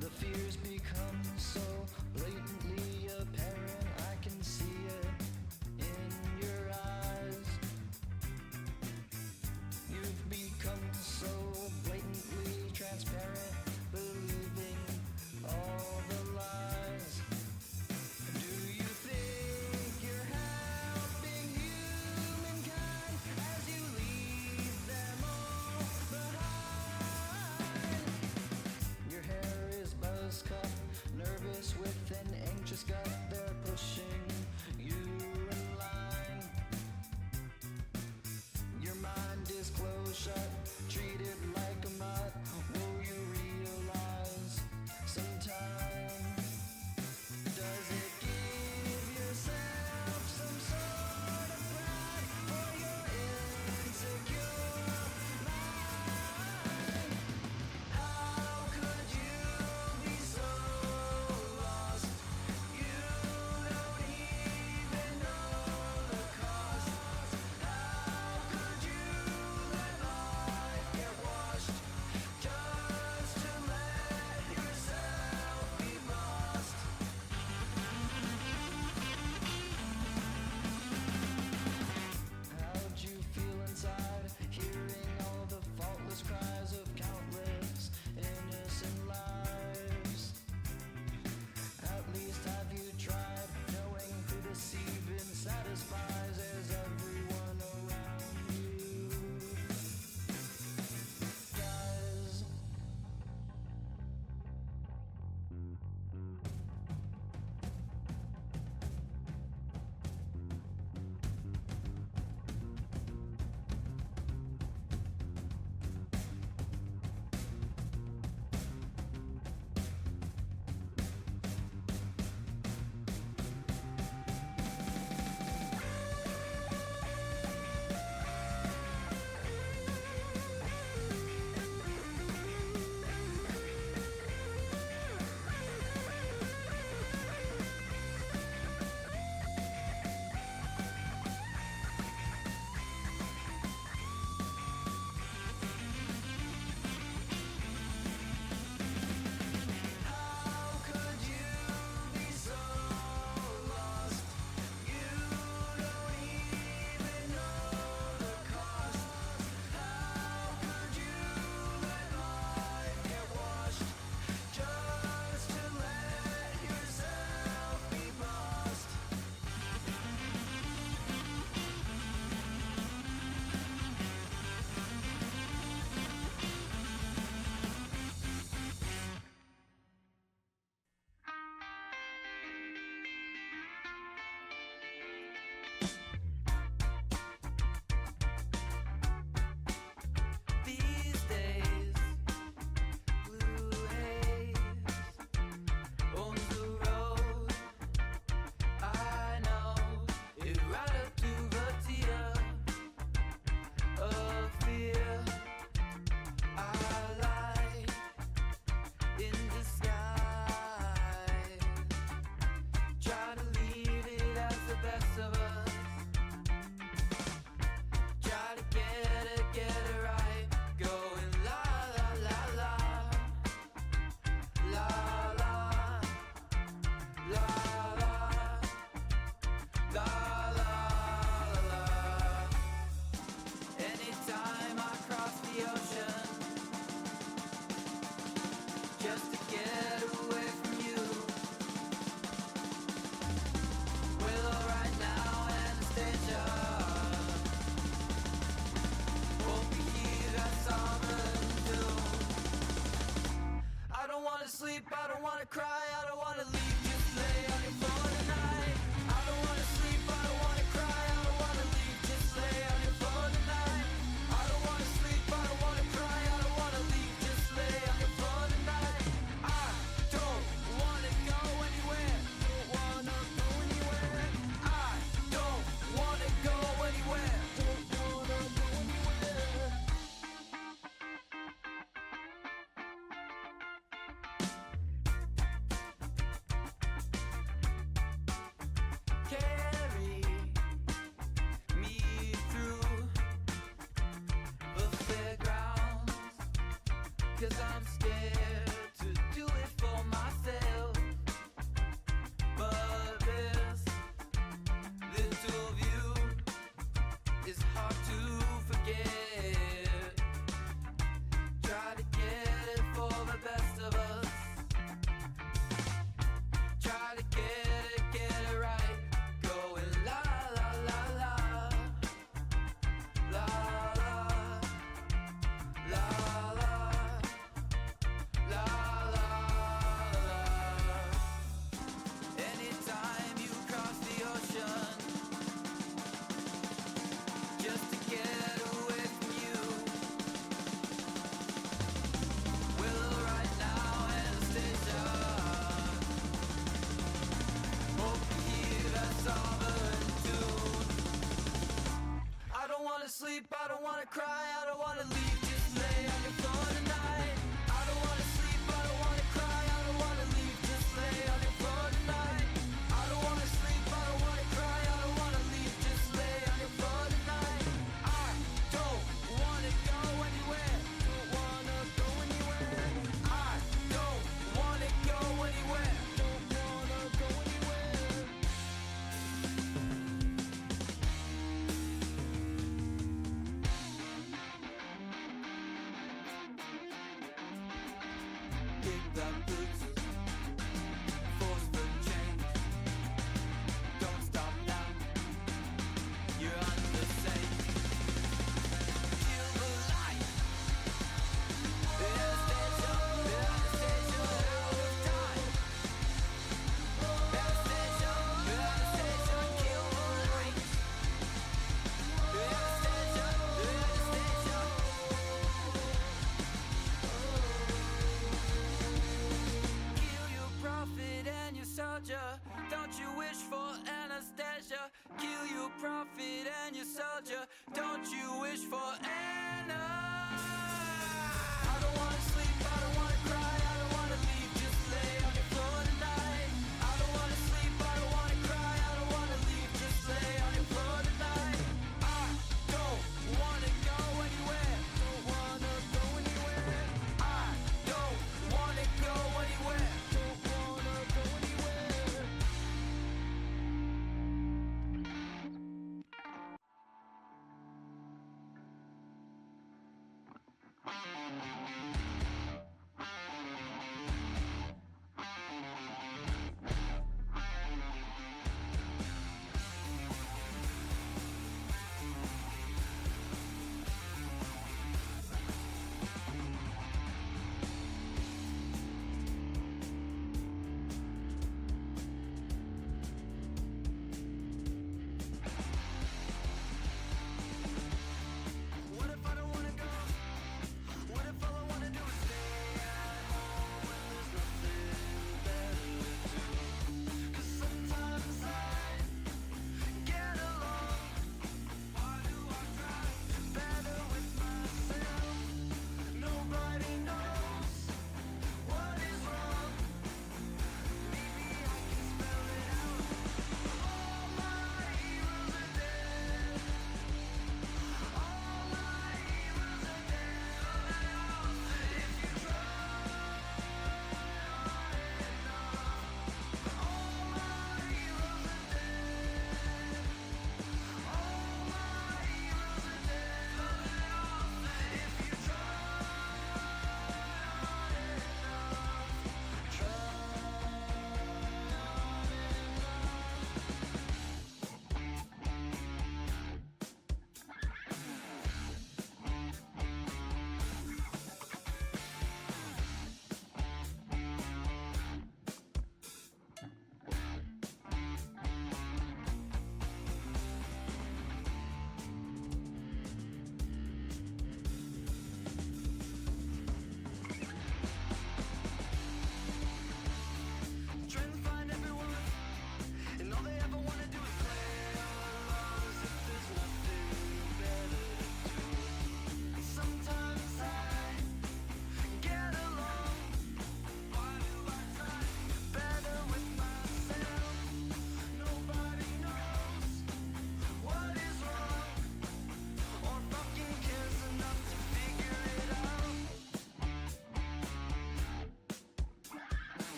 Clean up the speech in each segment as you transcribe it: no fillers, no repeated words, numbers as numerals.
The fears become so blatantly apparent, I can see it in your eyes. You've become so blatantly 'cause I'm scared to do it for myself. But this little view is hard to forget. Try to get it for the best of us. Try to get it right. Going la la la la. La la. La la. La la la. Anytime you cross the ocean, just to get away from you. Well, right now, Anastasia, hope you hear that sovereign tune. I don't wanna sleep, I don't wanna cry, I don't wanna leave, just lay on your floor tonight. I don't wanna sleep, I don't wanna cry, I don't wanna leave, just lay on your floor tonight. I don't wanna sleep, I don't wanna cry, I don't wanna leave, just lay on your floor tonight. I don't wanna go anywhere, don't wanna go anywhere. I don't wanna go anywhere, don't wanna go anywhere. Kick that boots, force the change. Don't stop now, you're under safe. Kill the light. Anastasia, Anastasia, out of time. Anastasia, Anastasia, kill the light. Anastasia, Anastasia. Kill your prophet and your soldier. Don't you wish for Anastasia? Kill your prophet and your soldier. Don't you wish for Anna? I don't wanna sleep, I don't wanna cry, I don't wanna leave, just lay on your floor tonight. I don't wanna sleep, I don't wanna cry, I don't wanna leave, just lay on your floor tonight. I don't wanna go anywhere, don't wanna go anywhere. I don't wanna go anywhere, don't wanna go anywhere.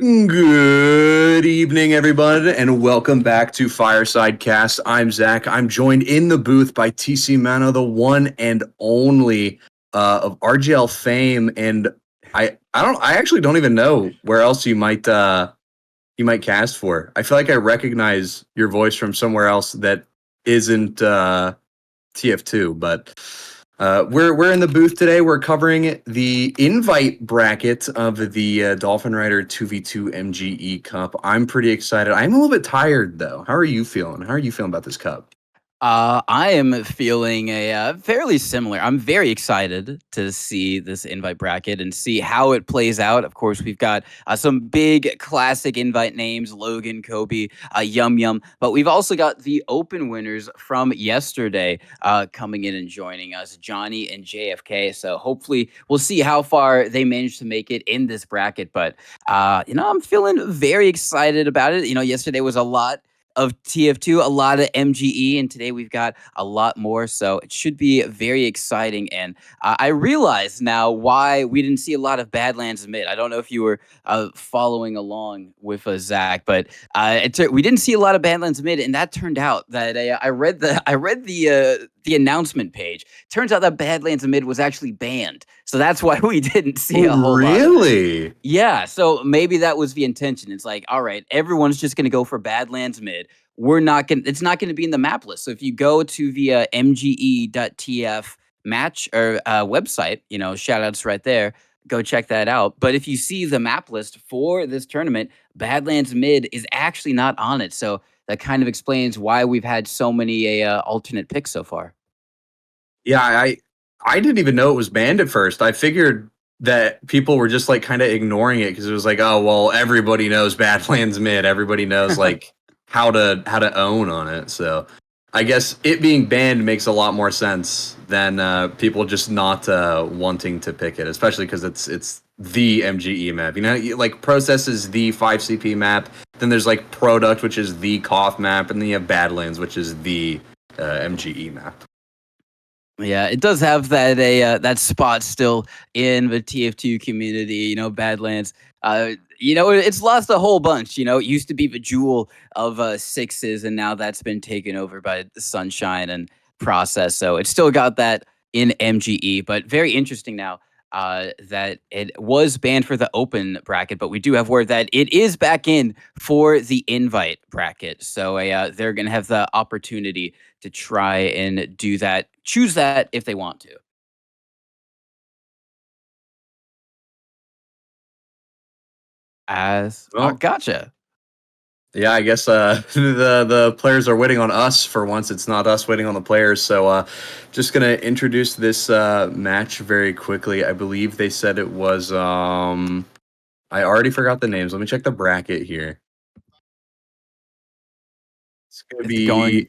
Good evening, everybody, and welcome back to Fireside Cast. I'm Zach. I'm joined in the booth by TC Mano, the one and only of RGL fame, and I actually don't even know where else you might cast for. I feel like I recognize your voice from somewhere else that isn't TF2, but we're in the booth today. We're covering the invite bracket of the dolphinrider 2v2 MGE Cup. I'm pretty excited. I'm a little bit tired though. How are you feeling? How are you feeling about this cup? I am feeling fairly similar. I'm very excited to see this invite bracket and see how it plays out. Of course, we've got some big classic invite names: Logan, Kobe, Yumyum, but we've also got the open winners from yesterday coming in and joining us, Jonny and JFK. So hopefully, we'll see how far they manage to make it in this bracket. But I'm feeling very excited about it. Yesterday was a lot of TF2, a lot of MGE, and today we've got a lot more. So it should be very exciting. And I realize now why we didn't see a lot of Badlands mid. I don't know if you were following along with Zach, but we didn't see a lot of Badlands mid, and that turned out that I read the announcement page. Turns out that Badlands mid was actually banned, so that's why we didn't see a whole lot of it. Really? Yeah, so maybe that was the intention. It's like, all right, everyone's just going to go for Badlands mid. It's not going to be in the map list. So if you go to the MGE.TF match or website, shout outs right there, go check that out. But if you see the map list for this tournament, Badlands mid is actually not on it. So that kind of explains why we've had so many alternate picks so far. Yeah, I didn't even know it was banned at first. I figured that people were just like kind of ignoring it because it was like, oh well, everybody knows Badlands mid. Everybody knows like how to own on it. So I guess it being banned makes a lot more sense than people just not wanting to pick it, especially because it's the MGE map. Like Process is the 5CP map. Then there's like Product, which is the Koth map, and then you have Badlands, which is the MGE map. Yeah, it does have that spot still in the TF2 community. Badlands. It's lost a whole bunch. It used to be the jewel of sixes, and now that's been taken over by the Sunshine and Process. So it's still got that in MGE, but very interesting now that it was banned for the open bracket, but we do have word that it is back in for the invite bracket. So they're going to have the opportunity to try and do that, choose that if they want to. Well, Gotcha. yeah, I guess the players are waiting on us for once. It's not us waiting on the players. So just gonna introduce this match very quickly. I believe they said it was I already forgot the names. Let me check the bracket here. It's gonna It's going. be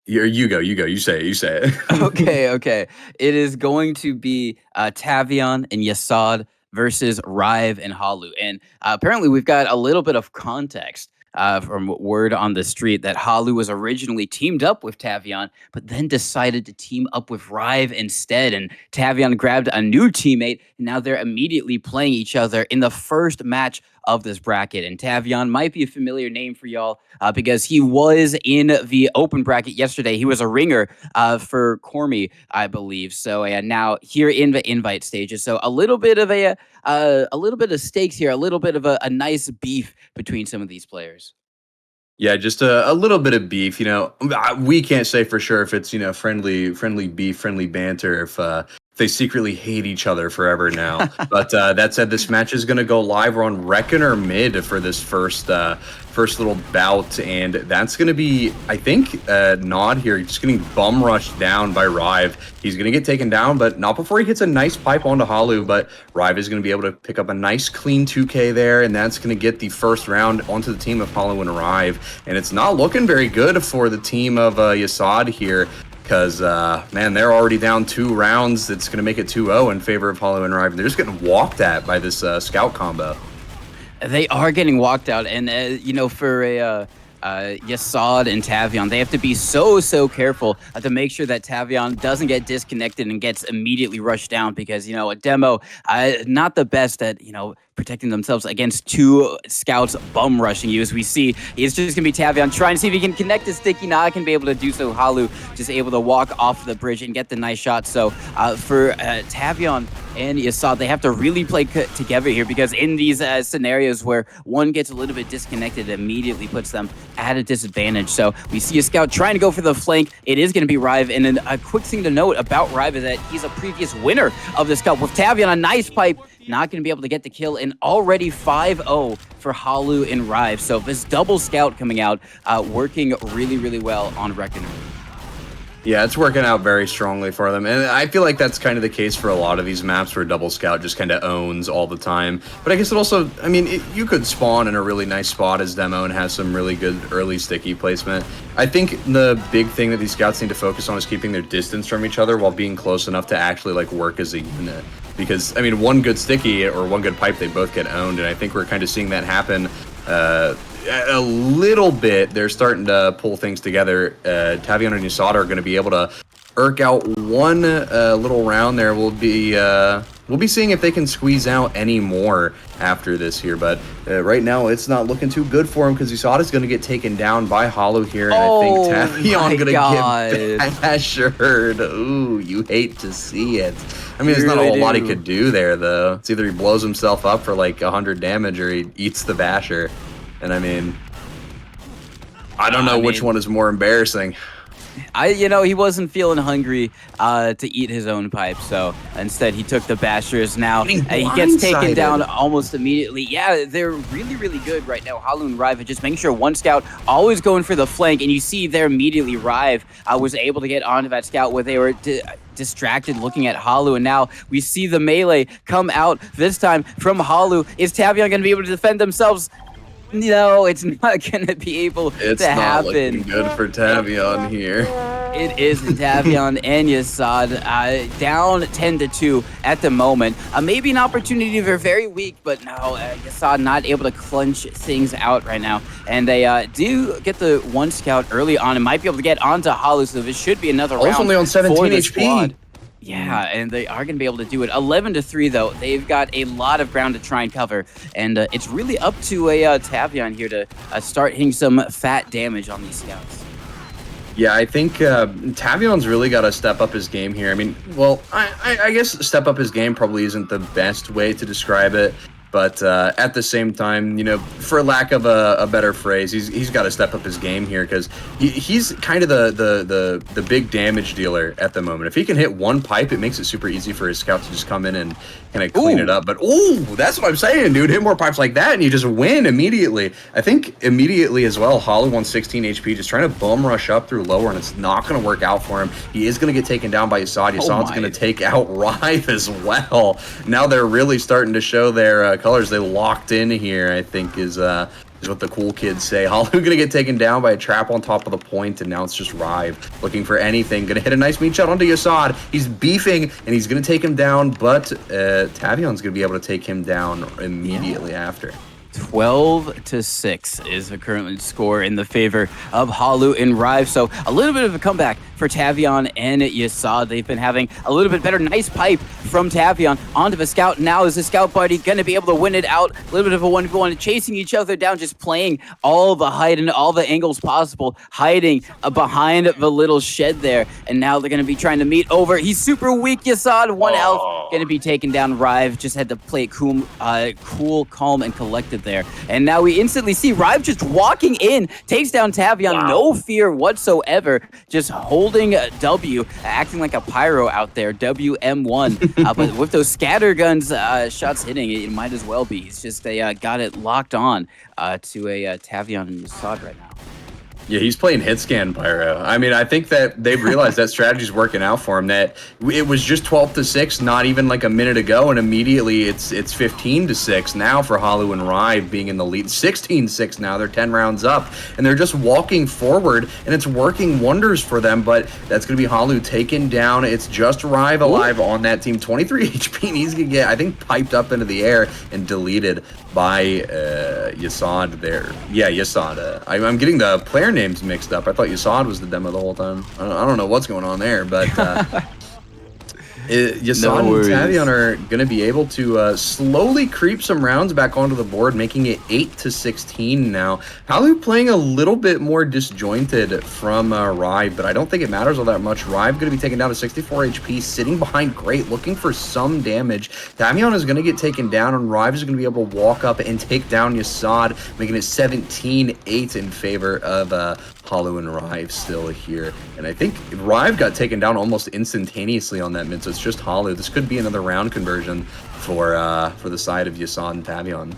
you go, you say it. Okay. It is going to be Tavion and Yesod versus Rive and Hallu. And apparently, we've got a little bit of context from word on the street that Hallu was originally teamed up with Tavion, but then decided to team up with Rive instead. And Tavion grabbed a new teammate, and now they're immediately playing each other in the first match of this bracket. And Tavion might be a familiar name for y'all because he was in the open bracket yesterday. He was a ringer for Cormy, I believe. So now here in the invite stages. So a little bit of a little bit of stakes here, a little bit of a nice beef between some of these players. Yeah, just a little bit of beef. We can't say for sure if it's friendly beef, friendly banter. If they secretly hate each other forever now. But that said, this match is going to go live. We're on Reckoner mid for this first little bout, and that's going to be, I think, Nod here just getting bum rushed down by Rive. He's going to get taken down, but not before he hits a nice pipe onto Hallu. But Rive is going to be able to pick up a nice clean 2K there, and that's going to get the first round onto the team of Hallu and Rive. And it's not looking very good for the team of yesod here. Because, man, they're already down 2 rounds. It's going to make it 2-0 in favor of Hallu and Rive. They're just getting walked at by this scout combo. They are getting walked out. And, for yesod and Tavion, they have to be so careful to make sure that Tavion doesn't get disconnected and gets immediately rushed down because, a demo, not the best at, protecting themselves against 2 scouts bum rushing you. As we see, it's just going to be Tavion trying to see if he can connect the sticky. Not going to be able to do so. Hallu just able to walk off the bridge and get the nice shot. So for Tavion and yesod, they have to really play together here, because in these scenarios where one gets a little bit disconnected, it immediately puts them at a disadvantage. So we see a scout trying to go for the flank. It is going to be Rive, and then a quick thing to note about Rive is that he's a previous winner of this cup. With Tavion, a nice pipe, not going to be able to get the kill, and already 5-0 for Hallu and Rive. So this double scout coming out, working really, really well on Reckoner. Yeah, it's working out very strongly for them. And I feel like that's kind of the case for a lot of these maps where Double Scout just kind of owns all the time. But I guess it also, I mean, you could spawn in a really nice spot as demo and have some really good early sticky placement. I think the big thing that these scouts need to focus on is keeping their distance from each other while being close enough to actually like work as a unit. Because, I mean, one good sticky or one good pipe, they both get owned. And I think we're kind of seeing that happen a little bit. They're starting to pull things together. Tavion and yesod are going to be able to irk out one little round there. We'll be seeing if they can squeeze out any more after this here, but right now it's not looking too good for him, because yesod is going to get taken down by hallu here, and I think Tavion going to get bashered. Ooh, you hate to see it. I mean, there's not a whole lot he could do there, though. It's either he blows himself up for like 100 damage or he eats the basher. And I mean, I don't know which one is more embarrassing. He wasn't feeling hungry to eat his own pipe, so instead he took the bashers. Now he gets taken down almost immediately. Yeah, they're really, really good right now. Hallu and Rive are just making sure one scout always going for the flank, and you see there immediately Rive was able to get onto that scout where they were distracted looking at Hallu, and now we see the melee come out this time from Hallu. Is Tavion going to be able to defend themselves? No, it's not going to be able to happen. It's not looking good for Tavion here. It is Tavion and yesod down 10-2 at the moment. Maybe an opportunity. They're very weak, but no, yesod not able to clinch things out right now. And they do get the one scout early on and might be able to get onto Hallu, so this should be another round. Only on 17 HP. Squad. Yeah, and they are going to be able to do it. 11-3, though. They've got a lot of ground to try and cover, and it's really up to a Tavion here to start hitting some fat damage on these scouts. Yeah, I think Tavion's really got to step up his game here. I mean, well, I guess step up his game probably isn't the best way to describe it. But at the same time, for lack of a better phrase, he's got to step up his game here, because he's kind of the big damage dealer at the moment. If he can hit one pipe, it makes it super easy for his scouts to just come in and kind of clean it up. But that's what I'm saying, dude. Hit more pipes like that, and you just win immediately. I think immediately as well, Hallu on 16 HP, just trying to bum rush up through lower, and it's not going to work out for him. He is going to get taken down by yesod. Yesod's going to take out Rive as well. Now they're really starting to show their colors. They locked in here, I think, is what the cool kids say. Hallu gonna get taken down by a trap on top of the point, and now it's just Rive looking for anything. Gonna hit a nice meat shot onto yesod. He's beefing, and he's gonna take him down, but Tavion's gonna be able to take him down immediately after. 12-6 is the current score in the favor of Hallu and Rive. So a little bit of a comeback for Tavion and yesod. They've been having a little bit better. Nice pipe from Tavion onto the scout. Now is the scout party going to be able to win it out? A little bit of a 1v1, chasing each other down, just playing all the hide and all the angles possible, hiding behind the little shed there. And now they're going to be trying to meet over. He's super weak, yesod. 1 health, going to be taken down. Rive just had to play it cool, calm, and collected there. And now we instantly see Rive just walking in, takes down Tavion, no fear whatsoever, just holding W, acting like a pyro out there, WM1. But with those scatter guns shots hitting, it might as well be. He's just got it locked on to a Tavion and yesod right now. Yeah, he's playing hit scan pyro. I mean, I think that they've realized that strategy's working out for him. That it was just 12-6, not even like a minute ago, and immediately it's 15-6 now for Hallu and Rive being in the lead. 16-6 now. They're 10 rounds up, and they're just walking forward, and it's working wonders for them. But that's gonna be Hallu taken down. It's just Rive alive on that team. 23 HP, and he's gonna get, I think, piped up into the air and deleted by yesod there. Yeah, yesod. I'm getting the player names mixed up. I thought yesod was the demo the whole time. I don't know what's going on there, but Yesod and Tavion are going to be able to slowly creep some rounds back onto the board, making it 8-16 now. Hallu playing a little bit more disjointed from Rive, but I don't think it matters all that much. Rive going to be taken down to 64 HP, sitting behind Great, looking for some damage. Tavion is going to get taken down, and Rive is going to be able to walk up and take down Yesod, making it 17-8 in favor of hallu and Rive still here. And I think Rive got taken down almost instantaneously on that mid, so it's just hallu. This could be another round conversion for the side of Yesod and Tavion.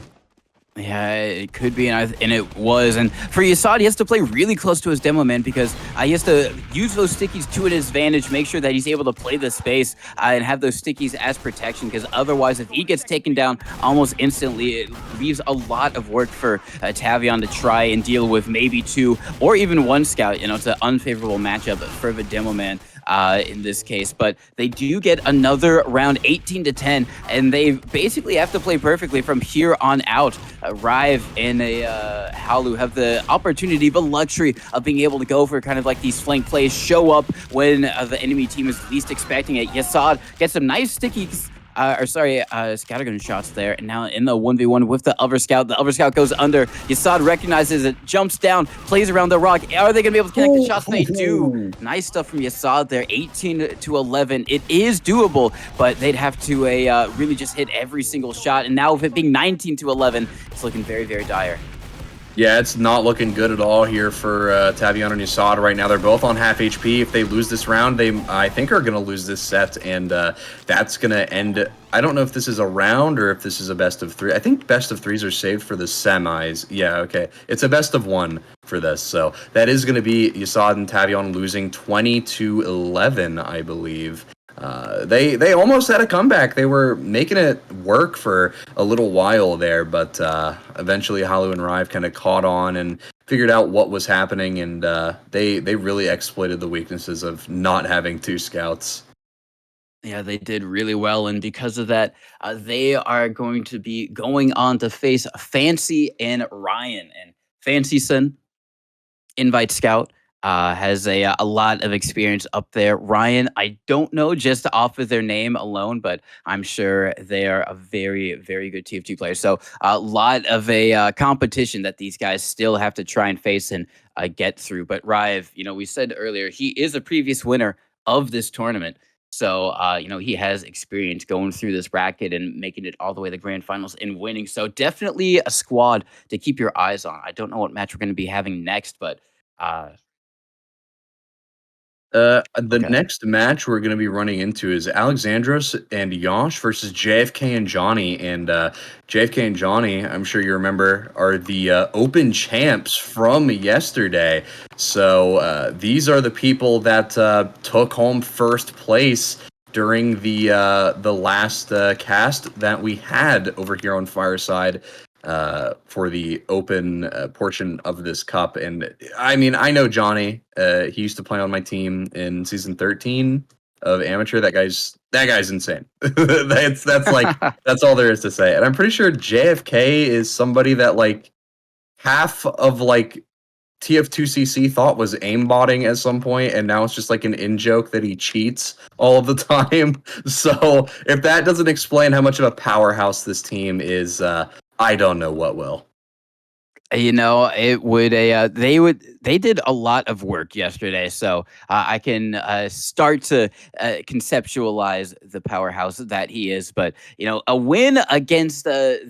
Yeah, it could be, and it was. And for Yesod, he has to play really close to his demo man because he has to use those stickies to his advantage, make sure that he's able to play the space and have those stickies as protection, because otherwise, if he gets taken down almost instantly, it leaves a lot of work for Tavion to try and deal with maybe 2 or even 1 scout. You know, it's an unfavorable matchup for the demo man. In this case, but they do get another round 18-10, and they basically have to play perfectly from here on out. Rive and hallu have the opportunity, the luxury of being able to go for kind of like these flank plays, show up when the enemy team is least expecting it. Yesod gets some nice sticky scattergun shots there, and now in the 1v1 with the other scout. The other scout goes under. Yesod recognizes it, jumps down, plays around the rock. Are they going to be able to connect the shots? They do. Nice stuff from Yesod there, 18-11. It is doable, but they'd have to really just hit every single shot, and now with it being 19-11, it's looking very, very dire. Yeah, it's not looking good at all here for Tavion and Yesod right now. They're both on half HP. If they lose this round, they, I think, are going to lose this set, and that's going to end. I don't know if this is a round or if this is a best of 3. I think best of 3s are saved for the semis. Yeah, okay. It's a best of 1 for this. So that is going to be Yesod and Tavion losing 20-11, I believe. They almost had a comeback. They were making it work for a little while there, but eventually hallu and Rive kind of caught on and figured out what was happening, and they really exploited the weaknesses of not having 2 scouts. Yeah, they did really well, and because of that, they are going to be going on to face Fancy and Ryan. And Fancyson, invite scout, has a lot of experience up there. Ryan, I don't know just off of their name alone, but I'm sure they are a very, very good TF2 player. So a lot of a competition that these guys still have to try and face and get through. But Rive, you know, we said earlier, he is a previous winner of this tournament. So, you know, he has experience going through this bracket and making it all the way to the grand finals and winning. So definitely a squad to keep your eyes on. I don't know what match we're going to be having next, but the next match we're going to be running into is Alexandros and Yosh versus JFK and Jonny. And JFK and Jonny, I'm sure you remember, are the open champs from yesterday. So these are the people that took home first place during the last cast that we had over here on Fireside for the open portion of this cup. And I mean, I know Jonny. He used to play on my team in season 13 of amateur. That guy's insane. that's like that's all there is to say. And I'm pretty sure JFK is somebody that like half of like TF2CC thought was aimbotting at some point, and now it's just like an in-joke that he cheats all of the time. So if that doesn't explain how much of a powerhouse this team is, I don't know what will. You know, it would they did a lot of work yesterday, so I can start to conceptualize the powerhouse that he is. But you know, a win against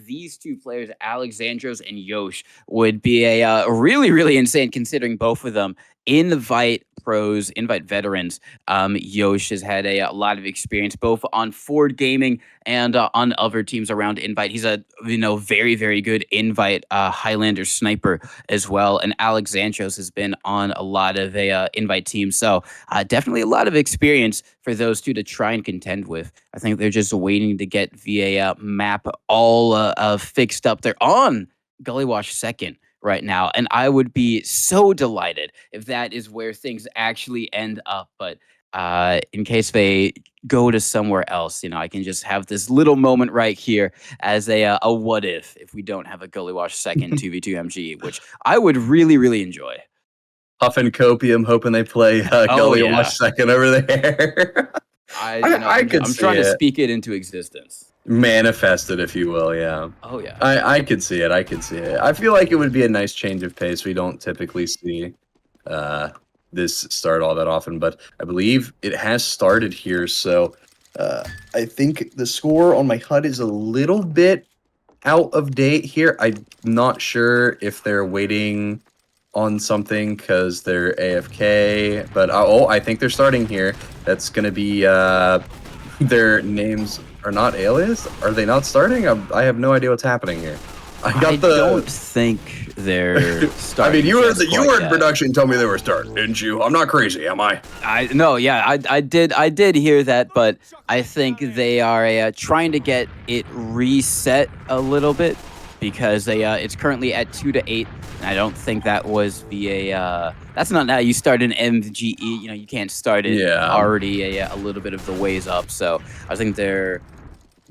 these 2 players, Alexandros and Yosh, would be a really, really insane, considering both of them invite pros, invite veterans. Yosh has had a lot of experience both on Ford Gaming and on other teams around invite. He's a very, very good invite Highlander sniper as well. And Alexandros has been on a lot of invite teams, so definitely a lot of experience for those 2 to try and contend with. I think they're just waiting to get the map all fixed up. They're on Gullywash second right now, and I would be so delighted if that is where things actually end up. But in case they go to somewhere else, you know, I can just have this little moment right here as a what if we don't have a Gullywash second 2v2 MGE, which I would really, really enjoy. Huff and copium, hoping they play Gullywash second over there. I could I'm see trying to it. speak it into existence. Manifest it, if you will, yeah. Oh yeah. I could see it. I could see it. I feel like it would be a nice change of pace. We don't typically see this start all that often, but I believe it has started here. So I think the score on my HUD is a little bit out of date here. I'm not sure if they're waiting on something because they're AFK, but I think they're starting here. That's gonna be their names are not alias. Are they not starting? I have no idea what's happening here. I don't think they're starting. I mean, you were in yet. production and told me they were starting, didn't you? I'm not crazy, am I? I did hear that, but I think they are trying to get it reset a little bit because it's currently at 2-8, and I don't think that was that's not how you start an MGE. You know, you can't start it already a little bit of the ways up. So I think they're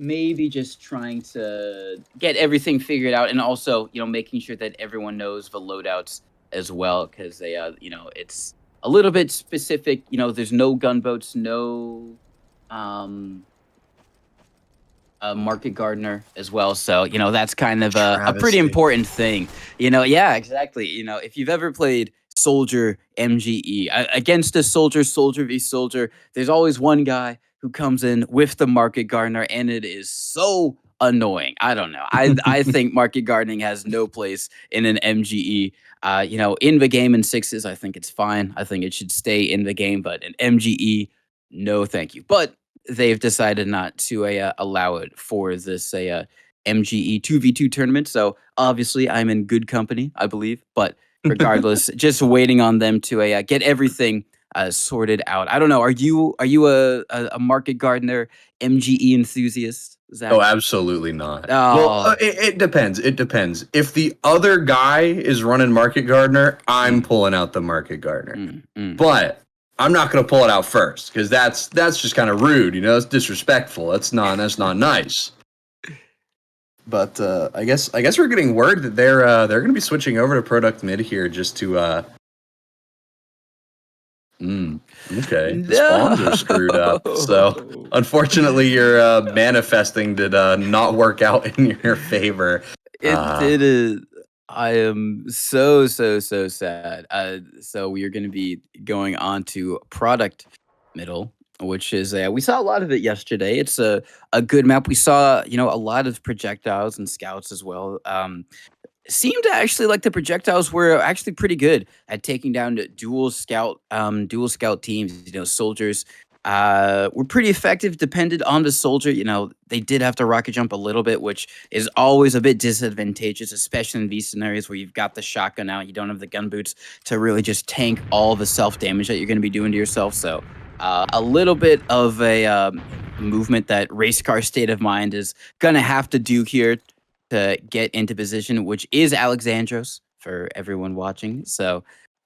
maybe just trying to get everything figured out, and also, you know, making sure that everyone knows the loadouts as well, because they, you know, it's a little bit specific. You know, there's no gunboats, no market gardener as well. So, you know, that's kind of a pretty important thing. You know, yeah, exactly. You know, if you've ever played Soldier MGE against a soldier v soldier, there's always one guy who comes in with the market gardener, and it is so annoying. I don't know. I think market gardening has no place in an MGE. You know, in the game in sixes, I think it's fine. I think it should stay in the game, but an MGE, no, thank you. But they've decided not to allow it for this MGE 2v2 tournament. So obviously, I'm in good company, I believe. But regardless, just waiting on them to get everything sorted out. I don't know. Are you a market gardener MGE enthusiast? Zach? Oh, absolutely not. Oh. Well, it depends. It depends. If the other guy is running market gardener, I'm pulling out the market gardener. But I'm not going to pull it out first because that's just kind of rude. You know, it's disrespectful. That's not nice. But I guess we're getting word that they're going to be switching over to product mid here just to. Okay, the spawns are screwed up. So unfortunately, your manifesting did not work out in your favor. It is. I am so sad. So we are going to be going on to product middle, which is we saw a lot of it yesterday. It's a good map. We saw, you know, a lot of projectiles and scouts as well. Seemed to actually like the projectiles were actually pretty good at taking down dual scout teams. You know, soldiers were pretty effective, depended on the soldier. You know, they did have to rocket jump a little bit, which is always a bit disadvantageous, especially in these scenarios where you've got the shotgun out, you don't have the gun boots to really just tank all the self damage that you're going to be doing to yourself. So a little bit of a movement that race car state of mind is going to have to do here to get into position, which is Alexandros for everyone watching. So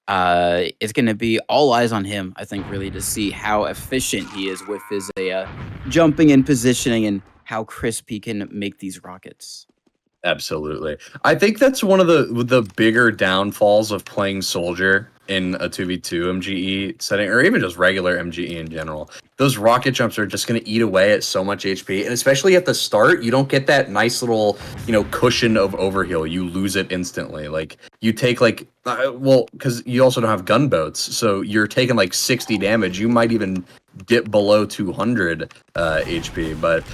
it's going to be all eyes on him, I think, really to see how efficient he is with his jumping and positioning and how crisp he can make these rockets. Absolutely. I think that's one of the bigger downfalls of playing soldier in a 2v2 MGE setting, or even just regular MGE in general. Those rocket jumps are just going to eat away at so much HP, and especially at the start, you don't get that nice little, you know, cushion of overheal. You lose it instantly. Like, you take like, well, because you also don't have gunboats, so you're taking like 60 damage. You might even dip below 200 HP. But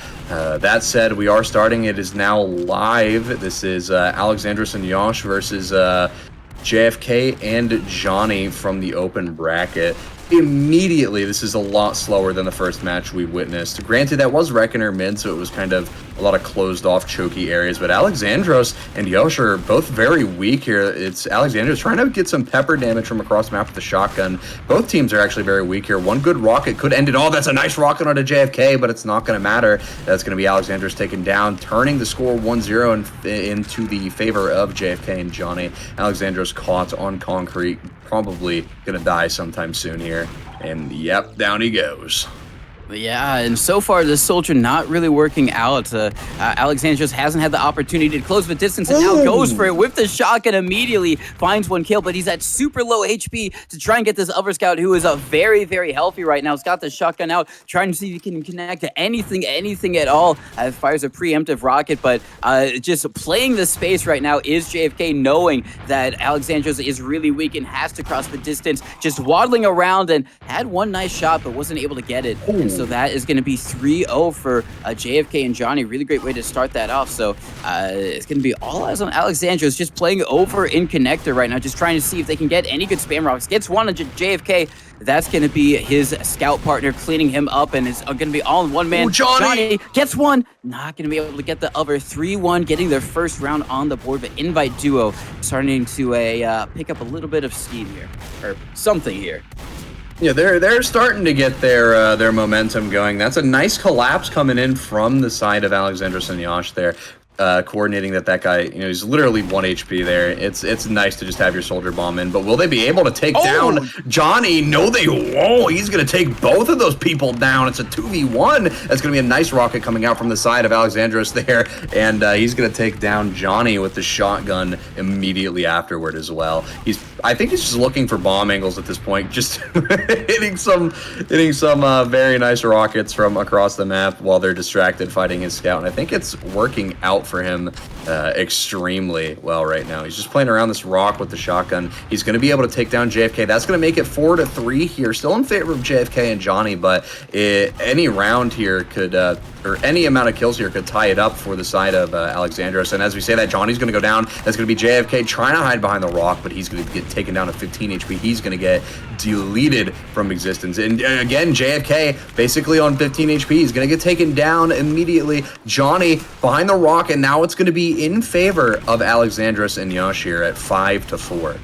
that said, we are starting. It is now live. This is Alexandros and Yosh versus JFK and Jonny from the open bracket. Immediately, this is a lot slower than the first match we witnessed. Granted, that was Reckoner mid, so it was kind of a lot of closed-off, choky areas, but Alexandros and Yosh are both very weak here. It's Alexandros trying to get some pepper damage from across the map with the shotgun. Both teams are actually very weak here. One good rocket could end it all. That's a nice rocket onto JFK, but it's not going to matter. That's going to be Alexandros taken down, turning the score 1-0 into the favor of JFK and Jonny. Alexandros caught on concrete, probably going to die sometime soon here. And yep, down he goes. Yeah, and so far the soldier not really working out. Alexandros hasn't had the opportunity to close the distance and now goes for it with the shotgun immediately, finds one kill, but he's at super low HP to try and get this other scout who is very, very healthy right now. He's got the shotgun out, trying to see if he can connect to anything at all. Fires a preemptive rocket, but just playing the space right now is JFK, knowing that Alexandros is really weak and has to cross the distance, just waddling around and had one nice shot, but wasn't able to get it. So that is going to be 3-0 for JFK and Jonny. Really great way to start that off. So it's going to be all eyes on Alexandros, just playing over in connector right now, just trying to see if they can get any good spam rocks. Gets one on JFK. That's going to be his scout partner cleaning him up, and it's going to be all in one man. Jonny gets one. Not going to be able to get the other. 3-1, getting their first round on the board, but Invite Duo starting to pick up a little bit of steam here, or something here. Yeah, they're starting to get their momentum going. That's a nice collapse coming in from the side of Alexandros and Yosh there. Coordinating that guy, he's literally 1 HP there. It's nice to just have your soldier bomb in, but will they be able to take down Jonny? No, they won't. He's going to take both of those people down. It's a 2v1. That's going to be a nice rocket coming out from the side of Alexandros there, and he's going to take down Jonny with the shotgun immediately afterward as well. I think he's just looking for bomb angles at this point, just hitting some very nice rockets from across the map while they're distracted fighting his scout, and I think it's working out for him extremely well right now. He's just playing around this rock with the shotgun. He's going to be able to take down JFK. That's going to make it 4-3 here, still in favor of JFK and Jonny, but any round here could, or any amount of kills here could tie it up for the side of Alexandros. And as we say that, Jonny's going to go down. That's going to be JFK trying to hide behind the rock, but he's going to get taken down to 15 HP. He's going to get deleted from existence. And again, JFK basically on 15 HP. He's going to get taken down immediately. Jonny behind the rock, and now it's going to be in favor of Alexandros and Yosh here at 5-4.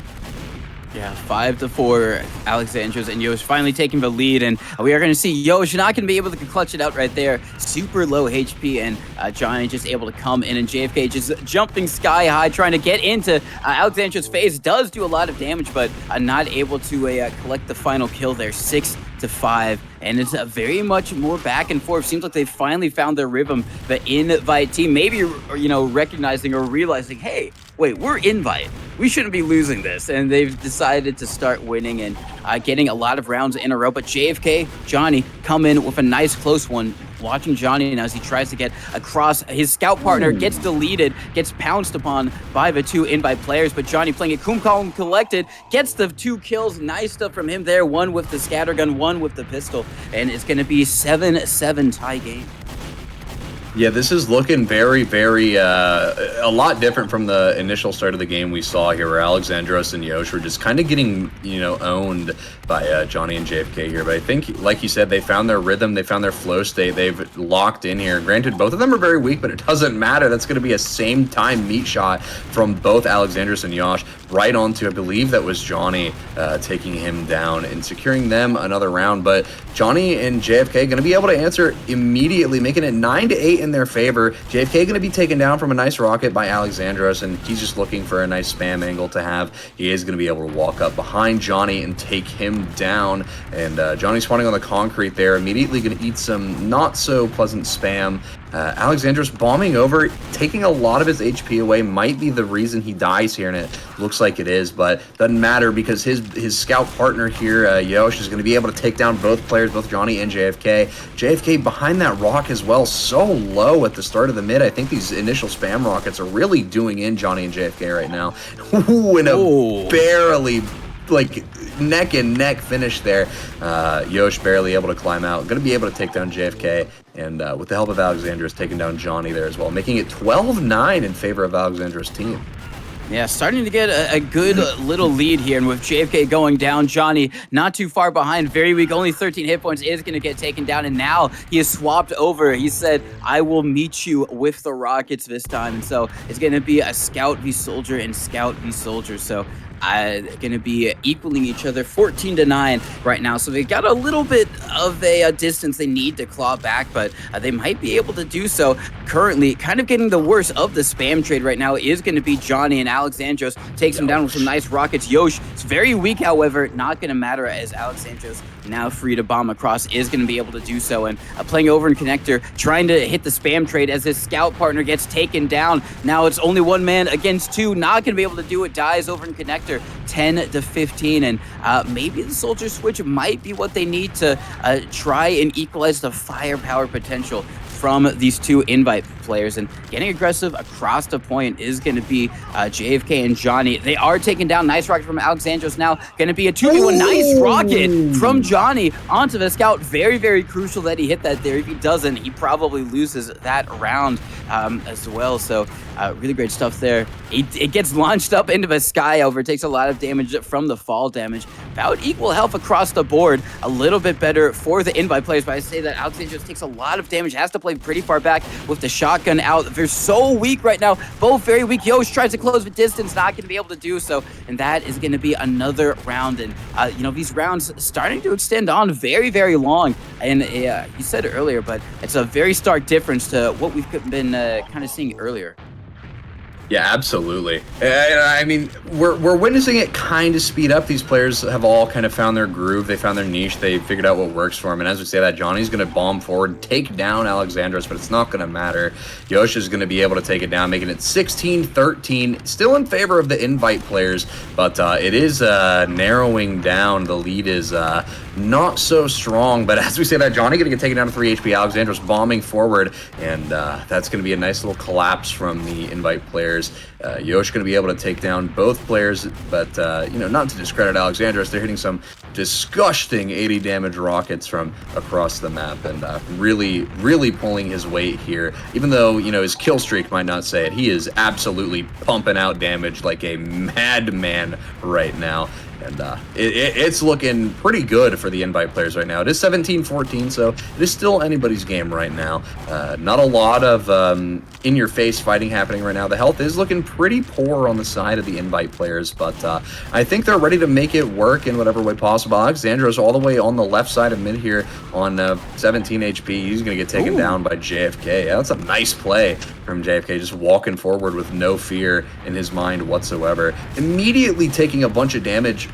Yeah, 5-4. Alexandros and Yosh finally taking the lead, and we are going to see Yosh not going to be able to clutch it out right there. Super low HP, and Jonny just able to come in, and JFK just jumping sky high, trying to get into Alexandros' face. Does do a lot of damage, but not able to collect the final kill there. 6-5, and it's very much more back and forth. Seems like they finally found their rhythm. The Invite team maybe, recognizing or realizing, hey, wait, we're Invite. We shouldn't be losing this. And they've decided to start winning and getting a lot of rounds in a row. But JFK, Jonny, come in with a nice close one. Watching Jonny now as he tries to get across. His scout partner gets deleted, gets pounced upon by the two Invite players, but Jonny playing it cool, calm, collected, gets the 2 kills. Nice stuff from him there. One with the scattergun, one with the pistol, and it's going to be 7-7 tie game. Yeah, this is looking very, very, a lot different from the initial start of the game we saw here, where Alexandros and Yosh were just kind of getting, owned by Jonny and JFK here. But I think, like you said, they found their rhythm, they found their flow state, they've locked in here. Granted, both of them are very weak, but it doesn't matter. That's going to be a same-time meat shot from both Alexandros and Yosh right onto, I believe that was Jonny, taking him down and securing them another round. But Jonny and JFK going to be able to answer immediately, making it 9-8 in their favor. JFK going to be taken down from a nice rocket by Alexandros, and he's just looking for a nice spam angle to have. He is going to be able to walk up behind Jonny and take him down, and Jonny's spawning on the concrete there, immediately going to eat some not so pleasant spam. Alexandros bombing over, taking a lot of his HP away, might be the reason he dies here, and it looks like it is, but doesn't matter because his scout partner here, Yosh, is going to be able to take down both players, both Jonny and JFK. JFK behind that rock as well, so low at the start of the mid. I think these initial spam rockets are really doing in Jonny and JFK right now. Ooh, and a barely, neck and neck finish there. Yosh barely able to climb out. Going to be able to take down JFK, and with the help of Alexandros, taking down Jonny there as well, making it 12-9 in favor of Alexandros' team. Yeah, starting to get a good little lead here, and with JFK going down, Jonny not too far behind, very weak, only 13 hit points, is going to get taken down, and now he is swapped over. He said, I will meet you with the rockets this time, and so it's going to be a scout v soldier and scout v soldier. So going to be equaling each other 14-9 right now. So they've got a little bit of a distance they need to claw back, but they might be able to do so. Currently, kind of getting the worst of the spam trade right now is going to be Jonny, and Alexandros takes him down with some nice rockets. Yosh, it's very weak, however, not going to matter as Alexandros now free to bomb across is going to be able to do so. And playing over in connector, trying to hit the spam trade as his scout partner gets taken down. Now it's only one man against two, not going to be able to do it. Dies over in connector, 10-15, and maybe the soldier switch might be what they need to try and equalize the firepower potential from these two invite players. And getting aggressive across the point is going to be JFK and Jonny. They are taking down. Nice rocket from Alexandros. Now going to be a 2v1. Nice rocket from Jonny onto the scout. Very, very crucial that he hit that there. If he doesn't, he probably loses that round as well. So really great stuff there. It gets launched up into the sky over. It takes a lot of damage from the fall damage. About equal health across the board. A little bit better for the invite players, but I say that Alexandros takes a lot of damage. Has to play pretty far back with the shotgun out. They're so weak right now. Both very weak. Yosh tries to close the distance, not going to be able to do so. And that is going to be another round. And, you know, these rounds starting to extend on very, very long. And you said it earlier, but it's a very stark difference to what we've been kind of seeing earlier. Yeah, absolutely. I mean, we're witnessing it kind of speed up. These players have all kind of found their groove. They found their niche. They figured out what works for them. And as we say that, Jonny's going to bomb forward, take down Alexandros, but it's not going to matter. Yosh is going to be able to take it down, making it 16-13. Still in favor of the invite players, but it is narrowing down. The lead is not so strong. But as we say that, Jonny going to get taken down to 3 HP. Alexandros bombing forward, and that's going to be a nice little collapse from the invite players. Yosh going to be able to take down both players, but you know, not to discredit Alexandros, they're hitting some disgusting 80 damage rockets from across the map, and really pulling his weight here. Even though, you know, his kill streak might not say it, he is absolutely pumping out damage like a madman right now. And it's looking pretty good for the invite players right now. It is 17-14, so it is still anybody's game right now. Not a lot of in-your-face fighting happening right now. The health is looking pretty poor on the side of the invite players, but I think they're ready to make it work in whatever way possible. Alexandros all the way on the left side of mid here on 17 HP. He's going to get taken down by JFK. Yeah, that's a nice play from JFK, just walking forward with no fear in his mind whatsoever. Immediately taking a bunch of damage.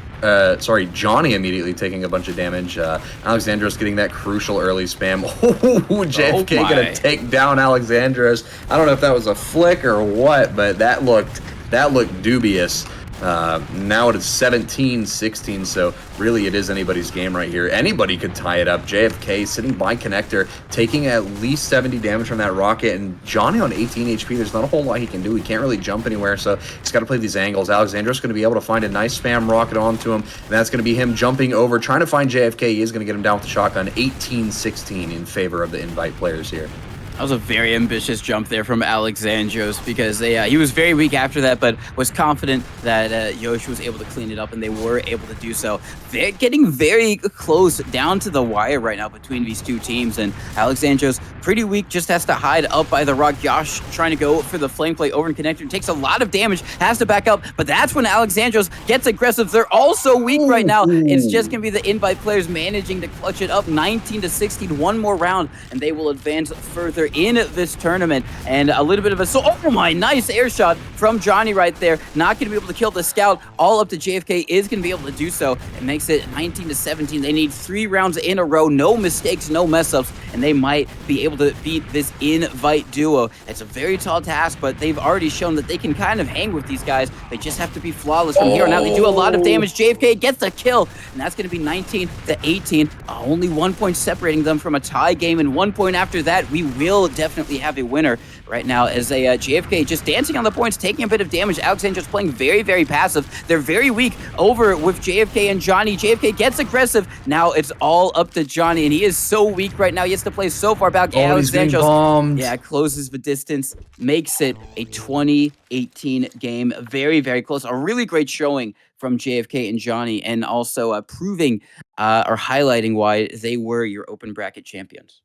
Jonny immediately taking a bunch of damage. Alexandros getting that crucial early spam. JFK gonna take down Alexandros. I don't know if that was a flick or what, but that looked dubious. Now it is 17-16, so really it is anybody's game right here. Anybody could tie it up. JFK sitting by connector, taking at least 70 damage from that rocket, and Jonny on 18 HP, there's not a whole lot he can do. He can't really jump anywhere, so he's got to play these angles. Alexandros going to be able to find a nice spam rocket onto him, and that's going to be him jumping over, trying to find JFK. He is going to get him down with the shotgun. 18-16 in favor of the invite players here. That was a very ambitious jump there from Alexandros, because he was very weak after that, but was confident that Yosh was able to clean it up, and they were able to do so. They're getting very close down to the wire right now between these two teams, and Alexandros pretty weak, just has to hide up by the rock. Yosh trying to go for the flame play over in connector, takes a lot of damage, has to back up, but that's when Alexandros gets aggressive. They're all so weak right now. It's just going to be the invite players managing to clutch it up. 19-16, one more round, and they will advance further in this tournament. And a little bit of a oh my, nice air shot from Jonny right there. Not going to be able to kill the scout. All up to JFK is going to be able to do so. It makes it 19-17. They need 3 rounds in a row, no mistakes, no mess ups, and they might be able to beat this invite duo. It's a very tall task, but they've already shown that they can kind of hang with these guys. They just have to be flawless from here on out. They do a lot of damage. JFK gets the kill, and that's going to be 19-18. Only 1 point separating them from a tie game, and 1 point after that, we will definitely have a winner right now, as JFK just dancing on the points, taking a bit of damage. Alexandros playing very, very passive. They're very weak over with JFK and Jonny. JFK gets aggressive. Now it's all up to Jonny, and he is so weak right now. He has to play so far back. Alexandros, closes the distance, makes it a 20-18 game. Very, very close. A really great showing from JFK and Jonny, and also proving or highlighting why they were your open bracket champions.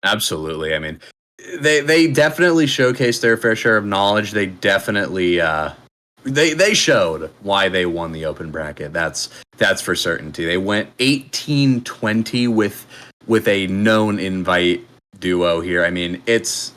Absolutely. I mean, they definitely showcased their fair share of knowledge. They definitely they showed why they won the open bracket. That's for certainty. They went 18-20 with a known invite duo here. I mean, that's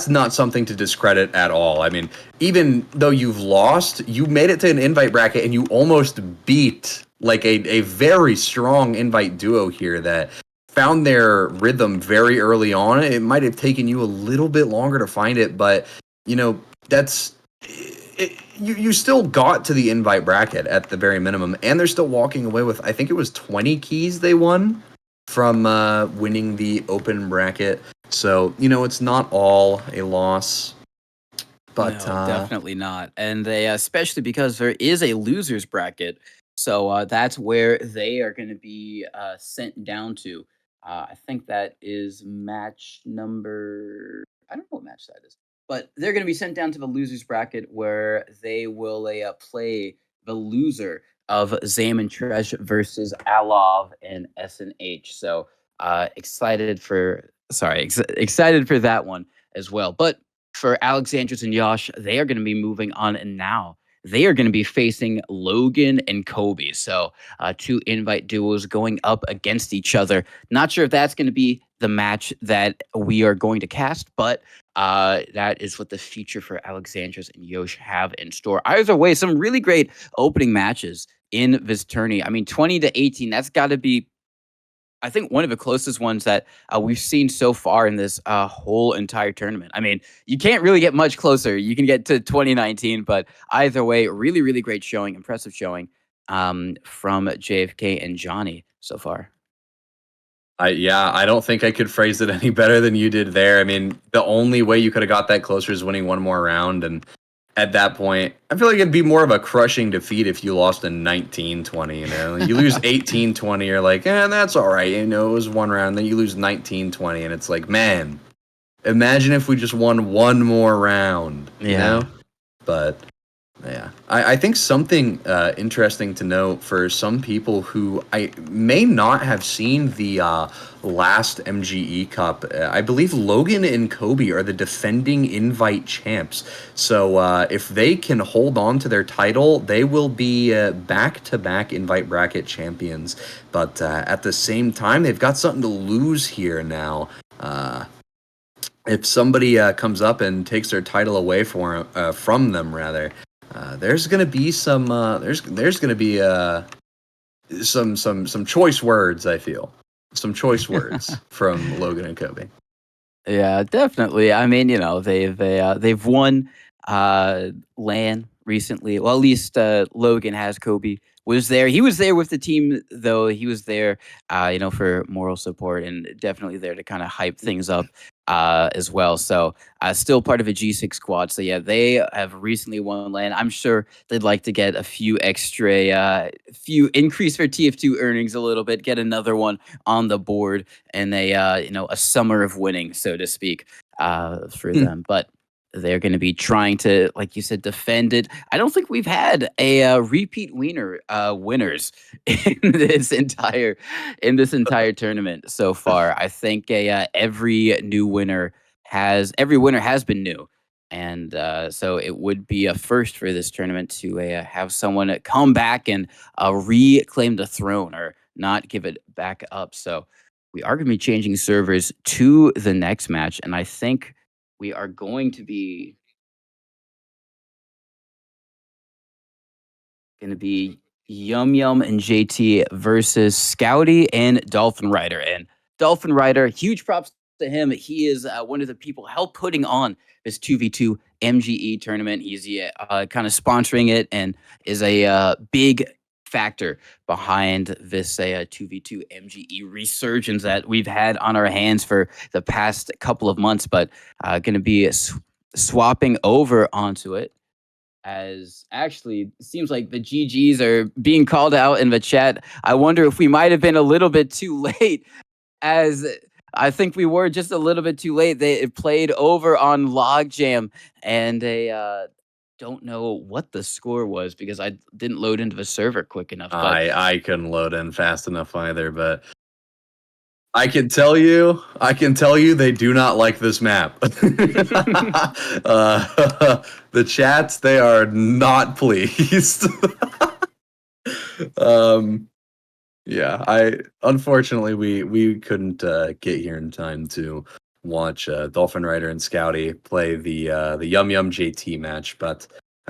not something to discredit at all. I mean, even though you've lost, you made it to an invite bracket and you almost beat like a very strong invite duo here that found their rhythm very early on. It might have taken you a little bit longer to find it, but that's you still got to the invite bracket at the very minimum, and they're still walking away with, I think it was 20 keys they won from winning the open bracket. So it's not all a loss, but No, definitely not. And they, especially because there is a losers bracket, so that's where they are going to be sent down to. I think that is match number. I don't know what match that is, but they're going to be sent down to the losers bracket where they will play the loser of Zam and Tresh versus ALOV and SNH. So excited for that one as well. But for Alexandros and Yosh, they are going to be moving on, and now they are going to be facing Logan and Kobe. So, two invite duos going up against each other. Not sure if that's going to be the match that we are going to cast, but that is what the future for Alexandros and Yosh have in store. Either way, some really great opening matches in this tourney. I mean, 20-18, that's got to be, I think, one of the closest ones that we've seen so far in this whole entire tournament. I mean, you can't really get much closer. You can get to 2019, but either way, really, really great showing, impressive showing from JFK and Jonny so far. I don't think I could phrase it any better than you did there. I mean, the only way you could have got that closer is winning one more round, and at that point, I feel like it'd be more of a crushing defeat if you lost in 19-20, You lose 18-20, you're like, that's all right. It was one round. Then you lose 19-20, and it's like, man, imagine if we just won one more round, But yeah, I think something interesting to note for some people who I may not have seen the last MGE Cup. I believe Logan and Kobe are the defending invite champs. So if they can hold on to their title, they will be back-to-back invite bracket champions. But at the same time, they've got something to lose here now. If somebody comes up and takes their title away from them, rather. There's gonna be some there's gonna be some choice words. I feel some choice words from Logan and Kobe. Yeah, definitely. I mean, they've won LAN recently. Well, at least Logan has. Kobe was there. He was there with the team, though. He was there, for moral support and definitely there to kind of hype things up as well. So, still part of a G6 squad. So, yeah, they have recently won LAN. I'm sure they'd like to get a few extra, few increase their TF2 earnings a little bit, get another one on the board, and a summer of winning, so to speak, for them. But they're going to be trying to, like you said, defend it. I don't think we've had a repeat winners in this entire tournament so far. I think every winner has been new. And so it would be a first for this tournament to have someone come back and reclaim the throne or not give it back up. So we are going to be changing servers to the next match, and I think we are going to be Yumyum and Jt versus Scouty and dolphinrider. And dolphinrider, huge props to him. He is one of the people help putting on this 2v2 MGE tournament. He's kind of sponsoring it and is a big factor behind this 2v2 MGE resurgence that we've had on our hands for the past couple of months, but going to be swapping over onto it, as actually seems like the GGs are being called out in the chat. I wonder if we might have been a little bit too late, as I think we were just a little bit too late. They played over on Logjam, and they don't know what the score was because I didn't load into the server quick enough. But I couldn't load in fast enough either, but I can tell you, they do not like this map. The chats, they are not pleased. Yeah, unfortunately we couldn't get here in time to watch dolphinrider and scouty play the Yumyum JT match, but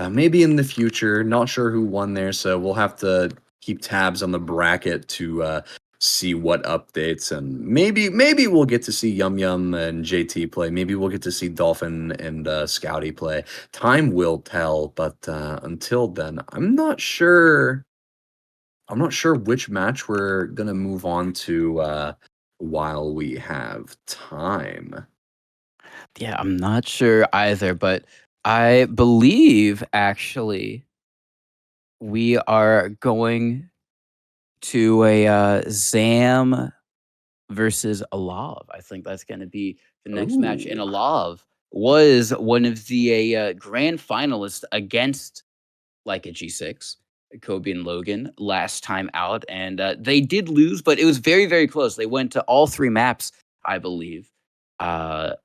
maybe in the future. Not sure who won there, so we'll have to keep tabs on the bracket to see what updates, and maybe we'll get to see Yumyum and JT play. Maybe we'll get to see Dolphin and Scouty play. Time will tell, but until then, I'm not sure which match we're gonna move on to while we have time. Yeah, I'm not sure either, but I believe actually we are going to a Zam versus ALOV. I think that's going to be the next match. And Ooh. ALOV was one of the grand finalists against like a G6, Kobe and Logan last time out. And they did lose, but it was very, very close. They went to all 3 maps, I believe. And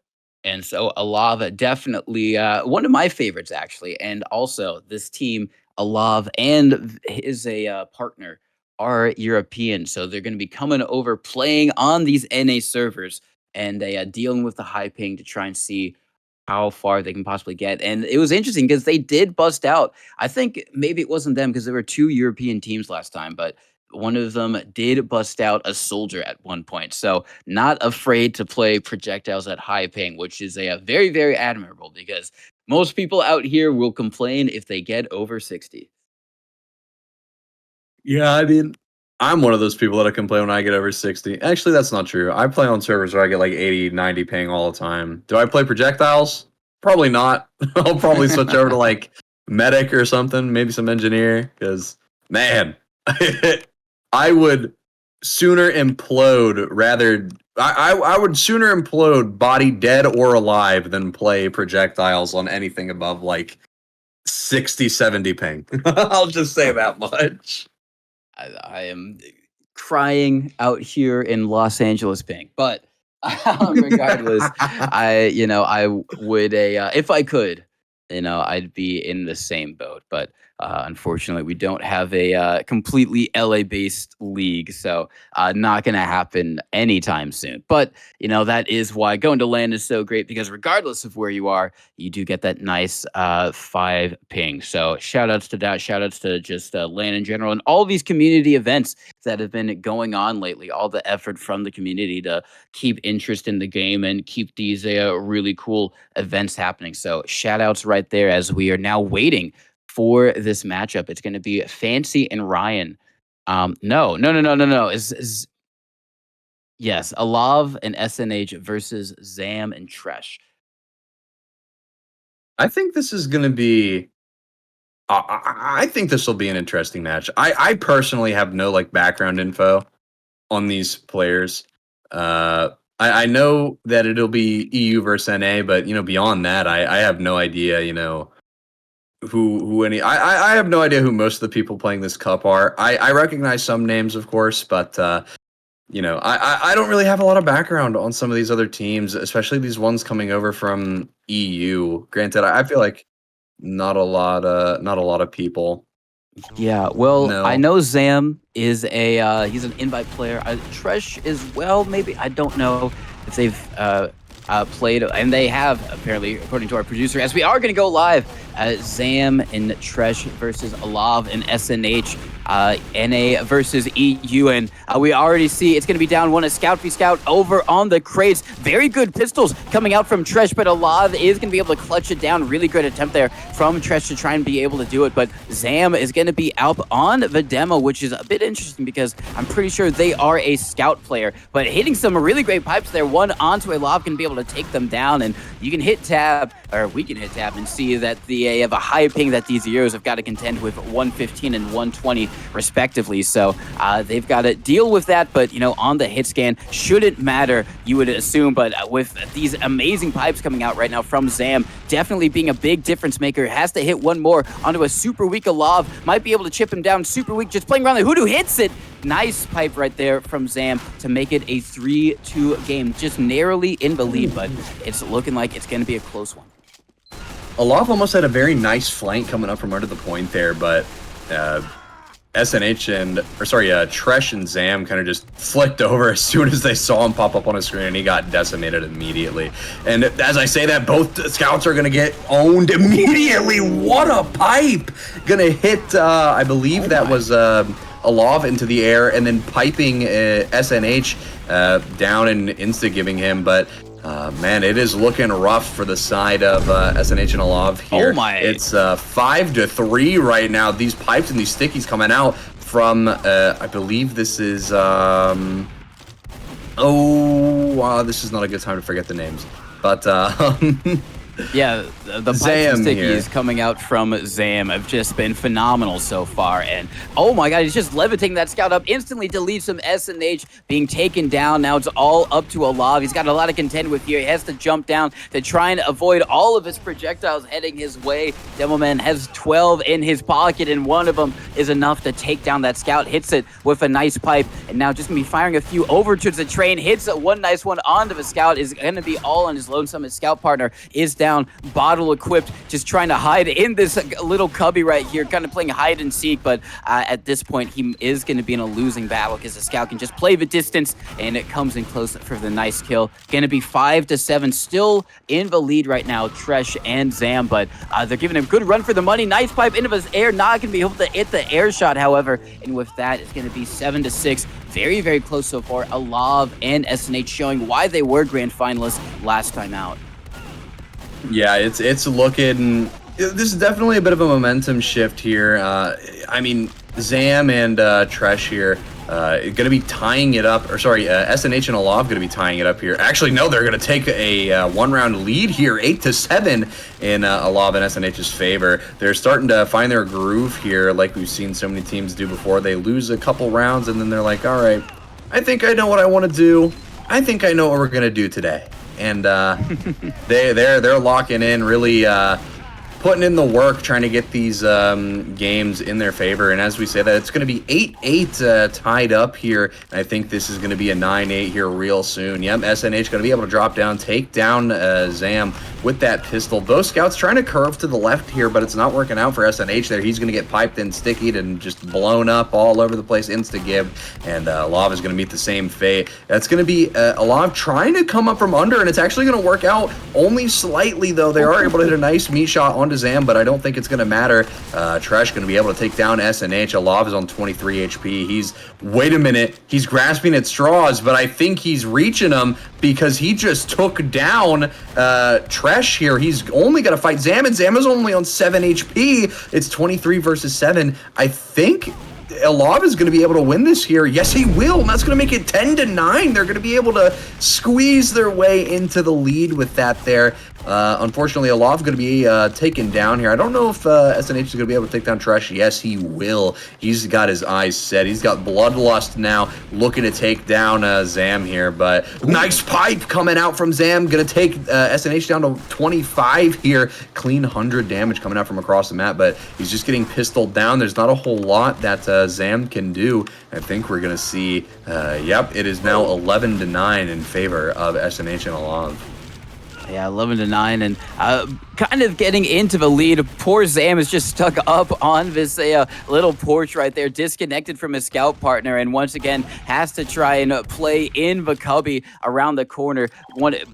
so ALOV definitely one of my favorites, actually. And also this team, ALOV and his partner are European. So they're going to be coming over, playing on these NA servers and dealing with the high ping to try and see how far they can possibly get. And it was interesting because they did bust out. I think maybe it wasn't them because there were 2 European teams last time, but one of them did bust out a soldier at one point. So not afraid to play projectiles at high ping, which is a very, very admirable because most people out here will complain if they get over 60. Yeah, I mean, I'm one of those people that complain when I get over 60. Actually, that's not true. I play on servers where I get like 80, 90 ping all the time. Do I play projectiles? Probably not. I'll probably switch over to like medic or something, maybe some engineer, because man, I would sooner implode rather. I would sooner implode body dead or alive than play projectiles on anything above like 60, 70 ping. I'll just say that much. I am crying out here in Los Angeles ping, but regardless, I would if I could, I'd be in the same boat. But unfortunately, we don't have a completely LA-based league, so not going to happen anytime soon. But that is why going to LAN is so great because regardless of where you are, you do get that nice 5 ping. So shout outs to that. Shout outs to just LAN in general and all these community events that have been going on lately. All the effort from the community to keep interest in the game and keep these really cool events happening. So shout outs right there as we are now waiting for this matchup. It's going to be Fancy and Ryan. No. Yes, ALOV and SNH versus Zam and Tresh. I think this is going to be. I think this will be an interesting match. I personally have no like background info on these players. I know that it'll be EU versus NA, but beyond that, I have no idea. Who any. I have no idea who most of the people playing this cup are. I recognize some names, of course, but I don't really have a lot of background on some of these other teams, especially these ones coming over from EU. Granted, I feel like not a lot of people. Yeah, well, No. I know Zam is he's an invite player. Tresh is maybe I don't know if they've played, and they have apparently, according to our producer, as we are going to go live. Zam and Tresh versus ALOV and SNH, NA versus EU, and we already see it's going to be down 1 at Scout v Scout over on the crates. Very good pistols coming out from Tresh, but ALOV is going to be able to clutch it down. Really good attempt there from Tresh to try and be able to do it, but Zam is going to be out on the demo, which is a bit interesting because I'm pretty sure they are a Scout player, but hitting some really great pipes there. One onto ALOV can be able to take them down, and you can hit tab, or we can hit tab and see that they have a high ping that these Euros have got to contend with 115 and 120 respectively. So they've got to deal with that, but on the hit scan shouldn't matter, you would assume. But with these amazing pipes coming out right now from Zam, definitely being a big difference maker, has to hit one more onto a super weak ALOV, might be able to chip him down. Super weak, just playing around the Hoodoo hits it, Nice pipe right there from Zam to make it a 3-2 game. Just narrowly in the lead, but it's looking like it's going to be a close one. ALOV almost had a very nice flank coming up from under the point there, but Tresh and Zam kind of just flicked over as soon as they saw him pop up on his screen, and he got decimated immediately. And as I say that, both scouts are going to get owned immediately. What a pipe! Going to hit, I believe that was ALOV into the air, and then piping SNH down and insta-giving him, but man, it is looking rough for the side of SNH and ALOV here. Oh my. It's 5-3 right now. These pipes and these stickies coming out from, I believe this is, this is not a good time to forget the names. But, yeah, the pipes and stickies coming out from Zam have just been phenomenal so far. And oh my god, he's just levitating that scout up, instantly deletes some SNH being taken down. Now it's all up to ALOV. He's got a lot of contend with here. He has to jump down to try and avoid all of his projectiles heading his way. Demoman has 12 in his pocket, and one of them is enough to take down that scout. Hits it with a nice pipe, and now just gonna be firing a few over towards the train. Hits one nice one onto the scout. Is gonna be all on his lonesome. His scout partner is down, bottle equipped, just trying to hide in this little cubby right here, kind of playing hide and seek, but at this point he is going to be in a losing battle because the scout can just play the distance, and it comes in close for the nice kill. Going to be 5-7, still in the lead right now, Tresh and Zam, but they're giving him good run for the money. Nice pipe into his air, not going to be able to hit the air shot, however, and with that it's going to be 7-6. Very, very close so far. ALOV and SNH showing why they were grand finalists last time out. Yeah, it's looking. This is definitely a bit of a momentum shift here. I mean, Zam and Tresh here going to be tying it up. Or sorry, SNH and ALOV going to be tying it up here. Actually, no, they're going to take a one-round lead here, 8-7 in ALOV and SNH's favor. They're starting to find their groove here, like we've seen so many teams do before. They lose a couple rounds, and then they're like, all right, I think I know what I want to do. I think I know what we're going to do today. And they're locking in, really putting in the work, trying to get these games in their favor. And as we say that, it's going to be 8-8 tied up here. And I think this is going to be a 9-8 here real soon. Yep, SNH going to be able to drop down, take down Zam with that pistol. Both scouts trying to curve to the left here, but it's not working out for SNH there. He's going to get piped and stickied and just blown up all over the place, insta-give. And ALOV is going to meet the same fate. That's going to be ALOV trying to come up from under, and it's actually going to work out only slightly, though. They are able to hit a nice meat shot onto Zam, but I don't think it's going to matter. Tresh going to be able to take down SNH. ALOV is on 23 HP. Wait a minute, he's grasping at straws, but I think he's reaching them because he just took down Tresh here. He's only got to fight Zam, and Zam is only on 7 HP. It's 23 versus 7. I think ALOV is going to be able to win this here. Yes, he will, and that's going to make it 10-9. They're going to be able to squeeze their way into the lead with that there. Unfortunately, ALOV going to be taken down here. I don't know if SNH is going to be able to take down Tresh. Yes, he will. He's got his eyes set. He's got bloodlust now, looking to take down Zam here. But nice pipe coming out from Zam. Going to take SNH down to 25 here. Clean 100 damage coming out from across the map, but he's just getting pistoled down. There's not a whole lot that Zam can do. I think we're going to see, yep, it is now 11-9 in favor of SNH and ALOV. Yeah, 11-9, and kind of getting into the lead. Poor Zam is just stuck up on this little porch right there, disconnected from his scout partner, and once again has to try and play in the cubby around the corner.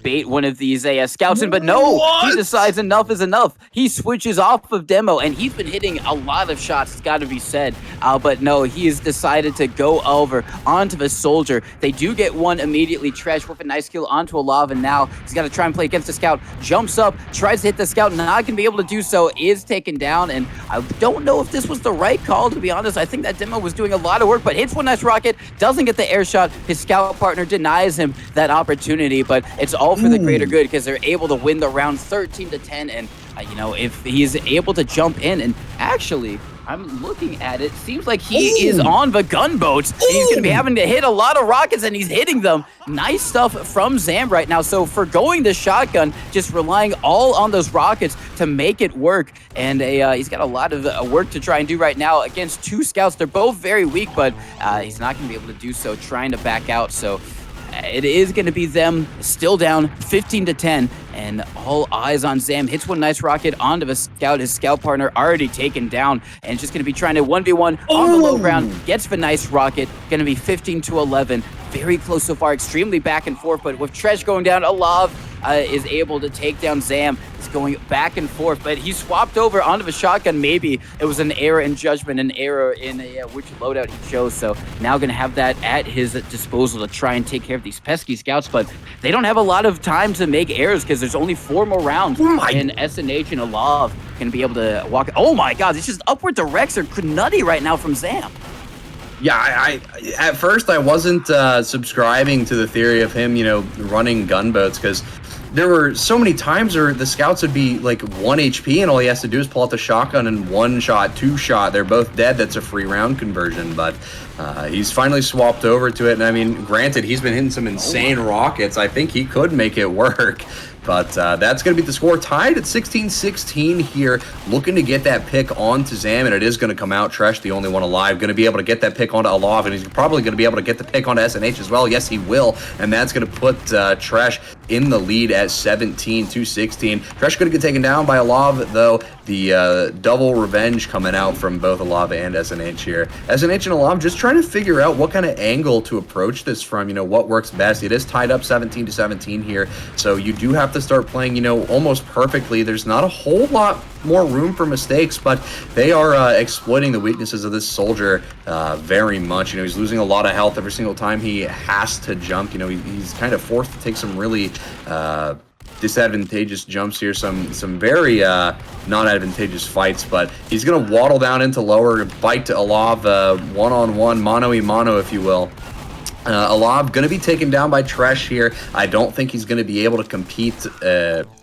Bait one of these scouts in, but no, he decides enough is enough. He switches off of Demo, and he's been hitting a lot of shots, it's got to be said, but no, he has decided to go over onto the soldier. They do get one immediately. Tresh with a nice kill onto ALOV, and now he's got to try and play against the scout. Jumps up, tries to hit the scout, not going to be able to do so, is taken down, and I don't know if this was the right call, to be honest. I think that Demo was doing a lot of work, but hits one nice rocket, doesn't get the air shot. His scout partner denies him that opportunity, but it's all for the greater good because they're able to win the round 13-10, and you know, if he's able to jump in, and actually I'm looking at it. Seems like he is on the gunboats. And he's going to be having to hit a lot of rockets, and he's hitting them. Nice stuff from Zam right now. So for going the shotgun, just relying all on those rockets to make it work. And he's got a lot of work to try and do right now against two scouts. They're both very weak, but he's not going to be able to do so, trying to back out. So it is going to be them still down 15-10, and all eyes on Zam. Hits one nice rocket onto the scout. His scout partner already taken down, and just going to be trying to 1v1 on the low ground. Gets the nice rocket. Going to be 15-11. Very close so far. Extremely back and forth, but with Tresh going down, ALOV is able to take down Zam. It's going back and forth, but he swapped over onto the shotgun. Maybe it was an error in judgment, an error in which loadout he chose. So now going to have that at his disposal to try and take care of these pesky scouts, but they don't have a lot of time to make errors because there's only 4 more rounds, and SNH and ALOV can be able to walk. Oh my God, it's just upward directs are nutty right now from Zam. Yeah, I at first I wasn't subscribing to the theory of him, running gunboats, because there were so many times where the scouts would be like 1 HP and all he has to do is pull out the shotgun and 1 shot, 2 shot. They're both dead. That's a free round conversion, but he's finally swapped over to it. And I mean, granted, he's been hitting some insane rockets. I think he could make it work. But that's going to be the score, tied at 16-16 here, looking to get that pick onto Zam, and it is going to come out. Tresh, the only one alive, going to be able to get that pick onto ALOV, and he's probably going to be able to get the pick onto SNH as well. Yes, he will, and that's going to put Tresh in the lead at 17-16. Tresh going to get taken down by ALOV, though. The double revenge coming out from both ALOV and SNH here. SNH and ALOV just trying to figure out what kind of angle to approach this from, what works best. It is tied up 17-17 here, so you do have to start playing, almost perfectly. There's not a whole lot more room for mistakes, but they are exploiting the weaknesses of this soldier very much. He's losing a lot of health every single time he has to jump. He's kind of forced to take some really disadvantageous jumps here, some very non-advantageous fights, but he's going to waddle down into lower, bite to ALOV, one-on-one, mano-y-mano, if you will. ALOV going to be taken down by Tresh here. I don't think he's going to be able to compete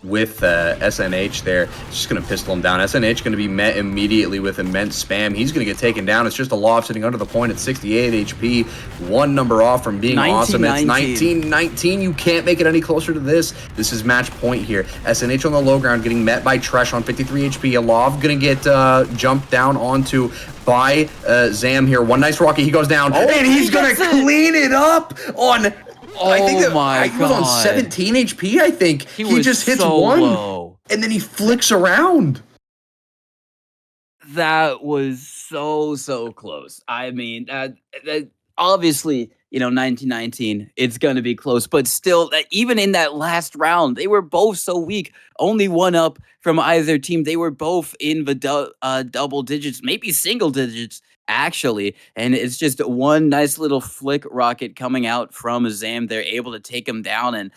with SNH there. Just going to pistol him down. SNH going to be met immediately with immense spam. He's going to get taken down. It's just ALOV sitting under the point at 68 HP. 1 number off from being awesome. It's 19-19. You can't make it any closer to this. This is match point here. SNH on the low ground getting met by Tresh on 53 HP. ALOV going to get jumped down onto by Zam here. One nice rocket. He goes down, and he's going to clean it up on... I think he was on 17 HP, I think. He just hits so 1, low. And then he flicks around. That was so close. I mean, that obviously, 1919, it's going to be close. But still, even in that last round, they were both so weak. Only 1 up from either team. They were both in the double digits, maybe single digits, actually. And it's just one nice little flick rocket coming out from Zam. They're able to take him down, and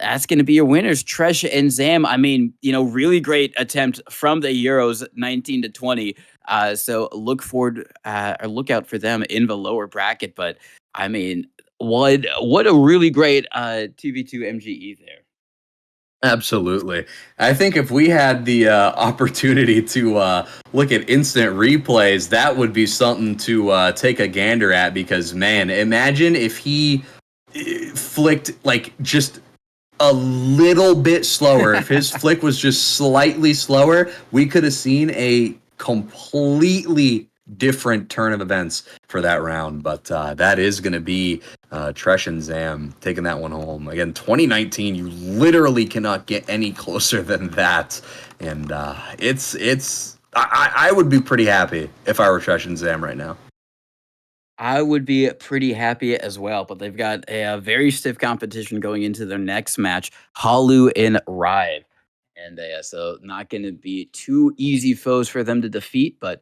that's going to be your winners, Tresh and Zam. I mean, really great attempt from the Euros, 19-20. So look out for them in the lower bracket. But I mean, what a really great TV2 MGE there. Absolutely. I think if we had the opportunity to look at instant replays, that would be something to take a gander at, because, man, imagine if he flicked just a little bit slower. If his flick was just slightly slower, we could have seen a completely different turn of events for that round. But that is going to be Tresh and Zam taking that one home. Again, 2019, you literally cannot get any closer than that. And I would be pretty happy if I were Tresh and Zam right now. I would be pretty happy as well, but they've got a very stiff competition going into their next match, Hallu and Rive. And so not going to be too easy foes for them to defeat, but,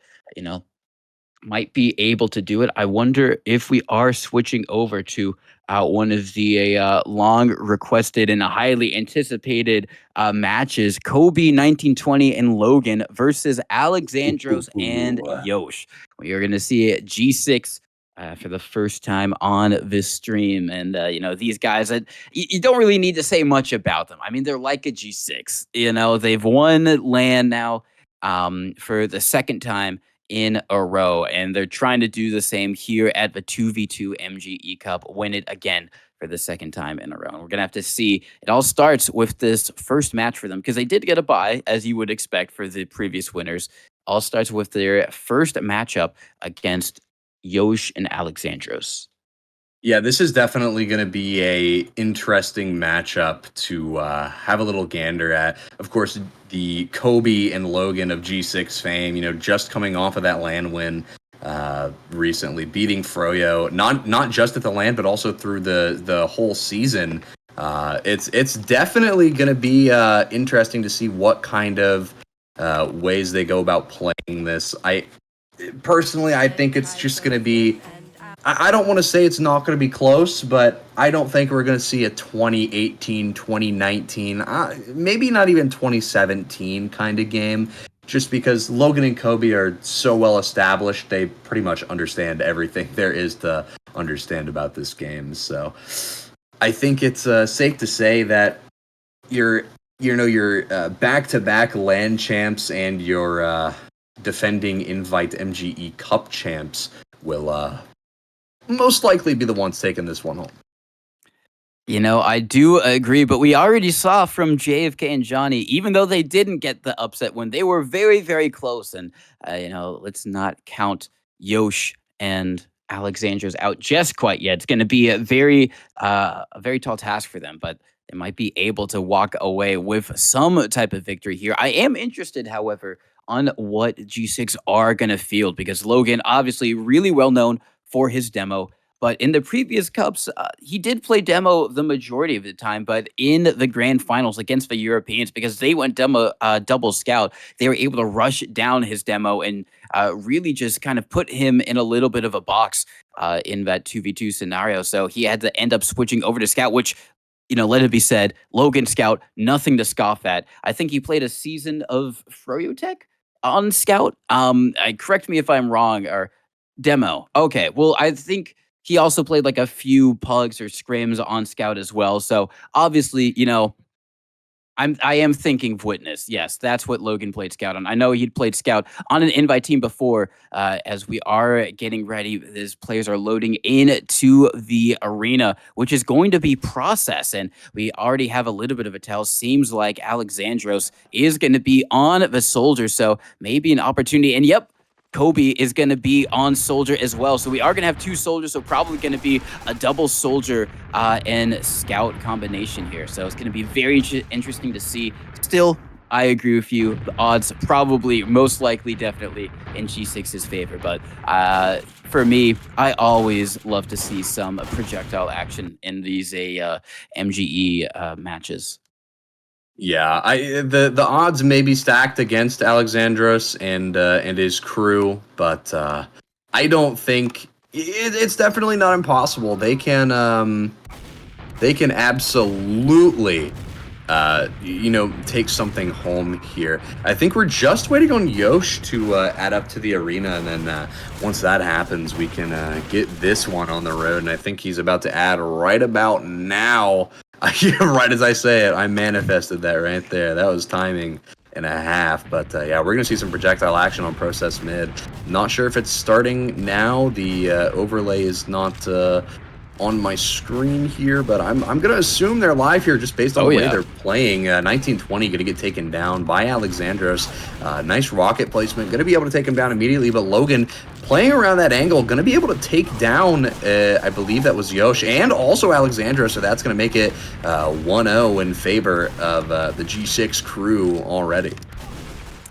might be able to do it. I wonder if we are switching over to one of the long requested and highly anticipated matches, Kobe 1920 and Logan versus Alexandros and Yosh. We are going to see G6 for the first time on this stream. And, these guys, you don't really need to say much about them. I mean, they're like a G6. They've won LAN now for the second time in a row. And they're trying to do the same here at the 2v2 MGE Cup, win it again for the second time in a row. And we're going to have to see. It all starts with this first match for them because they did get a bye, as you would expect for the previous winners. All starts with their first matchup against Yosh and Alexandros. Yeah, this is definitely going to be a interesting matchup to have a little gander at. Of course, the Kobe and Logan of G6 fame, just coming off of that LAN win recently, beating Froyo, not just at the LAN, but also through the whole season. It's definitely going to be interesting to see what kind of ways they go about playing this. Personally, I think it's just going to be. I don't want to say it's not going to be close, but I don't think we're going to see a 2018, 2019, maybe not even 2017 kind of game, just because Logan and Kobe are so well established. They pretty much understand everything there is to understand about this game. So I think it's safe to say that your back-to-back LAN champs and your defending Invite MGE Cup champs will most likely be the ones taking this one home. I do agree, but we already saw from JFK and Jonny, even though they didn't get the upset when they were very, very close. And, let's not count Yosh and Alexandros out just quite yet. It's going to be a very tall task for them, but they might be able to walk away with some type of victory here. I am interested, however, on what G6 are going to field because Logan, obviously really well known for his demo. But in the previous cups, he did play demo the majority of the time. But in the grand finals against the Europeans, because they went double scout, they were able to rush down his demo and really just kind of put him in a little bit of a box in that 2v2 scenario. So he had to end up switching over to scout, which, let it be said, Logan scout, nothing to scoff at. I think he played a season of Froyotech on scout. Correct me if I'm wrong, or demo. Okay, well, I think he also played like a few pugs or scrims on scout as well. So obviously, I am thinking of Witness. Yes, that's what Logan played scout on. I know he'd played scout on an invite team before. As we are getting ready, these players are loading into the arena, which is going to be process. And we already have a little bit of a tell. Seems like Alexandros is going to be on the soldier. So maybe an opportunity. And yep, Kobe is going to be on soldier as well. So we are going to have two soldiers, so probably going to be a double soldier and scout combination here. So it's going to be very interesting to see. Still, I agree with you. The odds probably, most likely, definitely in G6's favor. But for me, I always love to see some projectile action in these MGE matches. Yeah, the odds may be stacked against Alexandros and his crew, but I don't think it's definitely not impossible. They can absolutely take something home here. I think we're just waiting on Yosh to add up to the arena, and then once that happens, we can get this one on the road. And I think he's about to add right about now. Right as I say it, I manifested that right there. That was timing and a half. But yeah, we're going to see some projectile action on process mid. Not sure if it's starting now. The overlay is not on my screen here, but I'm going to assume they're live here just based on the way they're playing. 1920 going to get taken down by Alexandros. Nice rocket placement. Going to be able to take him down immediately, but Logan playing around that angle, going to be able to take down, I believe that was Yosh, and also Alexandros, so that's going to make it 1-0 in favor of the G6 crew already.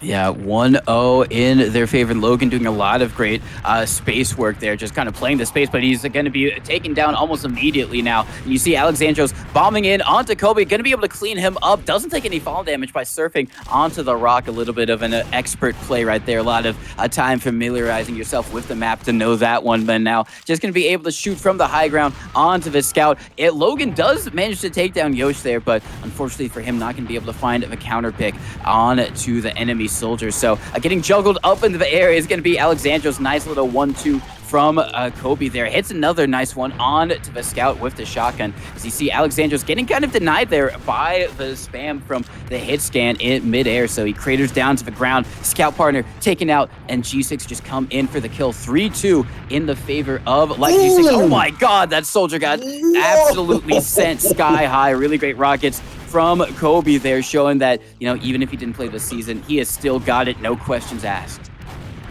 Yeah, 1-0 in their favor. Logan doing a lot of great space work there, just kind of playing the space, but he's going to be taken down almost immediately now. And you see Alexandros bombing in onto Kobe, going to be able to clean him up. Doesn't take any fall damage by surfing onto the rock. A little bit of an expert play right there. A lot of time familiarizing yourself with the map to know that one. But now just going to be able to shoot from the high ground onto the scout. Logan does manage to take down Yosh there, but unfortunately for him, not going to be able to find the counter pick on to the enemy soldiers. So getting juggled up into the air is going to be Alexandros' nice little 1-2 from Kobe there. Hits another nice one on to the scout with the shotgun. As you see, Alexandros getting kind of denied there by the spam from the hit scan in midair. So he craters down to the ground. Scout partner taken out, and G6 just come in for the kill. 3-2 in the favor of Light G6. Oh my god, that soldier got absolutely sent sky high. Really great rockets from Kobe there, showing that, you know, even if he didn't play this season, he has still got it, no questions asked.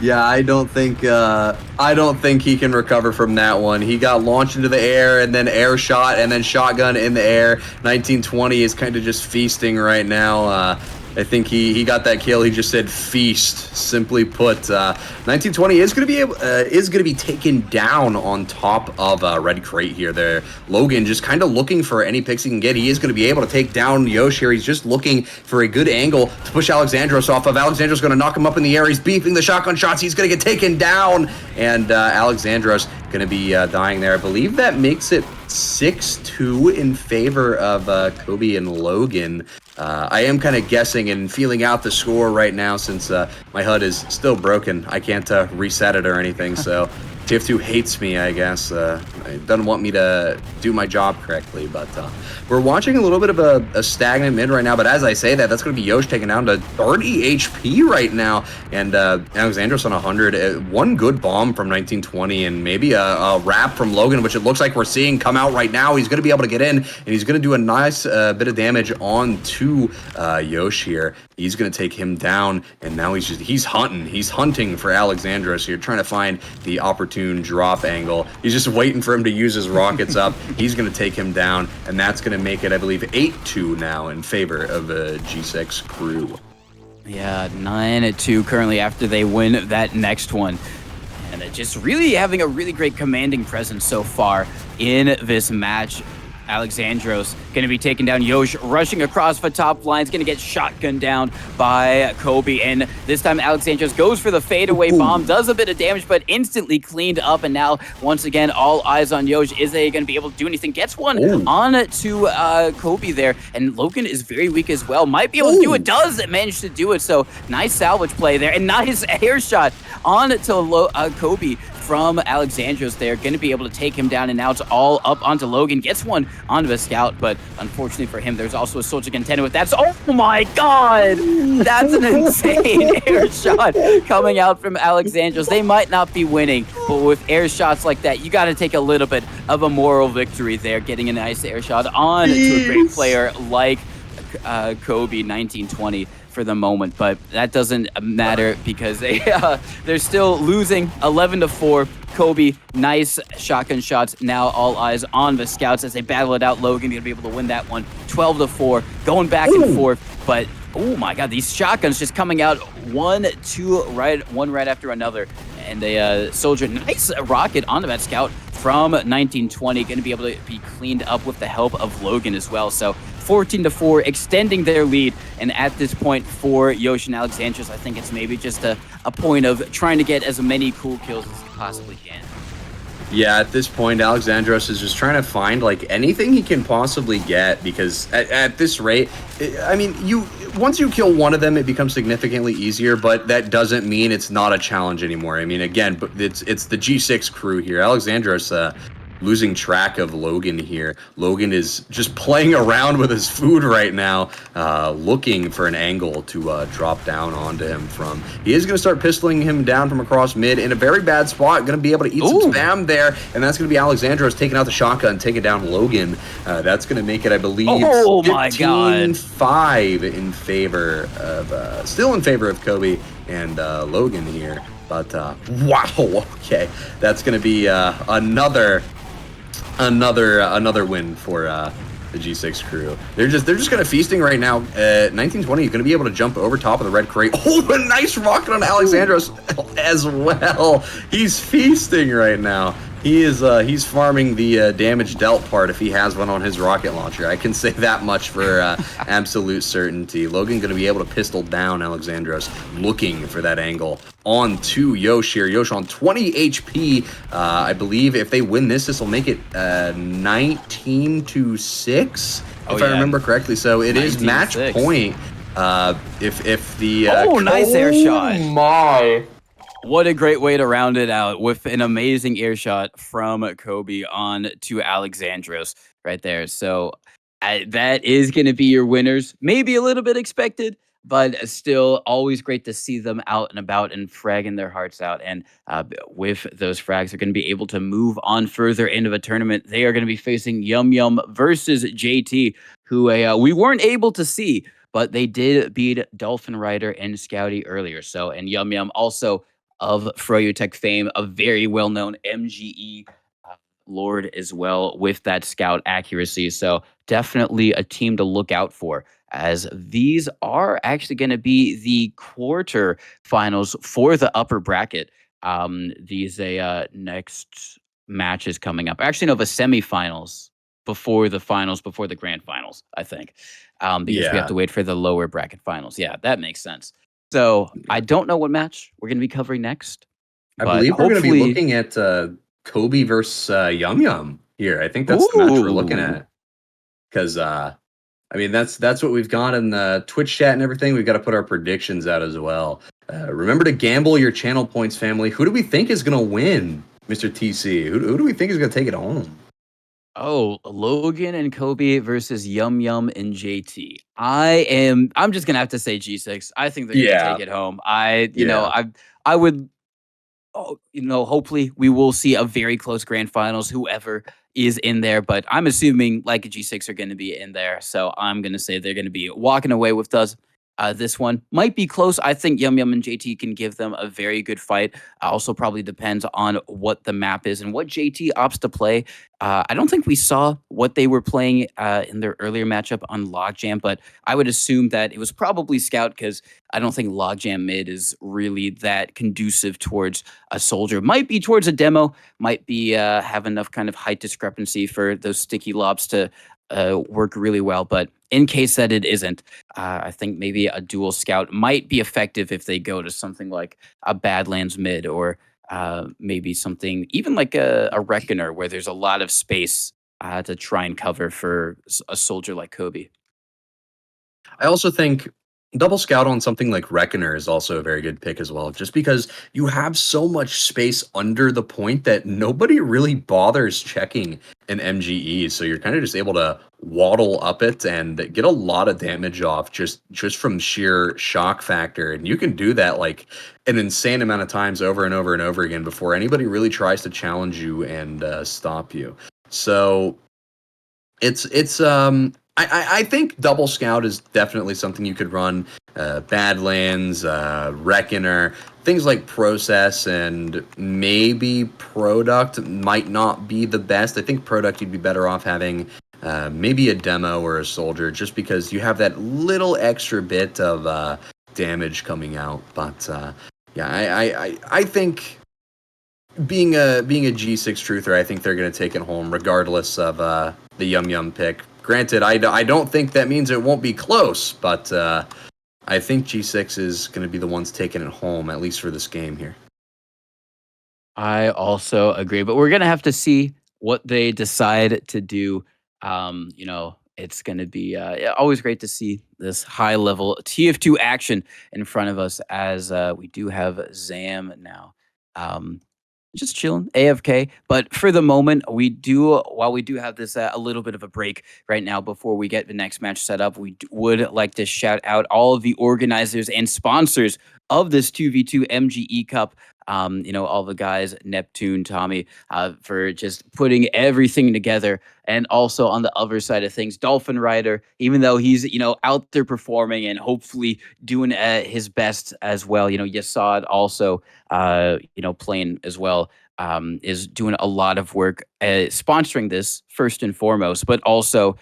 Yeah, I don't think he can recover from that one. He got launched into the air and then air shot and then shotgun in the air. 1920 is kind of just feasting right now. I think he got that kill. He just said feast. Simply put, 1920 is going to be taken down on top of Red Crate here. There, Logan just kind of looking for any picks he can get. He is going to be able to take down yosh here. He's just looking for a good angle to push Alexandros off of. Alexandros going to knock him up in the air. He's beeping the shotgun shots. He's going to get taken down, and Alexandros going to be dying there. I believe that makes it 6-2 in favor of Kobe and Logan. I am kind of guessing and feeling out the score right now since my HUD is still broken. I can't reset it or anything, so TF2 hates me, I guess. It doesn't want me to do my job correctly, but we're watching a little bit of a stagnant mid right now, but as I say that, that's going to be yosh taken down to 30 HP right now, and Alexandros on 100. One good bomb from 1920 and maybe a wrap from Logan, which it looks like we're seeing come out right now. He's going to be able to get in, and he's going to do a nice bit of damage on to yosh here. He's going to take him down, and now he's hunting. He's hunting for Alexandros here, trying to find the opportune drop angle. He's just waiting for him to use his rockets up. He's going to take him down, and that's going to make it, I believe, 8-2 now in favor of the G6 crew. Yeah, 9-2 currently after they win that next one. And just really having a really great commanding presence so far in this match. Alexandros going to be taken down. yosh rushing across the top line. He's going to get shotgunned down by Kobe. And this time Alexandros goes for the fadeaway bomb. Does a bit of damage, but instantly cleaned up. And now, once again, all eyes on yosh. Is they going to be able to do anything? Gets one on to Kobe there. And Logan is very weak as well. Might be able to do it. Does manage to do it. So nice salvage play there. And nice air shot on to Kobe from Alexandros there. Going to be able to take him down, and now it's all up onto Logan. Gets one onto the scout, but unfortunately for him, there's also a soldier contender with that. So, oh my god! That's an insane air shot coming out from Alexandros. They might not be winning, but with air shots like that, you got to take a little bit of a moral victory there, getting a nice air shot on to a great player like Kobe 1920 for the moment, but that doesn't matter because they're still losing 11-4. Kobe, nice shotgun shots. Now all eyes on the scouts as they battle it out. Logan gonna be able to win that one, 12-4, going back and forth. But oh my god, these shotguns just coming out one right after another. And a soldier, nice rocket onto that scout from 1920, gonna be able to be cleaned up with the help of Logan as well. So 14-4, extending their lead. And at this point for yosh and Alexandros, I think it's maybe just a point of trying to get as many cool kills as you possibly can. Yeah, at this point, Alexandros is just trying to find like anything he can possibly get, because at this rate, I mean, once you kill one of them, it becomes significantly easier, but that doesn't mean it's not a challenge anymore. I mean, again, it's the G6 crew here. Alexandros losing track of Logan here. Logan is just playing around with his food right now, looking for an angle to drop down onto him from. He is going to start pistoling him down from across mid in a very bad spot. Going to be able to eat some spam there, and that's going to be Alexandros taking out the shotgun, taking down Logan. That's going to make it, I believe, 15-5 in favor of, still in favor of Kobe and Logan here. But wow, okay, that's going to be another win for the G6 crew. They're just kind of feasting right now. 1920 is going to be able to jump over top of the red crate. Oh, a nice rocket on Alexandros as well. He's feasting right now. He's farming the damage dealt part if he has one on his rocket launcher. I can say that much for absolute certainty. Logan going to be able to pistol down Alexandros, looking for that angle on to yosh here. yosh on 20 HP. I believe if they win this will make it 19-6, if I remember correctly. So it is match point. If the nice air shot. My. What a great way to round it out with an amazing earshot from Kobe on to Alexandros right there. So that is going to be your winners. Maybe a little bit expected, but still always great to see them out and about and fragging their hearts out. And with those frags, they're going to be able to move on further into the tournament. They are going to be facing Yumyum versus JT, who we weren't able to see, but they did beat dolphinrider and scouty earlier. So, and Yumyum also of Froyotech fame, a very well-known MGE lord as well with that scout accuracy. So definitely a team to look out for, as these are actually going to be the quarter finals for the upper bracket. These next matches coming up. Actually, no, the semifinals before the finals, before the grand finals, I think, because we have Yeah, to wait for the lower bracket finals. Yeah, that makes sense. So I don't know what match we're going to be covering next, I but believe we're going to be hopefully, looking at Kobe versus Yum Yum here. I think that's the match we're looking ooh, at because I mean that's what we've got in the Twitch chat and everything. We've got to put our predictions out as well. Remember to gamble your channel points, family. Who do we think is going to win, Mr. TC? Who do we think is going to take it home? oh, Logan and Kobe versus Yum and JT. I'm just gonna have to say G6. I think they're gonna take Yeah, it home. yeah. I would. Oh, hopefully we will see a very close grand finals, whoever is in there. But I'm assuming like G6 are going to be in there. So I'm going to say they're going to be walking away with us. This one might be close. I think Yum and JT can give them a very good fight. Also, probably depends on what the map is and what JT opts to play. I don't think we saw what they were playing in their earlier matchup on Logjam, but I would assume that it was probably Scout, because I don't think Logjam mid is really that conducive towards a soldier. Might be towards a demo, might be have enough kind of height discrepancy for those sticky lobs to work really well. But in case that it isn't, I think maybe a dual scout might be effective if they go to something like a Badlands mid, or maybe something even like a Reckoner, where there's a lot of space to try and cover for a soldier like Kobe. I also think double scout on something like Reckoner is also a very good pick as well, just because you have so much space under the point that nobody really bothers checking an MGE. So you're kind of just able to waddle up it and get a lot of damage off just from sheer shock factor. And you can do that like an insane amount of times over and over and over again before anybody really tries to challenge you and stop you. So I think double scout is definitely something you could run. Badlands, Reckoner, things like process and maybe product might not be the best. I think product you'd be better off having maybe a demo or a soldier, just because you have that little extra bit of damage coming out. But yeah, I think being a G6 truther, I think they're going to take it home regardless of the Yum pick. Granted, I don't think that means it won't be close, but I think G6 is going to be the ones taking it home, at least for this game here. I also agree, but we're gonna have to see what they decide to do. It's gonna be yeah, always great to see this high level TF2 action in front of us, as we do have Zam now. Um, just chilling, AFK. But for the moment, while we do have this a little bit of a break right now before we get the next match set up, we would like to shout out all of the organizers and sponsors of this 2v2 MGE Cup. All the guys, Neptune, Tommy, for just putting everything together. And also on the other side of things, dolphinrider, even though he's, out there performing and hopefully doing his best as well. Yesod also, playing as well, is doing a lot of work sponsoring this first and foremost, but also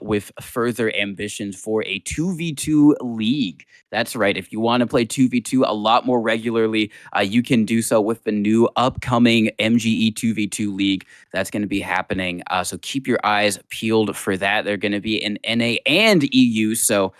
with further ambitions for a 2v2 league. That's right. If you want to play 2v2 a lot more regularly, you can do so with the new upcoming MGE 2v2 league that's going to be happening. So keep your eyes peeled for that. They're going to be in NA and EU. So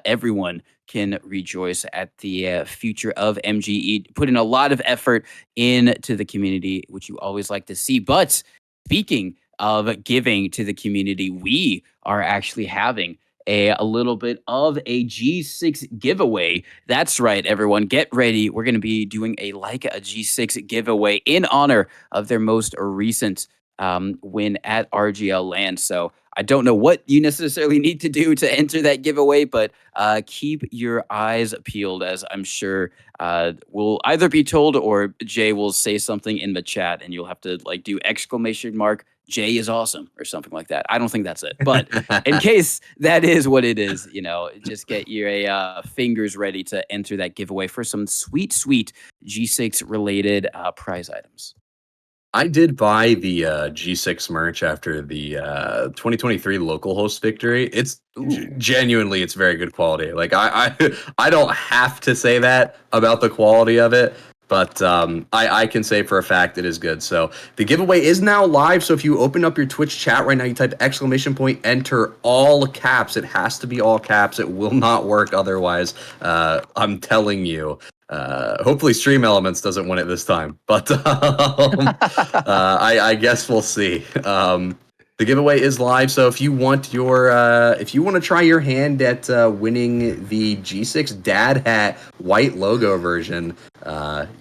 everyone can rejoice at the future of MGE, putting a lot of effort into the community, which you always like to see. But speaking of giving to the community, we are actually having a little bit of a G6 giveaway. That's right, everyone. Get ready. We're going to be doing a G6 giveaway in honor of their most recent win at RGL Land. So I don't know what you necessarily need to do to enter that giveaway, but keep your eyes peeled, as I'm sure we'll either be told or Jay will say something in the chat and you'll have to like do exclamation mark Jay is awesome or something like that. I don't think that's it, but in case that is what it is, you know, just get your fingers ready to enter that giveaway for some sweet G6 related prize items. I did buy the G6 merch after the 2023 local host victory. It's genuinely, it's very good quality. Like I don't have to say that about the quality of it, but I can say for a fact it is good. So the giveaway is now live. So if you open up your Twitch chat right now, you type exclamation point, enter all caps. It has to be all caps. It will not work otherwise. I'm telling you. Hopefully Stream Elements doesn't win it this time, but I guess we'll see. The giveaway is live, so if you want to try your hand at winning the G6 Dad Hat white logo version,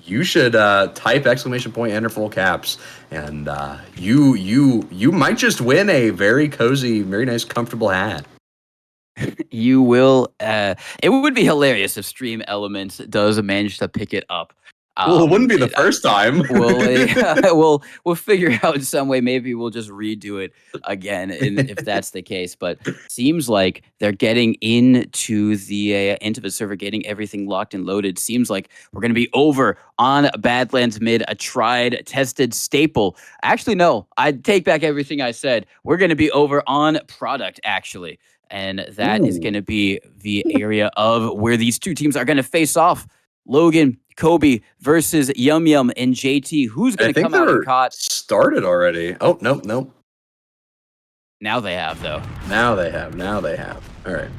you should type exclamation point, enter full caps, and you might just win a very cozy, very nice, comfortable hat. You will. It would be hilarious if Stream Elements does manage to pick it up. Well, it wouldn't be the first time. We'll figure out some way. Maybe we'll just redo it again, if that's the case. But seems like they're getting into the server, getting everything locked and loaded. Seems like we're going to be over on Badlands Mid, a tried, tested staple. Actually, no, I take back everything I said. We're going to be over on Product, actually. And that is going to be the area of where these two teams are going to face off. Logan, Kobe versus Yumyum and Jt. Who's going to come out and caught? Started already. Oh, nope. Now they have, though. Now they have. All right.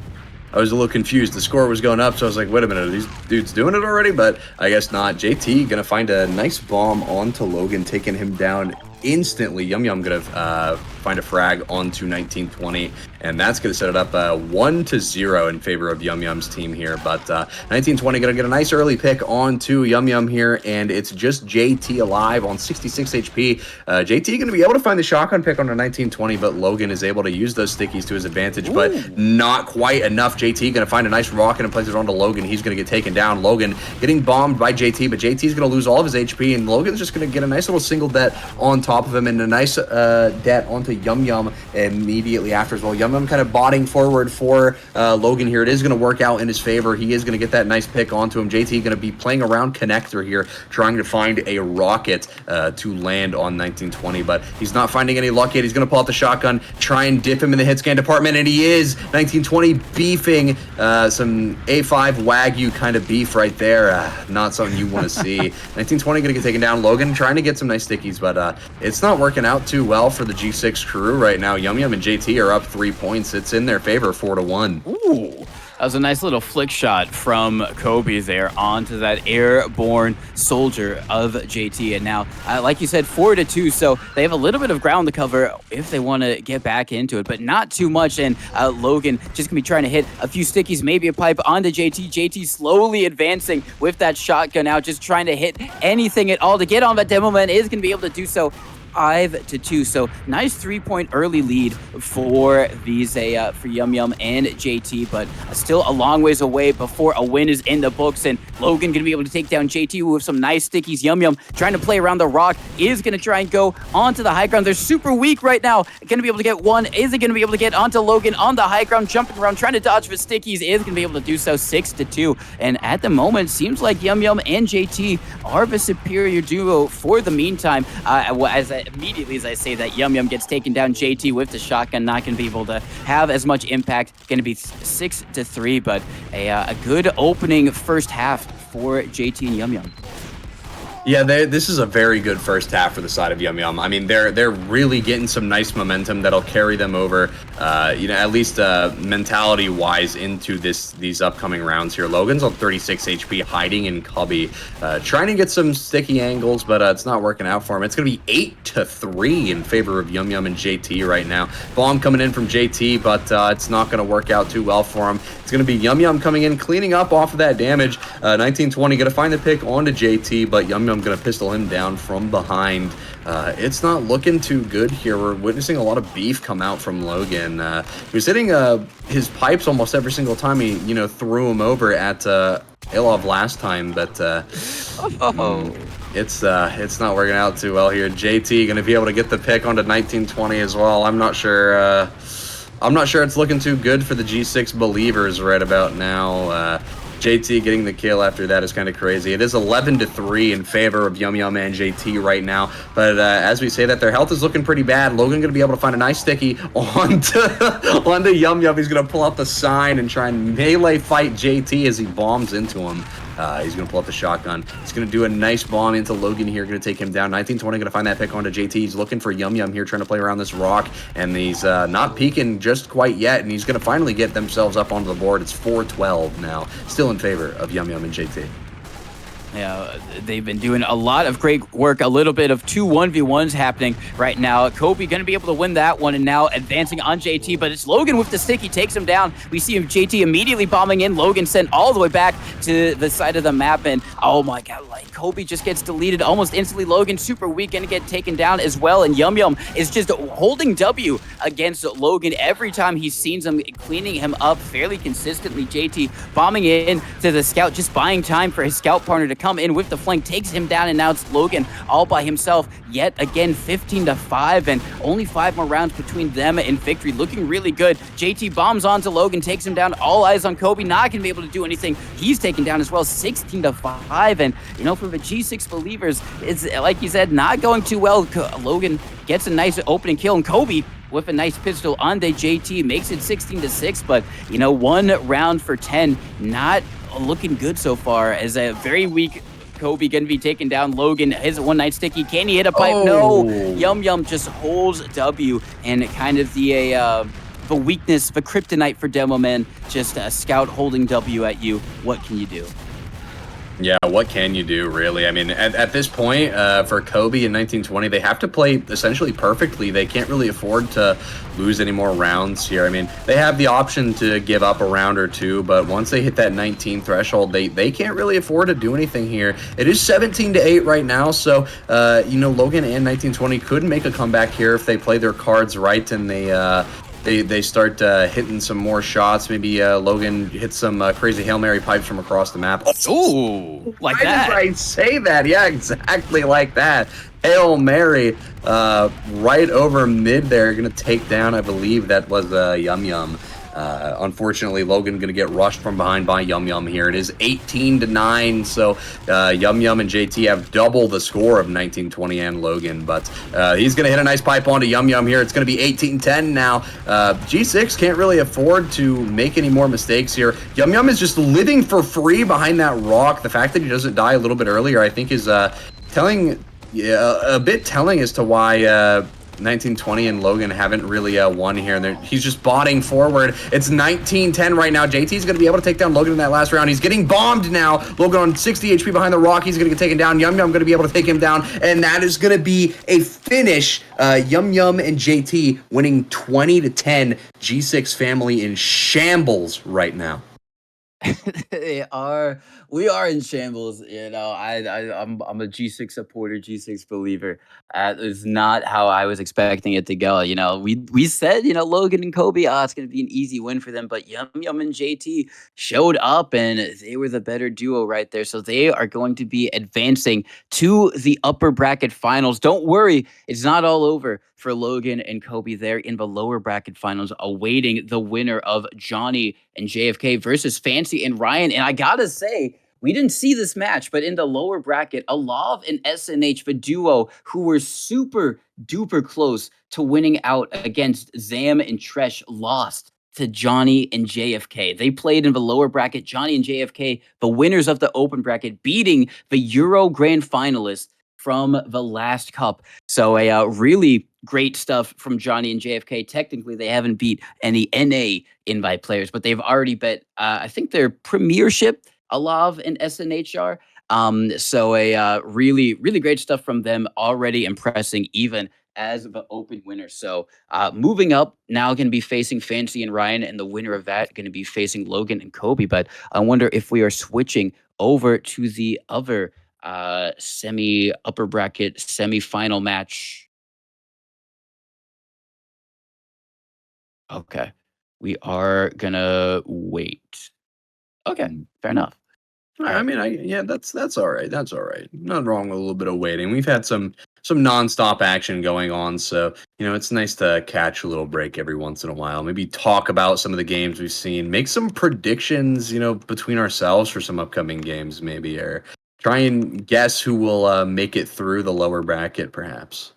I was a little confused. The score was going up, so I was like, wait a minute, are these dudes doing it already? But I guess not. Jt going to find a nice bomb onto Logan, taking him down instantly. Yumyum going to find a frag onto 1920, and that's going to set it up 1-0 in favor of Yumyum's team here. But 1920 going to get a nice early pick onto Yumyum here, and it's just Jt alive on 66 HP. Jt going to be able to find the shotgun pick onto 1920, but Logan is able to use those stickies to his advantage, but not quite enough. Jt going to find a nice rocket and place it onto Logan. He's going to get taken down. Logan getting bombed by Jt, but Jt's going to lose all of his HP, and Logan's just going to get a nice little single det on top of him, and a nice det onto Yumyum immediately after as well. Yumyum kind of botting forward for Logan here. It is going to work out in his favor. He is going to get that nice pick onto him. Jt going to be playing around connector here, trying to find a rocket to land on 1920, but he's not finding any luck yet. He's going to pull out the shotgun, try and dip him in the hit scan department, and he is. 1920 beefing some A5 Wagyu kind of beef right there. Not something you want to see. 1920 going to get taken down. Logan trying to get some nice stickies, but it's not working out too well for the G6 crew right now. Yumyum and Jt are up 3 points. It's in their favor, 4-1. Ooh. That was a nice little flick shot from Kobe there onto that airborne soldier of Jt. And now, like you said, 4-2. So they have a little bit of ground to cover if they want to get back into it, but not too much. And Logan just going to be trying to hit a few stickies, maybe a pipe onto Jt. Jt slowly advancing with that shotgun out, just trying to hit anything at all to get on. But Demoman is going to be able to do so. 5-2. So nice 3-point early lead for these for Yumyum and Jt, but still a long ways away before a win is in the books. And Logan gonna be able to take down Jt with some nice stickies. Yumyum trying to play around the rock, is gonna try and go onto the high ground. They're super weak right now. Gonna be able to get one. Is it gonna be able to get onto Logan on the high ground, jumping around, trying to dodge for stickies? Is gonna be able to do so. 6-2. And at the moment, seems like Yumyum and Jt are the superior duo for the meantime. Immediately as I say that, Yumyum gets taken down. Jt with the shotgun, not going to be able to have as much impact. Going to be 6-3, but a good opening first half for Jt and Yumyum. Yeah, this is a very good first half for the side of Yumyum. I mean, they're really getting some nice momentum that'll carry them over, at least mentality-wise into these upcoming rounds here. Logan's on 36 HP, hiding in Cubby, trying to get some sticky angles, but it's not working out for him. It's going to be 8-3 in favor of Yumyum and JT right now. Bomb coming in from JT, but it's not going to work out too well for him. It's going to be Yumyum coming in, cleaning up off of that damage. 1920 going to find the pick onto JT, but Yumyum going to pistol him down from behind. It's not looking too good here. We're witnessing a lot of beef come out from Logan. He was hitting his pipes almost every single time he, threw him over at ALOV last time, but it's not working out too well here. JT going to be able to get the pick onto 1920 as well. I'm not sure it's looking too good for the G6 believers right about now. JT getting the kill after that is kind of crazy. It is 11-3 in favor of Yumyum and JT right now. But as we say that, their health is looking pretty bad. Logan going to be able to find a nice sticky onto Yumyum. He's going to pull out the sign and try and melee fight JT as he bombs into him. He's going to pull up the shotgun. He's going to do a nice bomb into Logan here. Going to take him down. 1920 going to find that pick onto JT. He's looking for Yumyum here, trying to play around this rock. And he's not peeking just quite yet. And he's going to finally get themselves up onto the board. It's 4-12 now. Still in favor of Yumyum and JT. Yeah, they've been doing a lot of great work. A little bit of 2 1v1s happening right now. Kobe going to be able to win that one, and now advancing on JT, but it's Logan with the stick. He takes him down. We see him, JT immediately bombing in. Logan sent all the way back to the side of the map, and oh my god, like Kobe just gets deleted almost instantly. Logan super weak, going to get taken down as well, and Yumyum is just holding W against Logan every time he sees him, cleaning him up fairly consistently. JT bombing in to the scout, just buying time for his scout partner to come in with the flank, takes him down, and now it's Logan all by himself yet again. 15-5, and only 5 more rounds between them and victory. Looking really good. JT bombs onto Logan, takes him down. All eyes on Kobe, not gonna be able to do anything. He's taken down as well. 16-5, and for the G6 believers, it's like you said, not going too well. Logan gets a nice opening kill, and Kobe with a nice pistol on the JT makes it 16-6, but 1 round for 10, not looking good so far, as a very weak Kobe going to be taking down Logan. His one night sticky, can he hit a pipe? No. Yumyum just holds W, and kind of the weakness, the kryptonite for Demo Man, just a scout holding W at you. What can you do? Yeah, what can you do, really? I mean, at this point, for Kobe in 1920, they have to play essentially perfectly. They can't really afford to lose any more rounds here. I mean, they have the option to give up a round or two, but once they hit that 19 threshold, they can't really afford to do anything here. It is 17-8 right now, so, Logan and 1920 could make a comeback here if they play their cards right and they start hitting some more shots. Maybe Logan hits some crazy Hail Mary pipes from across the map. Ooh, like that. Why did I say that? Yeah, exactly like that. Hail Mary right over mid there. Going to take down, I believe that was Yumyum. Unfortunately, Logan going to get rushed from behind by Yumyum here. It is 18-9, so Yumyum and JT have double the score of 1920 and Logan, but he's going to hit a nice pipe onto Yumyum here. It's going to be 18-10 now. G6 can't really afford to make any more mistakes here. Yumyum is just living for free behind that rock. The fact that he doesn't die a little bit earlier, I think, is telling, a bit telling as to why 1920 and Logan haven't really won here, and he's just botting forward. It's 19-10 right now. JT's going to be able to take down Logan in that last round. He's getting bombed now. Logan on 60 HP behind the rock. He's going to get taken down. Yumyum going to be able to take him down, and that is going to be a finish. Yumyum and JT winning 20-10. G6 family in shambles right now. We are in shambles. I'm a G6 supporter, G6 believer. It's not how I was expecting it to go. We said, Logan and Kobe, it's going to be an easy win for them, but Yumyum and JT showed up, and they were the better duo right there. So they are going to be advancing to the upper bracket finals. Don't worry, it's not all over for Logan and Kobe. There in the lower bracket finals, awaiting the winner of Jonny and JFK versus Fancy and Ryan. And I gotta say, we didn't see this match, but in the lower bracket, ALOV and SNH, the duo who were super duper close to winning out against Zam and Tresh, lost to Jonny and JFK. They played in the lower bracket. Jonny and JFK, the winners of the open bracket, beating the Euro Grand finalists from the last cup. So a really great stuff from Jonny and JFK. Technically, they haven't beat any NA invite players, but they've already bet, I think, their premiership, ALOV and SNHR. So a really, really great stuff from them, already impressing even as the open winner. So moving up, now going to be facing Fancy and Ryan, and the winner of that going to be facing Logan and Kobe. But I wonder if we are switching over to the other upper bracket semifinal match. Okay. We are gonna wait. Okay, fair enough. I mean, yeah, that's all right. That's all right. Nothing wrong with a little bit of waiting. We've had some nonstop action going on, so it's nice to catch a little break every once in a while. Maybe talk about some of the games we've seen, make some predictions, between ourselves for some upcoming games, maybe, or try and guess who will make it through the lower bracket, perhaps.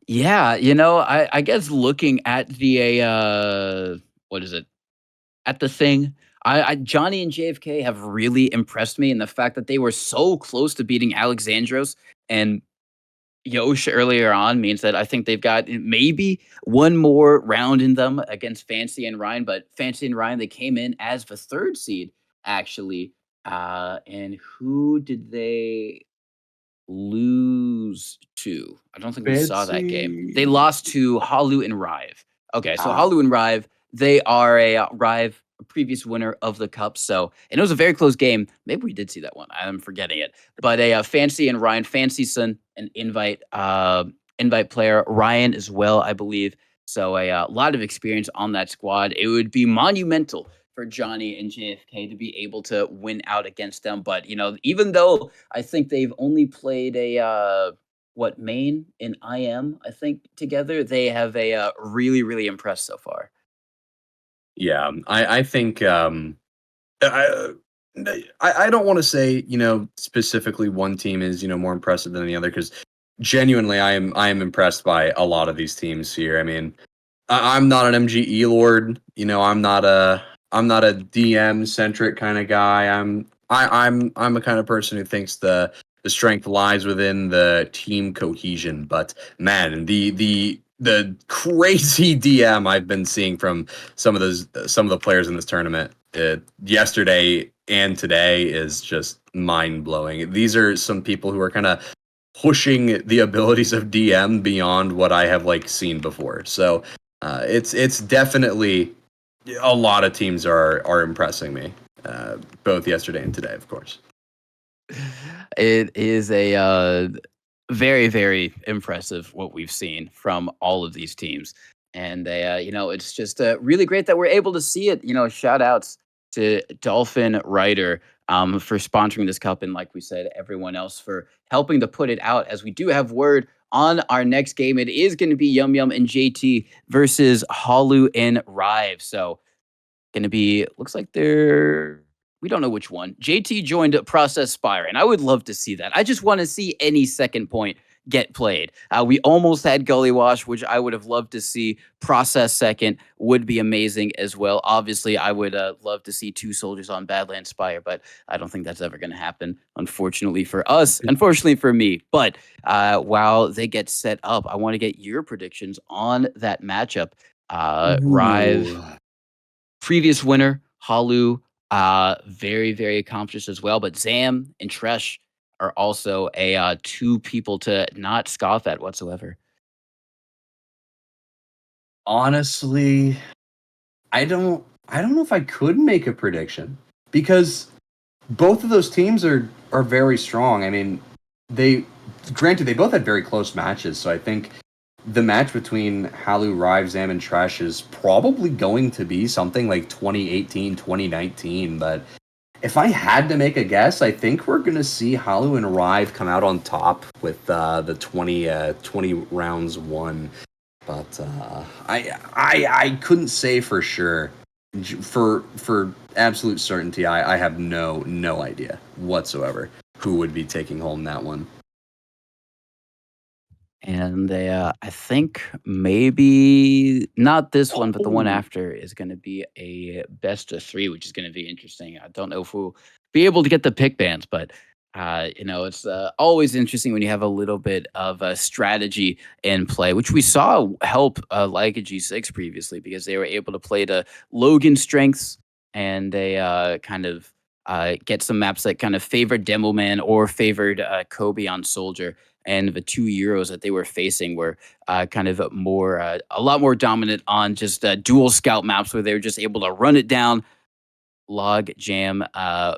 Yeah, I guess looking at the what is it? At the thing, Jonny and JFK have really impressed me in the fact that they were so close to beating Alexandros, and yosh earlier on means that I think they've got maybe one more round in them against Fancy and Ryan. But Fancy and Ryan, they came in as the third seed, actually. And who did they lose to? I don't think we saw that game. They Fancy. lost to hallu and Rive. Okay, so Ah. hallu and Rive, they are a Rive, a previous winner of the cup. So, and it was a very close game. Maybe we did see that one. I'm forgetting it. But a Fancy and Ryan, Fancy's son, an invite player, Ryan as well, I believe. So a lot of experience on that squad. It would be monumental for Jonny and JFK to be able to win out against them. But even though I think they've only played a main and IM, I think, together, they have a really, really impressed so far. Yeah, I think I I don't want to say specifically one team is more impressive than the other, because genuinely I am impressed by a lot of these teams here. I mean, I'm not an MGE lord, I'm not a DM centric kind of guy. I'm a kind of person who thinks the strength lies within the team cohesion. But man, the crazy DM I've been seeing from some of the players in this tournament yesterday and today is just mind blowing. These are some people who are kind of pushing the abilities of DM beyond what I have seen before. So it's definitely a lot of teams are impressing me, both yesterday and today, of course. It is a very, very impressive what we've seen from all of these teams. And it's just really great that we're able to see it. Shout outs to dolphinrider for sponsoring this cup. And like we said, everyone else for helping to put it out, as we do have word on our next game. It is going to be Yumyum and Jt versus hallu and Rive. So going to be, looks like we don't know which one. JT joined Process Spire, and I would love to see that. I just want to see any second point get played. We almost had Gully Wash, which I would have loved to see. Process second would be amazing as well. Obviously, I would love to see two soldiers on Badland Spire, but I don't think that's ever going to happen, unfortunately for us, unfortunately for me. But while they get set up, I want to get your predictions on that matchup. Rive, Ooh. previous winner, hallu, very, very accomplished as well. But Zam and Tresh are also a two people to not scoff at whatsoever. Honestly, I don't know if I could make a prediction, because both of those teams are very strong. I mean, they granted they both had very close matches, so I think the match between hallu, Rive, Zam, and Tresh is probably going to be something like 2018, 2019. But if I had to make a guess, I think we're going to see hallu and Rive come out on top with the 20 rounds won. But I couldn't say for sure. For absolute certainty, I have no idea whatsoever who would be taking home that one. And I think maybe not this one, but the one Oh, after is going to be a best of three, which is going to be interesting. I don't know if we'll be able to get the pick bands, but it's always interesting when you have a little bit of a strategy in play, which we saw help like a G6 previously because they were able to play to Logan strengths and they kind of get some maps that kind of favored Demo Man or favored Kobe on Soldier, and the 2 Euros that they were facing were kind of more a lot more dominant on just dual scout maps where they were just able to run it down, log jam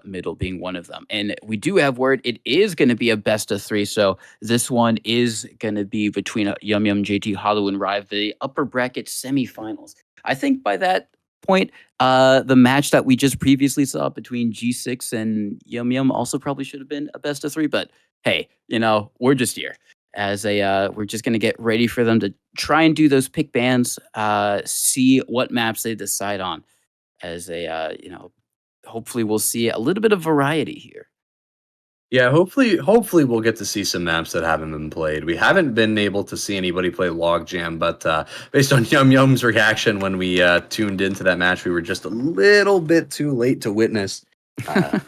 middle being one of them. And we do have word it is going to be a best of three. So this one is going to be between Yumyum, JT, hallu, and Rive, the upper bracket semifinals. I think by that point, the match that we just previously saw between G6 and Yum also probably should have been a best of three. But hey, we're just here as a we're just going to get ready for them to try and do those pick bands, see what maps they decide on as a hopefully we'll see a little bit of variety here. yeah. Hopefully, we'll get to see some maps that haven't been played. We haven't been able to see anybody play Logjam, but based on Yum Yum's reaction when we tuned into that match, we were just a little bit too late to witness.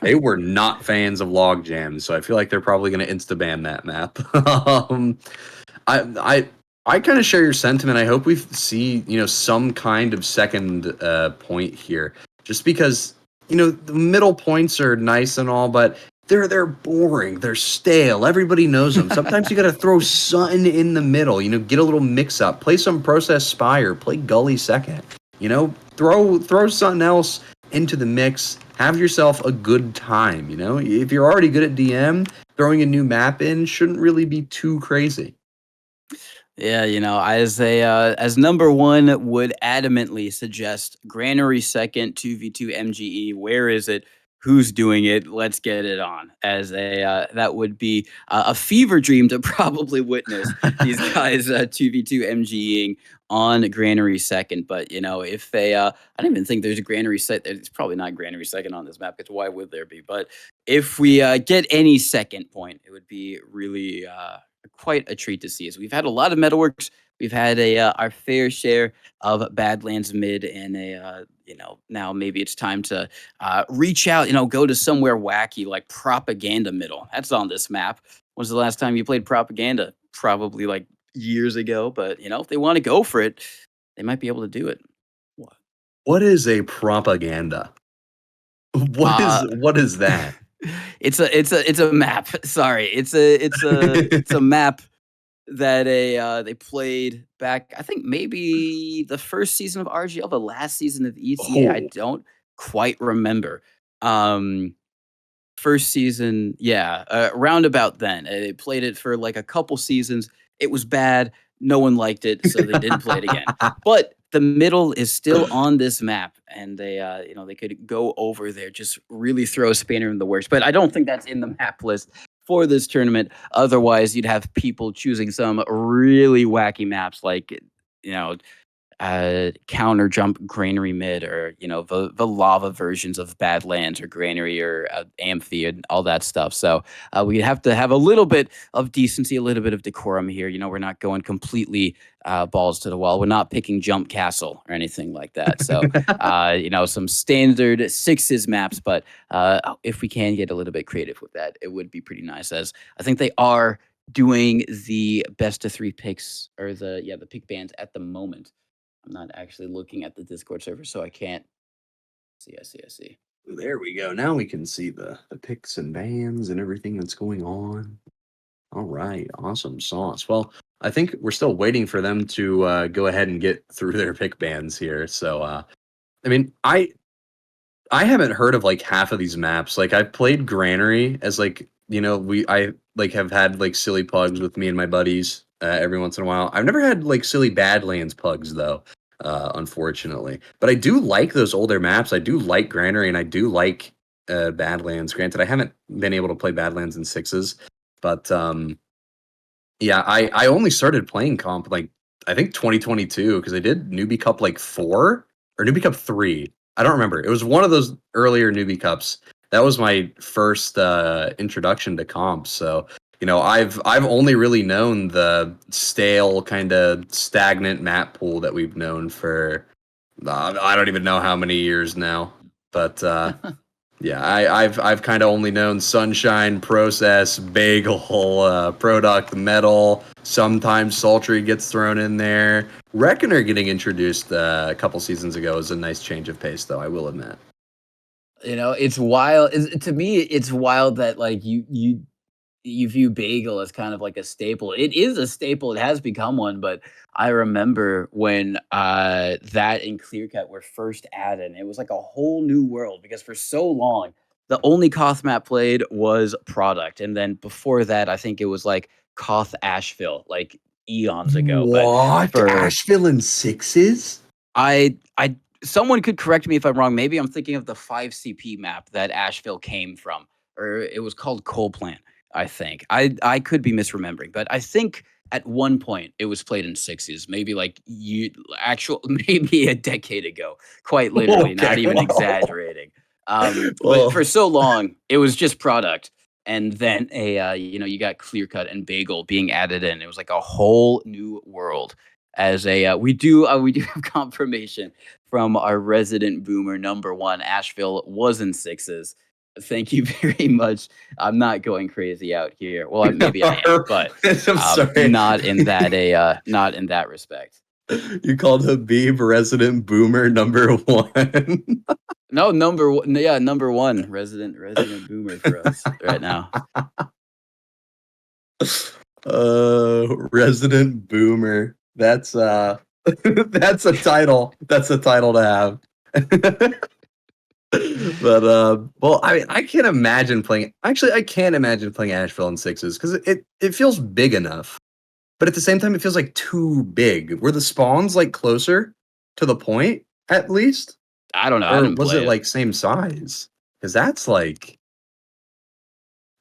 They were not fans of Logjam, so I feel like they're probably going to insta ban that map. I I I kind of share your sentiment. I hope we see some kind of second point here, just because the middle points are nice and all, but they're boring. They're stale. Everybody knows them. Sometimes you got to throw something in the middle. Get a little mix up. Play some Process Spire. Play Gully second. Throw something else into the mix. Have yourself a good time. If you're already good at DM, throwing a new map in shouldn't really be too crazy. Yeah, as number one would adamantly suggest Granary second, 2v2 MGE. Where is it? Who's doing it? Let's get it on. As that would be a fever dream to probably witness these guys 2v2 MGEing on Granary second. But if they, I don't even think there's a Granary second. It's probably not Granary second on this map. Because why would there be? But if we get any second point, it would be really quite a treat to see. As we've had a lot of metalworks, we've had our fair share of Badlands mid, and now maybe it's time to reach out. Go to somewhere wacky like Propaganda middle. That's on this map. When's the last time you played Propaganda? Probably like years ago. But if they want to go for it, they might be able to do it. What is a propaganda? Uh, What is that? it's a map. Sorry, it's a map that they played back. I think maybe the first season of RGL, the last season of ETA. I Oh, don't quite remember. Um, First season, yeah, around about then. They played it for like a couple seasons. It was bad. No one liked it, so they didn't play it again. But the middle is still on this map, and they could go over there, just really throw a spanner in the works. But I don't think that's in the map list for this tournament. Otherwise, you'd have people choosing some really wacky maps, like you know counter jump Granary mid, or the lava versions of Badlands or Granary or Amphi and all that stuff. So we have to have a little bit of decency, a little bit of decorum here. We're not going completely balls to the wall. We're not picking Jump Castle or anything like that. So some standard sixes maps, but if we can get a little bit creative with that, it would be pretty nice. As I think they are doing the best of three picks, or the pick bands at the moment. I'm not actually looking at the Discord server, so I can't see. I see. there we go. Now we can see the picks and bans and everything that's going on. All right, awesome sauce. Well, I think we're still waiting for them to go ahead and get through their pick bans here. So, I mean, I haven't heard of like half of these maps. Like I've played Granary as I like have had like silly pugs with me and my buddies every once in a while. I've never had like silly Badlands pugs though, unfortunately. But I do like those older maps. I do like Granary and I do like Badlands. Granted, I haven't been able to play Badlands in sixes, but yeah, I only started playing comp like I think 2022 because I did Newbie Cup like 4 or Newbie Cup 3. I don't remember. It was one of those earlier Newbie Cups. That was my first introduction to comp. So I've only really known the stale kind of stagnant map pool that we've known for I don't even know how many years now. But yeah, I've kind of only known Sunshine, Process, Bagel, Product, Metal. Sometimes Sultry gets thrown in there. Reckoner getting introduced a couple seasons ago is a nice change of pace, though, I will admit. It's wild. To me, it's wild that like you view bagel as kind of like a staple. It is a staple. It has become one, but I remember when that and Clearcut were first added, it was like a whole new world because for so long the only Koth map played was Product, and then before that, I think it was like Koth Asheville, like eons ago. But What? for Asheville in sixes? I someone could correct me if I'm wrong. Maybe I'm thinking of the 5CP map that Asheville came from, or it was called Coal Plant. I think I could be misremembering, but I think at one point it was played in sixes, maybe like maybe a decade ago, quite literally, not Okay, even well. exaggerating. But Well. for so long, it was just Product, and then you got Clearcut and Bagel being added in. It was like a whole new world. As we do have confirmation from our resident boomer number one. Asheville was in sixes. Thank you very much. I'm not going crazy out here. Well, maybe I am, but I'm sorry. not in that respect. You called Habib resident boomer number one. No, number one resident boomer for us right now. Resident boomer. That's that's a title. That's a title to have. But well, I mean, I can't imagine playing. Actually, I can't imagine playing Asheville in sixes because it feels big enough, but at the same time, it feels like too big. Were the spawns like closer to the point at least, I don't know. I or didn't was play it like same size? Because that's like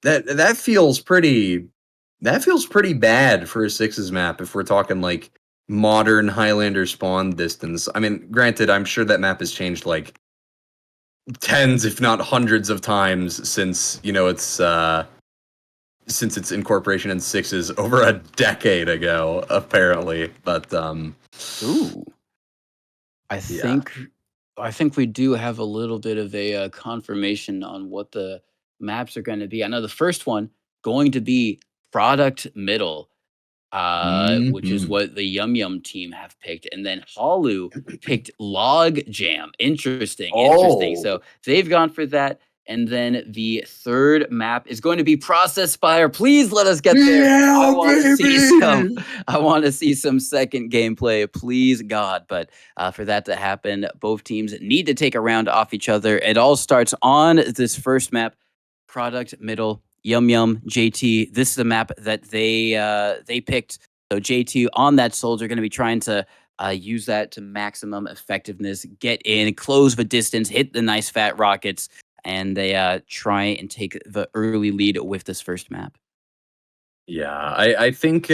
that feels pretty. That feels pretty bad for a sixes map if we're talking like modern Highlander spawn distance. I mean, granted, I'm sure that map has changed like tens, if not hundreds of times since since its incorporation in sixes over a decade ago, apparently. But Ooh, I think we do have a little bit of a confirmation on what the maps are going to be. I know the first one going to be Product Middle, which is Mhm. what the Yumyum team have picked, and then hallu picked Log Jam. Interesting. Oh, So they've gone for that. And then the third map is going to be Process Spire. Please let us get there. I yeah, want to see some. baby. I want to see some second gameplay. Please, God. But for that to happen, both teams need to take a round off each other. It all starts on this first map, Product Middle. Yumyum JT. This is a map that they picked. So JT on that soldier going to be trying to use that to maximum effectiveness. Get in, close the distance, hit the nice fat rockets, and they try and take the early lead with this first map. Yeah, I think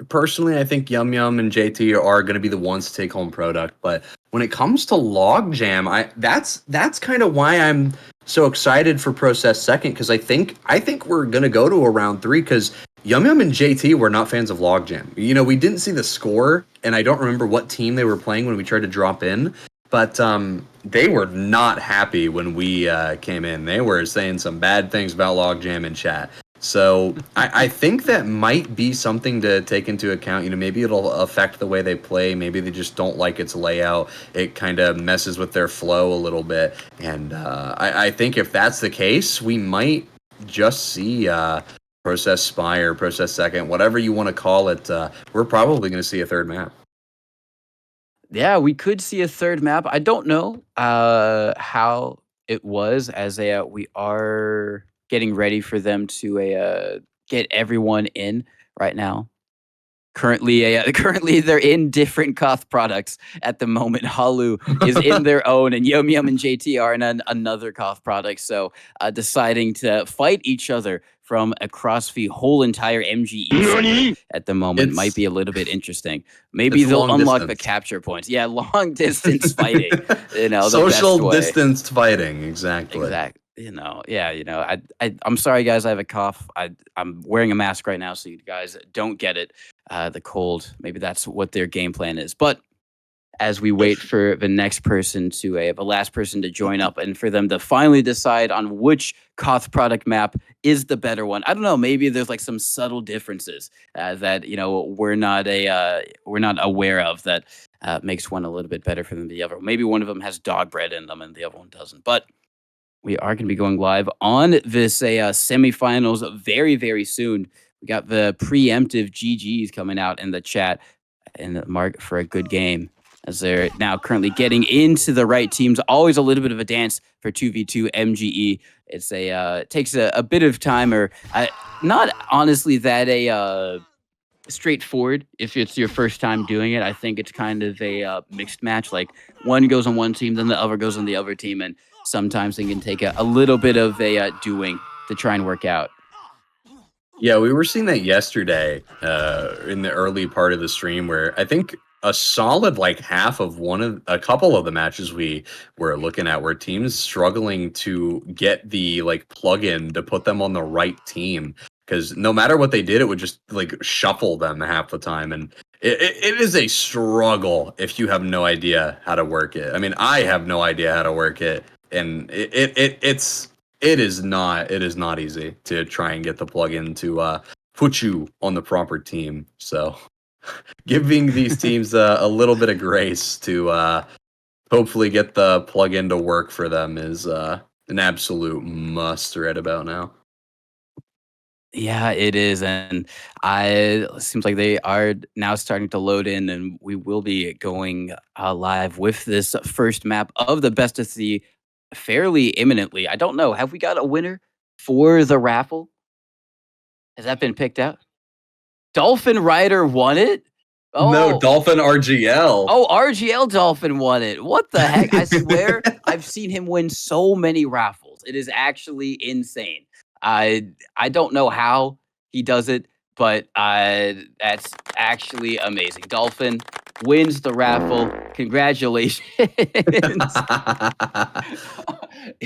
personally, I think Yum and JT are going to be the ones to take home Product. But when it comes to Logjam, that's kind of why I'm so excited for Process second, because I think we're going to go to a round three because Yum and JT were not fans of Logjam. We didn't see the score, and I don't remember what team they were playing when we tried to drop in. But they were not happy when we came in. They were saying some bad things about Logjam in chat. So I think that might be something to take into account. Maybe it'll affect the way they play. Maybe they just don't like its layout. It kind of messes with their flow a little bit. And I think if that's the case, we might just see Process Spire, Process Second, whatever you want to call it. We're probably going to see a third map. Yeah, we could see a third map. I don't know how it was as we are getting ready for them to get everyone in right now. Currently they're in different Koth products at the moment. hallu is in their own, and Yumyum and JT are in another Koth product. So deciding to fight each other from across the whole entire MGE at the moment might be a little bit interesting. Maybe they'll unlock the capture points. Yeah, long distance fighting. Social the best way. distanced fighting, exactly. I'm sorry, guys. I have a cough. I'm wearing a mask right now, so you guys don't get it. The cold. Maybe that's what their game plan is. But as we wait for the next person the last person to join up, and for them to finally decide on which Koth product map is the better one. I don't know. Maybe there's like some subtle differences that we're not aware of that makes one a little bit better than the other. Maybe one of them has dog bread in them and the other one doesn't. But we are going to be going live on this semifinals very, very soon. We got the preemptive GGs coming out in the chat and mark for a good game as they're now currently getting into the right teams. Always a little bit of a dance for 2v2 MGE. It takes a bit of time, or not honestly that straightforward if it's your first time doing it. I think it's kind of a mixed match. Like one goes on one team, then the other goes on the other team, and sometimes it can take a little bit of a doing to try and work out. Yeah, we were seeing that yesterday in the early part of the stream, where I think a solid like half of a couple of the matches we were looking at were teams struggling to get the like plugin to put them on the right team, because no matter what they did, it would just like shuffle them half the time, and it is a struggle if you have no idea how to work it. I mean, I have no idea how to work it, and it is not easy to try and get the plugin to put you on the proper team. So giving these teams a little bit of grace to hopefully get the plugin to work for them is an absolute must right about now. Yeah, it is, and it seems like they are now starting to load in, and we will be going live with this first map of the best of three fairly imminently. I don't know. Have we got a winner for the raffle? Has that been picked out? Dolphinrider won it? No, Dolphin RGL. Oh, RGL Dolphin won it. What the heck? I swear I've seen him win so many raffles. It is actually insane. I don't know how he does it, but that's actually amazing. Dolphin wins the raffle. Congratulations.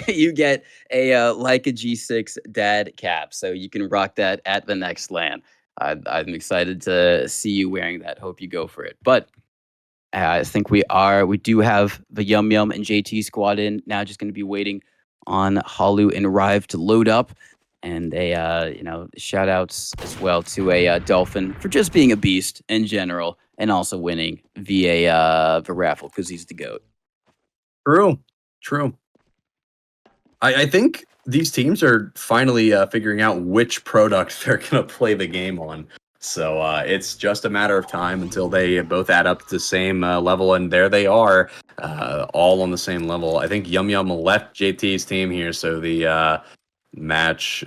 You get a like a G6 dad cap, so you can rock that at the next LAN. I'm excited to see you wearing that. Hope you go for it. But I think we do have the Yumyum and Jt squad in now. Just going to be waiting on hallu and Rive to load up. And shout outs as well to a Dolphin for just being a beast in general, and also winning via the raffle because he's the GOAT. True. I think these teams are finally figuring out which product they're going to play the game on. So it's just a matter of time until they both add up to the same level, and there they are, all on the same level. I think Yumyum left JT's team here, so the match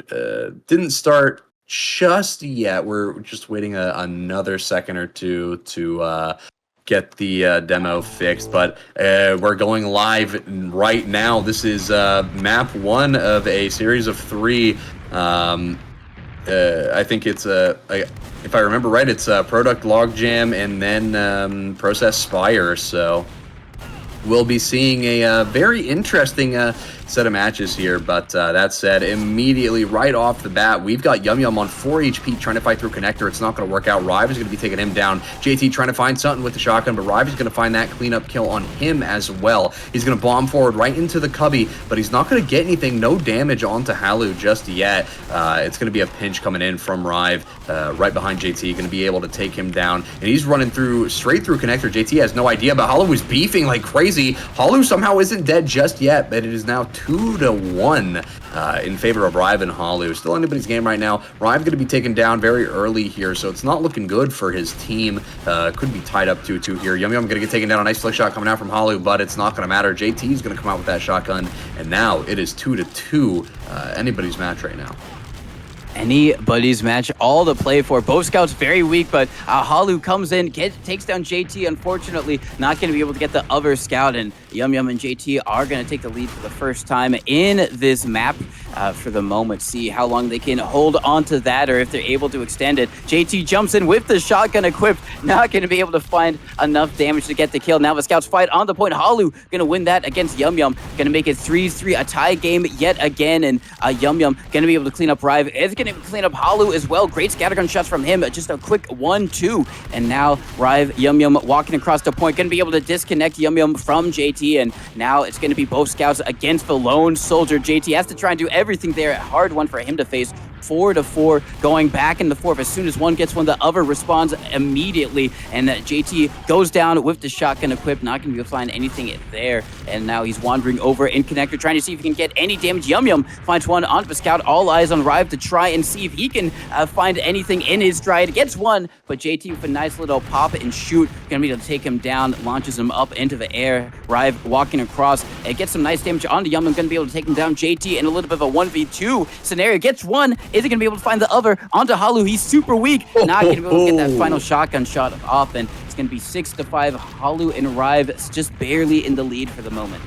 didn't start just yet. We're just waiting another second or two to get the demo fixed, but we're going live right now. This is map 1 of a series of 3. I think it's if I remember right, it's Product Logjam and then Process Spire. So we'll be seeing a very interesting set of matches here. But that said, immediately right off the bat, we've got Yumyum on 4 HP trying to fight through Connector. It's not going to work out. Rive is going to be taking him down. JT trying to find something with the shotgun, but Rive is going to find that cleanup kill on him as well. He's going to bomb forward right into the cubby, but he's not going to get anything. No damage onto hallu just yet. It's going to be a pinch coming in from Rive right behind JT. Going to be able to take him down, and he's running straight through Connector. JT has no idea, but hallu is beefing like crazy. hallu somehow isn't dead just yet, but it is now 2-1 in favor of Rive and hallu. Still anybody's game right now. Rive going to be taken down very early here, so it's not looking good for his team. Could be tied up 2-2 here. Yumyum going to get taken down. A nice flick shot coming out from hallu, but it's not going to matter. JT is going to come out with that shotgun, and now it is 2-2. Anybody's match right now. Anybody's match, all to play for. Both scouts very weak, but hallu comes in, takes down JT. Unfortunately, not going to be able to get the other scout, and Yumyum and JT are going to take the lead for the first time in this map for the moment. See how long they can hold on to that or if they're able to extend it. JT jumps in with the shotgun equipped. Not going to be able to find enough damage to get the kill. Now the scouts fight on the point. hallu going to win that against Yumyum. Going to make it 3-3, a tie game yet again. And Yumyum going to be able to clean up Rive. It's going to clean up hallu as well. Great scattergun shots from him. Just a quick 1-2. And now Rive, Yumyum walking across the point. Going to be able to disconnect Yumyum from JT. And now it's going to be both scouts against the lone soldier. JT has to try and do everything there. A hard one for him to face. 4-4, going back in the fourth. As soon as one gets one, the other responds immediately. And JT goes down with the shotgun equipped. Not going to be able to find anything there. And now he's wandering over in connector, trying to see if he can get any damage. Yumyum finds one onto the scout. All eyes on Rive to try and see if he can find anything in his stride. Gets one, but JT with a nice little pop and shoot. Going to be able to take him down, launches him up into the air. Rive walking across. It gets some nice damage onto Yumyum. Going to be able to take him down. JT in a little bit of a 1v2 scenario. Gets one. Is he going to be able to find the other onto hallu? He's super weak. Not going to be able to get that final shotgun shot off, and it's going to be 6-5. hallu and Rive just barely in the lead for the moment.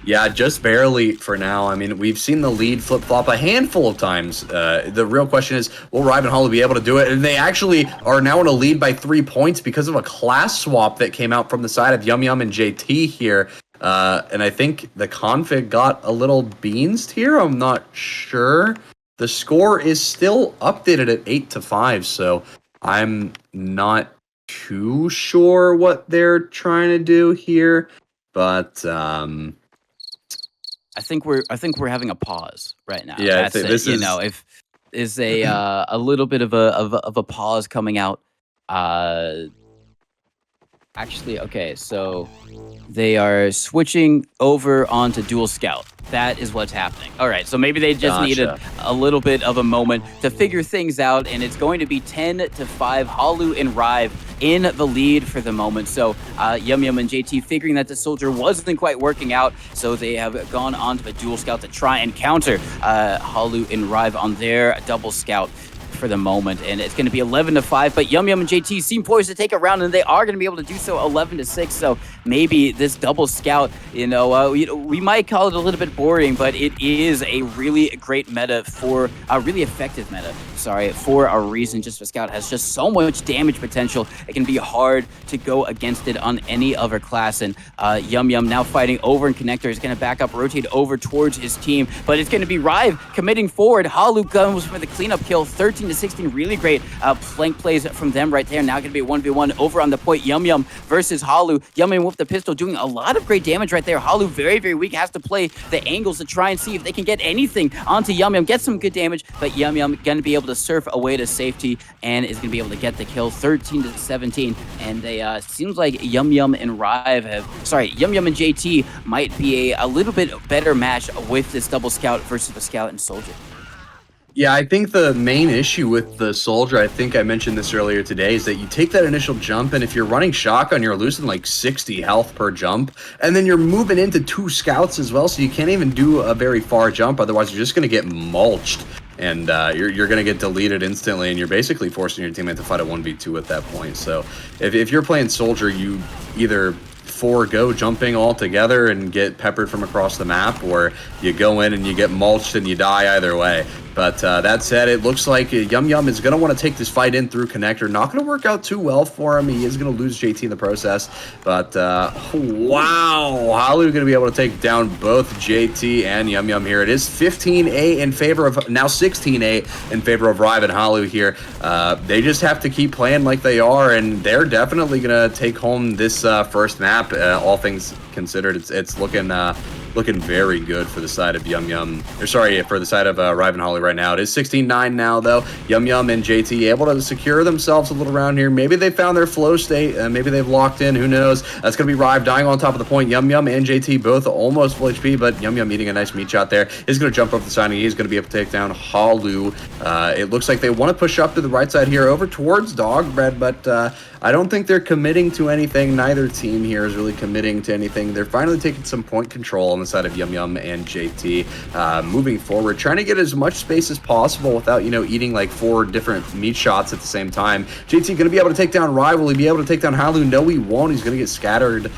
Yeah, just barely for now. I mean, we've seen the lead flip-flop a handful of times. The real question is, will Rive and hallu be able to do it? And they actually are now in a lead by 3 points because of a class swap that came out from the side of Yumyum and JT here. And I think the config got a little beansed here. I'm not sure. The score is still updated at 8-5, so I'm not too sure what they're trying to do here. But I think we're having a pause right now. Yeah, that's it. You know, if is a little bit of a pause coming out. Actually, okay, so they are switching over onto dual scout. That is what's happening. All right, so maybe they just needed a little bit of a moment to figure things out, and it's going to be 10-5. hallu and Rive in the lead for the moment. So Yumyum and JT figuring that the soldier wasn't quite working out, so they have gone on to the dual scout to try and counter hallu and Rive on their double scout for the moment, and it's going to be 11-5. But Yumyum and JT seem poised to take a round, and they are going to be able to do so 11-6. So maybe this double scout, we might call it a little bit boring, but it is a really great meta for a really effective meta. For a reason. Just the scout has just so much damage potential. It can be hard to go against it on any other class. And Yumyum now fighting over in connector is going to back up, rotate over towards his team, but it's going to be Rive committing forward. hallu comes for the cleanup kill, 13-16. Really great flank plays from them right there. Now going to be 1v1 over on the point. Yumyum versus hallu. Yumyum with the pistol doing a lot of great damage right there. hallu very, very weak. Has to play the angles to try and see if they can get anything onto Yumyum. Get some good damage, but Yumyum going to be able to surf away to safety and is going to be able to get the kill, 13-17. And they seems like Yumyum and Yumyum and JT might be a little bit better match with this double scout versus the scout and soldier. Yeah, I think the main issue with the soldier, I think I mentioned this earlier today, is that you take that initial jump, and if you're running shotgun, you're losing like 60 health per jump, and then you're moving into 2 scouts as well, so you can't even do a very far jump. Otherwise, you're just going to get mulched, and you're going to get deleted instantly, and you're basically forcing your teammate to fight a 1v2 at that point. So if you're playing soldier, you either forego jumping altogether and get peppered from across the map, or you go in and you get mulched and you die either way. But that said, it looks like Yumyum is going to want to take this fight in through connector. Not going to work out too well for him. He is going to lose JT in the process. But wow, hallu going to be able to take down both JT and Yumyum here. It is 15-8 in favor of, now 16-8 in favor of Rive and hallu here. They just have to keep playing like they are, and they're definitely going to take home this first map. All things considered, it's looking very good for the side of for the side of Rive and hallu right now. It is 16-9 now, though. Yumyum and JT able to secure themselves a little round here. Maybe they found their flow state. Maybe they've locked in. Who knows? That's going to be Rive dying on top of the point. Yumyum and JT both almost full HP, but Yumyum eating a nice meat shot there. He's going to jump up the side, and he's going to be able to take down hallu. It looks like they want to push up to the right side here over towards Dogbread, but I don't think they're committing to anything. Neither team here is really committing to anything. They're finally taking some point control on the side of Yumyum and JT. Moving forward, trying to get as much space as possible without, eating like 4 different meat shots at the same time. JT going to be able to take down Rive. Will he be able to take down hallu? No, he won't. He's going to get scattered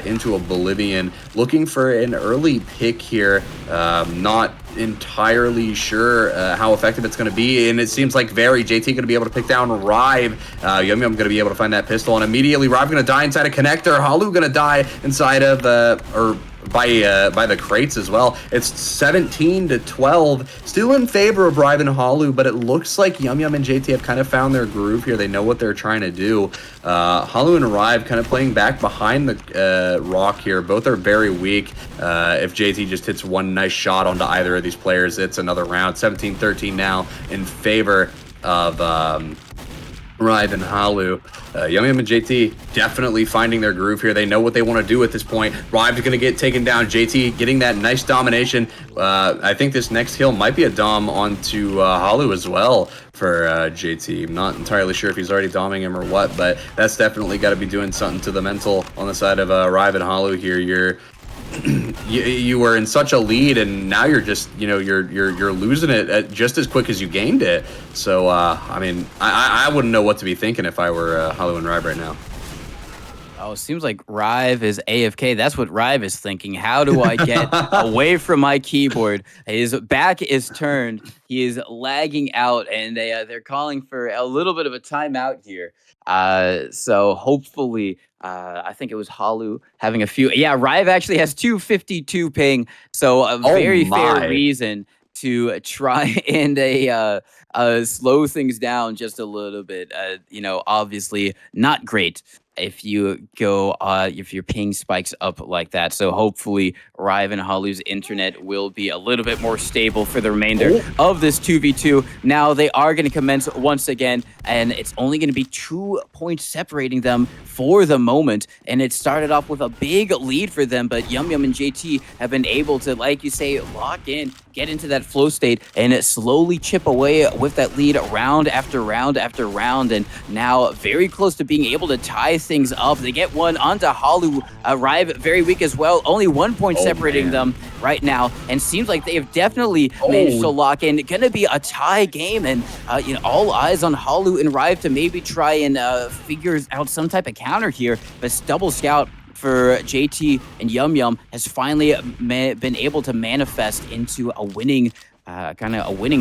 into oblivion. Looking for an early pick here. Not entirely sure how effective it's going to be, and it seems like JT going to be able to pick down Rive. Yumyum going to be able to find that pistol, and immediately Rive going to die inside a connector. hallu going to die inside of by the crates as well. It's 17-12, still in favor of Rive and hallu, but it looks like Yumyum and JT have kind of found their groove here. They know what they're trying to do. hallu and Rive kind of playing back behind the rock here. Both are very weak. If JT just hits one nice shot onto either of these players, it's another round. 17-13 now in favor of Rive and hallu. Yumyum and JT definitely finding their groove here. They know what they want to do at this point. Rive's going to get taken down. JT getting that nice domination. I think this next kill might be a dom onto hallu as well for JT. I'm not entirely sure if he's already doming him or what, but that's definitely got to be doing something to the mental on the side of Rive and hallu here. You were in such a lead, and now you're just you're losing it just as quick as you gained it. So I mean, I wouldn't know what to be thinking if I were hallu and Rive right now. Oh, it seems like Rive is AFK. That's what Rive is thinking. How do I get away from my keyboard? His back is turned. He is lagging out, and they're calling for a little bit of a timeout here. So hopefully, I think it was hallu having a few. Yeah, Rive actually has 252 ping, so a very fair reason to try and slow things down just a little bit. Obviously not great if you go if your ping spikes up like that. So hopefully Rive and hallu's internet will be a little bit more stable for the remainder of this 2v2. Now they are going to commence once again, and it's only going to be 2 points separating them for the moment, and it started off with a big lead for them, but Yumyum and JT have been able to, like you say, lock in, get into that flow state, and slowly chip away with that lead round after round after round, and now very close to being able to tie things up. They get one onto hallu. Rive very weak as well, only 1 point separating them right now, and seems like they have definitely managed to lock in. Gonna be a tie game, and all eyes on hallu and Rive to maybe try and figure out some type of counter here. This double scout for JT and Yumyum has finally been able to manifest into a winning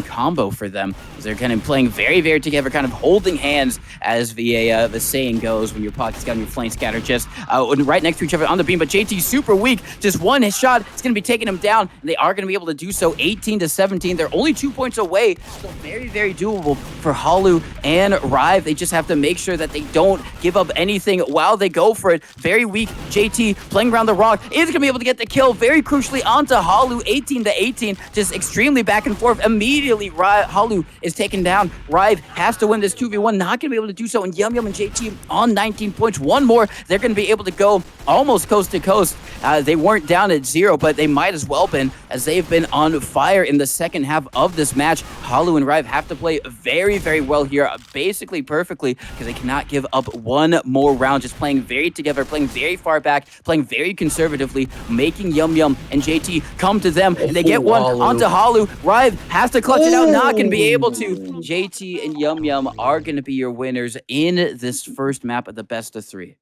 combo for them. They're kind of playing very, very together, kind of holding hands, as the saying goes, when your pocket scout and your flame scatter just right next to each other on the beam. But JT's super weak. Just one shot, it's going to be taking him down, and they are going to be able to do so. 18-17. They're only 2 points away. So very, very doable for hallu and Rive. They just have to make sure that they don't give up anything while they go for it. Very weak JT playing around the rock is going to be able to get the kill very crucially onto hallu. 18-18. Just extremely back and forth. Immediately, hallu is taken down. Rive has to win this 2v1. Not going to be able to do so. And Yumyum and JT on 19 points. One more. They're going to be able to go almost coast to coast. They weren't down at 0, but they might as well been, as they've been on fire in the second half of this match. hallu and Rive have to play very, very well here. Basically perfectly, because they cannot give up one more round. Just playing very together, playing very far back, playing very conservatively, making Yumyum and JT come to them. And they get one onto hallu. Rive has to clutch it out, not going to be able to. JT and Yumyum are going to be your winners in this first map of the best of 3.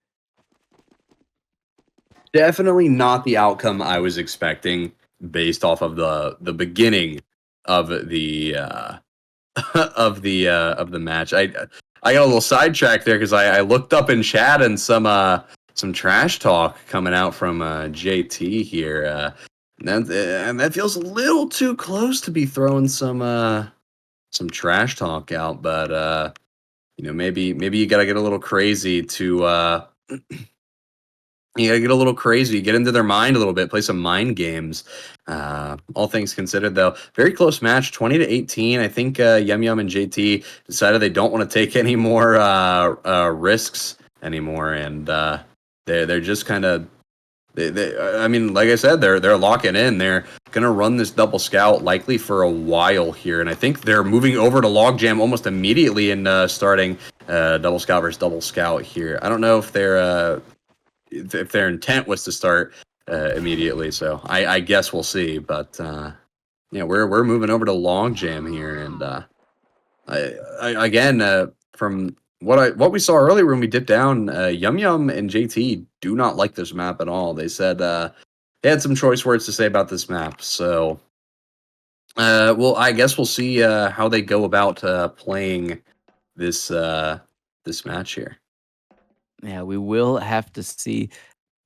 Definitely not the outcome I was expecting based off of the beginning of the of the match. I got a little sidetracked there because I looked up in chat and some trash talk coming out from JT here. And that feels a little too close to be throwing some trash talk out, but maybe you gotta get a little crazy to get into their mind a little bit, play some mind games. All things considered, though, very close match, 20-18. I think Yumyum and JT decided they don't want to take any more risks anymore, and they're just kind of. I mean, like I said, they're locking in. They're gonna run this double scout likely for a while here, and I think they're moving over to logjam almost immediately and starting double scout versus double scout here. I don't know if their intent was to start immediately. So I guess we'll see. But yeah, we're moving over to Long Jam here, and again, from what we saw earlier when we dipped down, Yumyum and JT do not like this map at all. They said they had some choice words to say about this map. So, well, I guess we'll see how they go about playing this this match here. Yeah, we will have to see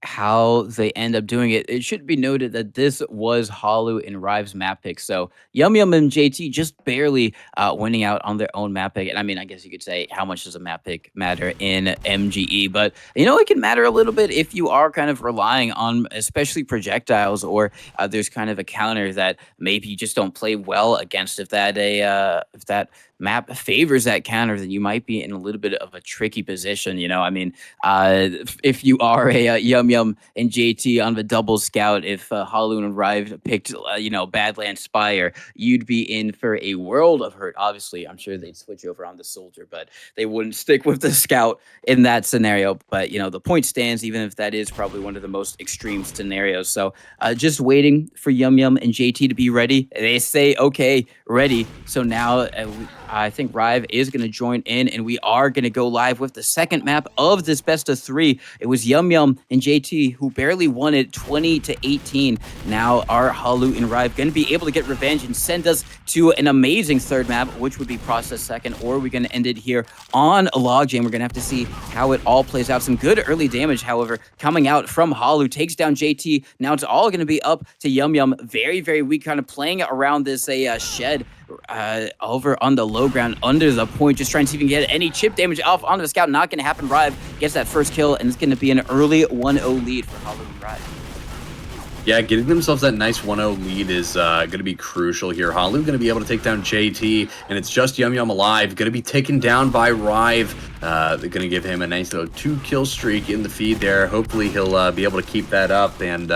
how they end up doing it. It should be noted that this was hallu and Rive's map pick. So Yumyum and JT just barely winning out on their own map pick. And I mean, I guess you could say, how much does a map pick matter in MGE? But, it can matter a little bit if you are kind of relying on especially projectiles, or there's kind of a counter that maybe you just don't play well against. If that map favors that counter, then you might be in a little bit of a tricky position. I mean, if you are a Yumyum and JT on the double scout, if hallu and Rive picked, Badland Spire, you'd be in for a world of hurt. Obviously, I'm sure they'd switch over on the soldier, but they wouldn't stick with the scout in that scenario. But, the point stands, even if that is probably one of the most extreme scenarios. So just waiting for Yumyum and JT to be ready. They say, okay, ready. So now I think Rive is going to join in, and we are going to go live with the second map of this best of 3. It was Yumyum and JT who barely won it 20-18. Now are hallu and Rive going to be able to get revenge and send us to an amazing third map, which would be Process second, or we're going to end it here on a Logjam. We're going to have to see how it all plays out. Some good early damage, however, coming out from hallu. Takes down JT. Now it's all going to be up to Yumyum. Very, very weak, kind of playing around this shed over on the low ground under the point, just trying to see if he can get any chip damage off onto the scout. Not going to happen. Rive gets that first kill, and it's going to be an early 1-0 lead for hallu and Rive. Yeah, getting themselves that nice 1-0 lead is going to be crucial here. hallu going to be able to take down JT, and it's just Yumyum alive. Going to be taken down by Rive. They're going to give him a nice little 2-kill streak in the feed there. Hopefully he'll be able to keep that up, and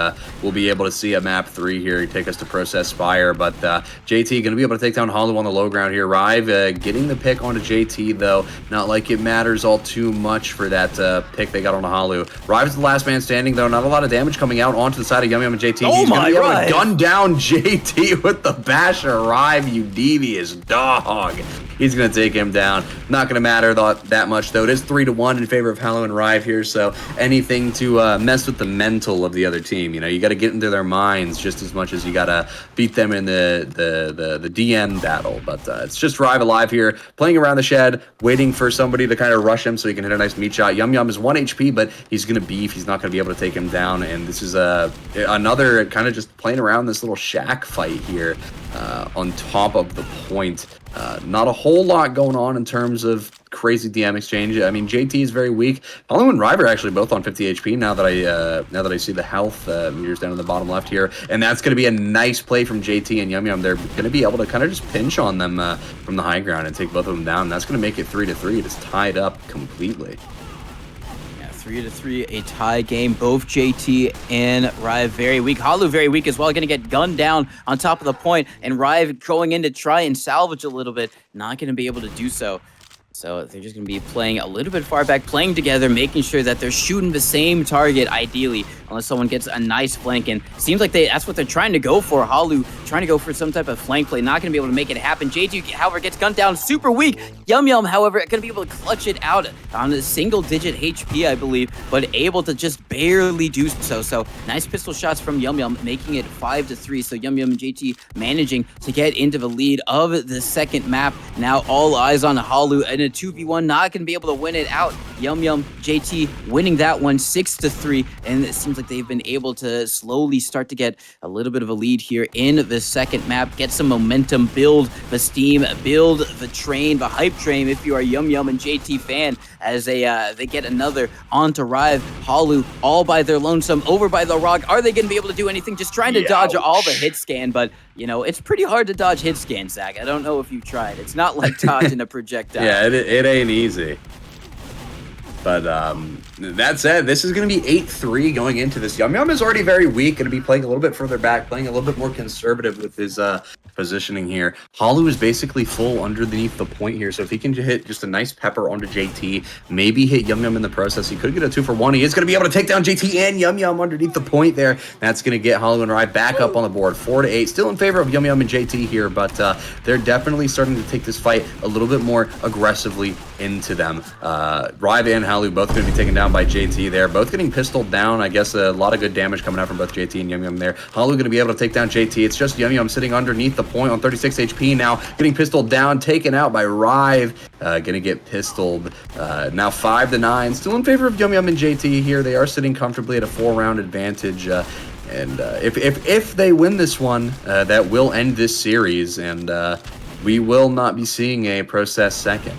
we'll be able to see a map 3 here take us to Process Spire. But JT going to be able to take down hallu on the low ground here. Rive getting the pick onto JT, though. Not like it matters all too much for that pick they got on hallu. Rive is the last man standing, though. Not a lot of damage coming out onto the side of Yumyum and JT. Oh, He's going to be able Rive. to gun down JT with the basher. Rive, you devious dog. He's going to take him down. Not going to matter that much, though. It is 3-1 in favor of hallu and Rive here, so anything to mess with the mental of the other team. You got to get into their minds just as much as you got to beat them in the DM battle. But it's just Rive alive here, playing around the shed, waiting for somebody to kind of rush him so he can hit a nice meat shot. Yumyum is 1 HP, but he's going to beef. He's not going to be able to take him down, and this is another kind of just playing around this little shack fight here on top of the point. Not a whole lot going on in terms of crazy DM exchange. I mean, JT is very weak. hallu and Rive are actually both on 50 HP now that I see the health meters down in the bottom left here, and that's going to be a nice play from JT and Yumyum. They're going to be able to kind of just pinch on them from the high ground and take both of them down. That's going to make it 3-3. It is tied up completely. 3-3, a tie game. Both JT and Rive very weak. hallu very weak as well. Going to get gunned down on top of the point, and Rive going in to try and salvage a little bit. Not going to be able to do so. So they're just going to be playing a little bit far back, playing together, making sure that they're shooting the same target, ideally, unless someone gets a nice flank. And seems like that's what they're trying to go for. hallu trying to go for some type of flank play. Not going to be able to make it happen. JT, however, gets gunned down, super weak. Yumyum, however, going to be able to clutch it out on a single-digit HP, I believe, but able to just barely do so. So nice pistol shots from Yumyum, making it 5-3. So Yumyum and JT managing to get into the lead of the second map. Now all eyes on hallu and a 2v1, not going to be able to win it out. Yumyum, JT winning that one 6-3, and it seems like they've been able to slowly start to get a little bit of a lead here in the second map, get some momentum, build the steam, build the train, the hype train if you are a Yumyum and JT fan, as they get another onto Rive. hallu all by their lonesome over by the rock. Are they going to be able to do anything? Just trying to dodge all the hit scan, but it's pretty hard to dodge hit scan, Zach. I don't know if you've tried. It's not like dodging a projectile. Yeah, it ain't easy. But that said, this is going to be 8-3 going into this. Yumyum is already very weak, going to be playing a little bit further back, playing a little bit more conservative with his positioning here. Hallu is basically full underneath the point here, so if he can hit just a nice pepper onto JT, maybe hit Yumyum in the process, he could get a 2-for-1. He is going to be able to take down JT and Yumyum underneath the point there. That's going to get Hallu and Rive back up on the board, 4-8. Still in favor of Yumyum and JT here, but they're definitely starting to take this fight a little bit more aggressively into them. Rive and Hallu both going to be taken down by JT there, both getting pistoled down. I guess a lot of good damage coming out from both JT and Yumyum there. Hallu going to be able to take down JT. It's just Yumyum sitting underneath the point on 36 HP now, getting pistoled down, taken out by Rive. Gonna get pistoled. Now 5-9. Still in favor of Yumyum and JT here. They are sitting comfortably at a 4-round advantage. And if they win this one, that will end this series, and we will not be seeing a process second.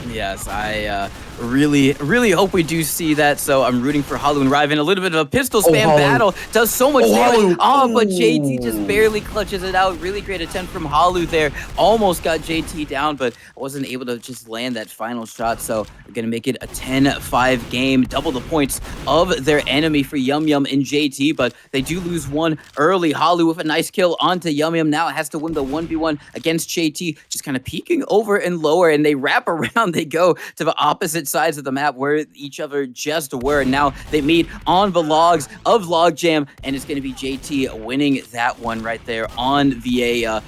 Yes, I really hope we do see that. So I'm rooting for Hallu and Rive in a little bit of a pistol spam battle. Does so much damage. But JT just barely clutches it out. Really great attempt from Hallu there. Almost got JT down, but wasn't able to just land that final shot. So we're going to make it a 10-5 game. Double the points of their enemy for Yumyum and JT, but they do lose one early. Hallu with a nice kill onto Yumyum. Now has to win the 1v1 against JT. Just kind of peeking over and lower, and they wrap around. They go to the opposite sides of the map where each other just were. Now they meet on the logs of Logjam, and it's going to be JT winning that one right there on the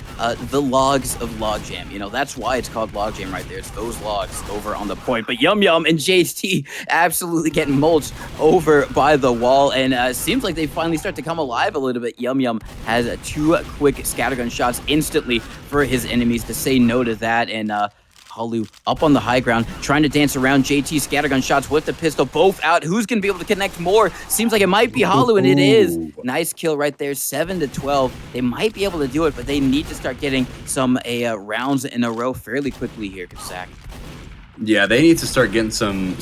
logs of Logjam. You know, that's why it's called Logjam right there. It's those logs over on the point. But Yumyum and JT absolutely getting mulched over by the wall, and seems like they finally start to come alive a little bit. Yumyum has 2 quick scattergun shots instantly for his enemies to say no to that, and Hallu up on the high ground, trying to dance around JT. Scattergun shots with the pistol, both out. Who's going to be able to connect more? Seems like it might be Hallu, and it is. Nice kill right there, 7-12. They might be able to do it, but they need to start getting some rounds in a row fairly quickly here, Zach. Yeah, they need to start getting some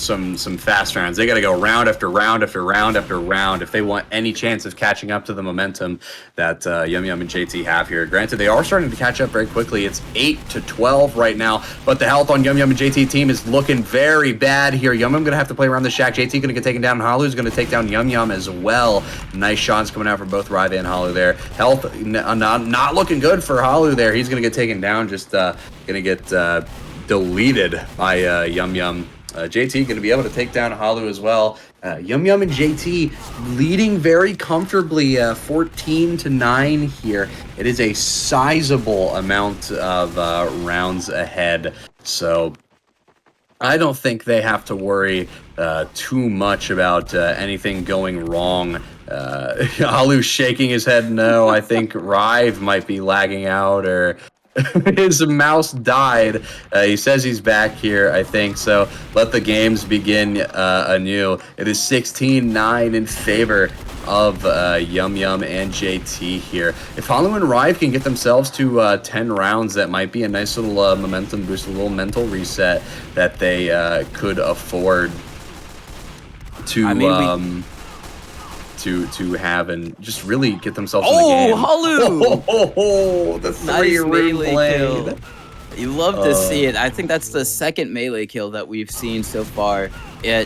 fast rounds. They got to go round after round after round after round if they want any chance of catching up to the momentum that Yumyum and JT have here. Granted, they are starting to catch up very quickly. It's 8-12 right now, but the health on Yumyum and JT team is looking very bad here. Yumyum going to have to play around the shack. JT going to get taken down. Hallu's going to take down Yumyum as well. Nice shots coming out from both Rive and Hallu there. Health not looking good for Hallu there. He's going to get taken down. Just going to get deleted by Yumyum. JT going to be able to take down Hallu as well. Yumyum and JT leading very comfortably, 14-9 here. It is a sizable amount of rounds ahead, so I don't think they have to worry too much about anything going wrong. Hallu shaking his head no. I think Rive might be lagging out, or his mouse died. He says he's back here, I think. So let the games begin anew. It is 16-9 in favor of Yumyum and JT here. If Hallu and Rive can get themselves to 10 rounds, that might be a nice little momentum boost, a little mental reset that they could afford to to have and just really get themselves in the game. Hallu! The Nice melee blade. kill. You love to see it. I think that's the second melee kill that we've seen so far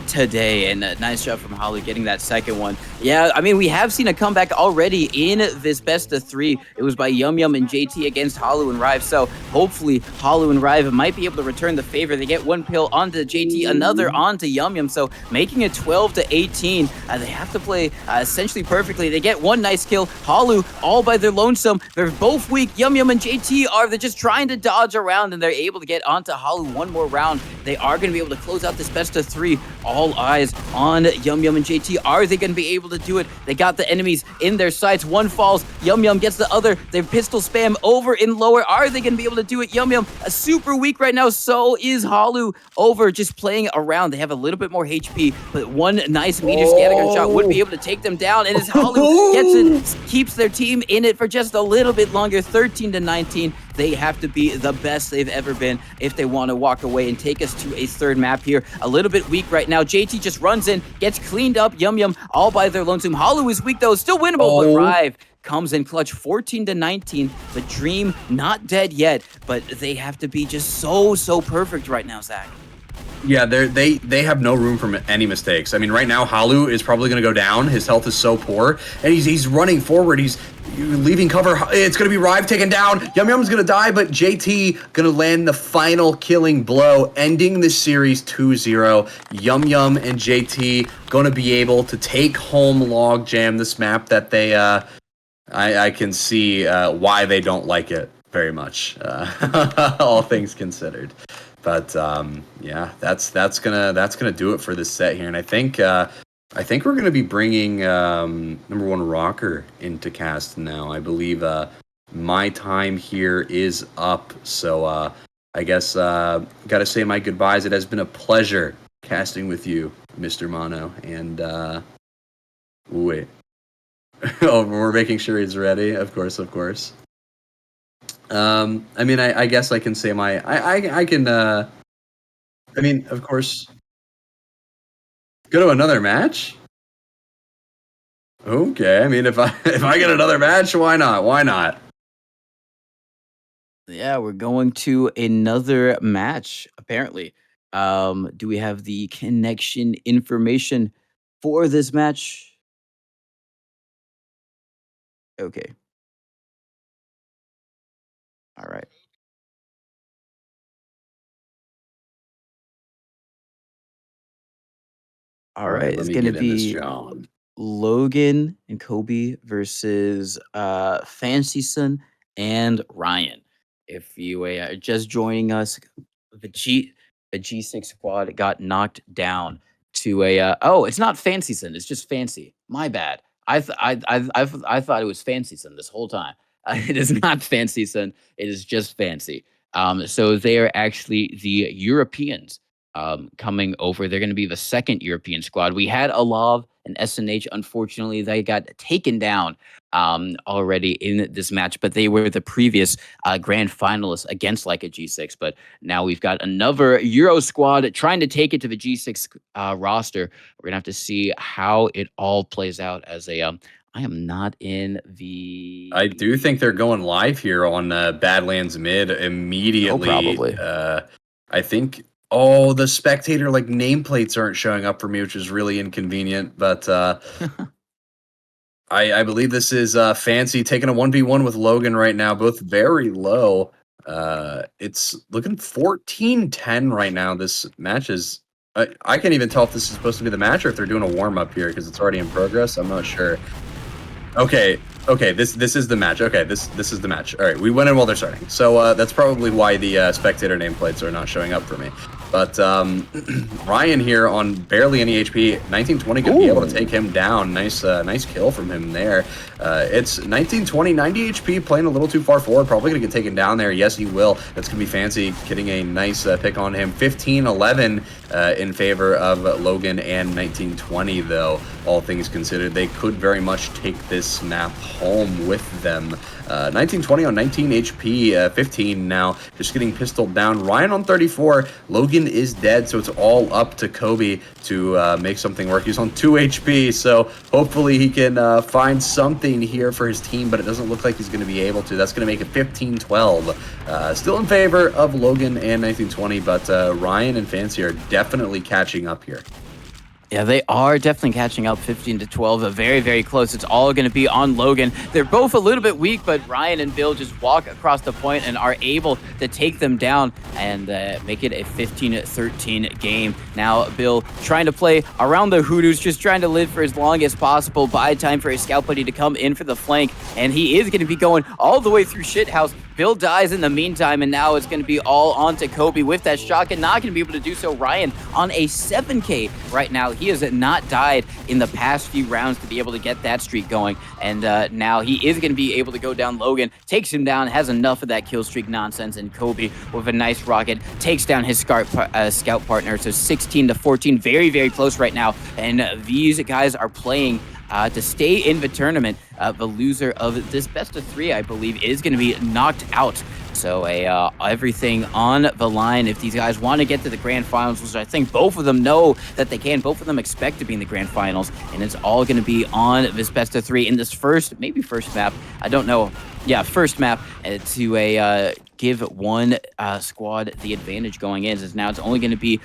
today, and a nice job from Hallu getting that second one. Yeah, I mean, we have seen a comeback already in this best of 3. It was by Yumyum and JT against Hallu and Rive, so hopefully Hallu and Rive might be able to return the favor. They get one pill onto JT, another onto Yumyum, so making it 12-18. They have to play essentially perfectly. They get one nice kill. Hallu all by their lonesome. They're both weak. Yumyum and JT they're just trying to dodge around, and they're able to get onto Hallu one more round. They are going to be able to close out this best of 3. All eyes on Yumyum and JT. Are they going to be able to do it? They got the enemies in their sights. One falls. Yumyum gets the other. They pistol spam over and lower. Are they going to be able to do it? Yumyum super weak right now. So is Hallu over just playing around. They have a little bit more HP, but one nice meteor scattergun shot would be able to take them down. And as Hallu gets it, keeps their team in it for just a little bit longer, 13-19. They have to be the best they've ever been if they want to walk away and take us to a third map here. A little bit weak right now. JT just runs in, gets cleaned up. Yumyum all by their lonesome. Hallu is weak though, still winnable, but Rive comes in clutch, 14-19. The dream not dead yet, but they have to be just so perfect right now, Zach. Yeah, they have no room for any mistakes. I mean, right now Hallu is probably going to go down. His health is so poor, and he's running forward. He's leaving cover. It's going to be Rive taken down. Yumyum's going to die, but JT going to land the final killing blow, ending this series 2-0. Yumyum and JT going to be able to take home Logjam, this map that they I can see why they don't like it very much, all things considered. But yeah, that's gonna do it for this set here, and I think we're gonna be bringing number one Rocker into cast now. I believe my time here is up, so I guess gotta say my goodbyes. It has been a pleasure casting with you, Mr. Mono, and wait. Oh, we're making sure he's ready. Of course. I mean, I guess I can say I can. I mean, of course. Go to another match. Okay. I mean, if I get another match, why not? Why not? Yeah, we're going to another match. Apparently, do we have the connection information for this match? Okay. All right. All right. Let It's me going to get in this, be John. Logan and Kobe versus Fancy Son and Ryan. If you are just joining us, the G6 squad got knocked down to a oh, it's not Fancy Son, it's just Fancy. My bad. I thought it was Fancy Son this whole time. It is not Fancy Son. It is just Fancy. So they are actually the Europeans coming over. They're going to be the second European squad. We had ALOV and SNH. Unfortunately, they got taken down already in this match, but they were the previous grand finalists against like a G6. But now we've got another Euro squad trying to take it to the G6 roster. We're gonna have to see how it all plays out as a. I am not in the. I do think they're going live here on Badlands Mid immediately. Oh, probably. I think. Oh, the spectator like nameplates aren't showing up for me, which is really inconvenient. But I believe this is Fancy taking a 1v1 with Logan right now, both very low. It's looking 14-10 right now. This match is. I can't even tell if this is supposed to be the match or if they're doing a warm up here because it's already in progress. I'm not sure. Okay, this is the match. Okay, this is the match. All right, we went in while they're starting. So that's probably why the spectator nameplates are not showing up for me. But Ryan here on barely any HP, 1920 could be able to take him down. Nice kill from him there. It's 1920, 90 HP, playing a little too far forward. Probably going to get taken down there. Yes, he will. That's going to be Fancy getting a nice pick on him. 15-11 in favor of Logan and 1920, though. All things considered, they could very much take this map home with them. 1920 on 19 HP, 15 now, just getting pistoled down. Ryan on 34, Logan is dead, so it's all up to Kobe to make something work. He's on 2 HP, so hopefully he can find something here for his team, but it doesn't look like he's going to be able to. That's going to make it 15-12. Still in favor of Logan and 1920, but Ryan and Fancy are definitely catching up here. Yeah, they are definitely catching up 15-12. Very, very close. It's all going to be on Logan. They're both a little bit weak, but Ryan and Bill just walk across the point and are able to take them down and make it a 15-13 game. Now, Bill trying to play around the Hoodoos, just trying to live for as long as possible, buy time for his scout buddy to come in for the flank, and he is going to be going all the way through Shithouse. Bill dies in the meantime, and now it's going to be all on to Kobe with that shotgun. Not going to be able to do so. Ryan on a 7K right now. He has not died in the past few rounds to be able to get that streak going, and now he is going to be able to go down Logan, takes him down, has enough of that kill streak nonsense, and Kobe with a nice rocket takes down his scout partner. So 16-14, very, very close right now, and these guys are playing to stay in the tournament. The loser of this best of 3, I believe, is going to be knocked out. So everything on the line if these guys want to get to the grand finals, which I think both of them know that they can. Both of them expect to be in the grand finals, and it's all going to be on this best of 3 in this first map. I don't know. Yeah, first map to give one squad the advantage going in, as now it's only going to be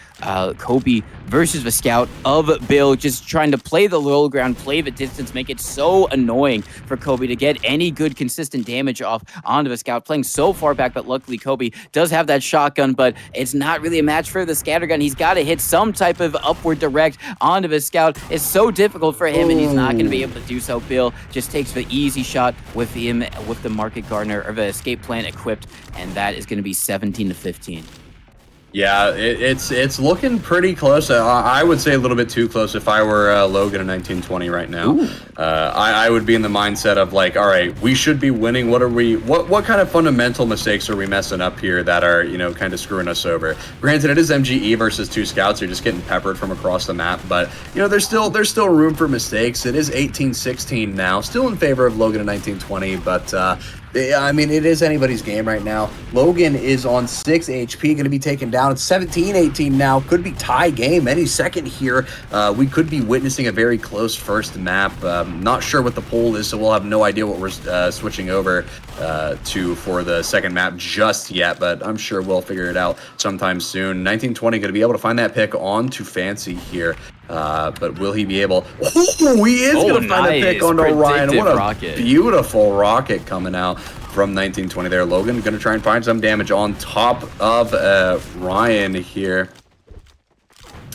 Kobe versus the scout of Bill, just trying to play the low ground, play the distance, make it so annoying for Kobe to get any good consistent damage off onto the scout, playing so far back. But luckily Kobe does have that shotgun, but it's not really a match for the scattergun. He's got to hit some type of upward direct onto the scout. It's so difficult for him, and he's not going to be able to do so. Bill just takes the easy shot with him, with the market gardener or the escape plan equipped, and that is going to be 17-15. Yeah, it's looking pretty close. I would say a little bit too close. If I were Logan in 1920 right now, I would be in the mindset of like, all right, we should be winning. What kind of fundamental mistakes are we messing up here that are, you know, kind of screwing us over? Granted, it is MGE versus 2 scouts. You're just getting peppered from across the map, but you know, there's still room for mistakes. It is 18-16 now, still in favor of Logan in 1920, but I mean, it is anybody's game right now. Logan is on 6 HP, going to be taken down. It's 17-18 now. Could be tie game any second here. We could be witnessing a very close first map. Not sure what the poll is, so we'll have no idea what we're switching over to for the second map just yet, but I'm sure we'll figure it out sometime soon. 1920 going to be able to find that pick on to Fancy here. But will he be able? Oh, he is going to find a pick on Orion. What a rocket. Beautiful rocket coming out from 1920 there. Logan going to try and find some damage on top of Ryan here.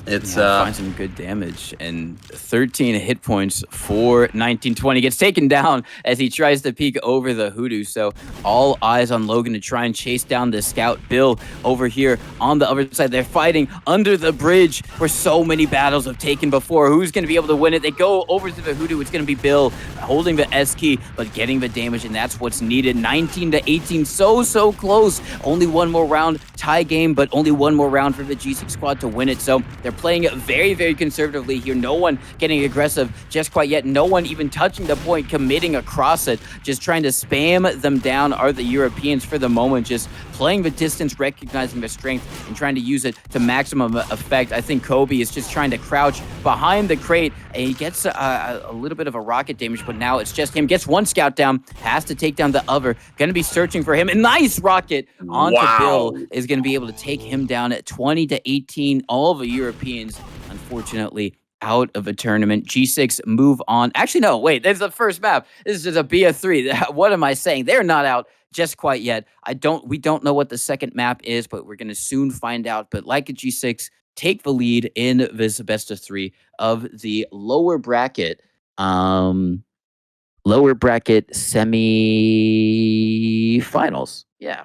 It's find some good damage, and 13 hit points for 1920. Gets taken down as he tries to peek over the hoodoo. So all eyes on Logan to try and chase down the scout. Bill over here on the other side. They're fighting under the bridge where so many battles have taken before. Who's going to be able to win it? They go over to the hoodoo. It's going to be Bill holding the S key, but getting the damage, and that's what's needed. 19-18, so close. Only one more round, tie game, but only one more round for the G6 squad to win it. So they're playing very conservatively here. No one getting aggressive just quite yet. No one even touching the point, committing across it. Just trying to spam them down are the Europeans for the moment. Just playing the distance, recognizing their strength, and trying to use it to maximum effect. I think Kobe is just trying to crouch behind the crate, and he gets a little bit of a rocket damage, but now it's just him. Gets one scout down, has to take down the other. Going to be searching for him. A nice rocket onto Bill is going to be able to take him down at 20-18. All the Europeans, unfortunately, out of a tournament. G6 move on. Actually, no, wait. There's the first map. This is a BF3. What am I saying? They're not out just quite yet. We don't know what the second map is, but we're going to soon find out. But like a G6, take the lead in this best of 3 of the lower bracket semifinals. Yeah.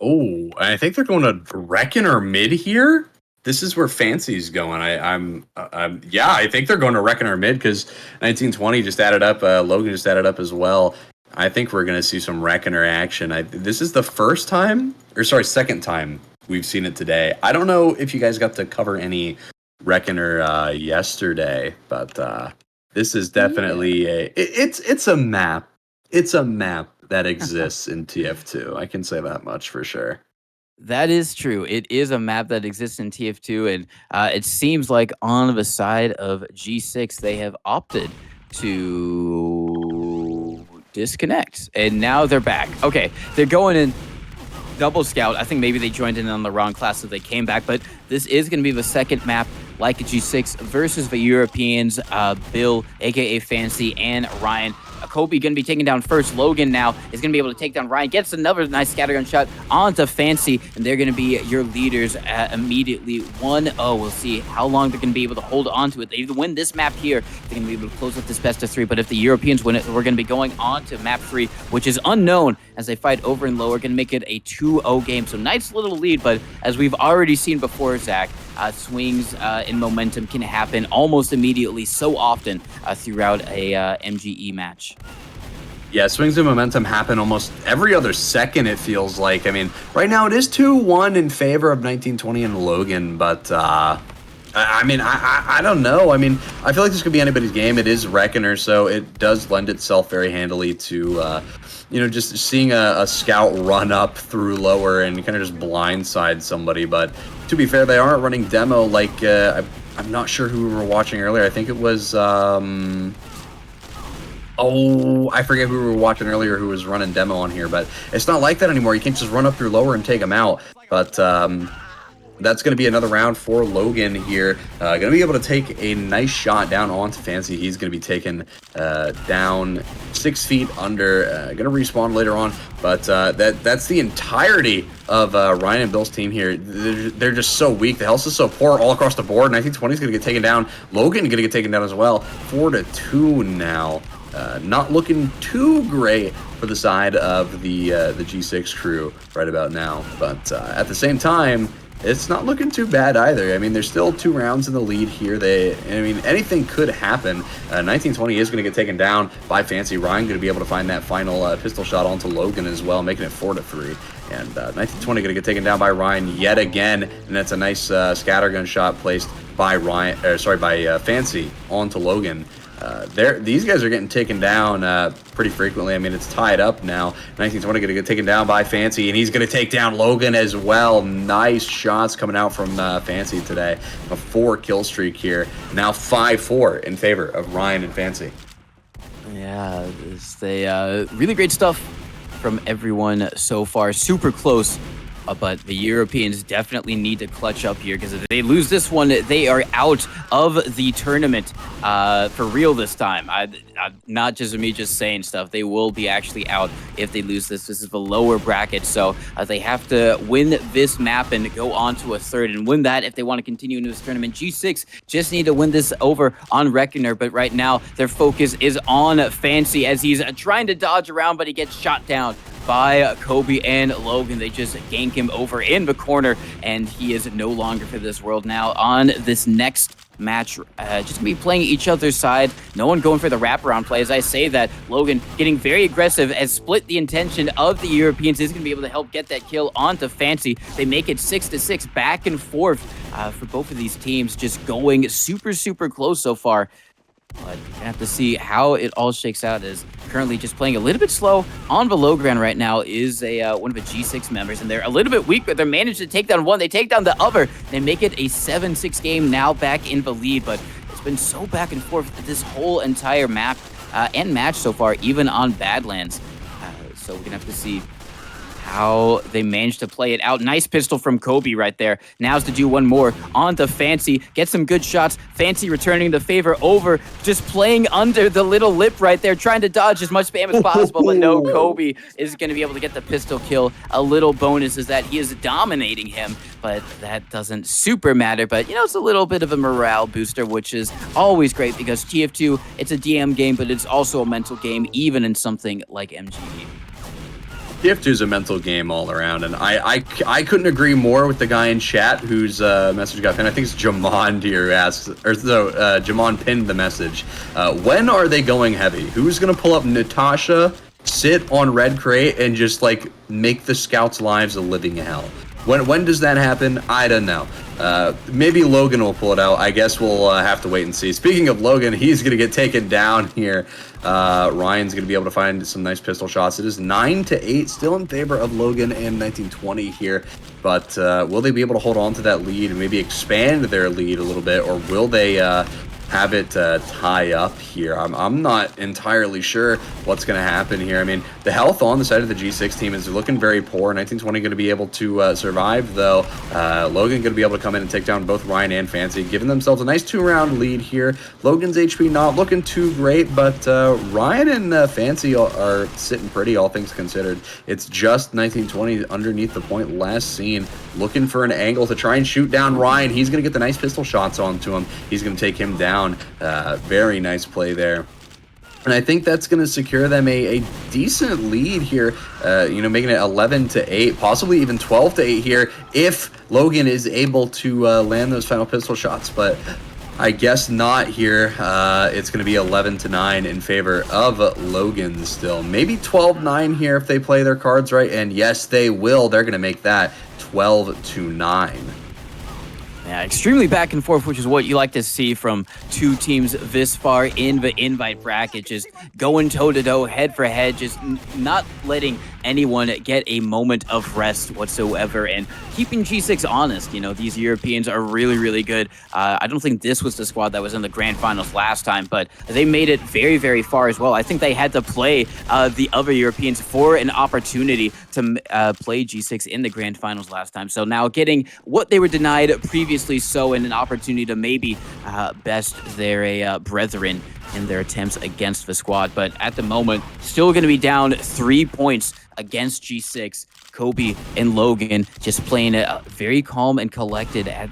Oh, I think they're going to Reckoner mid here. This is where Fancy's going. Yeah, I think they're going to Reckoner mid because 1920 just added up. Logan just added up as well. I think we're going to see some Reckoner action. This is the second time we've seen it today. I don't know if you guys got to cover any Reckoner yesterday, but this is definitely it's a map. It's a map that exists in TF2. I can say that much for sure. That is true. It is a map that exists in TF2, and it seems like on the side of G6, they have opted to disconnect, and now they're back. Okay, they're going in double scout. I think maybe they joined in on the wrong class, so they came back, but this is going to be the second map like a G6 versus the Europeans, Bill, aka Fancy, and Ryan. Kobe going to be taken down first. Logan now is going to be able to take down Ryan. Gets another nice scattergun shot onto Fancy, and they're going to be your leaders immediately 1-0. We'll see how long they're going to be able to hold on to it. They either win this map here, they're going to be able to close up this best of 3. But if the Europeans win it, we're going to be going on to map 3, which is unknown as they fight over and lower. Going to make it a 2-0 game. So nice little lead, but as we've already seen before, Zach, swings in momentum can happen almost immediately so often throughout a MGE match. Yeah, swings in momentum happen almost every other second, it feels like. I mean, right now it is 2-1 in favor of 1920 and Logan, but I don't know. I mean, I feel like this could be anybody's game. It is Reckoner, so it does lend itself very handily to, just seeing a scout run up through lower and kind of just blindside somebody. But to be fair, they aren't running demo like, I'm not sure who we were watching earlier. I think it was, Oh, I forget who we were watching earlier who was running demo on here, but it's not like that anymore. You can't just run up through lower and take them out. But that's going to be another round for Logan here. Going to be able to take a nice shot down onto Fancy. He's going to be taken down 6 feet under. Going to respawn later on. But that's the entirety of Ryan and Bill's team here. They're just so weak. The health is so poor all across the board. 1920 is going to get taken down. Logan going to get taken down as well. 4-2 now. Not looking too great for the side of the G6 crew right about now. But at the same time, it's not looking too bad either. I mean, there's still 2 rounds in the lead here. I mean, anything could happen. 1920 is going to get taken down by Fancy. Ryan going to be able to find that final pistol shot onto Logan as well, making it 4-3. And 1920 going to get taken down by Ryan yet again, and that's a nice scattergun shot placed by Fancy onto Logan. These guys are getting taken down pretty frequently. I mean, it's tied up now. 1920 going to get taken down by Fancy, and he's going to take down Logan as well. Nice shots coming out from Fancy today. A 4 kill streak here. Now 5-4 in favor of Ryan and Fancy. Yeah, it's really great stuff from everyone so far. Super close. But the Europeans definitely need to clutch up here, because if they lose this one, they are out of the tournament for real this time. Not just me just saying stuff. They will be actually out if they lose this. This is the lower bracket, so they have to win this map and go on to a third and win that if they want to continue in this tournament. G6 just need to win this over on Reckoner, but right now their focus is on Fancy as he's trying to dodge around, but he gets shot down by Kobe and Logan. They just gank him over in the corner, and he is no longer for this world now. On this next match, just gonna be playing each other's side. No one going for the wraparound play. As I say that, Logan getting very aggressive has split the intention of the Europeans. Is gonna be able to help get that kill onto Fancy. They make it 6-6 back and forth for both of these teams, just going super close so far. But you have to see how it all shakes out. Is currently just playing a little bit slow on the low ground right now is one of the G6 members, and they're a little bit weak, but they're managed to take down one. They take down the other. They make it a 7-6 game, now back in the lead, but it's been so back and forth this whole entire map and match so far, even on Badlands. So we're gonna have to see how they managed to play it out. Nice pistol from Kobe right there. Now's to do one more onto Fancy. Get some good shots. Fancy returning the favor over, just playing under the little lip right there, trying to dodge as much spam as possible, but no, Kobe is going to be able to get the pistol kill. A little bonus is that he is dominating him, but that doesn't super matter. But, you know, it's a little bit of a morale booster, which is always great, because TF2, it's a DM game, but it's also a mental game, even in something like MGE. TF2 is a mental game all around, and I couldn't agree more with the guy in chat whose message got pinned. I think it's Jamond here who asks, or so Jamond pinned the message. When are they going heavy? Who's gonna pull up Natasha, sit on red crate, and just like make the scouts' lives a living hell? When does that happen? I don't know. Maybe Logan will pull it out. I guess we'll have to wait and see. Speaking of Logan, he's going to get taken down here. Ryan's going to be able to find some nice pistol shots. It is 9-8, still in favor of Logan and 1920 here. But will they be able to hold on to that lead and maybe expand their lead a little bit, or will they have it tie up here? I'm not entirely sure what's going to happen here. I mean, the health on the side of the G6 team is looking very poor. 1920 going to be able to survive, though. Logan going to be able to come in and take down both Ryan and Fancy, giving themselves a nice 2-round lead here. Logan's HP not looking too great, but Ryan and Fancy are sitting pretty, all things considered. It's just 1920 underneath the point last seen, looking for an angle to try and shoot down Ryan. He's going to get the nice pistol shots onto him. He's going to take him down. Very nice play there. And I think that's going to secure them a decent lead here, you know, making it 11-8, possibly even 12-8 here if Logan is able to land those final pistol shots. But I guess not here. It's going to be 11-9 in favor of Logan still. Maybe 12-9 here if they play their cards right. And yes, they will. They're going to make that 12-9. Yeah, extremely back and forth, which is what you like to see from two teams this far in the invite bracket, just going toe-to-toe, head-for-head, just not letting anyone get a moment of rest whatsoever, and keeping G6 honest. You know, these Europeans are really, really good. I don't think this was the squad that was in the grand finals last time, but they made it very, very far as well. I think they had to play the other Europeans for an opportunity to play G6 in the grand finals last time. So now getting what they were denied previously, so in an opportunity to maybe best their brethren in their attempts against the squad. But at the moment, still going to be down 3 points against G6. Kobe and Logan just playing very calm and collected at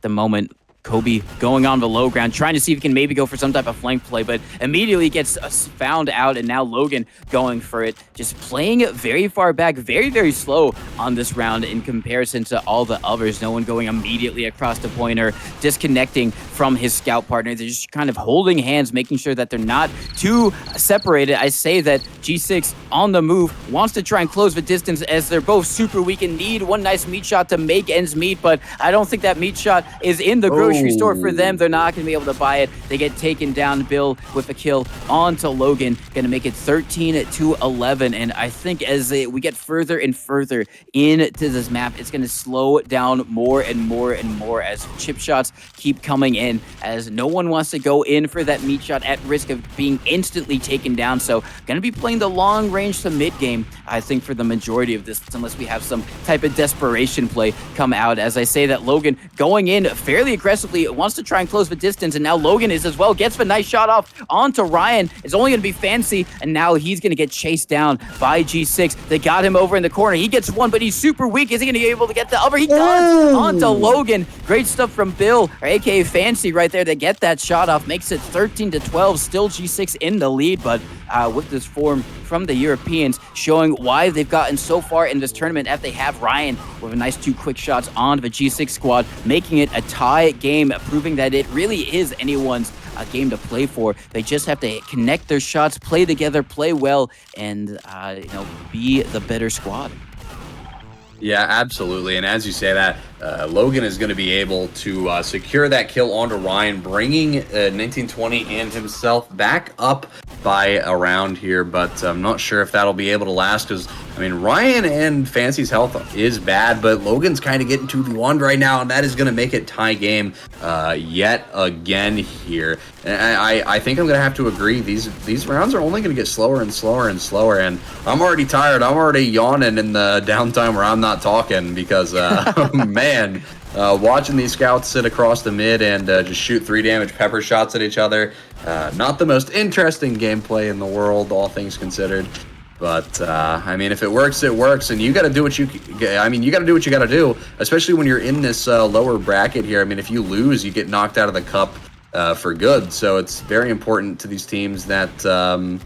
the moment. Kobe going on the low ground, trying to see if he can maybe go for some type of flank play, but immediately gets found out, and now Logan going for it, just playing very far back, very, very slow on this round in comparison to all the others. No one going immediately across the pointer, disconnecting from his scout partner. They're just kind of holding hands, making sure that they're not too separated. I say that G6 on the move wants to try and close the distance, as they're both super weak and need one nice meat shot to make ends meet, but I don't think that meat shot is in the grocery store for them. They're not going to be able to buy it. They get taken down. Bill with a kill onto Logan, going to make it 13-11. And I think as we get further and further into this map, it's going to slow down more and more and more as chip shots keep coming in, as no one wants to go in for that meat shot at risk of being instantly taken down. So going to be playing the long range to mid game, I think, for the majority of this, unless we have some type of desperation play come out. As I say that, Logan going in fairly aggressively, wants to try and close the distance, and now Logan is as well, gets the nice shot off onto Ryan. It's only going to be Fancy, and now he's going to get chased down by G6. They got him over in the corner. He gets one, but he's super weak. Is he going to be able to get the other? He does! Onto Logan. Great stuff from Bill, or aka Fancy right there, to get that shot off. Makes it 13-12. Still G6 in the lead, but with this form from the Europeans, showing why they've gotten so far in this tournament, if they have Ryan with a nice 2 quick shots on the G6 squad, making it a tie game, proving that it really is anyone's game to play for. They just have to connect their shots, play together, play well, and be the better squad. Yeah, absolutely. And as you say that, Logan is going to be able to secure that kill onto Ryan, bringing 1920 and himself back up by a round here. But I'm not sure if that'll be able to last, because, I mean, Ryan and Fancy's health is bad, but Logan's kind of getting 2v1 right now, and that is going to make it tie game yet again here. And I think I'm going to have to agree. These rounds are only going to get slower and slower and slower, and I'm already tired. I'm already yawning in the downtime where I'm not talking, because, man, watching these scouts sit across the mid and just shoot 3 damage pepper shots at each other, not the most interesting gameplay in the world, all things considered. But I mean, if it works, it works, and you got to do what you got to do what you got to do, especially when you're in this lower bracket here. I mean, if you lose, you get knocked out of the cup for good. So it's very important to these teams that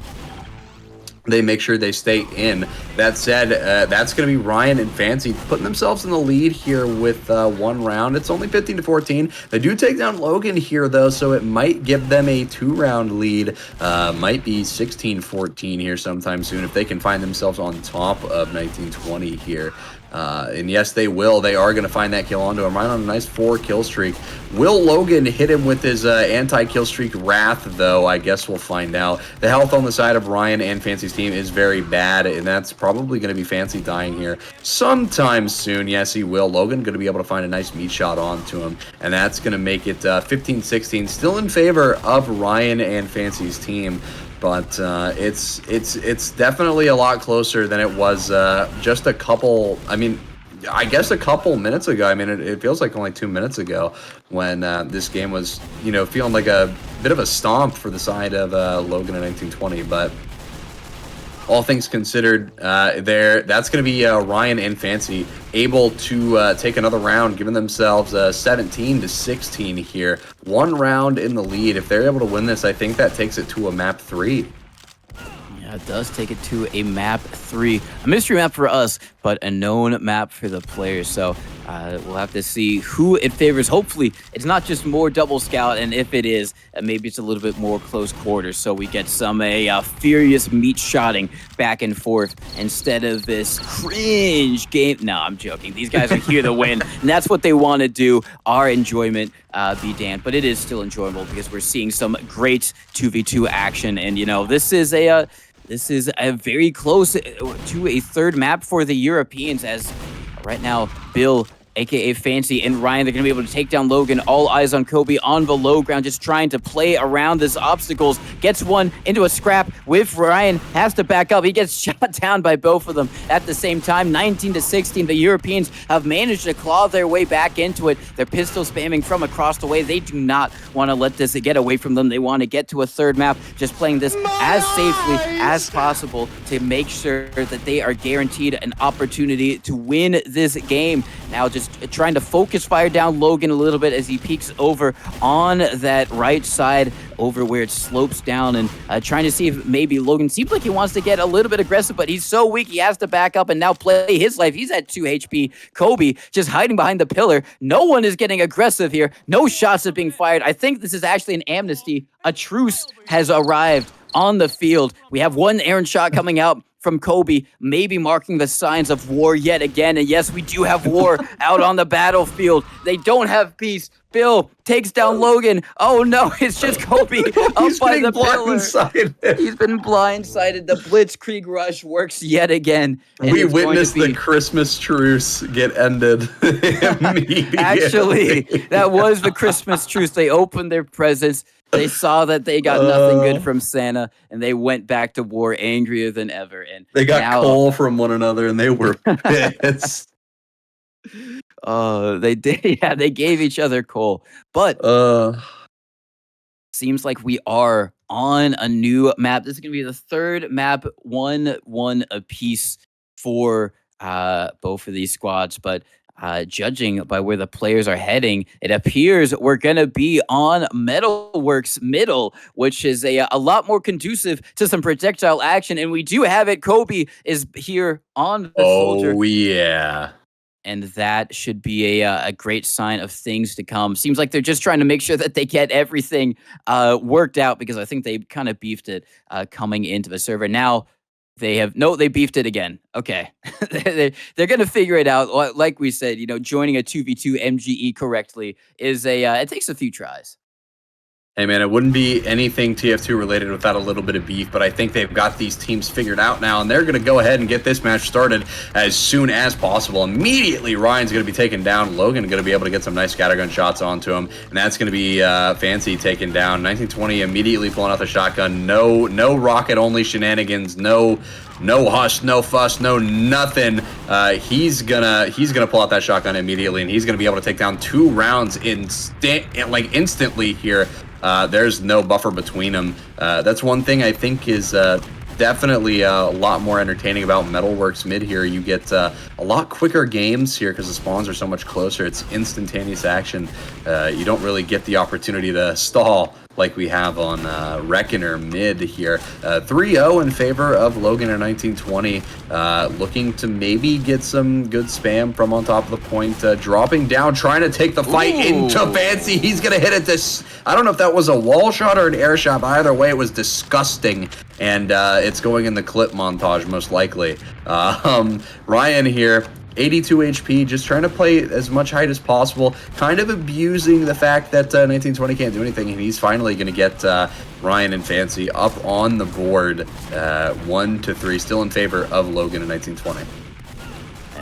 they make sure they stay in. That said, that's going to be Ryan and Fancy putting themselves in the lead here with 1 round. It's only 15-14. They do take down Logan here, though, so it might give them a 2-round lead. Might be 16-14 here sometime soon if they can find themselves on top of 1920 here. And yes, they will. They are going to find that kill onto him. Right on a nice 4-kill streak. Will Logan hit him with his anti-kill streak wrath, though? I guess we'll find out. The health on the side of Ryan and Fancy's team is very bad, and that's probably going to be Fancy dying here sometime soon. Yes, he will. Logan going to be able to find a nice meat shot onto him, and that's going to make it 15-16. Still in favor of Ryan and Fancy's team. But it's definitely a lot closer than it was just a couple, I guess a couple minutes ago. I mean, it feels like only 2 minutes ago when this game was, feeling like a bit of a stomp for the side of Logan in 1920. But all things considered, that's going to be Ryan and Fancy able to take another round, giving themselves 17-16 here. 1 round in the lead. If they're able to win this, I think that takes it to a map 3. Yeah, it does take it to a map 3. A mystery map for us, but a known map for the players. So we'll have to see who it favors. Hopefully, it's not just more double scout, and if it is, maybe it's a little bit more close quarters, so we get some furious meat shotting back and forth instead of this cringe game. No, I'm joking. These guys are here to win, and that's what they want to do. Our enjoyment be damned, but it is still enjoyable because we're seeing some great 2v2 action, and this is a very close to a third map for the Europeans, as right now Bill, aka Fancy, and Ryan, they're going to be able to take down Logan. All eyes on Kobe on the low ground, just trying to play around his obstacles. Gets one into a scrap with Ryan, has to back up. He gets shot down by both of them at the same time. 19-16, the Europeans have managed to claw their way back into it. They're pistol spamming from across the way. They do not want to let this get away from them. They want to get to a third map, just playing this as safely as possible to make sure that they are guaranteed an opportunity to win this game. Now just trying to focus fire down Logan a little bit as he peeks over on that right side over where it slopes down, and trying to see if maybe Logan seems like he wants to get a little bit aggressive, but he's so weak he has to back up and now play his life. He's at 2 HP. Kobe just hiding behind the pillar. No one is getting aggressive here. No shots are being fired. I think this is actually an amnesty. A truce has arrived on the field. We have one errant shot coming out from Kobe, maybe marking the signs of war yet again. And yes, we do have war out on the battlefield. They don't have peace. Bill takes down Logan. Oh no, it's just Kobe up by the pillar. He's been blindsided. The Blitzkrieg rush works yet again. We witnessed the Christmas truce get ended immediately. Actually, that was the Christmas truce. They opened their presents. They saw that they got nothing good from Santa, and they went back to war angrier than ever. And they got coal from one another, and they were pissed. They did. Yeah, they gave each other coal. But seems like we are on a new map. This is going to be the third map, 1-1 apiece for both of these squads. But judging by where the players are heading, it appears we're going to be on Metalworks Middle, which is a lot more conducive to some projectile action. And we do have it. Kobe is here on the soldier. Oh, yeah. And that should be a great sign of things to come. Seems like they're just trying to make sure that they get everything worked out, because I think they kind of beefed it coming into the server. Now, they beefed it again. Okay. They're going to figure it out. Like we said, joining a 2v2 MGE correctly is it takes a few tries. Hey man, it wouldn't be anything TF2 related without a little bit of beef, but I think they've got these teams figured out now, and they're going to go ahead and get this match started as soon as possible. Immediately, Ryan's going to be taken down. Logan going to be able to get some nice scattergun shots onto him, and that's going to be Fancy taken down. 1920 immediately pulling out the shotgun. No rocket only shenanigans. No hush, no fuss, no nothing. He's gonna pull out that shotgun immediately, and he's gonna be able to take down 2 rounds instantly here. There's no buffer between them. That's one thing I think is definitely a lot more entertaining about Metalworks Mid here. You get a lot quicker games here because the spawns are so much closer. It's instantaneous action. You don't really get the opportunity to stall like we have on Reckoner Mid here. 3-0 in favor of Logan in 1920. Looking to maybe get some good spam from on top of the point. Dropping down, trying to take the fight into Fancy. He's going to hit it. I don't know if that was a wall shot or an air shot, but either way, it was disgusting. And it's going in the clip montage, most likely. Ryan here, 82 HP, just trying to play as much height as possible, kind of abusing the fact that 1920 can't do anything, and he's finally going to get Ryan and Fancy up on the board, 1-3, still in favor of Logan in 1920.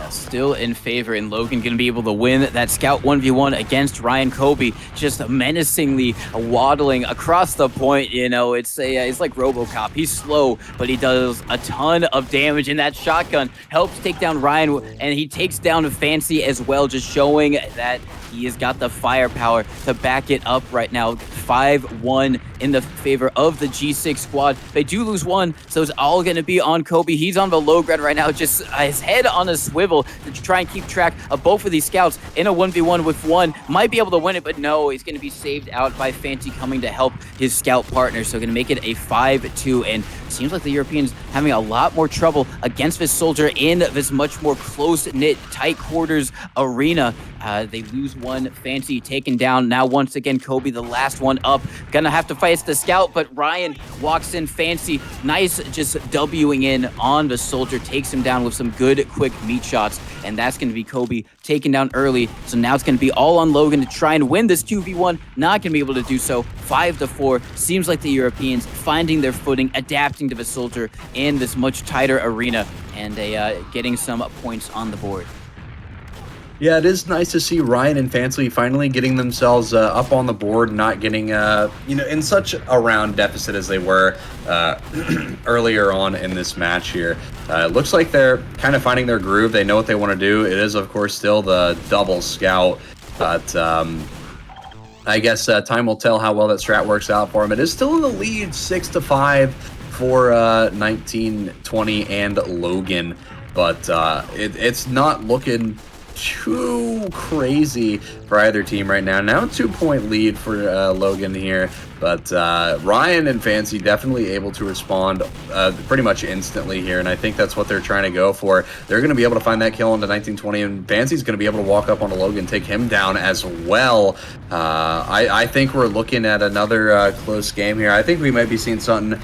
Still in favor, and Logan going to be able to win that scout 1v1 against Ryan. Kobe just menacingly waddling across the point. It's like RoboCop. He's slow, but he does a ton of damage, and that shotgun helps take down Ryan, and he takes down Fancy as well, just showing that he has got the firepower to back it up right now. 5-1 in the favor of the G6 squad. They do lose one, so it's all going to be on Kobe. He's on the low ground right now, just his head on a swivel to try and keep track of both of these scouts in a 1v1 with one. Might be able to win it, but no, he's going to be saved out by Fancy coming to help his scout partner. So going to make it a 5-2, and seems like the Europeans having a lot more trouble against this soldier in this much more close-knit, tight quarters arena. They lose one. Fancy taken down. Now once again, Kobe, the last one up. Gonna have to fight the scout, but Ryan walks in. Fancy, nice, just Wing in on the soldier, takes him down with some good, quick meat shots, and that's gonna be Kobe taken down early. So now it's gonna be all on Logan to try and win this 2v1. Not gonna be able to do so. 5-4. Seems like the Europeans finding their footing, adapting to the soldier in this much tighter arena, and getting some points on the board. Yeah, it is nice to see Ryan and Fancy finally getting themselves up on the board, not getting, in such a round deficit as they were earlier on in this match here. It looks like they're kind of finding their groove. They know what they want to do. It is, of course, still the double scout, but I guess time will tell how well that strat works out for him. It is still in the lead, 6-5 for 1920 and Logan, but it's not looking too crazy for either team right now. Now a 2-point lead for Logan here, but Ryan and Fancy definitely able to respond pretty much instantly here, and I think that's what they're trying to go for. They're going to be able to find that kill into 1920, and Fancy's going to be able to walk up onto Logan, take him down as well. I think we're looking at another close game here. I think we might be seeing something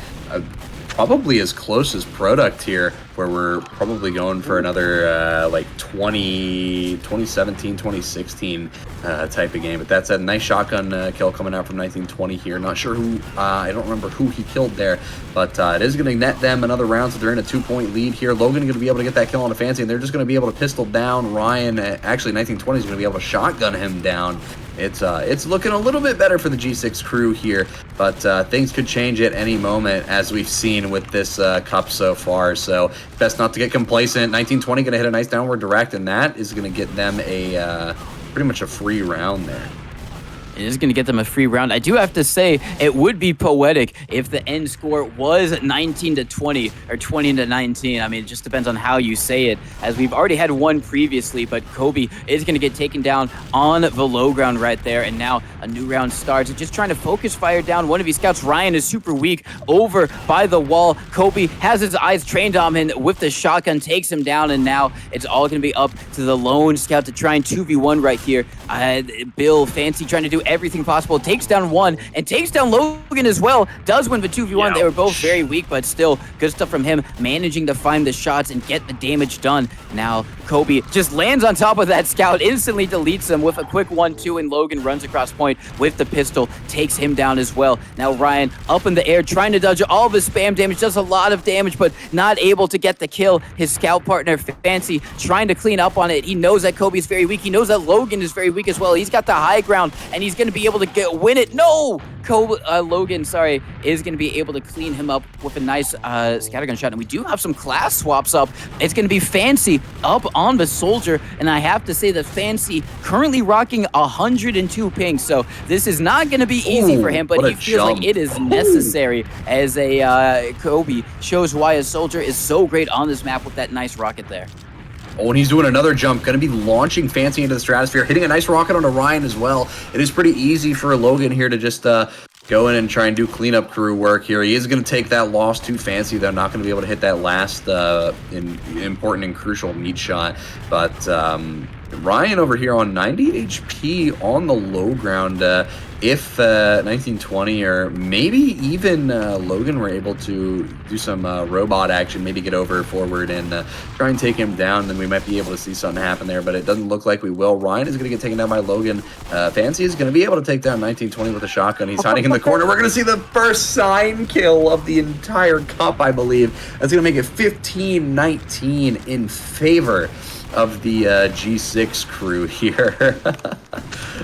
probably as close as Product here, where we're probably going for another like 2017, 2016 type of game. But that's a nice shotgun kill coming out from 1920 here. Not sure who, I don't remember who he killed there, but it is going to net them another round, so they're in a 2-point lead here. Logan going to be able to get that kill on a Fancy, and they're just going to be able to pistol down Ryan. Actually, 1920 is going to be able to shotgun him down. It's looking a little bit better for the G6 crew here, but things could change at any moment, as we've seen with this cup so far. So best not to get complacent. 1920 going to hit a nice downward direct, and that is going to get them a pretty much a free round there. It is going to get them a free round. I do have to say, it would be poetic if the end score was 19-20 or 20-19. I mean, it just depends on how you say it, as we've already had one previously, but Kobe is going to get taken down on the low ground right there, and now a new round starts. Just trying to focus fire down one of these scouts. Ryan is super weak over by the wall. Kobe has his eyes trained on him with the shotgun, takes him down, and now it's all going to be up to the lone scout to try and 2v1 right here. Bill Fancy trying to do everything possible, takes down one and takes down Logan as well. Does win the 2v1. Ouch. They were both very weak, but still good stuff from him, managing to find the shots and get the damage done. Now Kobe just lands on top of that scout, instantly deletes him with a quick 1-2, and Logan runs across point with the pistol, takes him down as well. Now Ryan up in the air trying to dodge all of his spam damage, does a lot of damage but not able to get the kill. His scout partner Fancy trying to clean up on it. He knows that Kobe is very weak. He knows that Logan is very weak as well. He's got the high ground, and he's going to be able to win it. No! Logan, is going to be able to clean him up with a nice scattergun shot. And we do have some class swaps up. It's going to be Fancy up on the soldier, and I have to say that Fancy currently rocking 102 ping, so this is not going to be easy for him, but he feels like it is necessary, as a Kobe shows why a soldier is so great on this map with that nice rocket there. Oh, and he's doing another jump, going to be launching Fancy into the stratosphere, hitting a nice rocket onto Ryan as well. It is pretty easy for Logan here to just go in and try and do cleanup crew work here. He is going to take that loss to Fancy. They're not going to be able to hit that last important and crucial meat shot. But Ryan over here on 90 HP on the low ground. If 1920 or maybe even Logan were able to do some robot action, maybe get over forward and try and take him down, then we might be able to see something happen there, but it doesn't look like we will. Ryan is going to get taken down by Logan. Fancy is going to be able to take down 1920 with a shotgun. He's hiding in the corner. We're going to see the first sign kill of the entire cup, I believe. That's going to make it 15-19 in favor of the G6 crew here.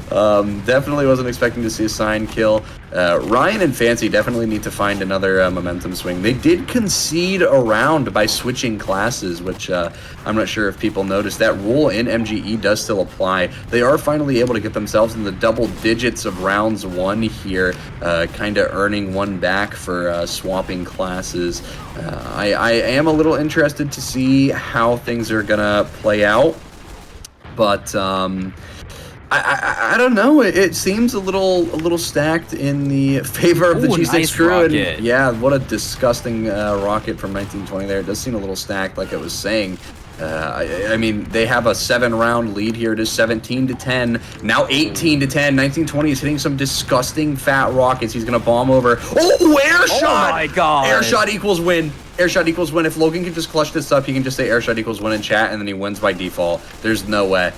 Definitely wasn't expecting to see a sign kill. Ryan and Fancy definitely need to find another momentum swing. They did concede a round by switching classes, which I'm not sure if people noticed. That rule in MGE does still apply. They are finally able to get themselves in the double digits of rounds won here, kind of earning one back for swapping classes. I am a little interested to see how things are gonna play out, but I don't know. It seems a little stacked in the favor of the Ooh, G6 nice crew. rocket. And yeah, what a disgusting rocket from 1920 there. It does seem a little stacked, like I was saying. I mean, they have a 7-round lead here. It is 17-10. Now 18-10. 1920 is hitting some disgusting fat rockets. He's gonna bomb over. Oh, air shot! Oh my god! Air shot equals win. Air shot equals win. If Logan can just clutch this up, he can just say air shot equals win in chat, and then he wins by default. There's no way.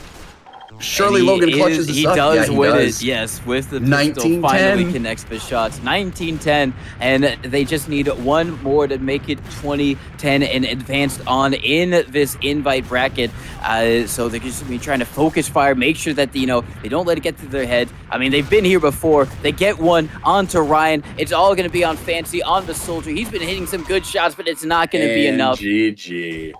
Surely Logan clutches this up. He does yeah, he win does. it, yes, with the pistol, finally connects the shots. 19-10, and they just need one more to make it 20-10 and advanced on in this invite bracket. So they're just be trying to focus fire, make sure that, they don't let it get to their head. I mean, they've been here before. They get one onto Ryan. It's all going to be on Fancy, on the Soldier. He's been hitting some good shots, but it's not going to be enough. GG.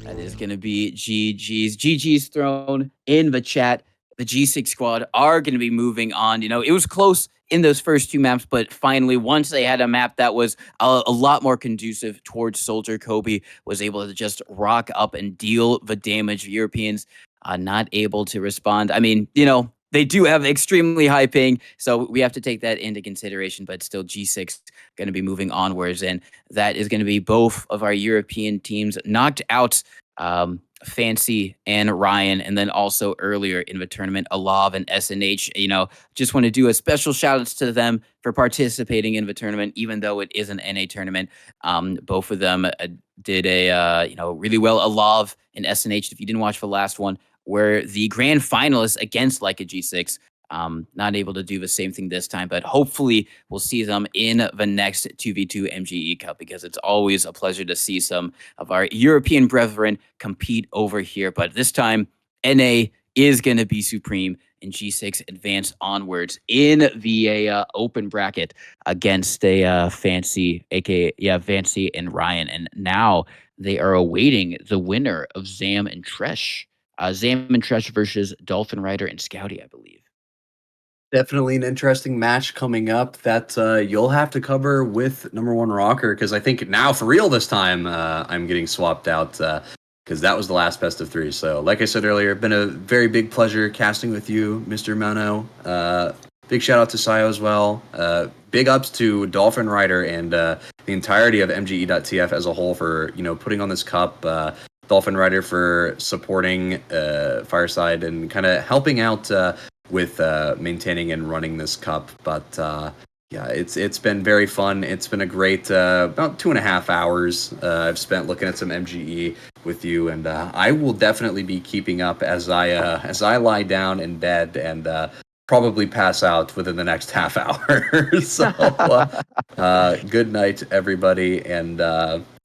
That is going to be GG's. GG's thrown in the chat. The G6 squad are going to be moving on. It was close in those first two maps, but finally, once they had a map that was a lot more conducive towards Soldier, Kobe was able to just rock up and deal the damage. Europeans not able to respond. I mean, they do have extremely high ping, so we have to take that into consideration, but still G6 going to be moving onwards, and that is going to be both of our European teams knocked out, Fancy and Ryan, and then also earlier in the tournament, ALOV and SNH. Just want to do a special shout outs to them for participating in the tournament, even though it is an NA tournament. Both of them did a really well. ALOV and SNH, if you didn't watch the last one, were the grand finalists against like a G6. Not able to do the same thing this time, but hopefully we'll see them in the next 2v2 MGE Cup, because it's always a pleasure to see some of our European brethren compete over here. But this time, NA is going to be supreme, and G6 advance onwards in the open bracket against a Fancy, aka Fancy and Ryan. And now they are awaiting the winner of Zam and Tresh. Zam and Tresh versus dolphinrider and scouty, I believe. Definitely an interesting match coming up that you'll have to cover with #1 Rocker, because I think now for real this time I'm getting swapped out, because that was the last best of 3. So like I said earlier, been a very big pleasure casting with you, Mr. Mano. Big shout out to Sayo as well. Big ups to dolphinrider and the entirety of MGE.TF as a whole for putting on this cup. dolphinrider for supporting Fireside and kind of helping out with maintaining and running this cup. But yeah, it's been very fun. It's been a great about 2.5 hours I've spent looking at some MGE with you, and I will definitely be keeping up as I lie down in bed and probably pass out within the next half hour. So good night, everybody, and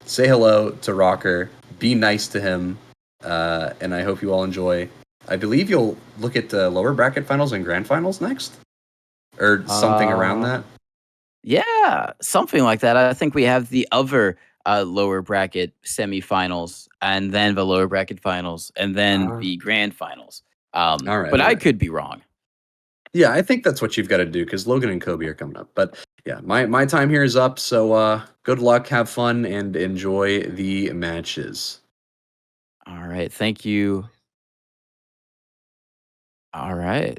say hello to Rocker. Be nice to him, and I hope you all enjoy. I believe you'll look at the lower bracket finals and grand finals next, or something around that. Yeah, something like that. I think we have the other lower bracket semifinals, and then the lower bracket finals, and then the grand finals. All right, but all I right. could be wrong. Yeah, I think that's what you've got to do, because Logan and Kobe are coming up. But yeah, my time here is up. So good luck, have fun, and enjoy the matches. All right, thank you. All right.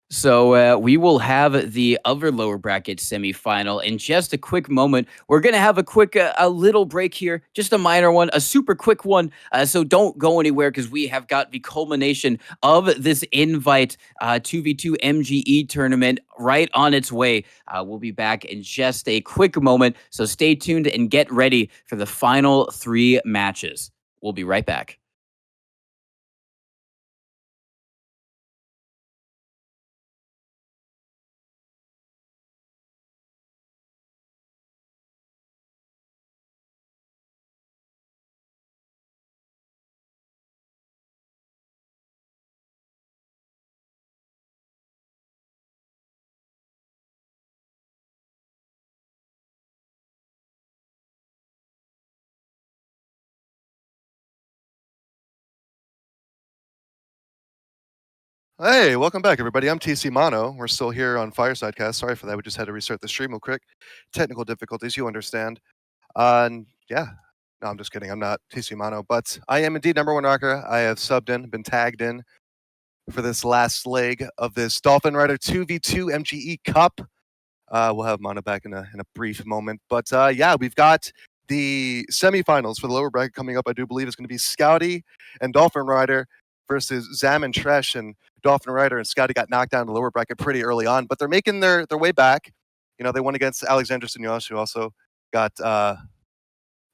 So we will have the other lower bracket semifinal in just a quick moment. We're going to have a quick, a little break here, just a minor one, a super quick one. So don't go anywhere, because we have got the culmination of this invite 2v2 MGE tournament right on its way. We'll be back in just a quick moment. So stay tuned and get ready for the final 3 matches. We'll be right back. Hey, welcome back, everybody. I'm TC Mono. We're still here on Fireside Cast. Sorry for that. We just had to restart the stream real quick. Technical difficulties, you understand. And yeah, no, I'm just kidding. I'm not TC Mono, but I am indeed number one rocker. I have subbed in, been tagged in for this last leg of this dolphinrider 2v2 MGE Cup. We'll have Mono back in a brief moment. But yeah, we've got the semifinals for the lower bracket coming up. I do believe it's going to be Scouty and dolphinrider versus Zam and Tresh. And dolphinrider and Scouty got knocked down in the lower bracket pretty early on, but they're making their way back. You know, they won against Alexandros and Yosh, who also got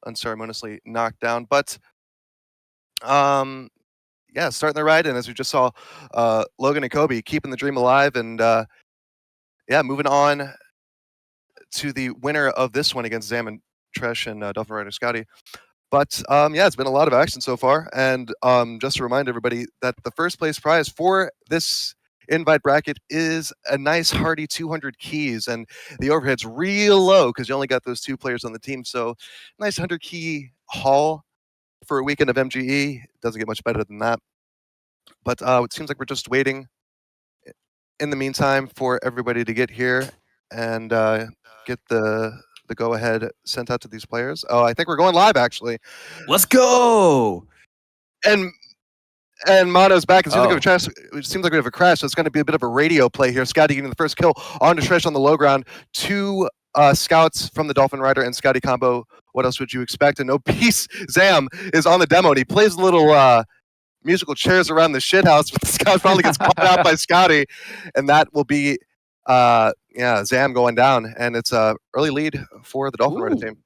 unceremoniously knocked down. But yeah, starting the ride, and as we just saw, Logan and Kobe keeping the dream alive, and yeah, moving on to the winner of this one against Zam and Tresh and dolphinrider Scouty. But yeah, it's been a lot of action so far, and just to remind everybody that the first place prize for this invite bracket is a nice hearty 200 keys, and the overhead's real low because you only got those 2 players on the team. So nice 100 key haul for a weekend of MGE. Doesn't get much better than that. But it seems like we're just waiting in the meantime for everybody to get here and get the go ahead sent out to these players. Oh, I think we're going live actually. Let's go. And Mono's back. It seems like we have a crash, so it's going to be a bit of a radio play here. Scouty getting the first kill on the tresh on the low ground. 2 scouts from the dolphinrider and Scouty combo. What else would you expect? And no peace. Zam is on the demo, and he plays little musical chairs around the shithouse, but the scout finally gets caught out by Scouty, and that will be Zam going down, and it's a early lead for the dolphinrider team.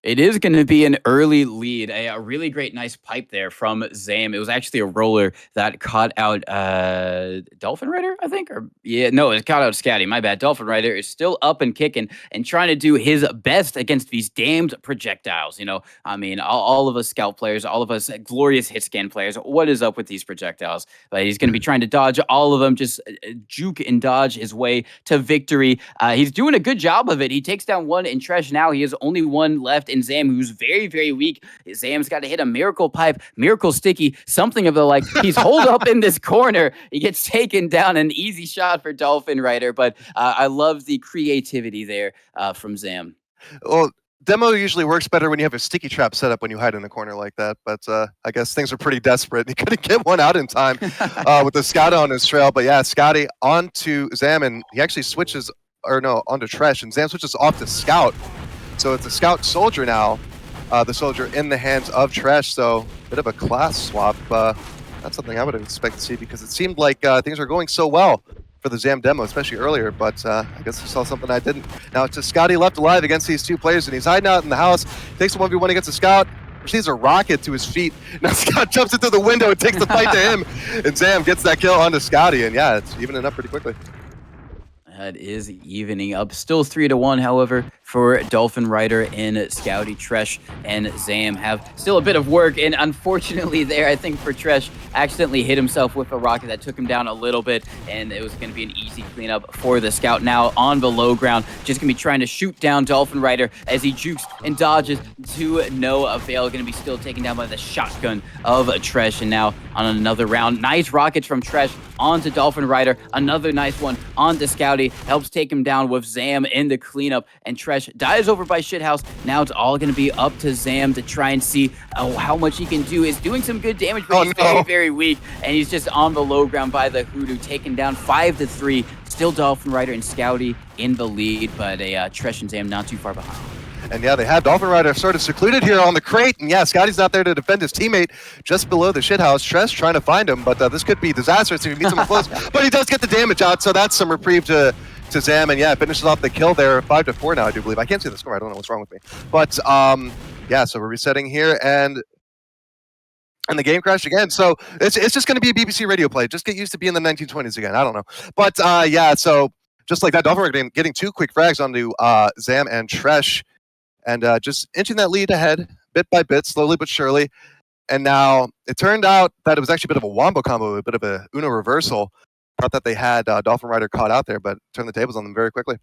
It is going to be an early lead. A really great, nice pipe there from Zam. It was actually a roller that caught out dolphinrider, I think. It caught out Scouty. My bad. Dolphinrider is still up and kicking and trying to do his best against these damned projectiles. You know, I mean, all of us scout players, all of us glorious hit scan players. What is up with these projectiles? He's going to be trying to dodge all of them, just juke and dodge his way to victory. He's doing a good job of it. He takes down 1 in tresh now. He has only 1 left in Zam, who's very, very weak. Zam's got to hit a miracle pipe, miracle sticky, something of the like. He's holed up in this corner. He gets taken down. An easy shot for dolphinrider, but I love the creativity there from Zam. Well, demo usually works better when you have a sticky trap set up when you hide in a corner like that, but I guess things are pretty desperate. He couldn't get one out in time with the scout on his trail. But yeah, Scouty onto Zam, and he actually switches, onto tresh, and Zam switches off to scout. So it's a scout soldier now, the soldier in the hands of tresh. So a bit of a class swap. That's something I would expect to see because it seemed like things were going so well for the Zam demo, especially earlier. But I guess I saw something I didn't. Now it's just Scouty left alive against these 2 players, and he's hiding out in the house. Takes a 1v1 against a scout. Receives a rocket to his feet. Now Scout jumps into the window and takes the fight to him. And Zam gets that kill onto Scouty. And yeah, it's evening up pretty quickly. That is evening up. Still 3-1, however, for dolphinrider and Scouty. Tresh and Zam have still a bit of work, and unfortunately there, I think for Tresh, accidentally hit himself with a rocket that took him down a little bit, and it was going to be an easy cleanup for the scout. Now on the low ground, just going to be trying to shoot down dolphinrider as he jukes and dodges to no avail. Going to be still taken down by the shotgun of Tresh, and now on another round, nice rockets from Tresh onto dolphinrider. Another nice one onto Scouty. Helps take him down with Zam in the cleanup, and Tresh dies over by shithouse. Now it's all going to be up to Zam to try and see how much he can do. He's doing some good damage, but he's very, very weak, and he's just on the low ground by the hoodoo, taken down 5-3. Still dolphinrider and Scouty in the lead, but Tresh and Zam not too far behind. And yeah, they have dolphinrider sort of secluded here on the crate. And yeah, Scouty's not there to defend his teammate just below the shithouse. Tresh trying to find him, but this could be disastrous if he meets him close. But he does get the damage out, so that's some reprieve to Zam. And yeah, finishes off the kill there, 5-4 now, I do believe. I can't see the score. I don't know what's wrong with me. But yeah, so we're resetting here, and the game crashed again. So it's just going to be a BBC radio play. Just get used to being in the 1920s again. I don't know. But yeah, so just like that, dolphinrider getting 2 quick frags onto Zam and Tresh. And just inching that lead ahead, bit by bit, slowly but surely. And now it turned out that it was actually a bit of a wombo combo, a bit of a Uno reversal. Thought that they had dolphinrider caught out there, but turned the tables on them very quickly.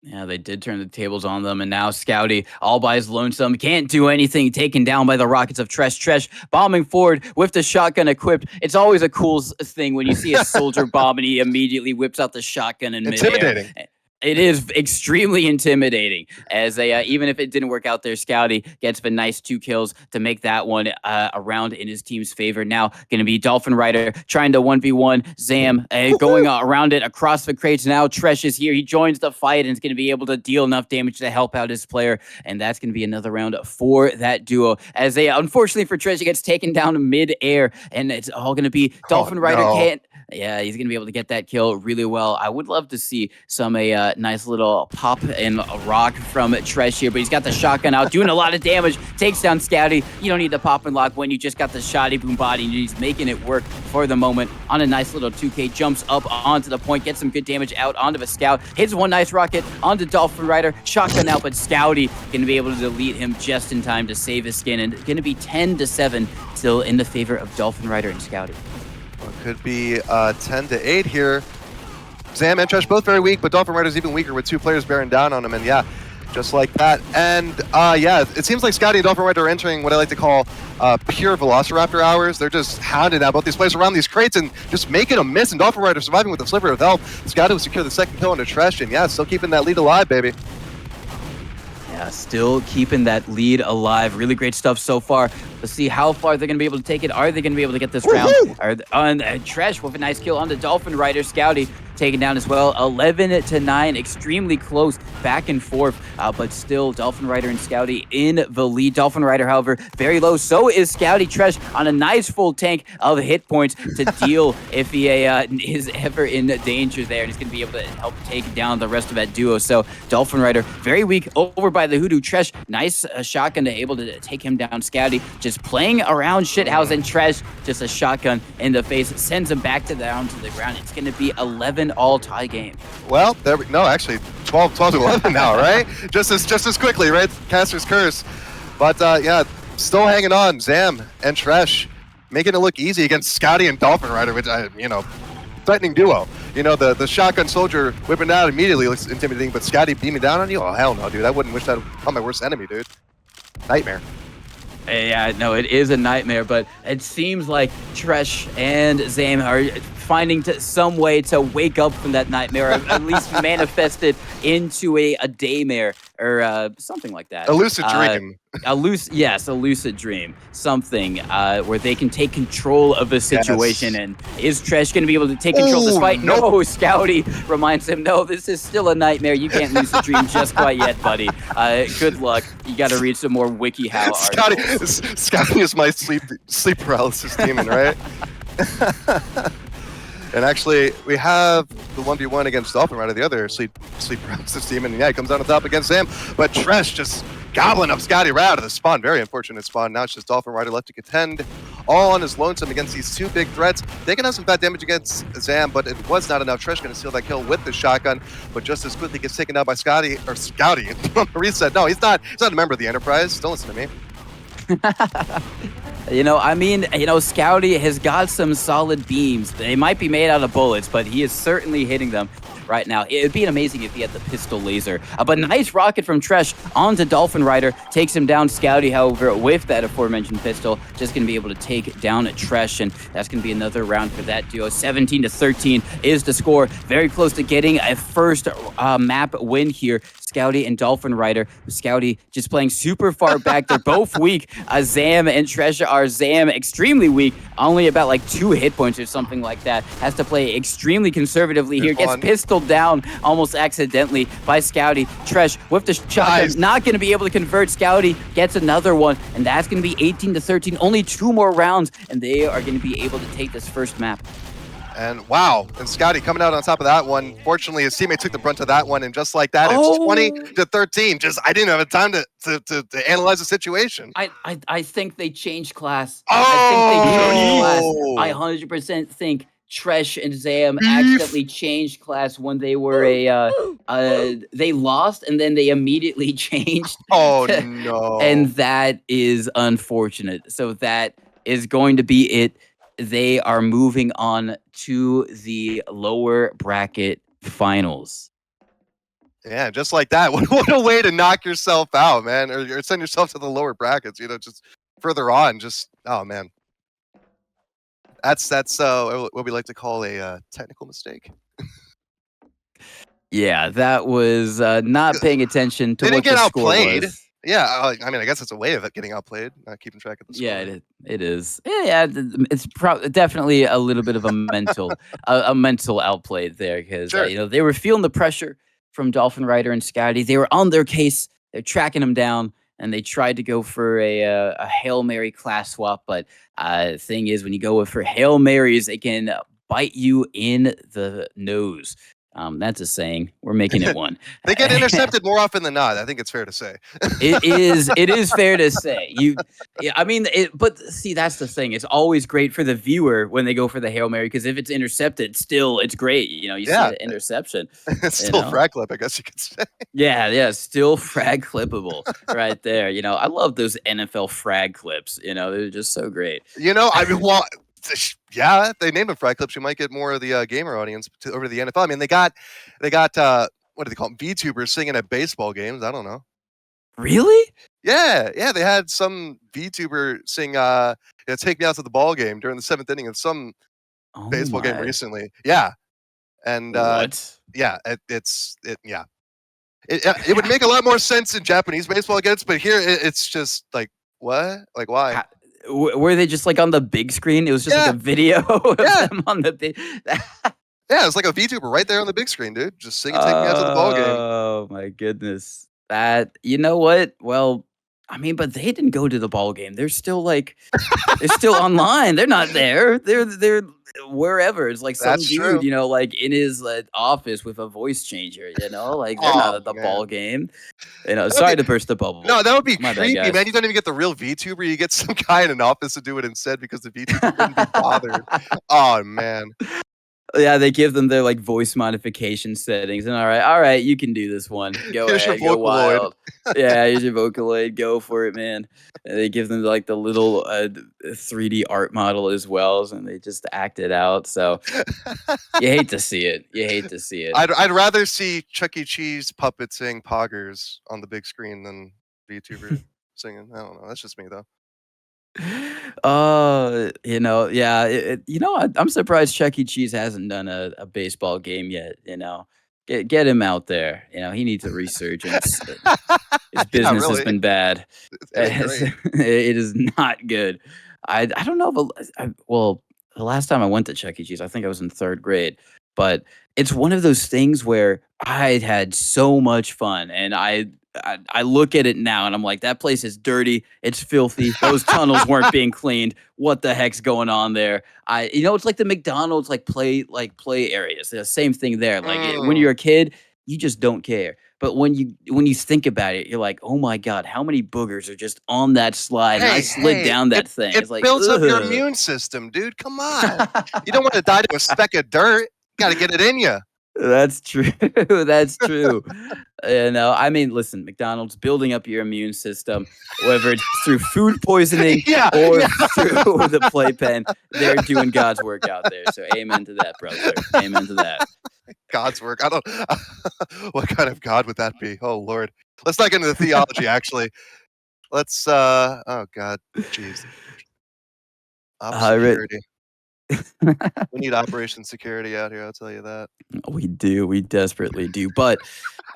Yeah, they did turn the tables on them, and now Scouty, all by his lonesome, can't do anything, taken down by the rockets of Tresh. Tresh bombing forward with the shotgun equipped. It's always a cool thing when you see a soldier bomb and he immediately whips out the shotgun in midair. Intimidating. It is extremely intimidating, as even if it didn't work out there, Scouty gets a nice 2 kills to make that one a round in his team's favor. Now going to be dolphinrider trying to 1v1 Zam, going around it across the crates. Now Tresh is here. He joins the fight and is going to be able to deal enough damage to help out his player, and that's going to be another round for that duo. As unfortunately for Tresh, he gets taken down mid-air, and it's all going to be dolphinrider can't. Yeah, he's going to be able to get that kill really well. I would love to see some nice little pop and a rock from Tresh here, but he's got the shotgun out, doing a lot of damage, takes down Scouty. You don't need the pop and lock when you just got the shoddy boom body, and he's making it work for the moment on a nice little 2K, jumps up onto the point, gets some good damage out onto the scout, hits one nice rocket onto dolphinrider, shotgun out, but Scouty going to be able to delete him just in time to save his skin, and going to be 10-7 still in the favor of dolphinrider and Scouty. Well, could be 10-8 here. Zam and Tresh both very weak, but dolphinrider's even weaker with 2 players bearing down on him, and yeah, just like that. And yeah, it seems like Scouty and dolphinrider are entering what I like to call pure Velociraptor hours. They're just hounding out both these players around these crates and just making them miss, and dolphinrider surviving with a sliver of health. Scouty will secure the second kill into Tresh, and yeah, still keeping that lead alive, baby. Yeah, still keeping that lead alive. Really great stuff so far. Let's see how far they're going to be able to take it. Are they going to be able to get this round? Tresh with a nice kill on the dolphinrider. Scouty taken down as well. 11-9, extremely close, back and forth, but still dolphinrider and Scouty in the lead. Dolphinrider, however, very low. So is Scouty. Tresh on a nice full tank of hit points to deal if he is ever in danger there, and he's going to be able to help take down the rest of that duo. So dolphinrider very weak over by the Hoodoo. Tresh, nice shotgun to able to take him down. Scouty just playing around shithouse, and Tresh just a shotgun in the face, sends him back down to the ground. It's going to be 11 all tie game. Well, no, actually 12-11 now, right? just as quickly, right? Caster's curse. But yeah, still hanging on. Zam and Tresh making it look easy against Scouty and dolphinrider, which threatening duo. The shotgun soldier whipping out immediately looks intimidating, but Scouty beaming down on you? Oh hell no, dude! I wouldn't wish that on my worst enemy, dude. Nightmare. Yeah, no, it is a nightmare, but it seems like Tresh and Zam are finding some way to wake up from that nightmare, or at least manifest it into a daymare, or something like that. A lucid dream. A lucid dream. Something where they can take control of the situation. Yes. And is Tresh going to be able to take control of this fight? No, Scouty reminds him, no, this is still a nightmare. You can't lucid dream just quite yet, buddy. Good luck. You got to read some more WikiHow articles. Scouty is my sleep paralysis demon, right? And actually, we have the 1v1 against dolphinrider, the other sleep paralysis demon. And yeah, he comes down on top against Zam, but Tresh just gobbling up Scouty right out of the spawn. Very unfortunate spawn. Now it's just dolphinrider left to contend, all on his lonesome against these 2 big threats. They can have some bad damage against Zam, but it was not enough. Tresh going to steal that kill with the shotgun, but just as quickly gets taken down by Scouty. Reset. No, he's not a member of the Enterprise. Don't listen to me. Scouty has got some solid beams. They might be made out of bullets, but he is certainly hitting them right now. It would be amazing if he had the pistol laser. But nice rocket from Tresh onto dolphinrider. Takes him down. Scouty, however, with that aforementioned pistol, just going to be able to take down Tresh, and that's going to be another round for that duo. 17-13 is the score. Very close to getting a first map win here. Scouty and dolphinrider. Scouty just playing super far back. They're both weak. Zam and Tresh are. Zam extremely weak, only about like 2 hit points or something like that. Has to play extremely conservatively here. Gets pistoled down almost accidentally by Scouty. Tresh with the shotgun, not going to be able to convert. Scouty gets another one, and that's going to be 18-13. Only 2 more rounds, and they are going to be able to take this first map. And wow, and Scouty coming out on top of that one. Fortunately, his teammate took the brunt of that one, and just like that, it's 20-13. I didn't have time to analyze the situation. I think they changed class. Oh! I think they changed class. I 100% think Tresh and Zam accidentally changed class when they were they lost, and then they immediately changed. Oh no. And that is unfortunate. So that is going to be it. They are moving on to the lower bracket finals. Yeah, just like that. What a way to knock yourself out, man, or send yourself to the lower brackets. Just further on. Just oh man, that's what we like to call a technical mistake. Yeah, that was not paying attention to They didn't what get the score outplayed. was. Yeah, I mean, I guess it's a way of it getting outplayed, not keeping track of the score. Yeah, it is. Yeah, it's definitely a little bit of a mental outplay there because Sure. they were feeling the pressure from dolphinrider and scouty. They were on their case. They're tracking them down, and they tried to go for a Hail Mary class swap. But thing is, when you go for Hail Marys, it can bite you in the nose. That's a saying. We're making it one. They get intercepted more often than not. I think it's fair to say. It is fair to say. I mean, but see, that's the thing. It's always great for the viewer when they go for the Hail Mary because if it's intercepted, still it's great. You see the interception. It's still frag clip, I guess you could say. Yeah, still frag clippable right there. I love those NFL frag clips. They're just so great. I mean, well, yeah, if they name them frag clips, you might get more of the gamer audience over to the NFL. I mean, they got what do they call them? VTubers singing at baseball games. I don't know. Really? Yeah. They had some VTuber sing "Take Me Out to the Ball Game" during the 7th inning of some baseball game recently. Yeah, and what? Yeah, it would make a lot more sense in Japanese baseball against, but here it's just like what? Like why? Were they just like on the big screen? It was just like a video of them on the big. Yeah, it's like a VTuber right there on the big screen, dude. Just singing "Take Me Out to the Ball Game." Oh my goodness! You know what? Well, I mean, but they didn't go to the ball game. They're still they're still online. They're not there. They're wherever. It's like some That's dude, true. like in his office with a voice changer. Like they're not at the ball game. Sorry to burst the bubble. No, that would be My bad, creepy, guys. man. You don't even get the real VTuber. You get some guy in an office to do it instead because the VTuber couldn't be bothered. Oh man. Yeah, they give them their voice modification settings, and all right, you can do this one. Go Here's your ahead, go Vocaloid. wild. Yeah, here's your Vocaloid. Go for it, man. And they give them the little 3D art model as well, and they just act it out. So you hate to see it. I'd rather see Chuck E. Cheese puppets sing Poggers on the big screen than VTuber singing. I don't know. That's just me though. I'm surprised Chuck E. Cheese hasn't done a baseball game yet. Get him out there. He needs a resurgence. His business has been bad. It is not good. I don't know if the last time I went to Chuck E. Cheese, I think I was in 3rd grade. But it's one of those things where I had so much fun, and I look at it now and I'm like, that place is dirty. It's filthy. Those tunnels weren't being cleaned. What the heck's going on there? It's like the McDonald's play areas. The same thing there. When you're a kid, you just don't care. But when you think about it, you're like, oh my God, how many boogers are just on that slide? And I slid down that thing. It It's like, builds up your ugh. immune system, dude. Come on. You don't want to die to a speck of dirt. You got to get it in you. That's true. That's true. I mean, listen, McDonald's building up your immune system, whether it's through food poisoning or through the playpen, they're doing God's work out there. So amen to that, brother. Amen to that. God's work. I don't. What kind of God would that be? Oh Lord. Let's not get into the theology. Actually, let's. Oh God. Jeez. Security. We need Operation Security out here. I'll tell you that. We do. We desperately do. But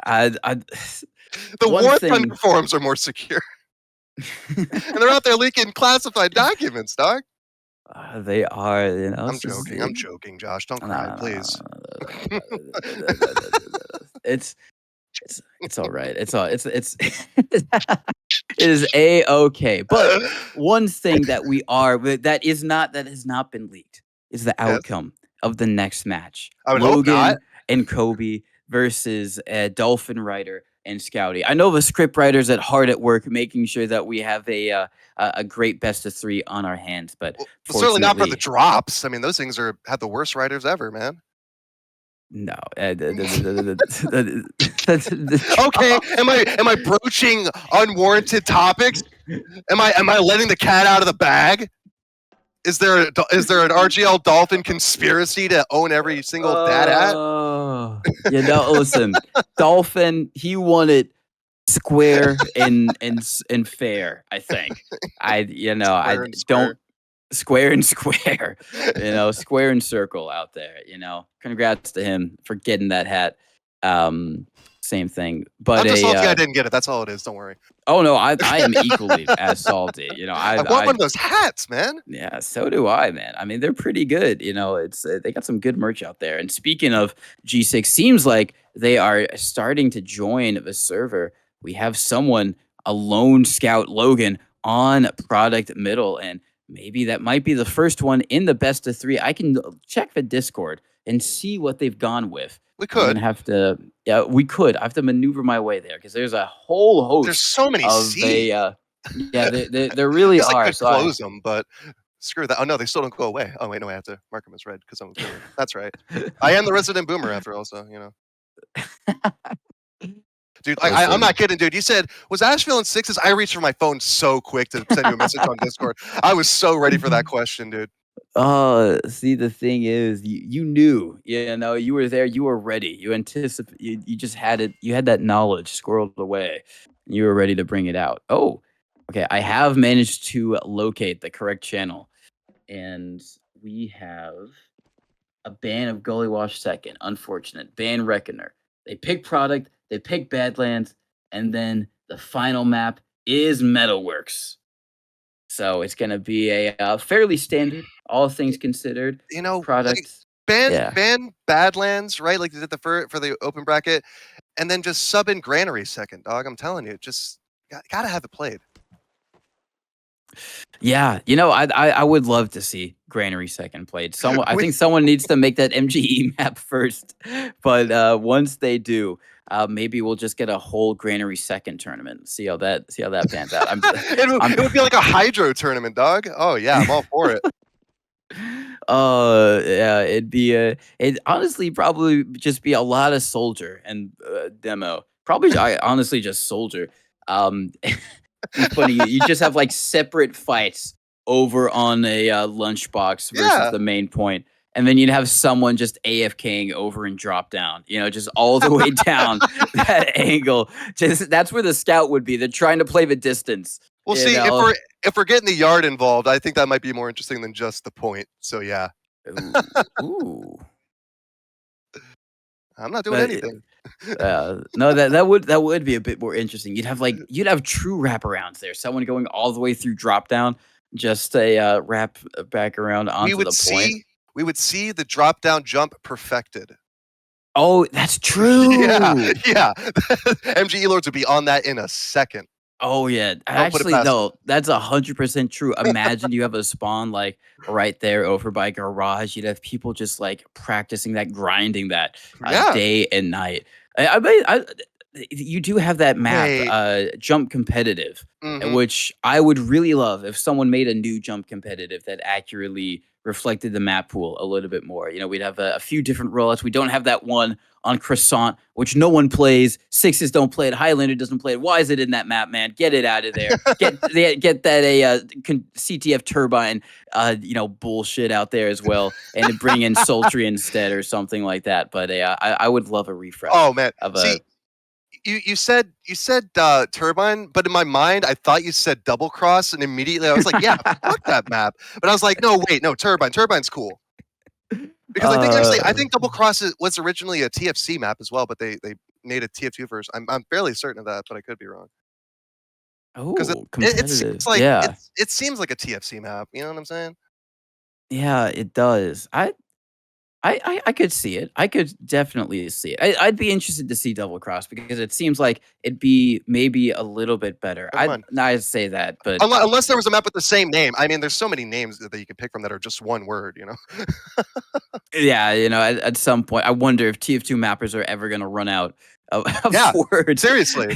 the War Thunder forums are more secure, and they're out there leaking classified documents, dog. They are. I'm joking. I'm joking, Josh. Don't cry, please. It's all right. It is A-okay. But one thing that has not been leaked is the outcome of the next match. I would hope Logan not. and Kobe versus dolphinrider and scouty. I know the script writers are hard at work making sure that we have a great best of 3 on our hands, but certainly not for the drops. I mean, those things had the worst writers ever, man. No. Okay, am I broaching unwarranted topics? Am I letting the cat out of the bag? Is there an RGL Dolphin conspiracy to own every single dad hat? Listen, Dolphin, he won it square and fair. I think. I and don't square. square and square. Square and circle out there. Congrats to him for getting that hat. Same thing, but I'm just salty I didn't get it. That's all it is. Don't worry. Oh no, I am equally as salty. I want one of those hats, man. Yeah, so do I, man. I mean, they're pretty good. It's they got some good merch out there. And speaking of G6, seems like they are starting to join the server. We have someone, a lone scout Logan, on product middle, and maybe that might be the first one in the best of 3. I can check the Discord and see what they've gone with. We I'm gonna could. have to. Yeah, we could. I have to maneuver my way there because there's a whole host. There's so many of C's. Yeah, there really I are. could So close them, but screw that. Oh no, they still don't go away. Oh wait, no, I have to mark them as red because I'm a boomer. That's right. I am the resident boomer after all, so Dude, I'm not kidding, dude. You said, was Asheville in 6s? I reached for my phone so quick to send you a message on Discord. I was so ready for that question, dude. See, the thing is, you knew, you were there, you were ready, you anticipate, you just had it, you had that knowledge squirreled away, and you were ready to bring it out. Oh, okay, I have managed to locate the correct channel, and we have a ban of Gully Wash second. Unfortunate. Ban Reckoner. They pick product, they pick Badlands, and then the final map is Metalworks. So it's going to be a fairly standard, all things considered, product. Ban Badlands, right? Like they did for the open bracket, and then just sub in Granary second, dog. I'm telling you, just gotta have it played. Yeah, I would love to see Granary second played. I think someone needs to make that MGE map first, but once they do, maybe we'll just get a whole Granary second tournament. See how that pans out. It would be like a hydro tournament, dog. Oh yeah, I'm all for it. Yeah, it honestly probably just be a lot of soldier and demo. Probably I honestly just soldier. It's funny, you just have like separate fights over on a lunchbox versus the main point. And then you'd have someone just AFKing over and drop down, just all the way down that angle. Just that's where the scout would be. They're trying to play the distance. Well, see, if we're getting the yard involved, I think that might be more interesting than just the point. So yeah. Ooh. I'm not doing anything. No, that would be a bit more interesting. You'd have true wraparounds there. Someone going all the way through drop down, just a wrap back around onto the point. We would see the drop down jump perfected. Oh, that's true. Yeah. MGE Lords would be on that in a second. Oh yeah, actually no, that's 100% true. Imagine you have a spawn like right there over by garage. You'd have people just like practicing that, grinding that day and night. You do have that map, jump competitive, which I would really love if someone made a new jump competitive that accurately reflected the map pool a little bit more. We'd have a few different rollouts. We don't have that one on Croissant, which no one plays. 6s don't play it. Highlander doesn't play it. Why is it in that map, man? Get it out of there. Get that CTF turbine, bullshit out there as well, and bring in Sultry instead or something like that. But I would love a refresh. Oh man, You said turbine, but in my mind I thought you said double cross, and immediately I was like, yeah, fuck that map. But I was like, no, wait, no, turbine. Turbine's cool. Because I think double cross was originally a TFC map as well, but they made a TF2 version. I'm fairly certain of that, but I could be wrong. Oh, it's like it seems like a TFC map. You know what I'm saying? Yeah, it does. I could see it. I could definitely see it. I'd be interested to see Double Cross because it seems like it'd be maybe a little bit better. I'd say that, but unless there was a map with the same name. I mean, there's so many names that you could pick from that are just one word. Yeah, at some point, I wonder if TF2 mappers are ever going to run out of words. Seriously,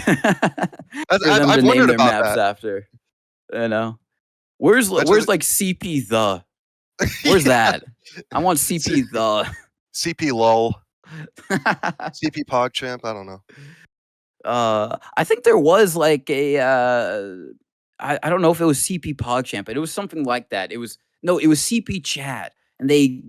I've wondered about maps that. After, where's like CP the. Where's that? I want CP the CP lol. CP PogChamp. I don't know. I think there was like a I don't know if it was CP PogChamp, but it was something like that. It was No, it was CP Chat, and they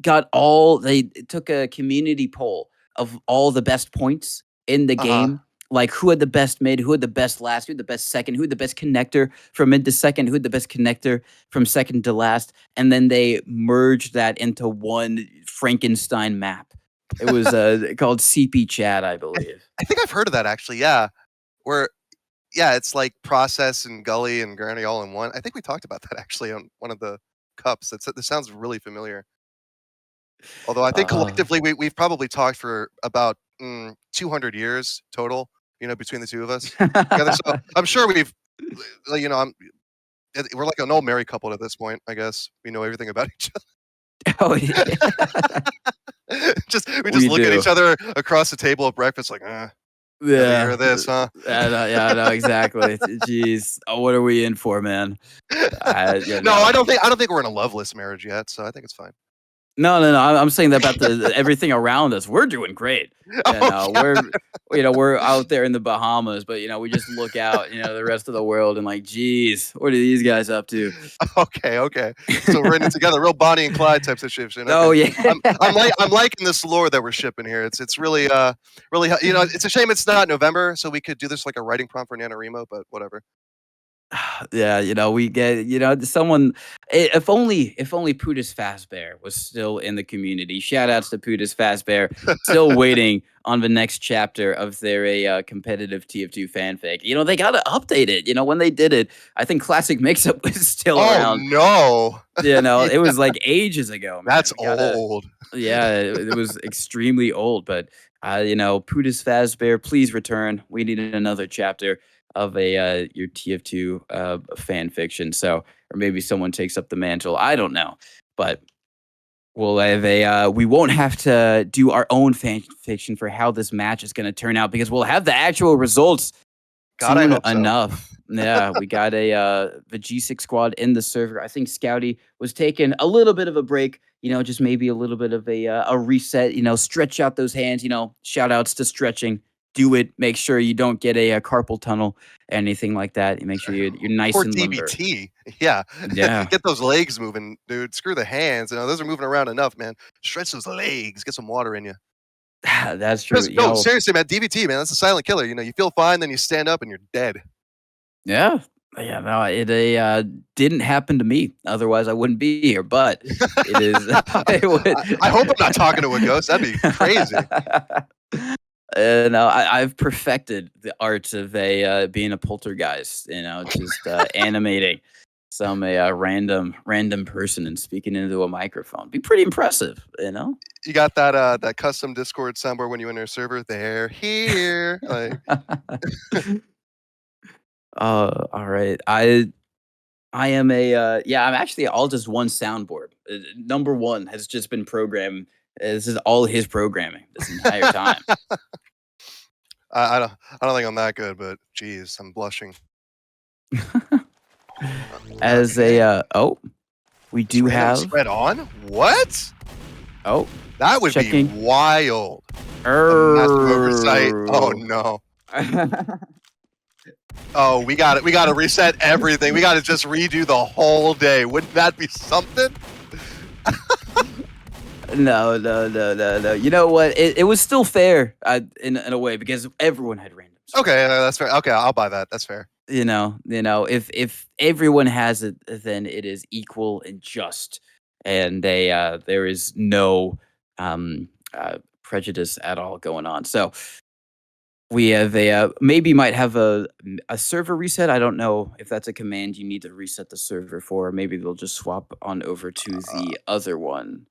took a community poll of all the best points in the Uh-huh. game, like who had the best mid, who had the best last, who had the best second, who had the best connector from mid to second, who had the best connector from second to last, and then they merged that into one Frankenstein map. It was called CP Chat, I believe. I think I've heard of that actually. Yeah, where it's like process and gully and granny all in one. I think we talked about that actually on one of the cups. This sounds really familiar. Although I think Uh, collectively we've probably talked for about 200 years total. Between the two of us together. So I'm sure we've, we're like an old married couple at this point. I guess we know everything about each oh, yeah. other. We just We look at do. each other across the table at breakfast, like, another year Yeah, of this, huh? yeah, I know exactly. Jeez, what are we in for, man? Yeah, No, no, I don't think we're in a loveless marriage yet, so I think it's fine. no, no, no. I'm saying that about the everything around us. We're doing great. Yeah, Oh, no, yeah. we're out there in the Bahamas, but we just look out, the rest of the world, and like, geez, what are these guys up to? Okay. So we're in it together, real Bonnie and Clyde type situation. Oh Okay. yeah, I'm liking this lore that we're shipping here. It's really really it's a shame it's not November, so we could do this like a writing prompt for NaNoWriMo, but whatever. yeah. We get someone. If only Pootis Fastbear was still in the community. Shout outs to Pootis Fastbear. Still waiting on the next chapter of their competitive TF2 fanfic. They gotta update it. When they did it, I think Classic Mixup was still Oh around. no. It was like ages ago, man. That's We gotta. old. Yeah, it was extremely old, but Pootis Fazbear, please return. We need another chapter of your TF2 fan fiction. So, or maybe someone takes up the mantle. I don't know, but we'll have we won't have to do our own fan fiction for how this match is going to turn out because we'll have the actual results God, I soon hope so. enough. Yeah, we got the G6 squad in the server. I think Scouty was taking a little bit of a break, just maybe a little bit of a reset, stretch out those hands, shout outs to stretching. Do it. Make sure you don't get a carpal tunnel, anything like that. You make sure you're nice Poor and limber. DBT. Yeah. Yeah. Get those legs moving, dude. Screw the hands. Those are moving around enough, man. Stretch those legs. Get some water in you. That's true. No, seriously, man. DBT, man. That's a silent killer. You feel fine, then you stand up and you're dead. Yeah. Yeah, no, it didn't happen to me. Otherwise, I wouldn't be here. But it is. It would. I hope I'm not talking to a ghost. That'd be crazy. No, I've perfected the art of being a poltergeist. Just animating some random person and speaking into a microphone. Be pretty impressive. You got that custom Discord soundboard when you enter a server. They're here. Like, All right. I am I'm actually all just one soundboard. Number one has just been programmed. This is all his programming this entire time. I don't think I'm that good, but geez, I'm blushing. As we do Random have spread on. What? That would checking. be wild. A massive oversight. Oh no. Oh, we got it. We got to reset everything. We got to just redo the whole day. Wouldn't that be something? No. You know what? It was still fair in a way because everyone had randoms. Okay, that's fair. Okay, I'll buy that. That's fair. If everyone has it, then it is equal and just, and there is no prejudice at all going on. So we have maybe might have a server reset. I don't know if that's a command you need to reset the server for. Maybe they'll just swap on over to the other one.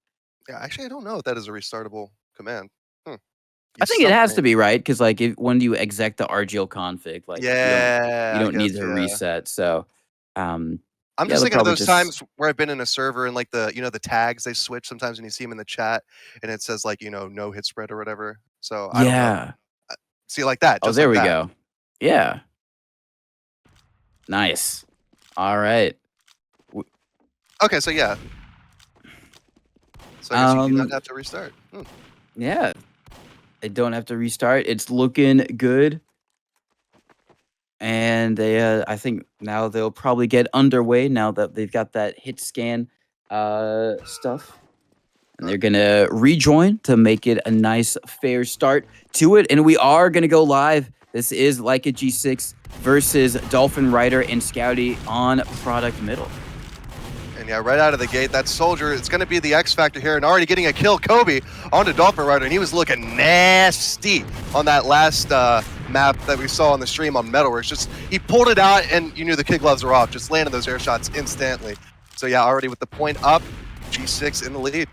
Yeah, actually, I don't know if that is a restartable command. I think it has to be, right? Because when you exec the RGL config, you don't need to reset. So I'm just thinking of those times where I've been in a server and like the tags they switch sometimes when you see them in the chat and it says like no hit spread or whatever. So I don't know. See, like that. Oh, there we go. Yeah. Nice. All right. Okay, so yeah. So I guess you do not have to restart. Yeah. I don't have to restart. It's looking good. And I think now they'll probably get underway now that they've got that hit scan stuff. And they're going to rejoin to make it a nice, fair start to it. And we are going to go live. This is Like a G6 versus dolphinrider and scouty on product middle. And yeah, right out of the gate, that soldier, it's going to be the X factor here, and already getting a kill, Kobe, onto dolphinrider, and he was looking nasty on that last map that we saw on the stream on Metalworks. Just, he pulled it out, and you knew the kid gloves were off, just landing those air shots instantly. So yeah, already with the point up, G6 in the lead.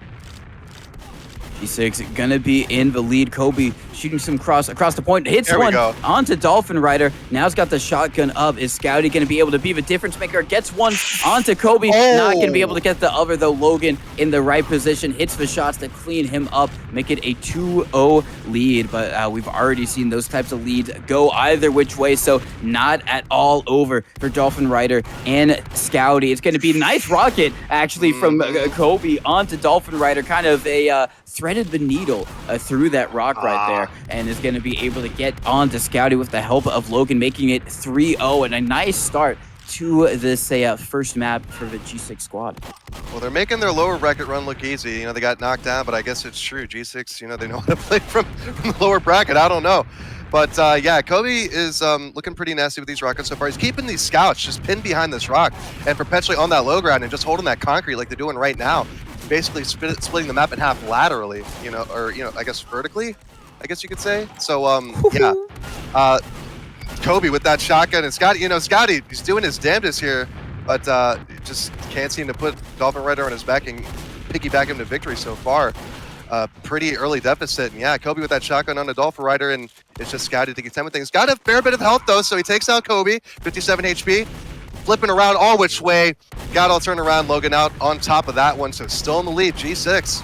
G6 gonna be in the lead. Kobe shooting some across the point. Hits one onto dolphinrider. Now he's got the shotgun up. Is Scouty gonna be able to be the difference maker? Gets one onto Kobe. Not gonna be able to get the other though. Logan in the right position. Hits the shots to clean him up. Make it a 2-0 lead. But we've already seen those types of leads go either which way. So not at all over for dolphinrider and Scouty. It's gonna be a nice rocket actually from Kobe onto dolphinrider. Kind of a threaded the needle through that rock right there, and is going to be able to get on to Scouty with the help of Logan, making it 3-0 and a nice start to this first map for the G6 squad. Well, they're making their lower bracket run look easy. You know, they got knocked down, but I guess it's true. G6, you know, they know how to play from the lower bracket. I don't know. But yeah, Kobe is looking pretty nasty with these rockets so far. He's keeping these scouts just pinned behind this rock and perpetually on that low ground and just holding that concrete like they're doing right now. Basically splitting the map in half laterally, you know, or, you know, I guess vertically, I guess you could say. So, yeah, Kobe with that shotgun, and Scotty, you know, Scotty, he's doing his damnedest here, but just can't seem to put dolphinrider on his back and piggyback him to victory so far. Pretty early deficit, and yeah, Kobe with that shotgun on the dolphinrider, and it's just Scotty to contend with things. Got a fair bit of health though, so he takes out Kobe, 57 HP. Flipping around all which way. Got all turned around. Logan out on top of that one, so still in the lead. G6.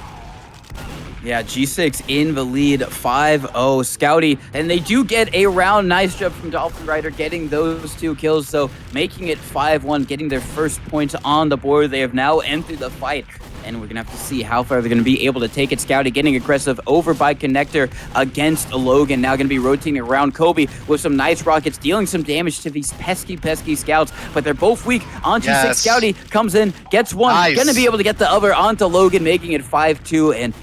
Yeah, G6 in the lead, 5-0. Scouty, and they do get a round. Nice job from dolphinrider getting those 2 kills, so making it 5-1, getting their first points on the board. They have now entered the fight, and we're going to have to see how far they're going to be able to take it. Scouty getting aggressive over by connector against Logan. Now going to be rotating around Kobe with some nice rockets, dealing some damage to these pesky scouts, but they're both weak. On G6, Scouty comes in, gets one. Nice. Going to be able to get the other onto Logan, making it 5-2, and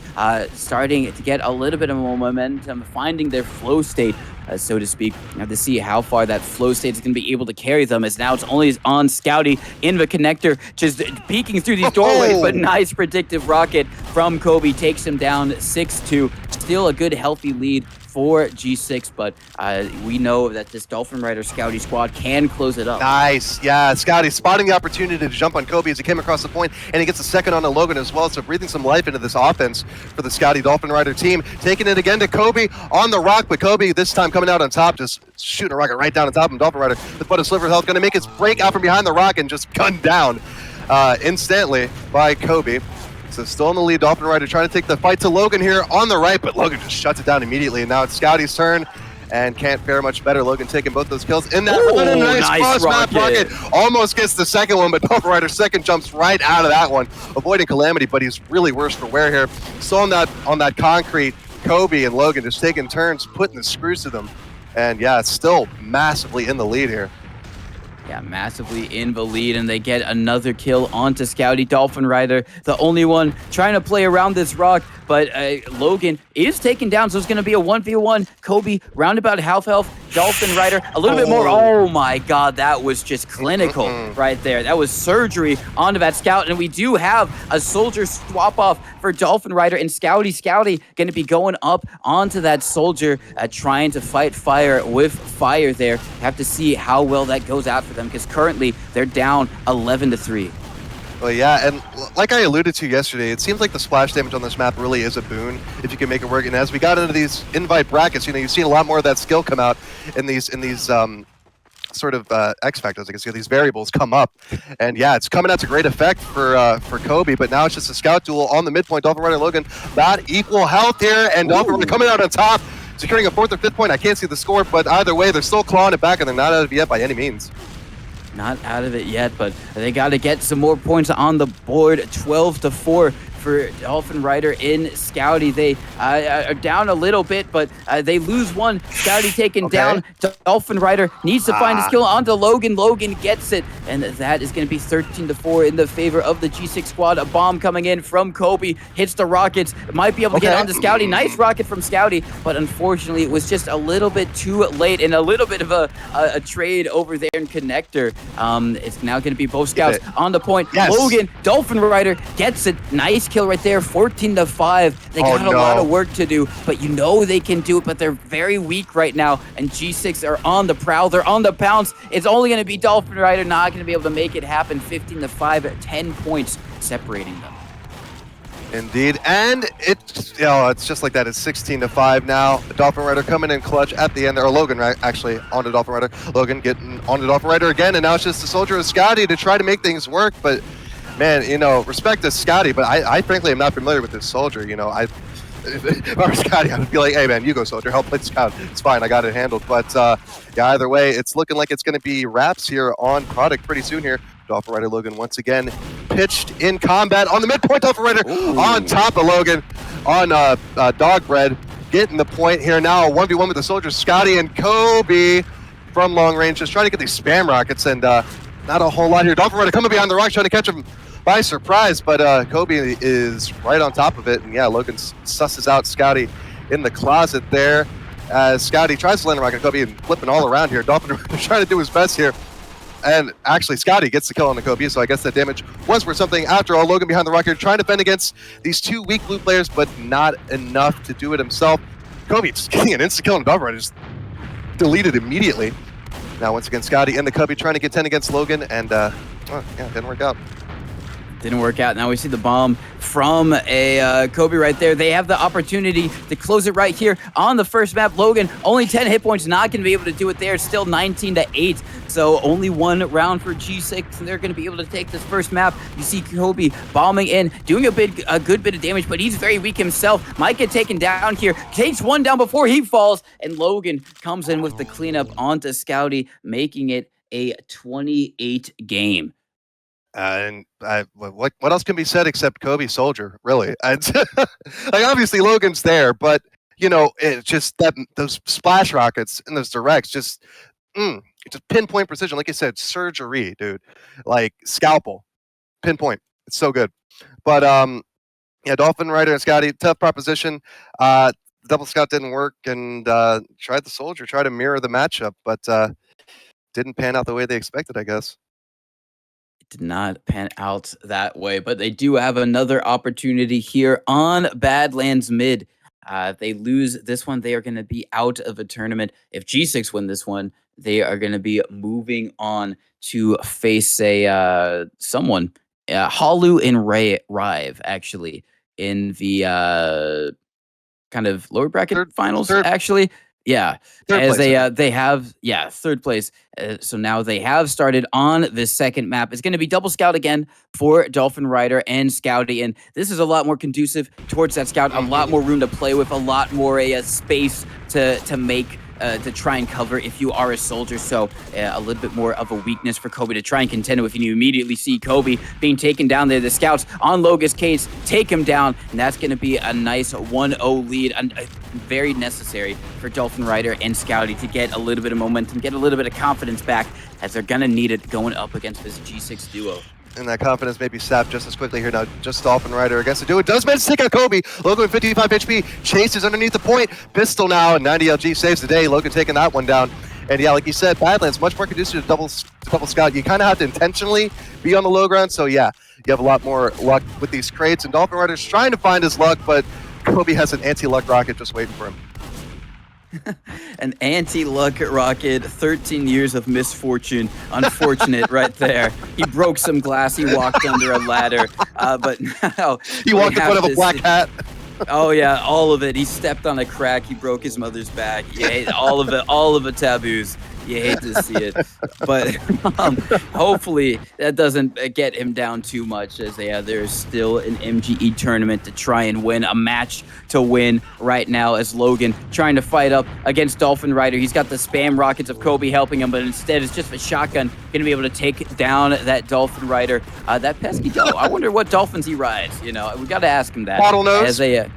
starting to get a little bit of momentum, finding their flow state, so to speak. You have to see how far that flow state is going to be able to carry them, as now it's only on Scouty in the connector, just peeking through these doorways, but nice predictive rocket from Kobe takes him down 6-2. Still a good, healthy lead for G6, but we know that this dolphinrider Scouty squad can close it up. Nice. Yeah, Scouty spotting the opportunity to jump on Kobe as he came across the point, and he gets a second on the Logan as well, so breathing some life into this offense for the Scouty dolphinrider team. Taking it again to Kobe on the rock, but Kobe this time coming out on top, just shooting a rocket right down on top of dolphinrider with but a sliver of health, going to make his break out from behind the rock and just gunned down instantly by Kobe. So still in the lead, dolphinrider trying to take the fight to Logan here on the right, but Logan just shuts it down immediately, and now it's Scouty's turn, and can't fare much better. Logan taking both those kills in that nice cross-map rocket. Almost gets the second one, but dolphinrider's second jumps right out of that one, avoiding calamity, but he's really worse for wear here. Still on that concrete, Kobe and Logan just taking turns putting the screws to them, and yeah, it's still massively in the lead here. Yeah, massively in the lead, and they get another kill onto Scouty. dolphinrider, the only one trying to play around this rock, but Logan is taken down, so it's going to be a 1v1. Kobe, roundabout half health. dolphinrider, a little bit more. Oh my god, that was just clinical right there. That was surgery onto that scout, and we do have a soldier swap off for dolphinrider and Scouty. Scouty going to be going up onto that soldier, trying to fight fire with fire there. Have to see how well that goes out for them, because currently they're down 11-3. Well, yeah, and like I alluded to yesterday, it seems like the splash damage on this map really is a boon if you can make it work. And as we got into these invite brackets, you know, you've seen a lot more of that skill come out in these sort of X factors. I can see these variables come up, and yeah, it's coming out to great effect for Kobe. But now it's just a scout duel on the midpoint. dolphinrider Logan about equal health here, and dolphinrider coming out on top, securing a 4th or 5th point. I can't see the score, but either way, they're still clawing it back, and they're not out of it yet by any means. Not out of it yet, but they got to get some more points on the board. 12-4 for Dolphin Rider in Scouty. They are down a little bit, but they lose one. Scouty taken down. Dolphin Rider needs to find his kill onto Logan. Logan gets it, and that is going to be 13-4 in the favor of the G6 squad. A bomb coming in from Kobe, hits the rockets, might be able to get onto Scouty. Nice rocket from Scouty, but unfortunately it was just a little bit too late, and a little bit of a trade over there in connector. It's now going to be both scouts on the point. Logan, Dolphin Rider gets it. Nice kill right there, 14-5. They got a lot of work to do, but you know they can do it, but they're very weak right now, and G6 are on the prowl. They're on the pounce. It's only going to be Dolphin Rider not going to be able to make it happen. 15-5, 10 points separating them. Indeed, and it's just like that. It's 16-5 now. Dolphin Rider coming in clutch at the end there. Or Logan, right? Actually, onto Dolphin Rider. Logan getting onto Dolphin Rider again, and now it's just the Soldier of Scouty to try to make things work. But man, respect to Scouty, but I frankly am not familiar with this Soldier. If I were Scouty, I would be like, hey man, you go Soldier, help play Scout. It's fine, I got it handled. But either way, it's looking like it's going to be wraps here on Product pretty soon here. Dolphin Rider Logan once again pitched in combat on the midpoint. Dolphin Rider on top of Logan on Dog Bread, getting the point here now. 1v1 with the Soldiers, Scouty and Kobe from long range, just trying to get these spam rockets, and not a whole lot here. Dolphin Rider coming behind the rock, trying to catch him by surprise, but Kobe is right on top of it, and Logan susses out Scouty in the closet there as Scouty tries to land a rocket. Kobe and flipping all around here. Dolphin Rider trying to do his best here. And actually, Scouty gets the kill on the Kobe, so I guess that damage was worth something. After all, Logan behind the rocket, trying to fend against these two weak blue players, but not enough to do it himself. Kobe just getting an instant kill on Dolphin Rider, just deleted immediately. Now, once again, Scouty and the Kobe trying to get 10 against Logan, and didn't work out. Didn't work out. Now we see the bomb from a Kobe right there. They have the opportunity to close it right here on the first map. Logan, only 10 hit points, not going to be able to do it there. Still 19-8. So only one round for G6, and they're going to be able to take this first map. You see Kobe bombing in, doing a good bit of damage, but he's very weak himself. Might get taken down here. Takes one down before he falls, and Logan comes in with the cleanup onto Scouty, making it a 28 game. And what else can be said except Kobe Soldier, really? Obviously Logan's there, but it's just that those splash rockets and those directs just pinpoint precision, like I said, surgery, dude. Like scalpel, pinpoint. It's so good. But Dolphin Rider and Scouty, tough proposition. Double Scout didn't work, and tried the Soldier, tried to mirror the matchup, but didn't pan out the way they expected, I guess. Did not pan out that way, but they do have another opportunity here on Badlands mid. They lose this one, they are going to be out of a tournament. If G6 win this one, they are going to be moving on to face someone, hallu and rive, actually, in the kind of lower bracket finals, actually. Yeah, as they have third place. So now they have started on the second map. It's going to be double scout again for Dolphin Rider and Scouty, and this is a lot more conducive towards that scout. A lot more room to play with, a lot more space to make. To try and cover if you are a Soldier, so a little bit more of a weakness for Kobe to try and contend with. And you immediately see Kobe being taken down there. The scouts on Logan's case take him down, and that's going to be a nice 1-0 lead, and very necessary for Dolphin Rider and Scouty to get a little bit of momentum, get a little bit of confidence back, as they're going to need it going up against this G6 duo. And that confidence may be sapped just as quickly here now. Just Dolphin Rider against the duo. Does manage to take out Kobe. Logan with 55 HP. Chases underneath the point. Pistol now. 90 LG saves the day. Logan taking that one down. And like you said, Badlands much more conducive to double scout. You kind of have to intentionally be on the low ground. So you have a lot more luck with these crates. And Dolphin Rider's trying to find his luck, but Kobe has an anti-luck rocket just waiting for him. An anti-luck rocket, 13 years of misfortune. Unfortunate right there. He broke some glass, he walked under a ladder, but now... He walked in front of a black hat. Oh yeah, all of it. He stepped on a crack, he broke his mother's back. Yeah, all of the taboos. You hate to see it, but hopefully that doesn't get him down too much, as there's still an MGE tournament to try and win, a match to win right now, as Logan trying to fight up against dolphinrider. He's got the spam rockets of Kobe helping him, but instead it's just a shotgun going to be able to take down that dolphinrider. That pesky doe. I wonder what dolphins he rides. You know, we got to ask him that. Bottlenose? As a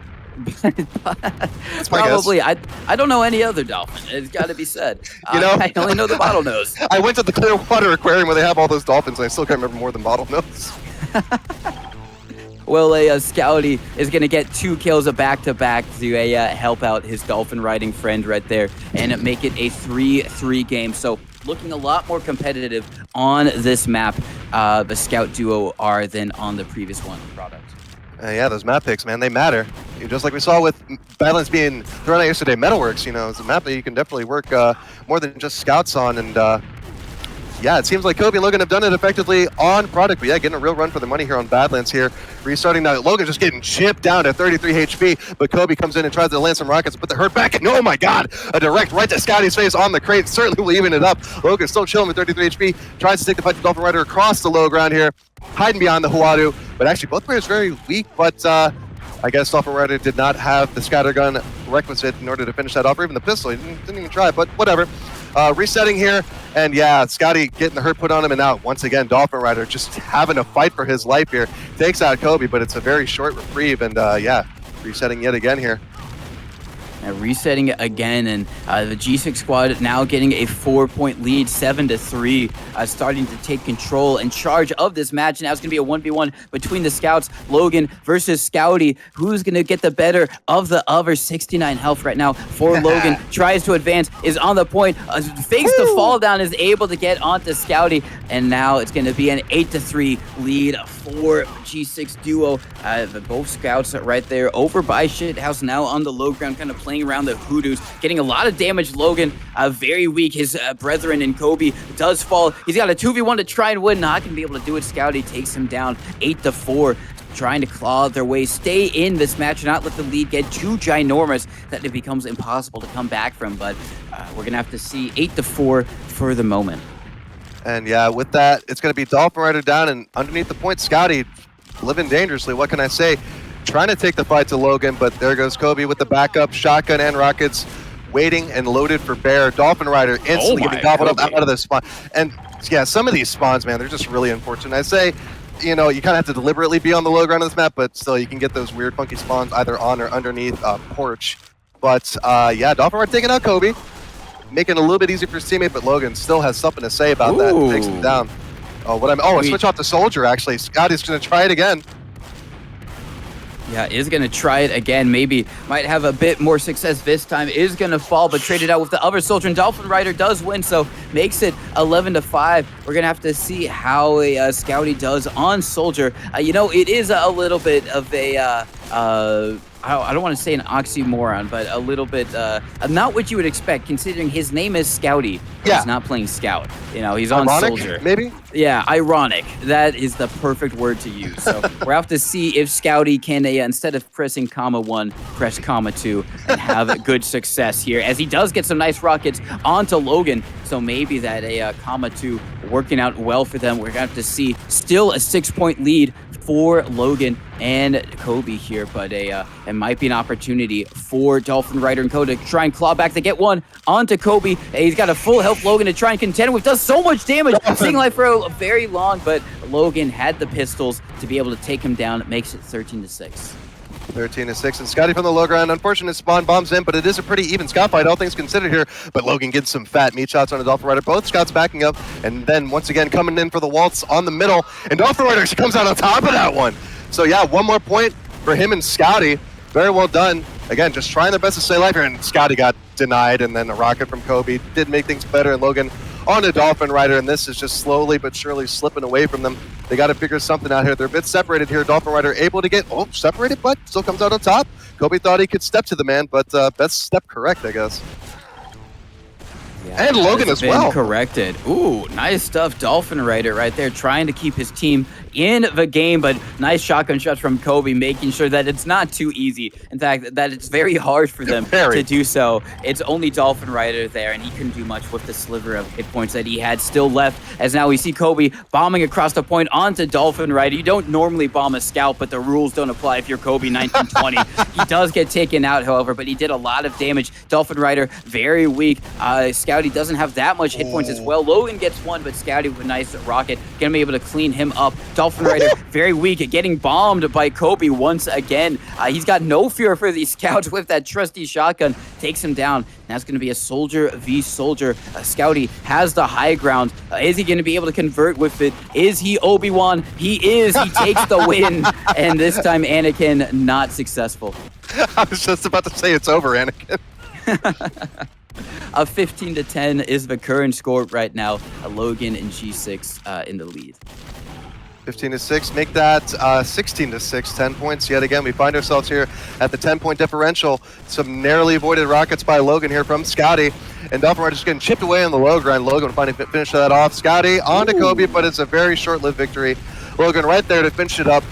probably. I don't know any other dolphin. It's got to be said. I only know the bottlenose. I went to the Clearwater Aquarium where they have all those dolphins, and I still can't remember more than bottlenose. Well, a scouty is going to get 2 kills back-to-back to help out his dolphin riding friend right there and make it a 3-3 game. So looking a lot more competitive on this map, the scout duo are than on the previous one product. Yeah, those map picks, man, they matter. Just like we saw with Badlands being thrown out yesterday, Metalworks, you know, it's a map that you can definitely work more than just scouts on. And yeah, it seems like Kobe and Logan have done it effectively on product. But yeah, getting a real run for the money here on Badlands here. Restarting now, Logan just getting chipped down to 33 HP, but Kobe comes in and tries to land some rockets, but the hurt back, and oh my god, a direct right to Scouty's face on the crate, certainly will even it up. Logan still chilling with 33 HP, tries to take the fight to dolphinrider across the low ground here, hiding behind the hallu, but actually both players very weak, but I guess dolphinrider did not have the scatter gun requisite in order to finish that off, or even the pistol. He didn't even try, but whatever. Resetting here, and yeah, Scouty getting the hurt put on him, and now once again dolphinrider just having a fight for his life here. Takes out Kobe, but it's a very short reprieve, and yeah, resetting yet again here. Resetting again, and the G6 squad now getting a 4-point lead, 7-3, starting to take control and charge of this match. Now it's going to be a 1v1 between the scouts, Logan versus Scouty. Who's going to get the better of the other? 69 health right now for Logan. Tries to advance, is on the point, fakes the fall down, is able to get onto Scouty, and now it's going to be an 8-3 lead for G6 duo. Both scouts right there over by Shithouse, now on the low ground, kind of playing around the hoodoos, getting a lot of damage. Logan very weak. His brethren in Kobe does fall. He's got a 2v1 to try and win. Not gonna be able to do it. Scouty takes him down 8-4, trying to claw their way, stay in this match, not let the lead get too ginormous that it becomes impossible to come back from. But we're gonna have to see 8-4 for the moment. And yeah, with that, it's going to be dolphinrider down, and underneath the point, Scouty living dangerously. What can I say? Trying to take the fight to Logan, but there goes Kobe with the backup, shotgun and rockets, waiting and loaded for bear. Dolphinrider instantly getting gobbled up out of the spawn. And yeah, some of these spawns, man, they're just really unfortunate. I say, you know, you kind of have to deliberately be on the low ground of this map, but still, you can get those weird, funky spawns either on or underneath porch. But yeah, dolphinrider taking out Kobe, making it a little bit easier for his teammate, but Logan still has something to say about that. Takes him down. I switch off to Soldier, actually. Scotty's going to try it again. Yeah, is going to try it again. Maybe might have a bit more success this time. Is going to fall, but traded out with the other Soldier. And dolphinrider does win, so makes it 11-5. We're going to have to see how a Scouty does on Soldier. You know, it is a little bit of a... I don't want to say an oxymoron, but a little bit not what you would expect, considering his name is Scouty. Yeah. He's not playing Scout. You know, he's on Ironic, Soldier. maybe? Yeah, ironic. That is the perfect word to use. So we'll have to see if Scouty can, instead of pressing $1, press $2 and have good success here, as he does get some nice rockets onto Logan. So maybe that $2 working out well for them. We're going to have to see still a 6-point lead for Logan and Kobe here, but it might be an opportunity for dolphinrider and Kobe to try and claw back. They get one onto Kobe. He's got a full health Logan to try and contend with. Does so much damage, staying alive for very long, but Logan had the pistols to be able to take him down. It makes it 13-6. 13-6, and Scouty from the low ground. Unfortunate spawn bombs in, but it is a pretty even scout fight, all things considered here. But Logan gets some fat meat shots on the dolphinrider. Both scouts backing up, and then once again coming in for the waltz on the middle. And dolphinrider comes out on top of that one. So yeah, 1 more point for him and Scouty. Very well done. Again, just trying their best to stay alive here, and Scouty got denied, and then a rocket from Kobe did make things better, and Logan on a dolphinrider, and this is just slowly but surely slipping away from them. They got to figure something out here. They're a bit separated here. dolphinrider able to get separated, but still comes out on top. Kobe thought he could step to the man, but best step correct, I guess. Yeah, And that Logan has as well. been corrected. Ooh, nice stuff. Dolphinrider right there trying to keep his team in the game, but nice shotgun shots from Kobe, making sure that it's not too easy. In fact, that it's very hard for them to do so. It's only Dolphinrider there, and he couldn't do much with the sliver of hit points that he had still left, as now we see Kobe bombing across the point onto Dolphinrider. You don't normally bomb a scout, but the rules don't apply if you're Kobe 1920. He does get taken out, however, but he did a lot of damage. Dolphinrider, very weak. Scouty doesn't have that much hit points as well. Logan gets one, but Scouty with a nice rocket, gonna be able to clean him up. Dolphinrider, very weak, getting bombed by Kobe once again. He's got no fear for these scouts with that trusty shotgun. Takes him down. Now it's going to be a soldier v soldier. Scouty has the high ground. Is he going to be able to convert with it? Is he Obi-Wan? He is. He takes the win. And this time, Anakin not successful. I was just about to say it's over, Anakin. A 15-10 is the current score right now. Logan and G6 in the lead. 15-6, make that 16-6, 10 points. Yet again, we find ourselves here at the 10-point differential. Some narrowly avoided rockets by Logan here from Scouty. And Dolphinrider just getting chipped away on the low ground. Logan finally finish that off. Scouty on to Kobe, but it's a very short-lived victory. Logan right there to finish it up.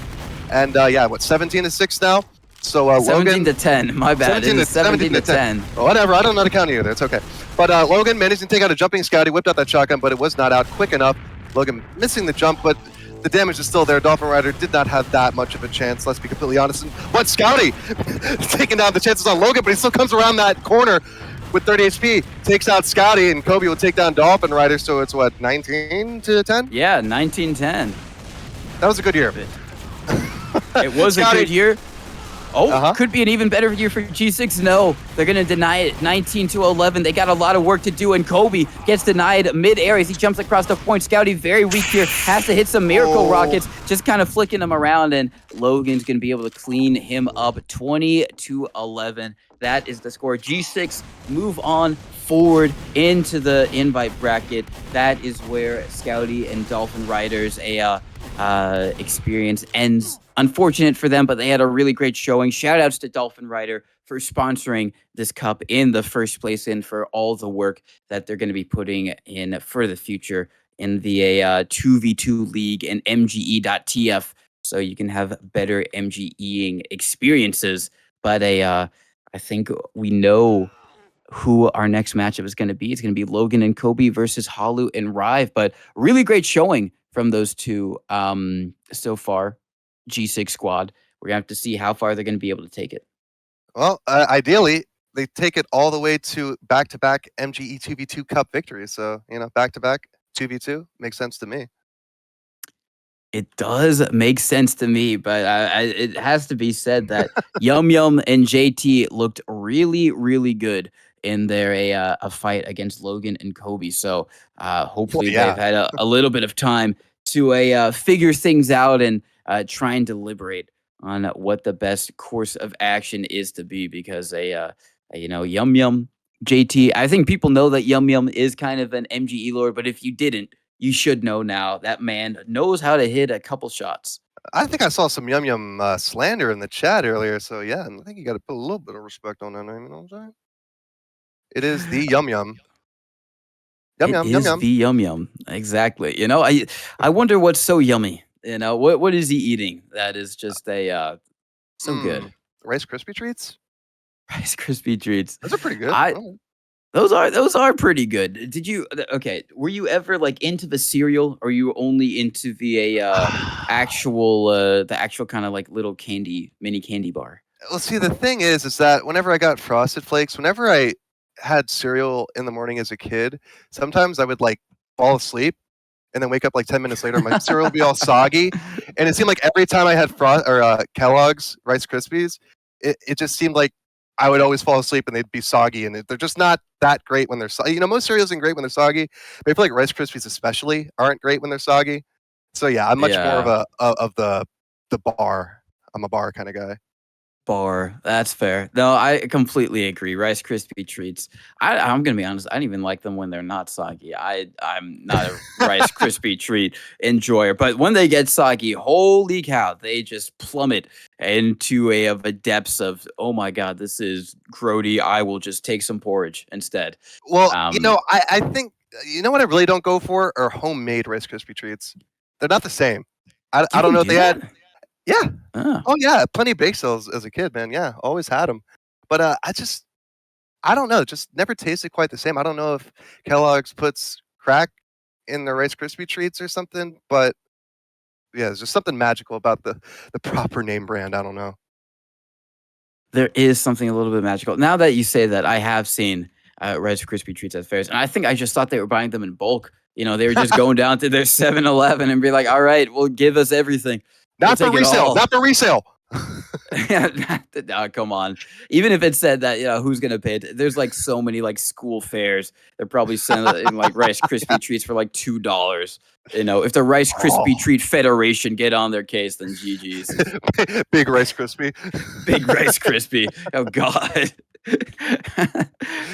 And yeah, what, 17-6 now? So Logan, 17-10, my bad. 17 to 10. Whatever, I don't know how to count either. It's okay. But Logan managed to take out a jumping Scouty, whipped out that shotgun, but it was not out quick enough. Logan missing the jump, but the damage is still there. Dolphinrider did not have that much of a chance, let's be completely honest. But Scouty taking down the chances on Logan, but he still comes around that corner with 30 HP, takes out Scouty, and Kobe will take down Dolphinrider. So it's what, 19-10? Yeah, 19-10. That was a good year. It was a good year. Oh, could be an even better year for G6. No, they're going to deny it. 19-11. They got a lot of work to do, and Kobe gets denied mid-air as he jumps across the point. Scouty very weak here. Has to hit some miracle rockets, just kind of flicking them around, and Logan's going to be able to clean him up. 20-11. That is the score. G6 move on forward into the invite bracket. That is where Scouty and Dolphinrider's experience ends. Unfortunate for them, but they had a really great showing. Shout outs to Dolphinrider for sponsoring this cup in the first place and for all the work that they're going to be putting in for the future in the 2v2 league and MGE.TF, so you can have better MGEing experiences. But I think we know who our next matchup is going to be. It's going to be Logan and Kobe versus Hallu and Rive, but really great showing from those two so far. G6 squad. We're gonna have to see how far they're gonna be able to take it. Well, ideally, they take it all the way to back-to-back MGE 2v2 Cup victories. So, back-to-back 2v2 makes sense to me. It does make sense to me, but it has to be said that Yumyum and Jt looked really, really good in their a fight against Logan and Kobe. So hopefully they've had a little bit of time to figure things out and try and deliberate on what the best course of action is to be, because Yumyum, Jt, I think people know that Yumyum is kind of an MGE lord, but if you didn't, you should know now. That man knows how to hit a couple shots. I think I saw some Yumyum slander in the chat earlier, so yeah, I think you got to put a little bit of respect on that name, you know what I'm saying? It is the Yumyum. Yum. The Yumyum, exactly. I wonder what's so yummy. What is he eating that is just so good? Rice Krispie treats. Rice Krispie treats. Those are pretty good. Those are pretty good. Did you? Okay, were you ever like into the cereal, or you only into the actual kind of like little mini candy bar? Well, see, the thing is that whenever I got Frosted Flakes, whenever I had cereal in the morning as a kid, sometimes I would like fall asleep and then wake up like 10 minutes later, my cereal would be all soggy. And it seemed like every time I had Kellogg's Rice Krispies, it just seemed like I would always fall asleep and they'd be soggy, and they're just not that great when they're soggy. Most cereals aren't great when they're soggy, but I feel like Rice Krispies especially aren't great when they're soggy. So yeah, I'm much more of the bar. I'm a bar kind of guy. bar. That's fair. No, I completely agree. Rice Krispie treats. I'm gonna be honest. I don't even like them when they're not soggy. I'm not a Rice Krispie treat enjoyer, but when they get soggy, holy cow, they just plummet into of a depths of, oh my god, this is grody. I will just take some porridge instead. Well, Um, I think what I really don't go for are homemade Rice Krispie treats. They're not the same. I you don't can know if do they had. that. Yeah. Oh. Oh yeah, plenty of bake sales as a kid, man. Yeah, always had them. But I don't know, just never tasted quite the same. I don't know if Kellogg's puts crack in their Rice Krispie treats or something, but yeah, there's just something magical about the proper name brand. I don't know. There is something a little bit magical. Now that you say that, I have seen Rice Krispie treats at fairs, and I think I just thought they were buying them in bulk. They were just going down to their 7-Eleven and be like, "All right, well, give us everything. We'll Not for take it resale. all." Not for resale. Yeah, come on. Even if it said that, who's gonna pay it? There's like so many like school fairs. They're probably selling like Rice Krispie treats for like $2. If the Rice Krispie Oh. Treat Federation get on their case, then GG's. Big Rice Krispie. Big Rice Krispie. Oh God.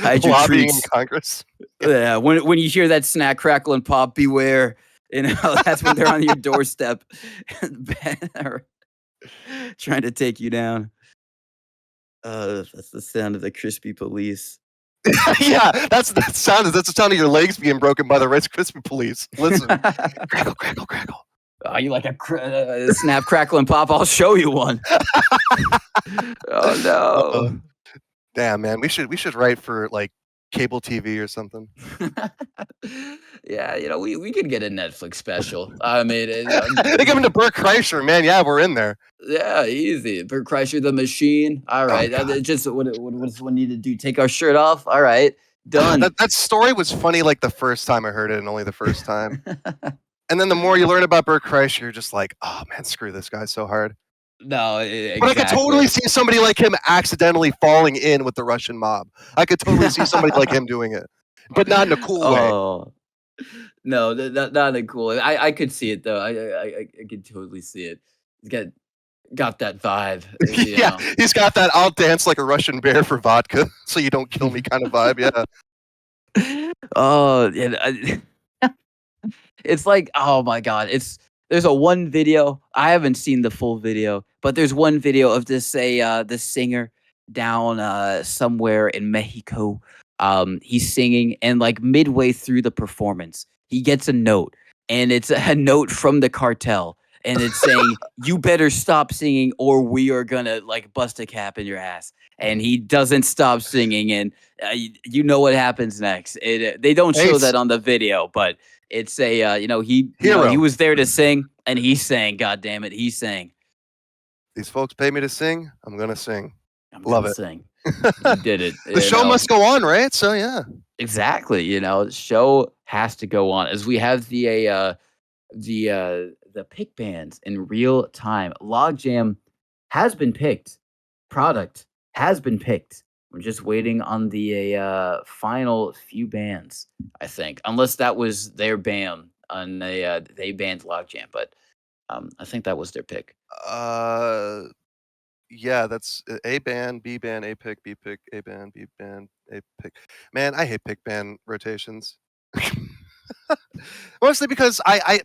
Hide your Lobbying in treats. Congress. Yeah, when you hear that snack, crackle, and pop, beware. That's when they're on your doorstep, trying to take you down. That's the sound of the crispy police. Yeah, that's the sound of your legs being broken by the Rice Krispie police. Listen, crackle, crackle, crackle. Oh, you like a snap, crackle, and pop? I'll show you one. Oh no. Damn, man, we should write for like cable TV or something. Yeah, we could get a Netflix special. I mean, They give him to Bert Kreischer, man. Yeah, we're in there. yeah, easy. Bert Kreischer, the machine. All right, God. just what does one need to do? Take our shirt off. All right, done. That story was funny like the first time I heard it, and only the first time. And then the more you learn about Bert Kreischer, you're just like, oh man, screw this guy so hard. No, exactly. But I could totally see somebody like him accidentally falling in with the Russian mob. I could totally see somebody like him doing it, but not in a cool way. Oh no, not a cool way. I could see it though. I could totally see it. He's got that vibe. Yeah, he's got that "I'll dance like a Russian bear for vodka, so you don't kill me" kind of vibe. Yeah. Oh yeah. It's like, oh my god, there's one video. I haven't seen the full video, but there's one video of this singer down somewhere in Mexico. He's singing, and like midway through the performance, he gets a note, and it's a note from the cartel, and it's saying, "You better stop singing, or we are gonna like bust a cap in your ass." And he doesn't stop singing, and you know what happens next. They don't show that on the video, but it's he was there to sing, and he sang. God damn it, he sang. These folks pay me to sing. I'm gonna sing. Love it. Sing. He did it. The show must go on, right? So yeah. Exactly. The show has to go on as we have the pick bands in real time. Logjam has been picked. Product has been picked. We're just waiting on the final few bands, I think, unless that was their ban on they banned Logjam, but I think that was their pick. Yeah, that's A band, B band, A pick, B pick, A band, B band, A pick. Man, I hate pick band rotations. Mostly because I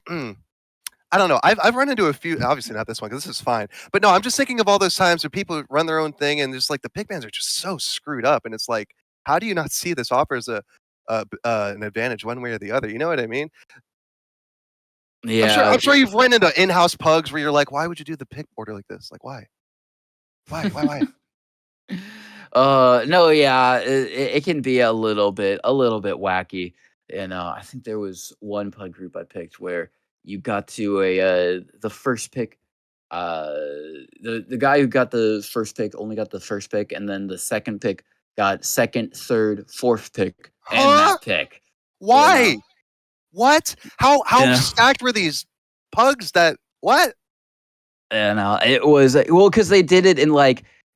don't know. I've run into a few. Obviously not this one because this is fine. But no, I'm just thinking of all those times where people run their own thing and just like the pick bands are just so screwed up. And it's like, how do you not see this offers an advantage one way or the other? You know what I mean? Yeah, I'm sure you've run into in-house pugs where you're like, why would you do the pick order like this? Like, why? Why? No, yeah, it can be a little bit wacky. And I think there was one pug group I picked where you got to the first pick. The guy who got the first pick only got the first pick, and then the second pick got second, third, fourth pick, and that pick. Why? What? How stacked were these pugs? That what? And it was because they did it in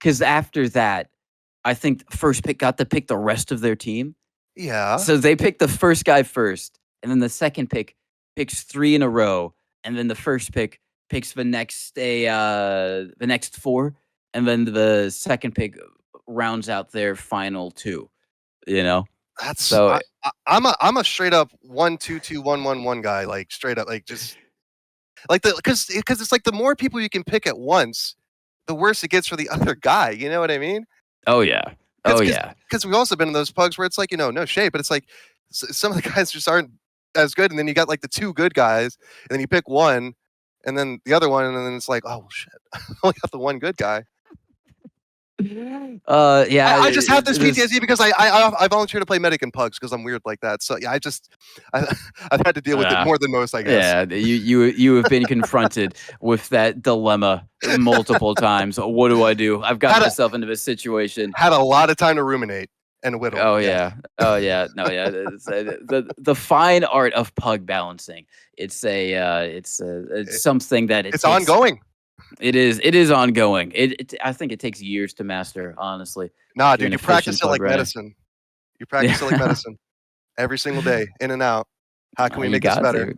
because after that, I think first pick got to pick the rest of their team. Yeah. So they picked the first guy first, and then the second pick picks 3 in a row, and then the first pick picks the next 4, and then the second pick rounds out their final 2. You know, That's so I'm a straight up 1-2-2-1-1-1 guy, like straight up, like just like because it's like the more people you can pick at once, the worse it gets for the other guy. You know what I mean? oh yeah, oh yeah. Because we've also been in those pugs where it's like, no shade, but it's like some of the guys just aren't as good, and then you got like the 2 good guys, and then you pick one, and then the other one, and then it's like, oh shit, I only got the one good guy. Yeah. I just have this it is- PTSD because I volunteer to play medic in pugs because I'm weird like that. So yeah, I've had to deal with it Ah. more than most, I guess. Yeah, you have been confronted with that dilemma multiple times. What do I do? I've got myself into this situation. Had a lot of time to ruminate and whittle. Oh yeah. Oh yeah. No yeah. It's, the fine art of pug balancing. It's something that It's ongoing. It is ongoing. I think it takes years to master. Honestly. Nah, If you're dude, an you practice efficient it like pug rider. medicine. You practice it like medicine every single day, in and out. How can we You make this got better?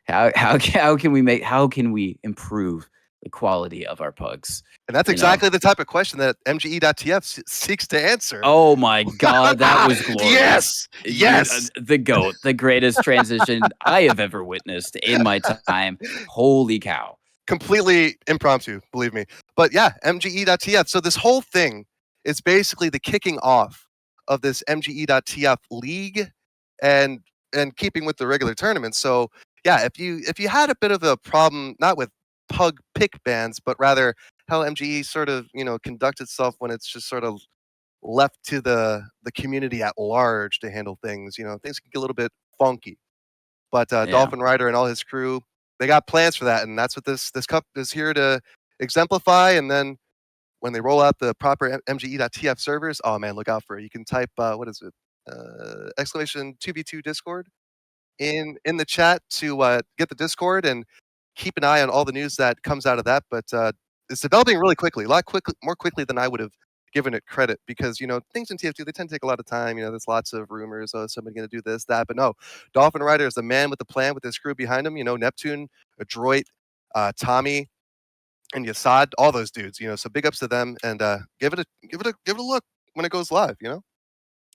to. How can we improve the quality of our pugs? And that's you know? exactly the type of question that MGE.tf seeks to answer. Oh my God, that was glorious. Yes, yes. The GOAT, the greatest transition I have ever witnessed in my time. Holy cow. Completely impromptu, believe me. But yeah, MGE.tf. So this whole thing is basically the kicking off of this MGE.tf league and keeping with the regular tournament. So yeah, if you had a bit of a problem, not with pug pick bans, but rather how MGE sort of, conducts itself when it's just sort of left to the community at large to handle things, things can get a little bit funky. But dolphinrider and all his crew, they got plans for that, and that's what this cup is here to exemplify. And then when they roll out the proper MGE.tf servers, oh man, look out for it. You can type what is it? Exclamation 2v2 Discord in the chat to get the Discord and keep an eye on all the news that comes out of that. But it's developing really quickly, more quickly than I would have given it credit, because things in TF2, they tend to take a lot of time. There's lots of rumors, somebody going to do this, that, but no, dolphinrider is the man with the plan with his crew behind him. Neptune, Adroit, Tommy, and Yesod, all those dudes. So big ups to them, and give it a look when it goes live.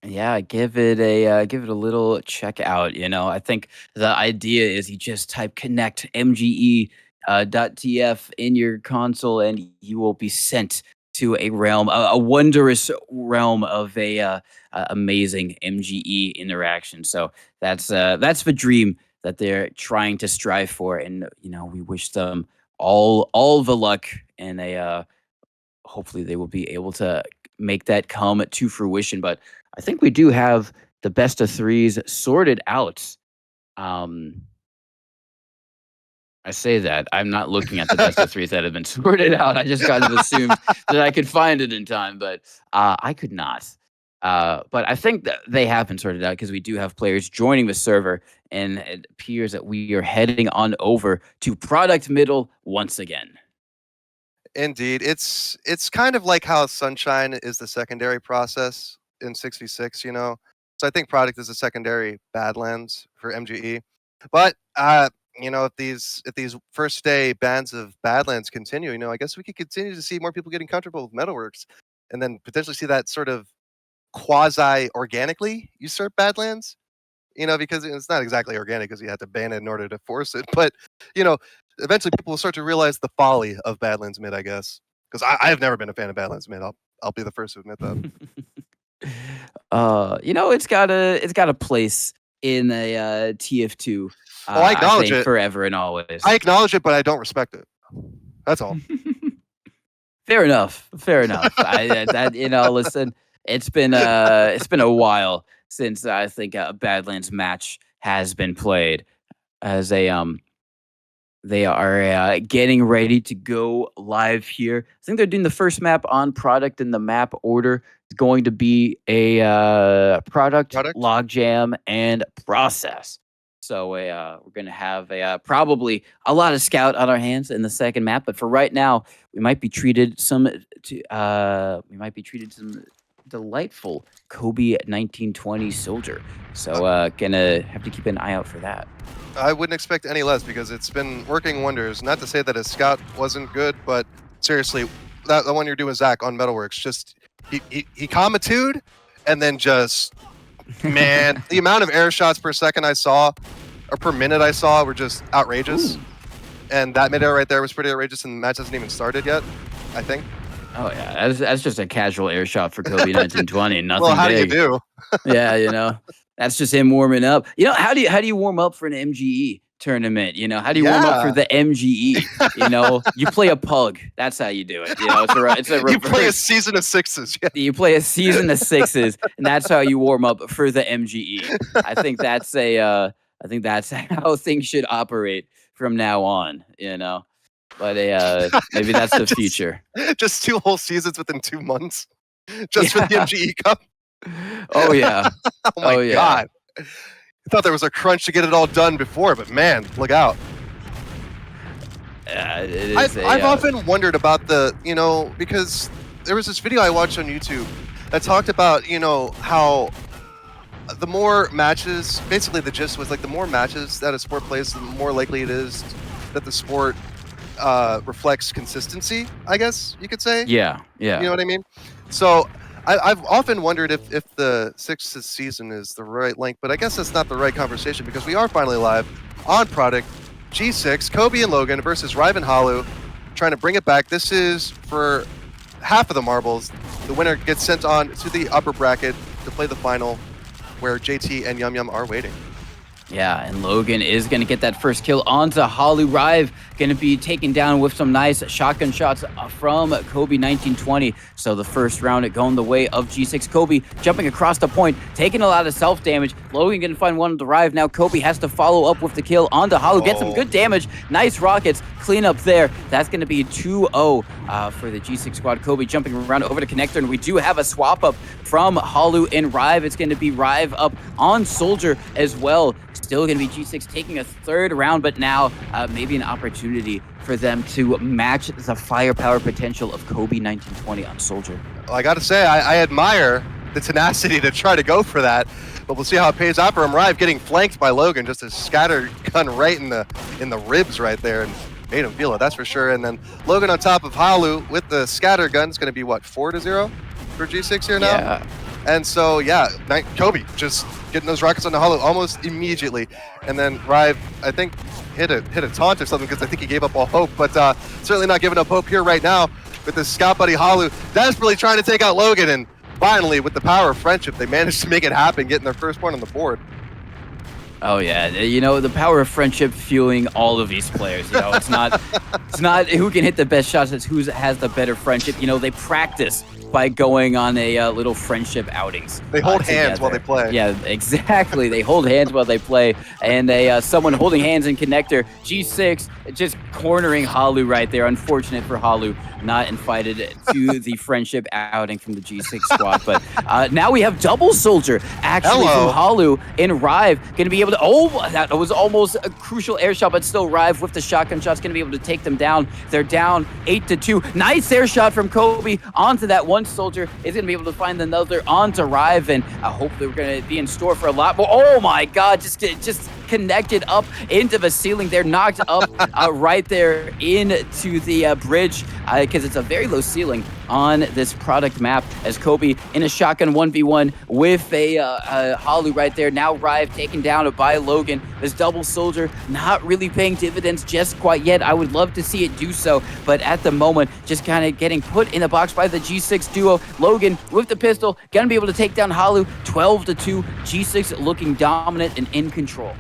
Yeah, give it a little check out. I think the idea is you just type connect MGE.tf in your console, and you will be sent to a realm, a wondrous realm of a amazing MGE interaction. So that's the dream that they're trying to strive for, and we wish them all the luck, and hopefully they will be able to make that come to fruition. But I think we do have the best of threes sorted out. I say that. I'm not looking at the best of threes that have been sorted out. I just kind of assumed that I could find it in time, but I could not. But I think that they have been sorted out, because we do have players joining the server, and it appears that we are heading on over to product middle once again. Indeed, it's kind of like how Sunshine is the secondary process in 6v6. So I think product is a secondary Badlands for MGE. But if these first day bans of Badlands continue, I guess we could continue to see more people getting comfortable with Metalworks, and then potentially see that sort of quasi organically usurp Badlands. Because it's not exactly organic, because you had to ban it in order to force it. But eventually people will start to realize the folly of Badlands mid, I guess. Because I have never been a fan of Badlands mid. I'll be the first to admit that. It's got a place in a TF2. I acknowledge it forever and always. I acknowledge it, but I don't respect it. That's all. Fair enough. Listen, it's been a while since I think a Badlands match has been played. As they are getting ready to go live here. I think they're doing the first map on product, in the map order. It's going to be a product, logjam, and process. So we're going to have probably a lot of scout on our hands in the second map. But for right now, we might be treated some delightful Kobe 1920 soldier. So gonna have to keep an eye out for that. I wouldn't expect any less, because it's been working wonders. Not to say that his scout wasn't good, but seriously, the one you're doing, Zach, on Metalworks. Just he comitude, and then just man, the amount of air shots per second I saw, or per minute I saw, were just outrageous. Ooh. And that mid-air right there was pretty outrageous, and the match hasn't even started yet, I think. Oh yeah, that's just a casual air shot for Kobe 1920. Nothing well, how big. do you do? Yeah, you know, that's just him warming up. You know, how do you warm up for an MGE tournament? You know, how do you warm up for the MGE? You know, you play a pug. That's how you do it. You know, it's a you play a season of sixes. Yeah. You play a season of sixes, and that's how you warm up for the MGE. I think that's how things should operate from now on. You know. But maybe that's the future. Just 2 whole seasons within 2 months, just for the MGE Cup. Oh yeah. Oh my god. I thought there was a crunch to get it all done before, but man, look out. Yeah, it is. I've often wondered about because there was this video I watched on YouTube that talked about how the more matches, basically the gist was like the more matches that a sport plays, the more likely it is that the sport reflects consistency, I guess you could say. Yeah. You know what I mean? So I've often wondered if the 6th season is the right length, but I guess that's not the right conversation because we are finally live on Product G6, Kobe and Logan versus Rive and Hallu, trying to bring it back. This is for half of the marbles. The winner gets sent on to the upper bracket to play the final, where JT and Yumyum are waiting. Yeah, and Logan is going to get that first kill onto Hallu. Rive going to be taken down with some nice shotgun shots from Kobe 1920. So the first round going the way of G6. Kobe jumping across the point, taking a lot of self-damage. Logan going to find one to Rive. Now Kobe has to follow up with the kill onto Hallu. Get some good damage. Nice rockets. Clean up there. That's going to be 2-0 for the G6 squad. Kobe jumping around over to Connector, and we do have a swap up from Hallu and Rive. It's going to be Rive up on Soldier as well. Still going to be G6 taking a 3rd round, but now maybe an opportunity for them to match the firepower potential of Kobe 1920 on Soldier. Well, I got to say, I admire the tenacity to try to go for that, but we'll see how it pays out for him. Rive getting flanked by Logan, just a scatter gun right in the ribs right there, and made him feel it, that's for sure. And then Logan on top of Hallu with the scatter gun. It's going to be, what, 4-0 for G6 here now? Yeah. And so, yeah, Kobe just getting those rockets on the Hallu almost immediately. And then Rive, I think, hit a taunt or something because I think he gave up all hope. But certainly not giving up hope here right now with the scout buddy Hallu desperately trying to take out Logan. And finally, with the power of friendship, they managed to make it happen, getting their first point on the board. Oh yeah, you know, the power of friendship fueling all of these players. You know, it's not who can hit the best shots, it's who has the better friendship. You know, they practice by going on a little friendship outings. They hold hands while they play. Yeah, exactly. They hold hands while they play, and someone holding hands in Connector. G6 just cornering Hallu right there. Unfortunate for Hallu, not invited to the friendship outing from the G6 squad. But now we have double Soldier actually from Hallu and Rive going to be able to. Oh, that was almost a crucial air shot, but still Rive with the shotgun shots going to be able to take them down. They're down 8-2. Nice air shot from Kobe onto that one Soldier. Is going to be able to find another onto Rive, and I hope they're going to be in store for a lot more. Oh my God, just connected up into the ceiling. They're knocked up right there into the bridge because it's a very low ceiling on this product map, as Kobe in a shotgun 1v1 with a Hallu right there. Now Rive taken down by Logan. This double Soldier not really paying dividends just quite yet. I would love to see it do so, but at the moment just kind of getting put in a box by the G6 duo. Logan with the pistol gonna be able to take down Hallu 12-2. G6 looking dominant and in control.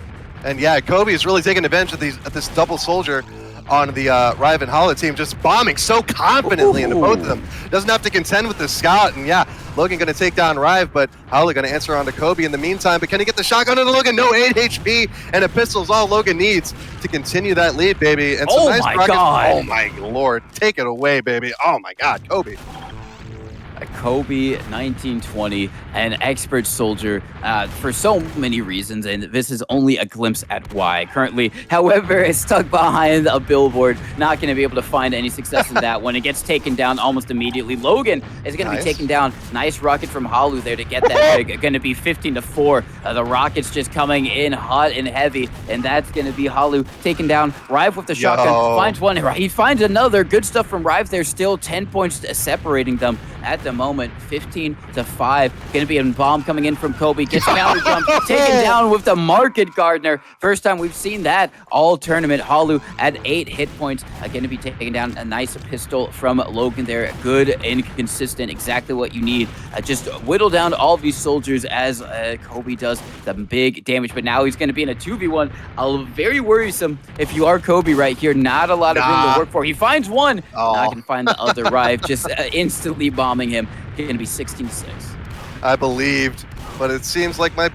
And yeah, Kobe is really taking advantage of this double Soldier on the Rive and Hallu team, just bombing so confidently into both of them. Doesn't have to contend with the scout, and yeah, Logan going to take down Rive, but Hallu going to answer on to Kobe in the meantime. But can he get the shotgun into Logan? No, 8 HP, and a pistol is all Logan needs to continue that lead, baby. And some nice rockets. God. Oh my lord, take it away, baby. Oh my God, Kobe. Kobe 1920, an expert soldier for so many reasons, and this is only a glimpse at why. Currently, however, is stuck behind a billboard, not going to be able to find any success in that one. It gets taken down almost immediately. Logan is going to be taken down. Nice rocket from hallu there to get that pick. Going to be 15-4. The rockets just coming in hot and heavy, and that's going to be hallu taken down. Rive with the shotgun finds one. He finds another. Good stuff from Rive there. Still 10 points separating them at the moment. 15-5. Going to be a bomb coming in from Kobe. Gets counter jump. Taken down with the market gardener. First time we've seen that all tournament. hallu at 8 hit points. Going to be taken down. A nice pistol from Logan there. Good and consistent. Exactly what you need. Just whittle down all these soldiers as Kobe does the big damage. But now he's going to be in a 2v1. Very worrisome if you are Kobe right here. Not a lot of room to work for. He finds one. Not going to find the other Rive. Just instantly bombing him. Going to be 16-6. I believed, but it seems like my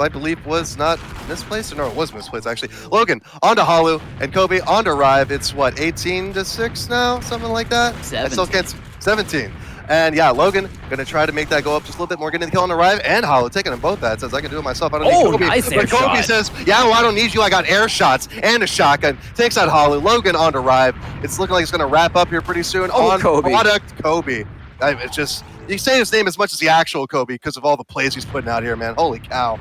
belief was not misplaced. Or no, it was misplaced, actually. Logan, onto hallu, and Kobe onto Rive. It's what, 18-6 now? Something like that? 17. I still can't... 17. And yeah, Logan gonna try to make that go up just a little bit more, getting the kill on the Rive and hallu, taking them both that. Says I can do it myself. I don't need Kobe. Nice but Kobe shot. says, yeah, well, I don't need you. I got air shots and a shotgun. Takes out hallu. Logan onto Rive. It's looking like it's gonna wrap up here pretty soon. On Kobe. product Kobe. It's just, you say his name as much as the actual Kobe because of all the plays he's putting out here, man. Holy cow.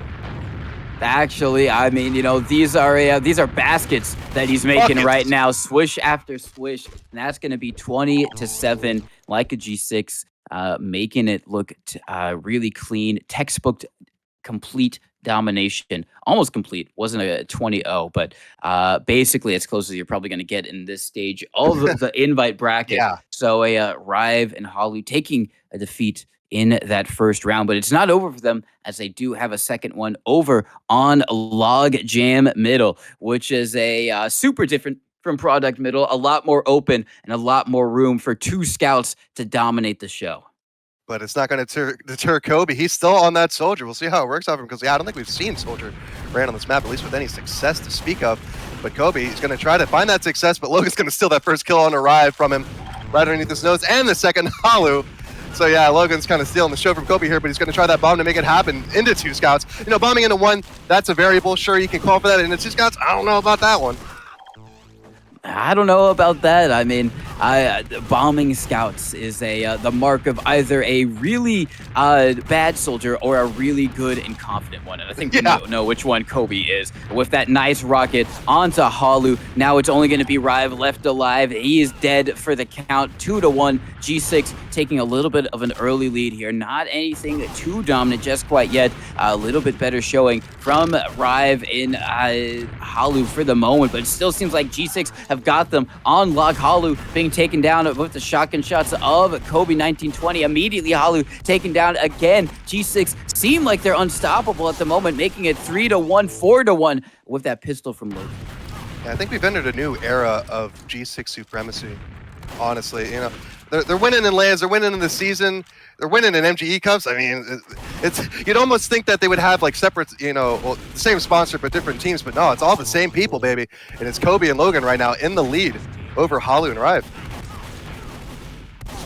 Actually, I mean, these are baskets that he's making right now, swish after swish, and that's going to be 20-7, like a G6, making it look really clean, textbook complete domination, almost complete. Wasn't a 20-0, but basically as close as you're probably going to get in this stage of the invite bracket. Yeah. So a Rive and hallu taking a defeat in that first round, but it's not over for them as they do have a second one over on Log Jam Middle, which is a super different from Product Middle, a lot more open and a lot more room for two scouts to dominate the show. But it's not going to deter Kobe. He's still on that soldier. We'll see how it works out for him because, yeah, I don't think we've seen soldier ran on this map, at least with any success to speak of. But Kobe is going to try to find that success, but Logan's going to steal that first kill on Arrive from him right underneath his nose, and the second hallu. So yeah, Logan's kind of stealing the show from Kobe here, but he's going to try that bomb to make it happen into two scouts. Bombing into one, that's a variable. Sure, you can call for that into two scouts. I don't know about that one. I don't know about that. I mean, bombing scouts is the mark of either a really bad soldier or a really good and confident one. And I think we know which one Kobe is. With that nice rocket onto hallu, now it's only going to be Rive left alive. He is dead for the count. 2-1. G6 taking a little bit of an early lead here. Not anything too dominant just quite yet. A little bit better showing from Rive in hallu for the moment, but it still seems like G6 have got them on Log. hallu being taken down with the shotgun shots of Kobe 1920. Immediately hallu taken down again. G6 seem like they're unstoppable at the moment, making it 3-1, 4-1 with that pistol from Logan. Yeah, I think we've entered a new era of G6 supremacy. Honestly, they're winning in lands, they're winning in the season, they're winning in MGE Cups. I mean, it's you'd almost think that they would have like separate, the same sponsor but different teams, but no, it's all the same people, baby. And it's Kobe and Logan right now in the lead over hallu and Rive.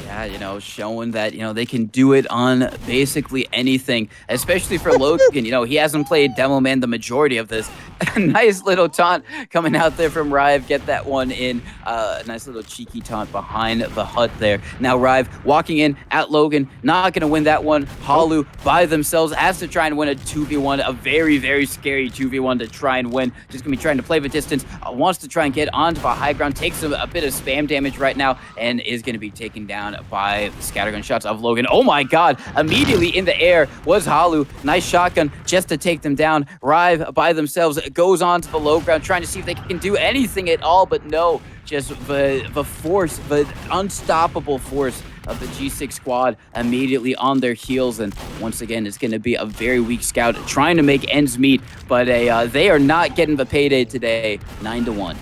Yeah, showing that, they can do it on basically anything, especially for Logan. He hasn't played Demo Man the majority of this. Nice little taunt coming out there from Rive. Get that one in. Nice little cheeky taunt behind the hut there. Now Rive walking in at Logan. Not going to win that one. hallu by themselves has to try and win a 2v1. A very, very scary 2v1 to try and win. Just going to be trying to play the distance. Wants to try and get onto the high ground. Takes a bit of spam damage right now and is going to be taken down by the scattergun shots of Logan. Oh my god. Immediately in the air was hallu. Nice shotgun just to take them down. Rive by themselves goes on to the low ground trying to see if they can do anything at all, but no. Just the force, the unstoppable force of the G6 squad immediately on their heels. And once again, it's going to be a very weak scout trying to make ends meet, but they are not getting the payday today. 9-1.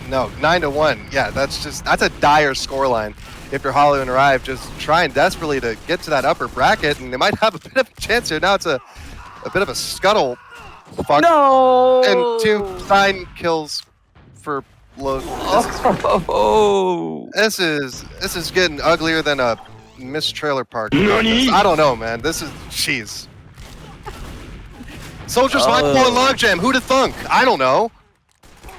No, 9-1. Yeah, that's a dire scoreline. If you're hallu and Rive, just trying desperately to get to that upper bracket, and they might have a bit of a chance here. Now it's a bit of a scuttle. Fuck. No! And 2 sign kills for Logan. This is getting uglier than a Miss Trailer Park. I don't know, man. This is jeez. Soldiers Life on Logjam. Who'd have thunk? I don't know.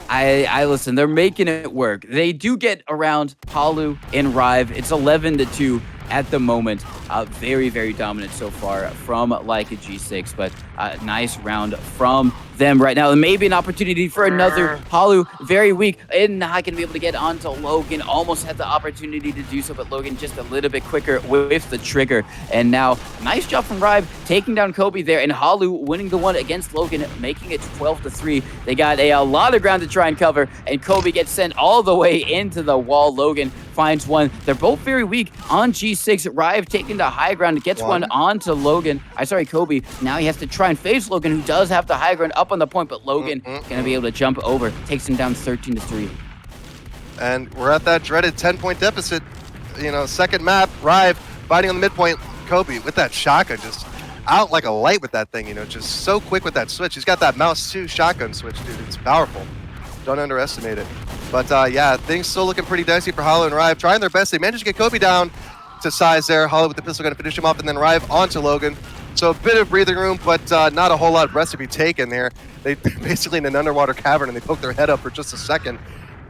I listen. They're making it work. They do get around hallu and rive. It's 11-2 at the moment. Very, very dominant so far from like a G6, but nice round from them right now. And maybe an opportunity for another hallu. Very weak and not going to be able to get onto Logan. Almost had the opportunity to do so, but Logan just a little bit quicker with the trigger. And now, nice job from Rive taking down Kobe there, and hallu winning the one against Logan, making it 12-3. They got a lot of ground to try and cover, and Kobe gets sent all the way into the wall. Logan finds one. They're both very weak on G6. Rive taking the high ground, gets one onto Logan. Kobe. Now he has to try and face Logan, who does have the high ground up on the point, but Logan gonna be able to jump over. Takes him down 13-3. And we're at that dreaded 10-point deficit. You know, second map, Rive fighting on the midpoint. Kobe with that shotgun, just out like a light with that thing, you know, just so quick with that switch. He's got that mouse 2 shotgun switch, dude. It's powerful. Don't underestimate it. But yeah, things still looking pretty dicey for hallu and Rive. Trying their best. They managed to get Kobe down to size there. hallu with the pistol gun to finish him off, and then Rive onto Logan. So a bit of breathing room, but not a whole lot of breaths to be taken there. They basically in an underwater cavern, and they poke their head up for just a second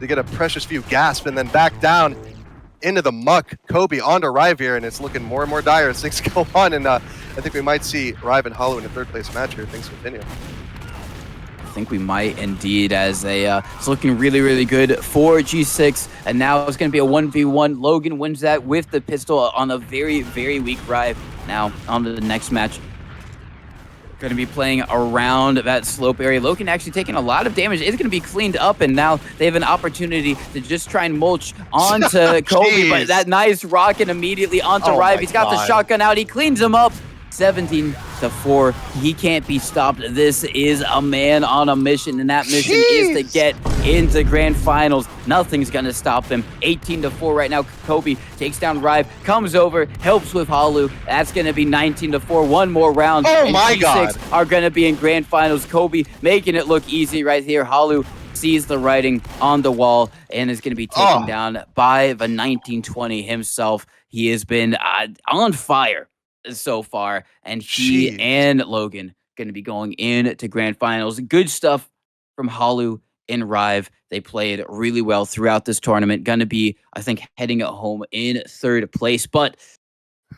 to get a precious few gasps, and then back down into the muck. Kobe onto Rive here, and it's looking more and more dire as things go on. And I think we might see Rive and hallu in a third place match here if things continue. I think we might indeed, as it's looking really, really good for G6, and now it's going to be a 1v1. Logan wins that with the pistol on a very, very weak Rive. Now on to the next match. Going to be playing around that slope area. Logan actually taking a lot of damage. It's going to be cleaned up, and now they have an opportunity to just try and mulch onto Kobe. But that nice rocket immediately onto Rive. He's got the shotgun out. He cleans him up. 17-4. He can't be stopped. This is a man on a mission, and that mission is to get into grand finals. Nothing's gonna stop him. 18-4 right now. Kobe takes down Rive, comes over, helps with hallu. That's gonna be 19-4. One more round. Oh my God! Are gonna be in grand finals. Kobe making it look easy right here. hallu sees the writing on the wall and is gonna be taken down by the 1920 himself. He has been on fire so far, and he and Logan going to be going into grand finals. Good stuff from hallu and Rive. They played really well throughout this tournament. Going to be, I think, heading at home in third place, but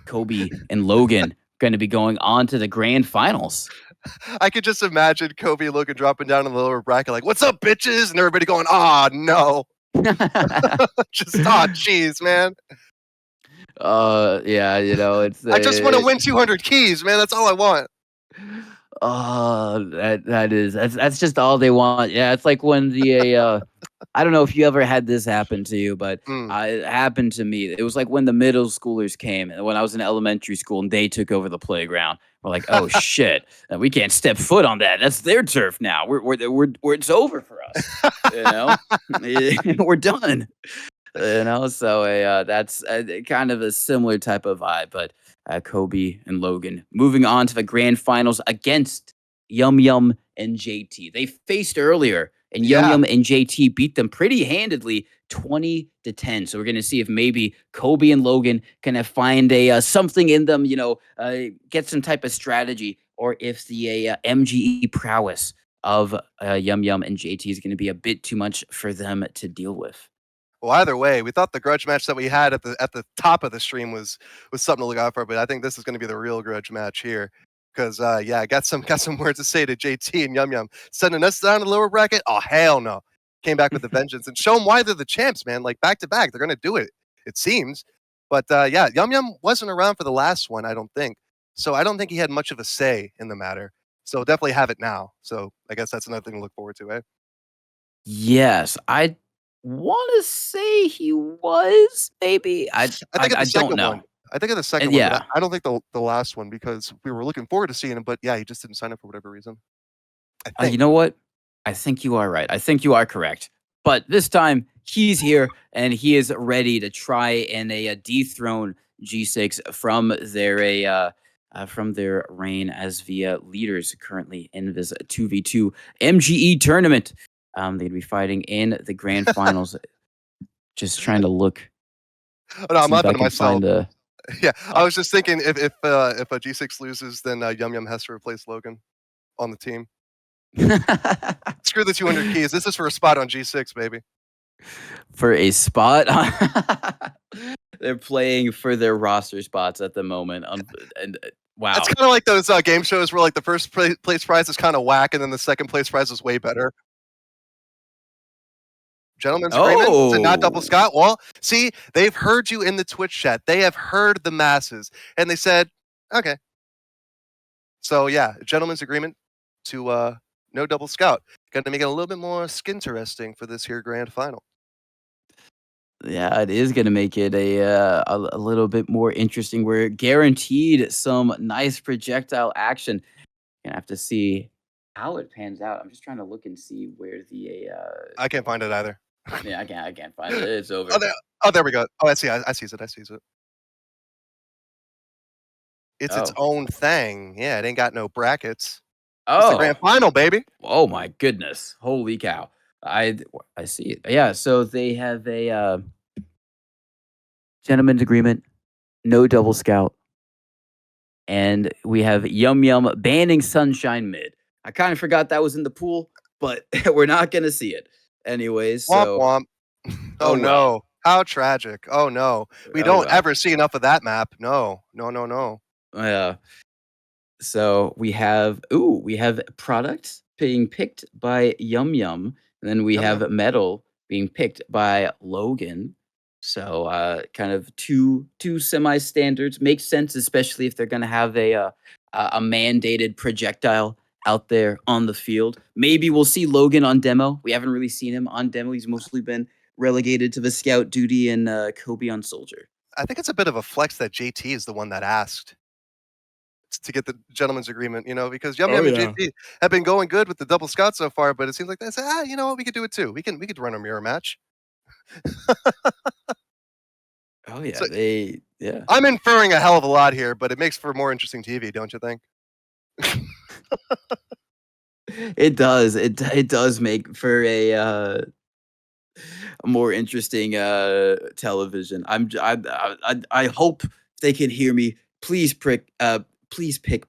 Kobe and Logan going to be going on to the grand finals. I could just imagine Kobe and Logan dropping down in the lower bracket like, "What's up, bitches?" and everybody going, "Ah, no." Just, jeez, man. Yeah, you know, it's I just want to win 200 keys, man. That's all I want. That's just all they want. Yeah, it's like when the I don't know if you ever had this happen to you, but it happened to me. It was like when the middle schoolers came, when I was in elementary school, and they took over the playground. We're like, oh shit, we can't step foot on that. That's their turf now. We're it's over for us. You know, we're done. You know, so that's kind of a similar type of vibe. But Kobe and Logan moving on to the grand finals against Yumyum and Jt. They faced earlier, and Yumyum and Jt beat them pretty handedly, 20-10. So we're going to see if maybe Kobe and Logan can find something in them, you know, get some type of strategy, or if the MGE prowess of Yumyum and Jt is going to be a bit too much for them to deal with. Well, either way, we thought the grudge match that we had at the top of the stream was something to look out for, but I think this is going to be the real grudge match here. Because I got some words to say to JT and Yumyum, sending us down to the lower bracket. Oh hell no! Came back with a vengeance and show them why they're the champs, man. Like back to back, they're going to do it. It seems. But yeah, Yumyum wasn't around for the last one, I don't think. So I don't think he had much of a say in the matter. So definitely have it now. So I guess that's another thing to look forward to, eh? Yes, I want to say he was, maybe. I don't know. One. I think of the second one. I don't think the last one, because we were looking forward to seeing him, but yeah, he just didn't sign up for whatever reason. You know what? I think you are right. I think you are correct. But this time he's here and he is ready to try and dethrone G6 from their reign as the leaders currently in this 2v2 MGE tournament. They'd be fighting in the grand finals. Just trying to look. Oh, no, I'm laughing at myself. Yeah, I was just thinking if a G6 loses, then Yumyum has to replace Logan on the team. Screw the 200 keys. This is for a spot on G6, baby. For a spot. They're playing for their roster spots at the moment. And wow. It's kind of like those game shows where like the first place prize is kind of whack, and then the second place prize is way better. Gentlemen's agreement to not double Scott. Well, see, they've heard you in the Twitch chat. They have heard the masses, and they said, okay. So yeah, gentlemen's agreement to no double Scout. Got to make it a little bit more skin-interesting for this here grand final. Yeah, it is going to make it a little bit more interesting. We're guaranteed some nice projectile action. Gonna have to see how it pans out. I'm just trying to look and see where the I can't find it either. Yeah, I can't find it. It's over. There we go. Oh, I see it. I sees it. It's its own thing. Yeah, it ain't got no brackets. It's the grand final, baby. Oh my goodness. Holy cow. I see it. Yeah, so they have a gentleman's agreement, no double Scout. And we have Yumyum banning Sunshine mid. I kind of forgot that was in the pool, but we're not going to see it. Anyways, so womp womp. Oh no. How tragic. Oh no. We don't ever see enough of that map. No. Yeah. So we have product being picked by Yumyum, and then we have metal being picked by Logan. So kind of two semi-standards makes sense, especially if they're going to have a mandated projectile out there on the field. Maybe we'll see Logan on demo. We haven't really seen him on demo. He's mostly been relegated to the scout duty and Kobe on soldier. I think it's a bit of a flex that JT is the one that asked to get the gentleman's agreement, because Yumyum and JT have been going good with the double Scout so far, but it seems like they said, you know what, we could do it too. We could run a mirror match. Oh yeah, So, yeah. I'm inferring a hell of a lot here, but it makes for more interesting TV, don't you think? It does. It does make for a more interesting television. I hope they can hear me. Please pick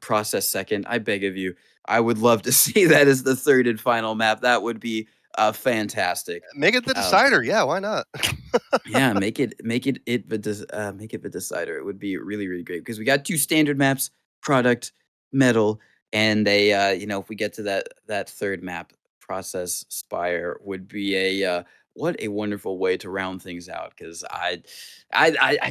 process second. I beg of you. I would love to see that as the third and final map. That would be fantastic. Make it the decider. Yeah, why not? Yeah, make it the decider. It would be really, really great because we got two standard maps, product, metal, and if we get to that third map, process spire would be what a wonderful way to round things out, because I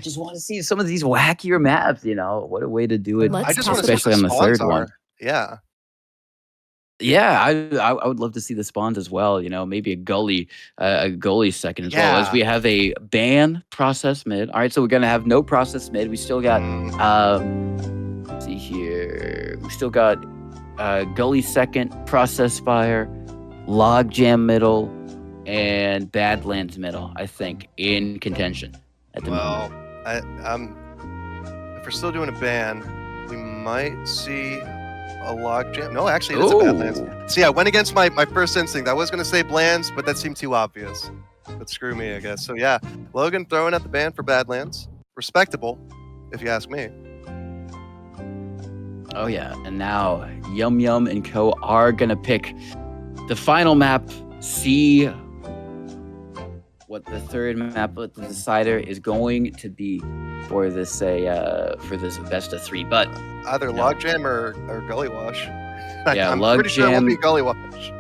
just want to see some of these wackier maps. What a way to do it. I just want to see especially on the third one. Yeah. Yeah, I would love to see the spawns as well. Maybe a gully second as well, as we have a ban process mid. All right, so we're gonna have no process mid. We still got let's see here. We still got gully second, process spire, logjam middle, and badlands middle. I think in contention at the moment. If we're still doing a ban, we might see a logjam. No, actually, it is a badlands. See, I went against my first instinct. I was going to say blands, but that seemed too obvious. But screw me, I guess. So yeah, Logan throwing at the ban for badlands. Respectable, if you ask me. Oh yeah, and now Yumyum and Co are going to pick the final map. See what the third map, what the decider is going to be for this best of three. But either logjam or gully wash. Yeah, I'm pretty sure it will be gully wash.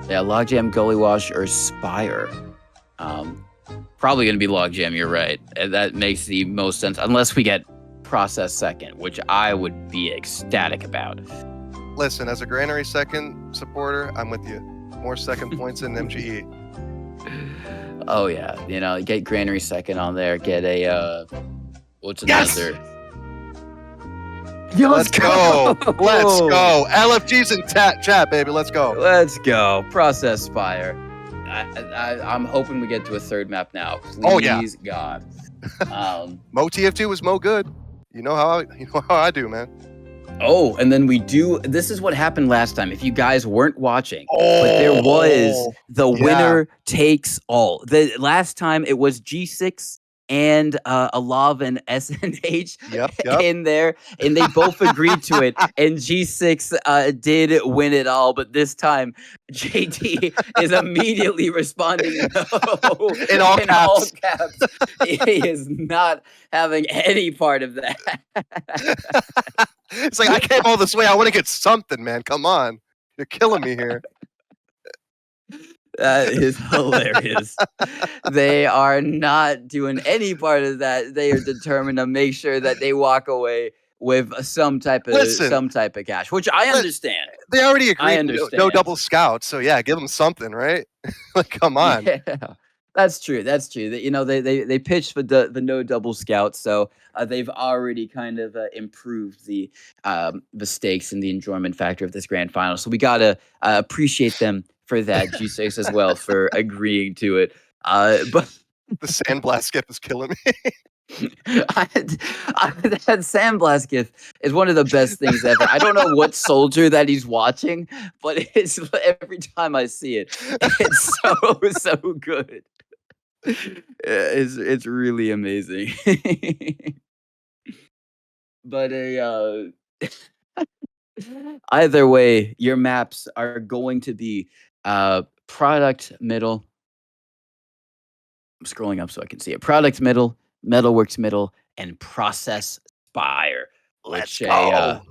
Yeah, logjam, gully wash, or spire. Probably going to be logjam. You're right. And that makes the most sense, unless we get process second, which I would be ecstatic about. Listen, as a granary second supporter, I'm with you. More second points in MGE. Oh yeah, get granary second on there. Get a what's another? Yo, let's go. Let's go. LFG's in chat, baby. Let's go. Let's go. Process spire. I'm hoping we get to a third map now. Please, God. Mo TF2 was Mo good. You know how I do, man. Oh, and then we do. This is what happened last time. If you guys weren't watching, but there was the winner takes all. The last time it was G6 and ALOV and SNH Yep. in there, and they both agreed to it. And G6 did win it all, but this time JT is immediately responding no In all caps. caps. He is not having any part of that. It's like, I came all this way. I want to get something, man. Come on. You're killing me here. That is hilarious. They are not doing any part of that. They are determined to make sure that they walk away with some type of cash, which I understand. They already I agreed understand. no double scouts. So yeah, give them something, right? Like, come on. Yeah, that's true. That's true. That, you know, they pitched for the no double scout, so they've already kind of improved the stakes and the enjoyment factor of this grand final. So we gotta appreciate them for that, G6 as well, for agreeing to it. But The sandblast skip is killing me. that sandblast gif is one of the best things ever. I don't know what soldier that he's watching, but it's every time I see it, it's so good. It's really amazing. But either way, your maps are going to be product middle. I'm scrolling up so I can see it. Product middle, Metalworks middle, and process spire. Let's Which go.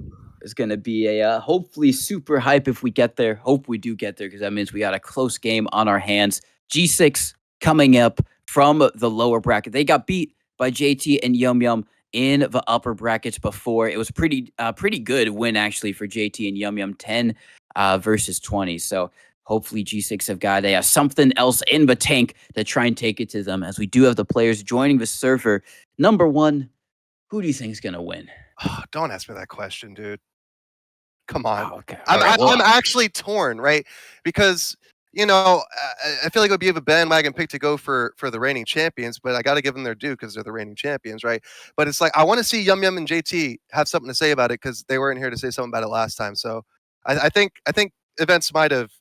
is going to be a hopefully super hype if we get there. Hope we do get there, because that means we got a close game on our hands. G6 coming up from the lower bracket. They got beat by JT and Yumyum in the upper brackets before. It was pretty good win actually for JT and Yumyum, 10 versus 20. So hopefully G6 have got something else in the tank to try and take it to them, as we do have the players joining the server. Number one, who do you think is going to win? Oh, don't ask me that question, dude. Come on. Oh, okay. I'm actually torn, right? Because, you know, I feel like it would be a bandwagon pick to go for the reigning champions, but I got to give them their due because they're the reigning champions, right? But it's like, I want to see Yumyum and JT have something to say about it, because they weren't here to say something about it last time. So I think events might have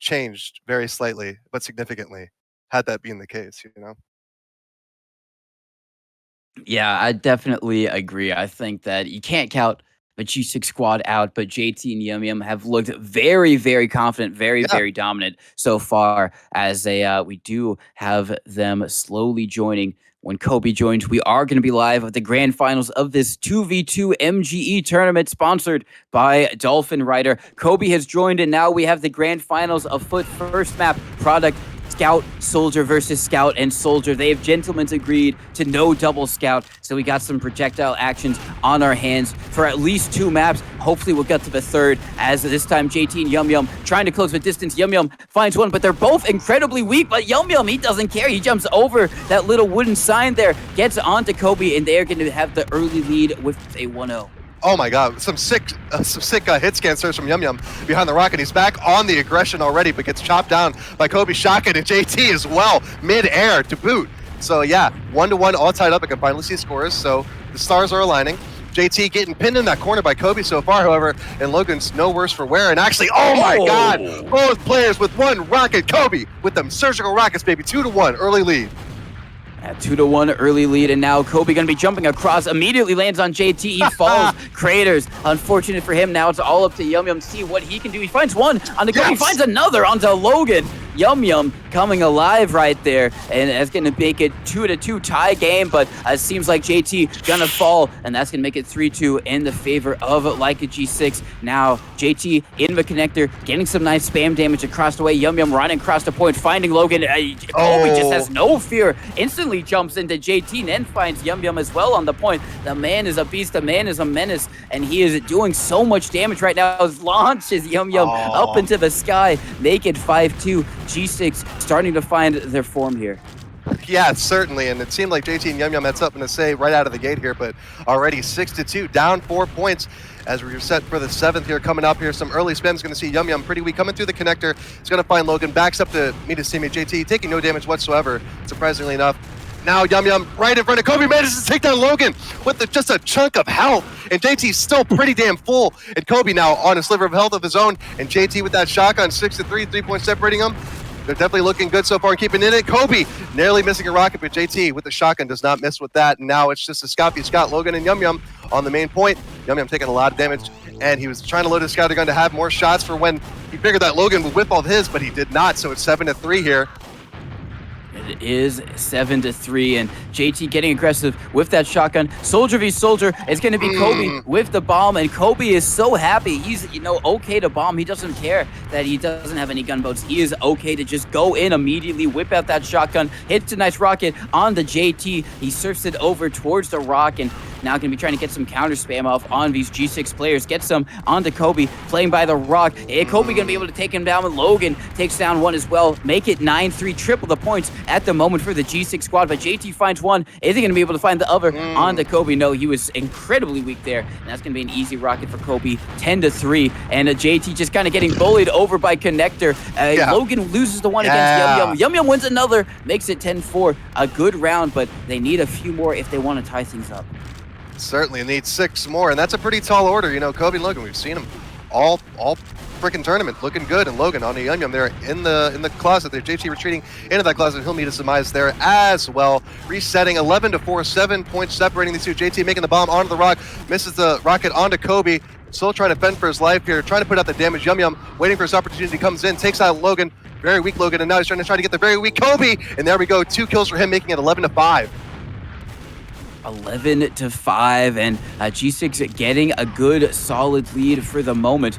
changed very slightly, but significantly, had that been the case, you know? Yeah, I definitely agree. I think that you can't count the G6 squad out, but JT and Yumyum have looked very, very confident, very dominant so far, as we do have them slowly joining. When Kobe joins, we are going to be live at the grand finals of this 2v2 MGE tournament sponsored by dolphinrider. Kobe has joined, and now we have the grand finals afoot. First map, product Scout, Soldier versus Scout and Soldier. They have gentlemen's agreed to no double scout, so we got some projectile actions on our hands for at least 2 maps. Hopefully we'll get to the third, as this time JT and Yumyum trying to close the distance. Yumyum finds one, but they're both incredibly weak, but Yumyum, he doesn't care. He jumps over that little wooden sign there, gets onto Kobe, and they're going to have the early lead with a 1-0. Oh my God, some sick hit scan search from Yumyum behind the rocket. He's back on the aggression already, but gets chopped down by Kobe Shotgun and JT as well, mid-air to boot. So yeah, 1-1, all tied up. I can finally see scores, so the stars are aligning. JT getting pinned in that corner by Kobe so far, however, and Logan's no worse for wear. And actually, oh my God, both players with one rocket. Kobe with them surgical rockets, baby, 2-1, early lead. At 2-1 early lead, and now Kobe going to be jumping across, immediately lands on JT. He falls, craters. Unfortunate for him. Now it's all up to Yumyum to see what he can do. He finds one on the Kobe, he finds another onto Logan. Yumyum coming alive right there, and that's going to make it 2-2 tie game, but it seems like JT going to fall, and that's going to make it 3-2 in the favor of Leica G6. Now JT in the connector, getting some nice spam damage across the way. Yumyum running across the point, finding Logan. Kobe just has no fear, instantly jumps into JT, and then finds Yumyum as well on the point. The man is a beast, the man is a menace, and he is doing so much damage right now. His launches Yumyum up into the sky, make it 5-2. G6 starting to find their form here. Yeah, certainly, and it seemed like JT and Yumyum had something to say right out of the gate here, but already 6-2, down 4 points as we're set for the 7th here. Coming up here, some early spam's going to see Yumyum pretty weak coming through the connector. He's going to find Logan, backs up to meet his teammate JT, taking no damage whatsoever, surprisingly enough. Now Yumyum right in front of Kobe, manages to take down Logan with just a chunk of health, and JT's still pretty damn full, and Kobe now on a sliver of health of his own, and JT with that shotgun, 6-3, 3 points separating him. They're definitely looking good so far and keeping in it. Kobe nearly missing a rocket, but JT with the shotgun does not miss with that. And now it's just a Scout, Logan, and Yumyum on the main point. Yumyum taking a lot of damage, and he was trying to load his scouter gun to have more shots for when he figured that Logan would whip all of his, but he did not. So it's 7-3 here. It is 7-3, and JT getting aggressive with that shotgun. Soldier v Soldier is going to be Kobe with the bomb, and Kobe is so happy. He's, okay to bomb. He doesn't care that he doesn't have any gunboats. He is okay to just go in immediately, whip out that shotgun, hits a nice rocket on the JT. He surfs it over towards the rock, and now going to be trying to get some counter spam off on these G6 players. Get some onto Kobe, playing by the rock. Kobe going to be able to take him down, and Logan takes down one as well. Make it 9-3, triple the points at the moment for the G6 squad, but JT finds one. Is he going to be able to find the other onto Kobe? No, he was incredibly weak there, and that's going to be an easy rocket for Kobe, 10-3, and JT just kind of getting bullied over by Connector. Logan loses the one against Yumyum. Yumyum wins another, makes it 10-4. A good round, but they need a few more if they want to tie things up. Certainly need 6 more, and that's a pretty tall order. Kobe and Logan, we've seen them all freaking tournament looking good, and Logan on the Yumyum there in the closet there. JT retreating into that closet. He'll meet his demise there as well. Resetting 11-4, 7 points separating these two. JT making the bomb onto the rock, misses the rocket onto Kobe. Still trying to fend for his life here, trying to put out the damage. Yumyum waiting for his opportunity, comes in, takes out Logan, very weak Logan, and now he's trying to get the very weak Kobe, and there we go, 2 kills for him, making it 11-5. 11-5, and G6 getting a good solid lead for the moment.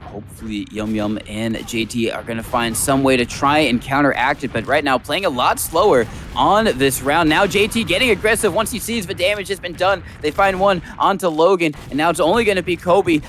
Hopefully Yumyum and JT are going to find some way to try and counteract it, but right now playing a lot slower on this round. Now JT getting aggressive once he sees the damage has been done. They find one onto Logan, and now it's only going to be Kobe.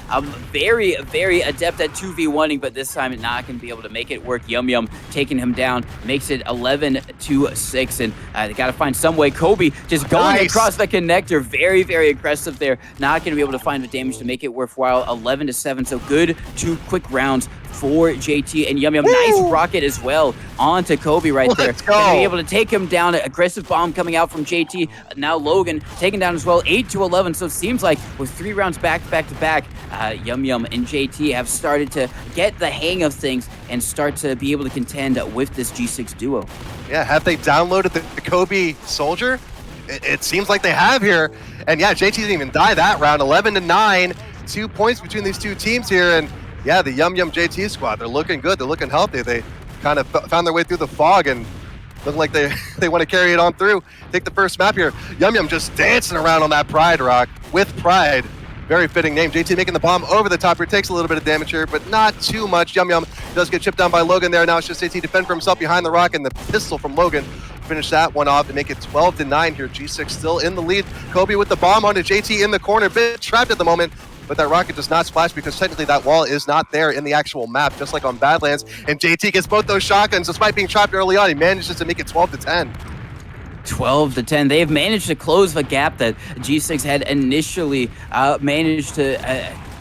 Very, very adept at 2v1ing, but this time not going to be able to make it work. Yumyum taking him down, makes it 11-6, and they got to find some way. Kobe just going across the connector, very, very aggressive there. Not going to be able to find the damage to make it worthwhile. 11-7, so good 2 quick rounds for JT and Yumyum. Nice rocket as well onto Kobe right there. Gonna be able to take him down. An aggressive bomb coming out from JT. Now Logan taken down as well, 8-11. So it seems like with 3 rounds back to back, Yumyum and JT have started to get the hang of things and start to be able to contend with this G6 duo. Yeah, have they downloaded the Kobe Soldier? It seems like they have here. And yeah, JT didn't even die that round. 11-9. 2 points between these two teams here, and yeah, the Yumyum JT squad, they're looking good, they're looking healthy. They kind of found their way through the fog and look like they want to carry it on through. Take the first map here. Yumyum just dancing around on that Pride rock with Pride. Very fitting name. JT making the bomb over the top here, takes a little bit of damage here, but not too much. Yumyum does get chipped down by Logan there. Now it's just JT defend for himself behind the rock, and the pistol from Logan finish that one off to make it 12-9 here. G6 still in the lead. Kobe with the bomb onto JT in the corner, bit trapped at the moment, but that rocket does not splash because technically that wall is not there in the actual map, just like on Badlands. And JT gets both those shotguns. Despite being trapped early on, he manages to make it 12-10. 12-10. They have managed to close the gap that G6 had initially managed to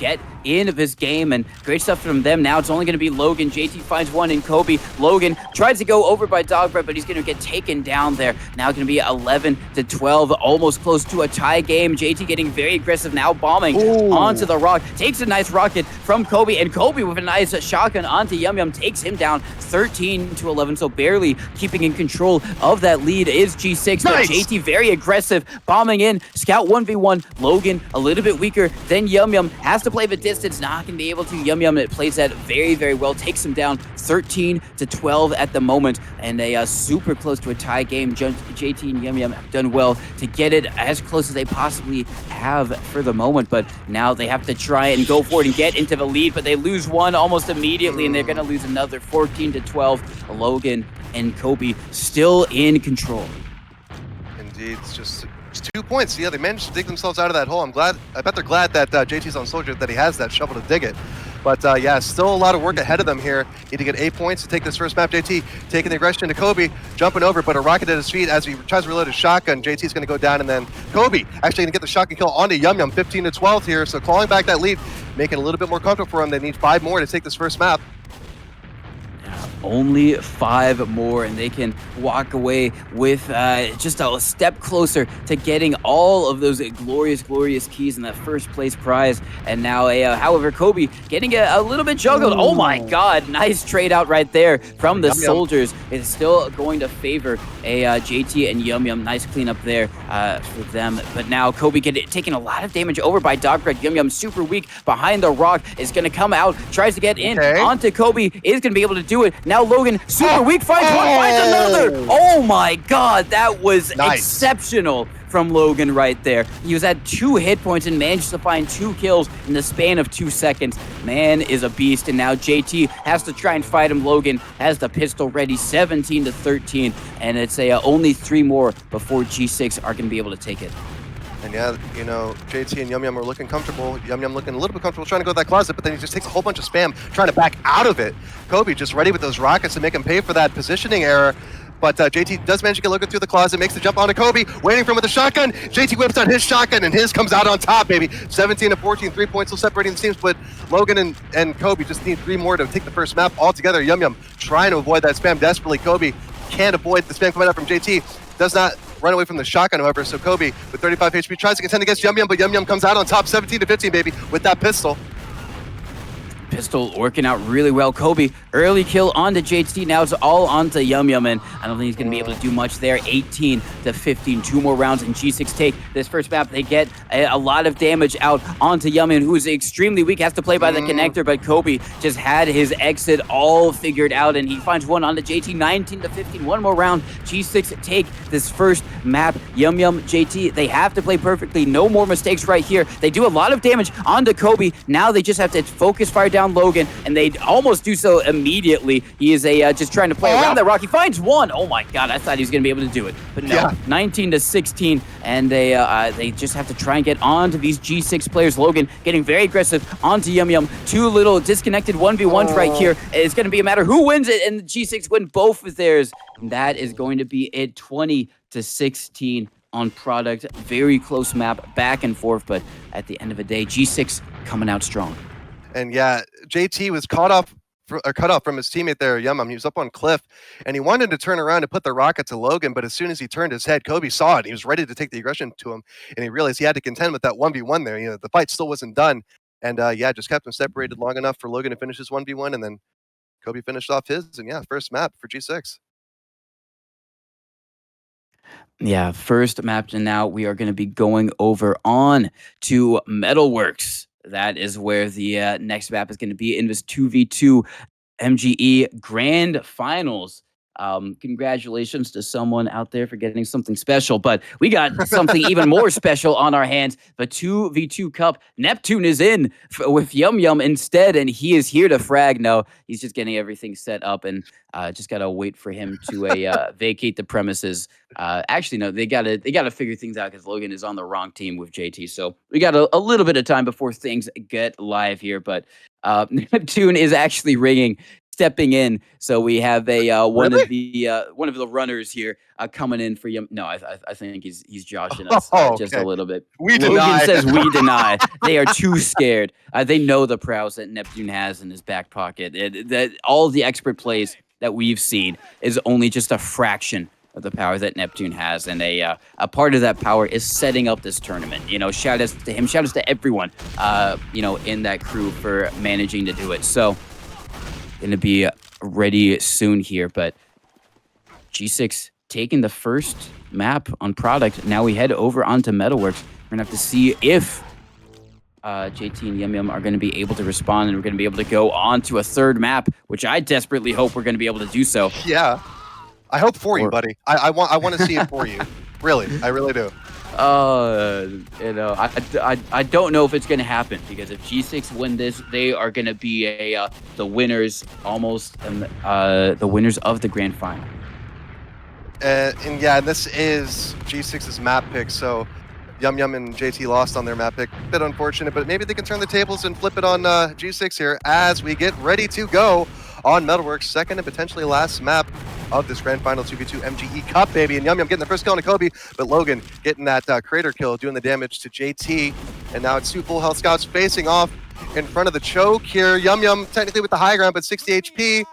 get in this game, and great stuff from them. Now it's only going to be Logan. JT finds one in Kobe. Logan tries to go over by Dogbread, but he's going to get taken down there. Now going to be 11-12, almost close to a tie game. JT getting very aggressive now, bombing onto the rock. Takes a nice rocket from Kobe, and Kobe with a nice shotgun onto Yumyum takes him down 13-11, so barely keeping in control of that lead is G6. But JT very aggressive, bombing in. Scout 1v1. Logan a little bit weaker than Yumyum. Has to play the distance, not going to be able to. Yumyum, it plays that very, very well. Takes him down 13-12 at the moment, and a super close to a tie game. JT and Yumyum have done well to get it as close as they possibly have for the moment, but now they have to try and go for it and get into the lead, but they lose one almost immediately, and they're going to lose another 14-12. Logan and Kobe still in control. Indeed, it's just 2 points. Yeah, they managed to dig themselves out of that hole. I bet they're glad that JT's on Soldier, that he has that shovel to dig it. But yeah, still a lot of work ahead of them here. Need to get 8 points to take this first map. JT taking the aggression to Kobe, jumping over, but a rocket at his feet as he tries to reload his shotgun. JT's going to go down, and then Kobe actually going to get the shotgun kill onto Yumyum, 15-12 here. So clawing back that lead, making it a little bit more comfortable for him. They need 5 more to take this first map. Only 5 more, and they can walk away with just a step closer to getting all of those glorious, glorious keys in that first place prize. And now, however, Kobe getting a little bit juggled. Oh my God, nice trade out right there from the soldiers. It's still going to favor a JT and Yumyum. Nice cleanup there for them. But now Kobe taking a lot of damage over by Dogred. Yumyum super weak behind the rock, is going to come out, tries to get in onto Kobe, is going to be able to do it. Now Logan, super weak, finds one, finds another. Oh my God, that was exceptional from Logan right there. He was at 2 hit points and managed to find 2 kills in the span of 2 seconds. Man is a beast, and now JT has to try and fight him. Logan has the pistol ready, 17-13, and it's only 3 more before G6 are going to be able to take it. And yeah, you know, JT and Yumyum are looking comfortable. Yumyum looking a little bit comfortable trying to go to that closet, but then he just takes a whole bunch of spam trying to back out of it. Kobe just ready with those rockets to make him pay for that positioning error. But JT does manage to get Logan through the closet, makes the jump onto Kobe, waiting for him with a shotgun. JT whips on his shotgun, and his comes out on top, baby. 17-14, 3 points still separating the teams, but Logan and Kobe just need 3 more to take the first map altogether. Yumyum trying to avoid that spam desperately. Kobe can't avoid the spam coming out from JT. Does not run away from the shotgun, however, so Kobe with 35 HP tries to contend against Yumyum, but Yumyum comes out on top, 17-15, baby, with that pistol. Pistol working out really well. Kobe, early kill onto JT. Now it's all onto Yumyum, and I don't think he's going to be able to do much there. 18-15, 2 more rounds, and G6 take this first map. They get a lot of damage out onto Yumyum, who is extremely weak, has to play by the connector, but Kobe just had his exit all figured out, and he finds one onto JT. 19-15, 1 more round. G6 take this first map. Yumyum, JT, they have to play perfectly. No more mistakes right here. They do a lot of damage onto Kobe. Now they just have to focus fire down Logan, and they almost do so immediately. He is just trying to play around that rock. He finds one. Oh my God, I thought he was going to be able to do it, but no. 19-16, and they just have to try and get onto these G6 players. Logan getting very aggressive onto Yumyum. 2 little disconnected 1v1s right here. It's going to be a matter who wins it, and G6 win both of theirs. And that is going to be it, 20-16 on product. Very close map, back and forth, but at the end of the day, G6 coming out strong. And yeah, JT was cut off from his teammate there, Yumyum. He was up on cliff, and he wanted to turn around and put the rocket to Logan, but as soon as he turned his head, Kobe saw it. He was ready to take the aggression to him, and he realized he had to contend with that 1v1 there. You know, the fight still wasn't done, and yeah, just kept him separated long enough for Logan to finish his 1v1, and then Kobe finished off his, and yeah, first map for G6. Yeah, first map, and now we are going to be going over on to Metalworks. That is where the next map is going to be in this 2v2 MGE Grand Finals. Congratulations to someone out there for getting something special, but we got something even more special on our hands. The 2v2 Cup. Neptune is in with Yumyum instead, and he is here to frag. No, he's just getting everything set up, and just gotta wait for him to vacate the premises. Actually, no, they gotta figure things out because Logan is on the wrong team with JT. So we got a little bit of time before things get live here, but Neptune is actually ringing. Stepping in, so we have a one of the runners here coming in for you. No, I think he's joshing us just a little bit. Logan says we deny. They are too scared. They know the prowess that Neptune has in his back pocket. That all the expert plays that we've seen is only just a fraction of the power that Neptune has, and a part of that power is setting up this tournament. You know, shout outs to him, shout outs to everyone, you know, in that crew for managing to do it. So. Going to be ready soon here, but G6 taking the first map on product. Now we head over onto Metalworks. We're going to have to see if JT and Yumyum are going to be able to respond, and we're going to be able to go on to a third map, which I desperately hope we're going to be able to do so. Yeah, I hope for you, buddy. I want to see it for you. Really, I really do. You know, I don't know if it's going to happen, because if G6 win this, they are going to be the winners the winners of the grand final. And yeah, this is G6's map pick, so Yumyum and JT lost on their map pick. Bit unfortunate, but maybe they can turn the tables and flip it on G6 here as we get ready to go on Metalworks' second and potentially last map of this grand final 2v2 MGE Cup, baby. And Yumyum getting the first kill on Kobe, but Logan getting that crater kill, doing the damage to JT. And now it's 2 full health scouts facing off in front of the choke here. Yumyum technically with the high ground, but 60 HP.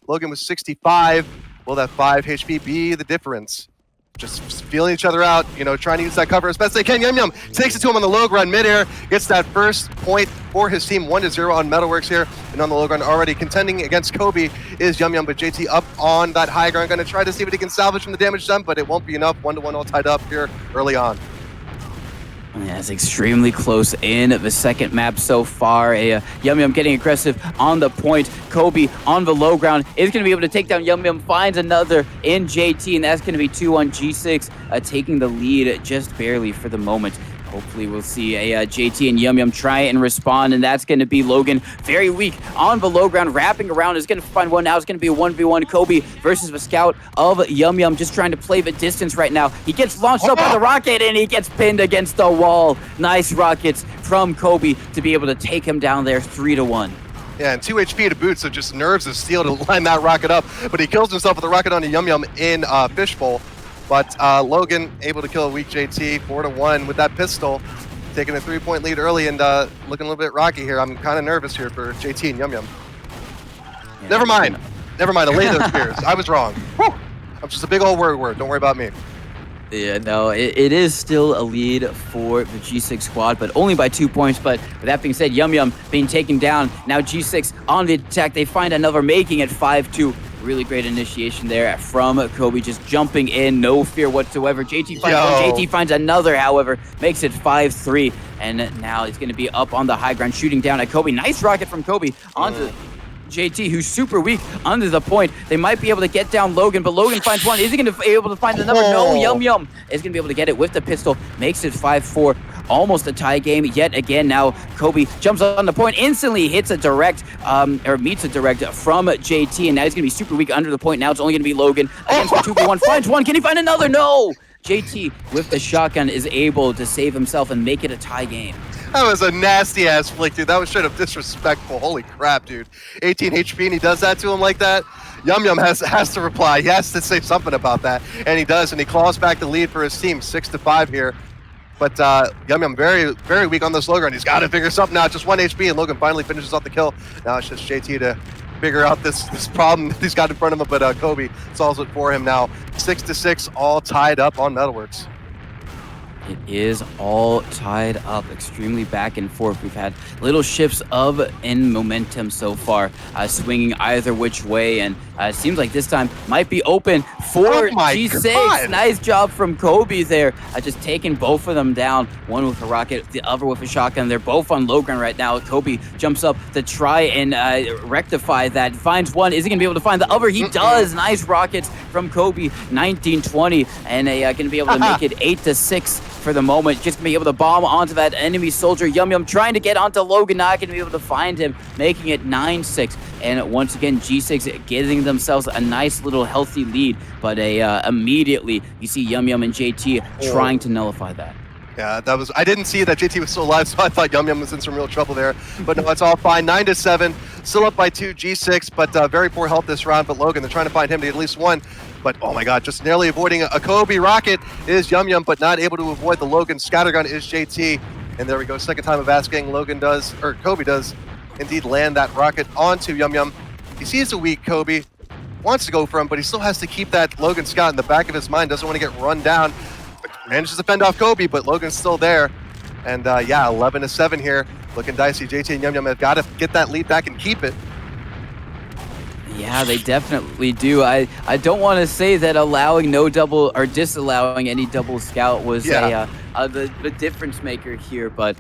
Logan with 65. Will that 5 HP be the difference? Just feeling each other out, you know, trying to use that cover as best they can. Yumyum takes it to him on the low ground midair, gets that first point for his team, 1-0 on Metalworks here. And on the low ground already contending against Kobe is Yumyum, but JT up on that high ground, going to try to see what he can salvage from the damage done, but it won't be enough. 1-1 all tied up here early on. Yeah, it's extremely close in the second map so far. Yumyum getting aggressive on the point. Kobe on the low ground is going to be able to take down Yumyum, finds another in JT, and that's going to be 2 on G6, taking the lead just barely for the moment. Hopefully we'll see a JT and Yumyum try and respond, and that's going to be Logan. Very weak on the low ground, wrapping around, is going to find one now. It's going to be a 1v1 Kobe versus the scout of Yumyum, just trying to play the distance right now. He gets launched up by the rocket, and he gets pinned against the wall. Nice rockets from Kobe to be able to take him down there 3-1. Yeah, and 2 HP to boot, so just nerves of steel to line that rocket up. But he kills himself with a rocket on a Yumyum in Fishbowl. But Logan able to kill a weak JT, 4-1 with that pistol, taking a 3-point lead early and looking a little bit rocky here. I'm kind of nervous here for JT and Yumyum. Yeah, never mind. I laid those fears. I was wrong. Whew. I'm just a big old word. Don't worry about me. Yeah, no, it is still a lead for the G6 squad, but only by 2 points. But with that being said, Yumyum being taken down. Now G6 on the attack. They find another, making it 5-2. Really great initiation there from Kobe, just jumping in, no fear whatsoever. JT finds one, JT finds another, however, makes it 5-3. And now he's going to be up on the high ground, shooting down at Kobe. Nice rocket from Kobe onto JT, who's super weak under the point. They might be able to get down Logan, but Logan finds one. Is he going to be able to find another? No, Yumyum is going to be able to get it with the pistol. Makes it 5-4. Almost a tie game yet again. Now Kobe jumps on the point, instantly hits a direct, or meets a direct from JT, and now he's going to be super weak under the point. Now it's only going to be Logan against the 2v1. Finds one. Can he find another? No! JT with the shotgun is able to save himself and make it a tie game. That was a nasty-ass flick, dude. That was straight up disrespectful. Holy crap, dude. 18 HP, and he does that to him like that? Yumyum has to reply. He has to say something about that, and he does, and he claws back the lead for his team, 6-5 here. But Yumyum very, very weak on this low ground. He's got to figure something out. Just 1 HP, and Logan finally finishes off the kill. Now it's just JT to figure out this problem that he's got in front of him, but Kobe solves it for him now. 6-6, all tied up on Metalworks. It is all tied up, extremely back and forth. We've had little shifts in momentum so far, swinging either which way, and it seems like this time might be open for G6. God. Nice job from Kobe there, just taking both of them down, one with a rocket, the other with a shotgun. They're both on low ground right now. Kobe jumps up to try and rectify that, finds one. Is he gonna be able to find the other? He does. Nice rockets from Kobe, 19-20, and gonna be able to make it 8-6 for the moment. Just gonna be able to bomb onto that enemy soldier. Yumyum trying to get onto Logan, not gonna be able to find him, making it 9-6. And once again, G6 getting themselves a nice little healthy lead, but immediately you see Yumyum and JT trying to nullify that. Yeah, that was. I didn't see that JT was still alive, so I thought Yumyum was in some real trouble there. But no, it's all fine. 9-7, still up by 2 G6, but very poor health this round. But Logan, they're trying to find him to get at least one. But oh my God, just narrowly avoiding a Kobe rocket is Yumyum, but not able to avoid the Logan scattergun is JT. And there we go, second time of asking. Kobe does indeed land that rocket onto Yumyum. He sees a weak Kobe, wants to go for him, but he still has to keep that Logan scout in the back of his mind. Doesn't want to get run down. Manages to fend off Kobe, but Logan's still there. And yeah, 11-7 here. Looking dicey. JT and Yumyum have got to get that lead back and keep it. Yeah, they definitely do. I don't want to say that allowing no double or disallowing any double scout was the difference maker here, but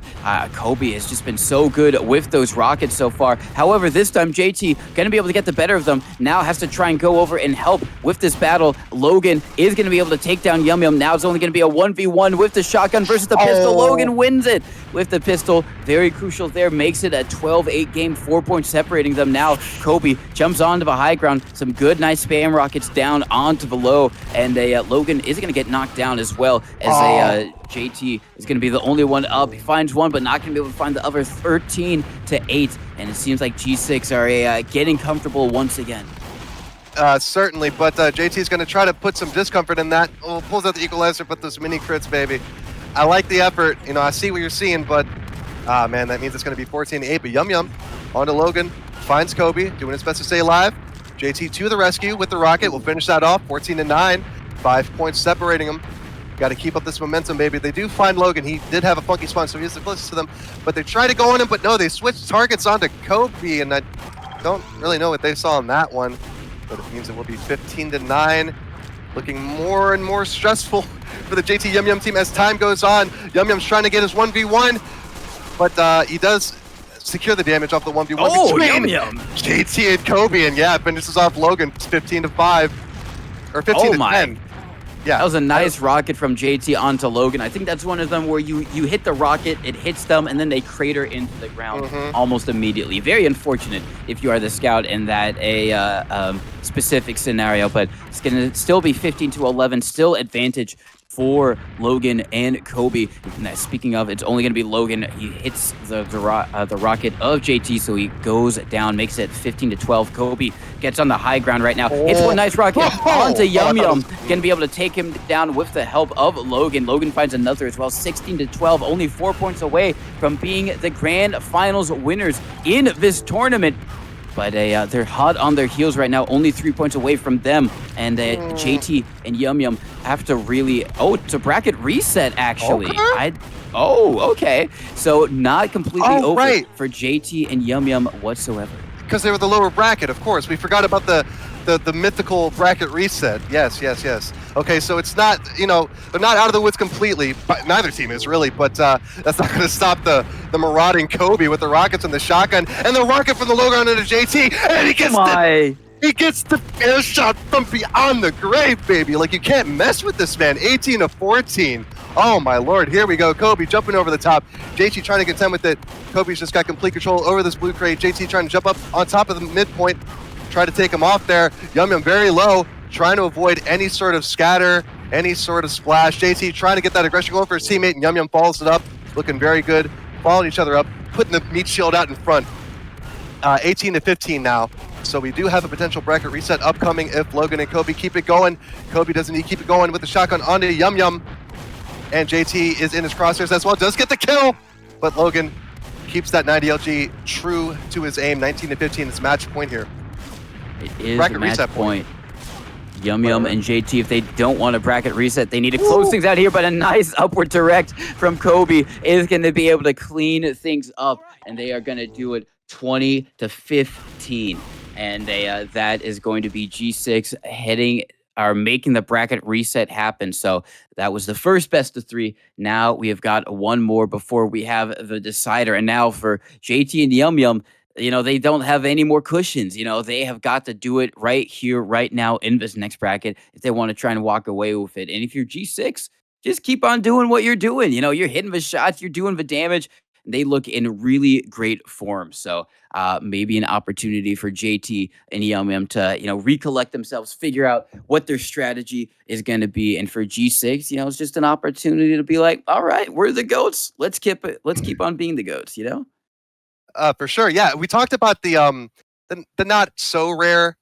Kobe has just been so good with those rockets so far. However, this time JT gonna be able to get the better of them. Now has to try and go over and help with this battle. Logan is gonna be able to take down Yumyum. Now it's only gonna be a 1v1 with the shotgun versus the pistol. Logan wins it with the pistol. Very crucial there. Makes it a 12-8 game, 4 points separating them. Now Kobe jumps onto the high ground. Some good, nice spam rockets down onto the low, and Logan is gonna get knocked down as well as JT is going to be the only one up. He finds one, but not going to be able to find the other. 13-8, and it seems like G6 are getting comfortable once again. Certainly, but JT's going to try to put some discomfort in that. Oh, pulls out the equalizer, but those mini crits, baby. I like the effort. You know, I see what you're seeing, but man, that means it's going to be 14-8. But Yumyum onto Logan, finds Kobe, doing his best to stay alive. JT to the rescue with the rocket. We'll finish that off. 14-9. 5 points separating them. Got to keep up this momentum, baby. They do find Logan. He did have a funky spawn, so he's the closest to them. But they try to go on him, but no, they switch targets onto Kobe, and I don't really know what they saw on that one. But it means it will be 15-9. Looking more and more stressful for the JT Yumyum team as time goes on. Yumyum's trying to get his 1v1, but he does secure the damage off the 1v1 between Yumyum. JT and Kobe, and yeah, finishes off Logan. It's 15-5 or 15-10. Yeah, that was a nice rocket from JT onto Logan. I think that's one of them where you hit the rocket, it hits them, and then they crater into the ground almost immediately. Very unfortunate if you are the scout in that specific scenario, but it's going to still be 15-11, still advantage for Logan and Kobe. And speaking of, it's only going to be Logan. He hits the rocket of JT, so he goes down, makes it 15-12. Kobe gets on the high ground right now. Hits one nice rocket onto Yumyum. Going to be able to take him down with the help of Logan. Logan finds another as well, 16-12. Only 4 points away from being the grand finals winners in this tournament. But they're hot on their heels right now, only 3 points away from them. And JT and Yumyum have to really... Oh, it's a bracket reset, actually. Okay. Okay. So not completely over for JT and Yumyum whatsoever. Because they were the lower bracket, of course. We forgot about the mythical bracket reset. Yes. Okay, so it's not, they're not out of the woods completely. But neither team is really, but that's not going to stop the marauding Kobe with the rockets and the shotgun and the rocket from the Logan into JT, and he gets the air shot from beyond the grave, baby. Like, you can't mess with this man. 18-14. Oh my lord, here we go. Kobe jumping over the top. JT trying to contend with it. Kobe's just got complete control over this blue crate. JT trying to jump up on top of the midpoint. Try to take him off there. Yumyum very low, trying to avoid any sort of scatter, any sort of splash. JT trying to get that aggression going for his teammate, and Yumyum follows it up, looking very good, following each other up, putting the meat shield out in front. 18-15 now. So we do have a potential bracket reset upcoming if Logan and Kobe keep it going. Kobe doesn't need to keep it going with the shotgun onto Yumyum. And JT is in his crosshairs as well, does get the kill, but Logan keeps that 90 LG true to his aim. 19-15 is match point here. It is bracket a match reset point. Yumyum and JT, if they don't want a bracket reset, they need to close things out here, but a nice upward direct from Kobe is going to be able to clean things up, and they are going to do it 20-15. And that is going to be G6 making the bracket reset happen. So that was the first best of three. Now we have got one more before we have the decider. And now for JT and Yumyum, they don't have any more cushions. They have got to do it right here, right now in this next bracket if they want to try and walk away with it. And if you're G6, just keep on doing what you're doing. You're hitting the shots, you're doing the damage. They look in really great form. So maybe an opportunity for JT and Yumyum to, recollect themselves, figure out what their strategy is going to be. And for G6, it's just an opportunity to be like, all right, we're the GOATs. Let's keep on being the GOATs, For sure. Yeah. We talked about the not so rare,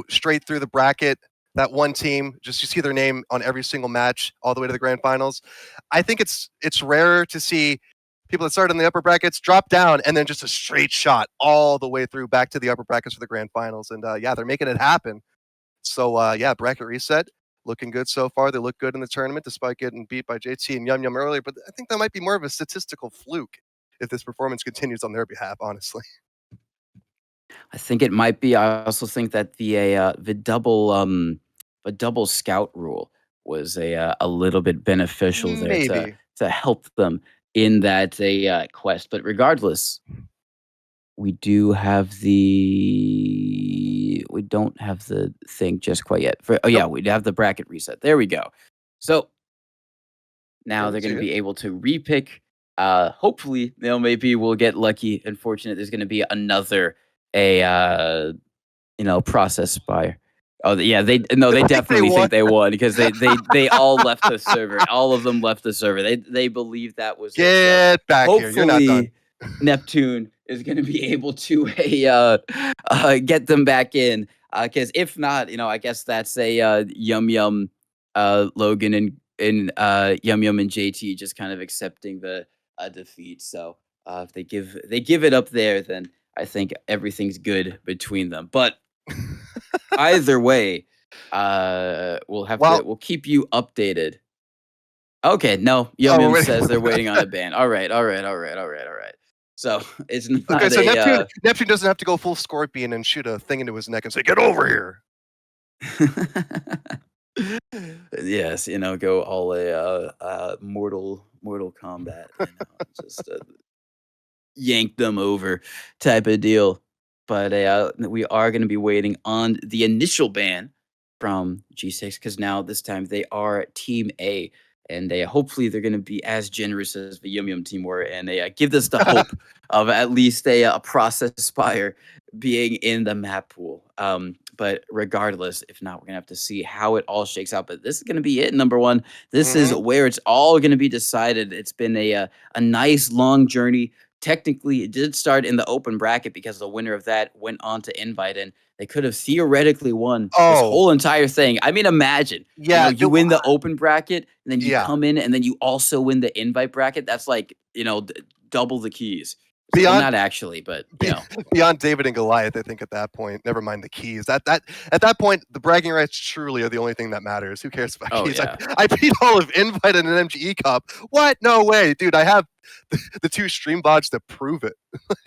straight through the bracket, that one team, just you see their name on every single match all the way to the grand finals. I think it's rarer to see people that started in the upper brackets drop down and then just a straight shot all the way through back to the upper brackets for the grand finals. And they're making it happen. So bracket reset, looking good so far. They look good in the tournament despite getting beat by JT and Yumyum earlier. But I think that might be more of a statistical fluke if this performance continues on their behalf, honestly. I think it might be. I also think that the double scout rule was a little bit beneficial there to help them in that quest. But regardless, we don't have the thing just quite yet. We have the bracket reset. There we go. So now they're going to be able to repick. Hopefully, maybe we'll get lucky and fortunate. There's going to be another process by. Oh yeah, they definitely think they won because they all left the server. All of them left the server. They believe that was get back here. You're not done. Neptune is going to be able to get them back in. Because if not, I guess that's a Yumyum, Logan and Yumyum and JT just kind of accepting the defeat. So if they give it up there, then I think everything's good between them. But Either way, Well, we'll keep you updated. Okay, no, oh, Yum we're Yum waiting. says they're waiting on a ban. All right. So it's Okay, not so a. Neptune doesn't have to go full Scorpion and shoot a thing into his neck and say, "Get over here." Yes, go all Mortal Kombat, just yank them over type of deal. But we are going to be waiting on the initial ban from G6 because now this time they are Team A. And hopefully they're going to be as generous as the Yum team were, and they give us the hope of at least a process spire being in the map pool. But regardless, if not, we're gonna have to see how it all shakes out. But this is gonna be it. Number one, this is where it's all gonna be decided. It's been a nice long journey. Technically, it did start in the open bracket because the winner of that went on to invite, and they could have theoretically won this Oh, whole entire thing. I mean, imagine yeah, you win the open bracket, and then you yeah. come in, and then you also win the invite bracket. That's like double the keys. So, well, Beyond not actually, but beyond David and Goliath, I think at that point, never mind the keys. At that point, the bragging rights truly are the only thing that matters. Who cares about Oh, keys? yeah. I beat all of Invite in an MGE Cup. What? No way, dude. I have the 2 stream bots that prove it.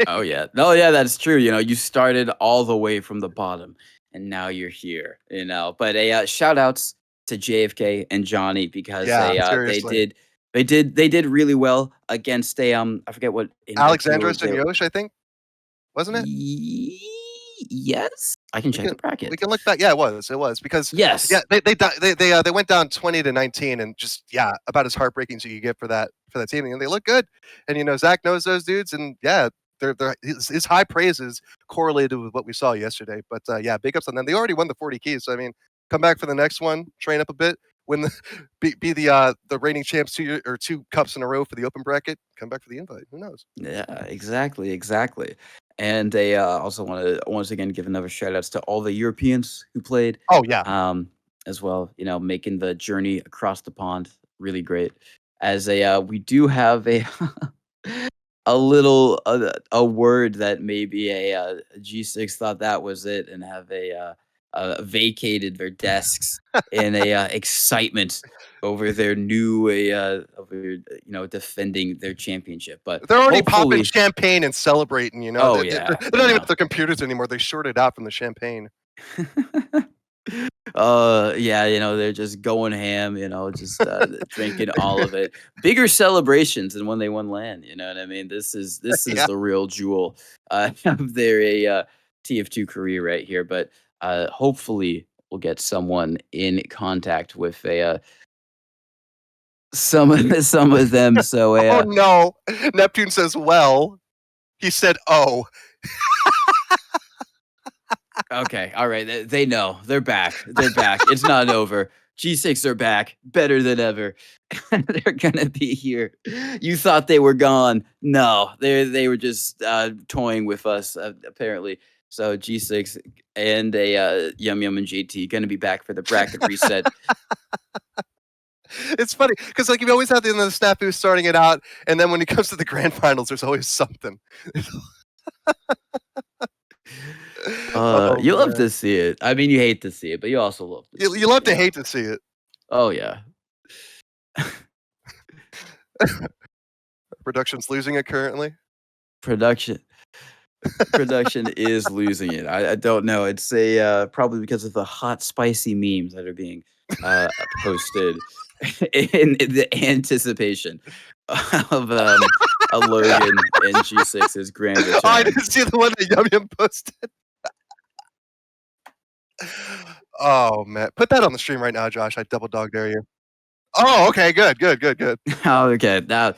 Oh yeah. No, yeah, that's true. You started all the way from the bottom and now you're here, But shout outs to JFK and Jonny because Yeah, they seriously. did really well against I forget what invite Alexandros and Yosh, I think, wasn't it? Yes. I can We check the can bracket. look back. Yeah, it was because Yes. they went down 20-19 and just about as heartbreaking as you could get for that team. And they look good, and Zach knows those dudes, and his high praises correlated with what we saw yesterday. But big ups on them. They already won the 40 keys, so I mean, come back for the next one, train up a bit, win be the reigning champs 2 cups in a row for the open bracket. Come back for the invite. Who knows? Yeah, exactly. And they also want to once again give another shout outs to all the Europeans who played. Oh yeah, As well, making the journey across the pond really great. As we do have a a word that maybe a G6 thought that was it and have vacated their desks in excitement over their new defending their championship. But they're already popping hopefully, champagne and celebrating. oh They're yeah, not even at their computers anymore. They shorted out from the champagne. they're just going ham, just drinking all of it. Bigger celebrations than when they won LAN, you know what I mean? This is Yeah. the real jewel of their TF2 career right here. But hopefully we'll get someone in contact with some of them. So Oh no, Neptune says, "Well," he said, "Oh." okay, all right, they know they're back. It's not over. G6 are back, better than ever. They're gonna be here. You thought they were gone? No, they were just toying with us apparently. So G6 and a Yumyum and Jt gonna be back for the bracket reset. It's funny because you always have the snafu starting it out, and then when it comes to the grand finals, there's always something. You love to see it. I mean, you hate to see it, but you also love to see it. You love to hate to see it. Oh yeah. Production's losing it currently. Production is losing it. I don't know. It's probably because of the hot spicy memes that are being posted in the anticipation of a Logan and G6's grand return. Oh, I didn't see the one that Yumyum posted. Oh man, put that on the stream right now, Josh. I double dog dare you. Oh, okay, good. Oh, okay, now.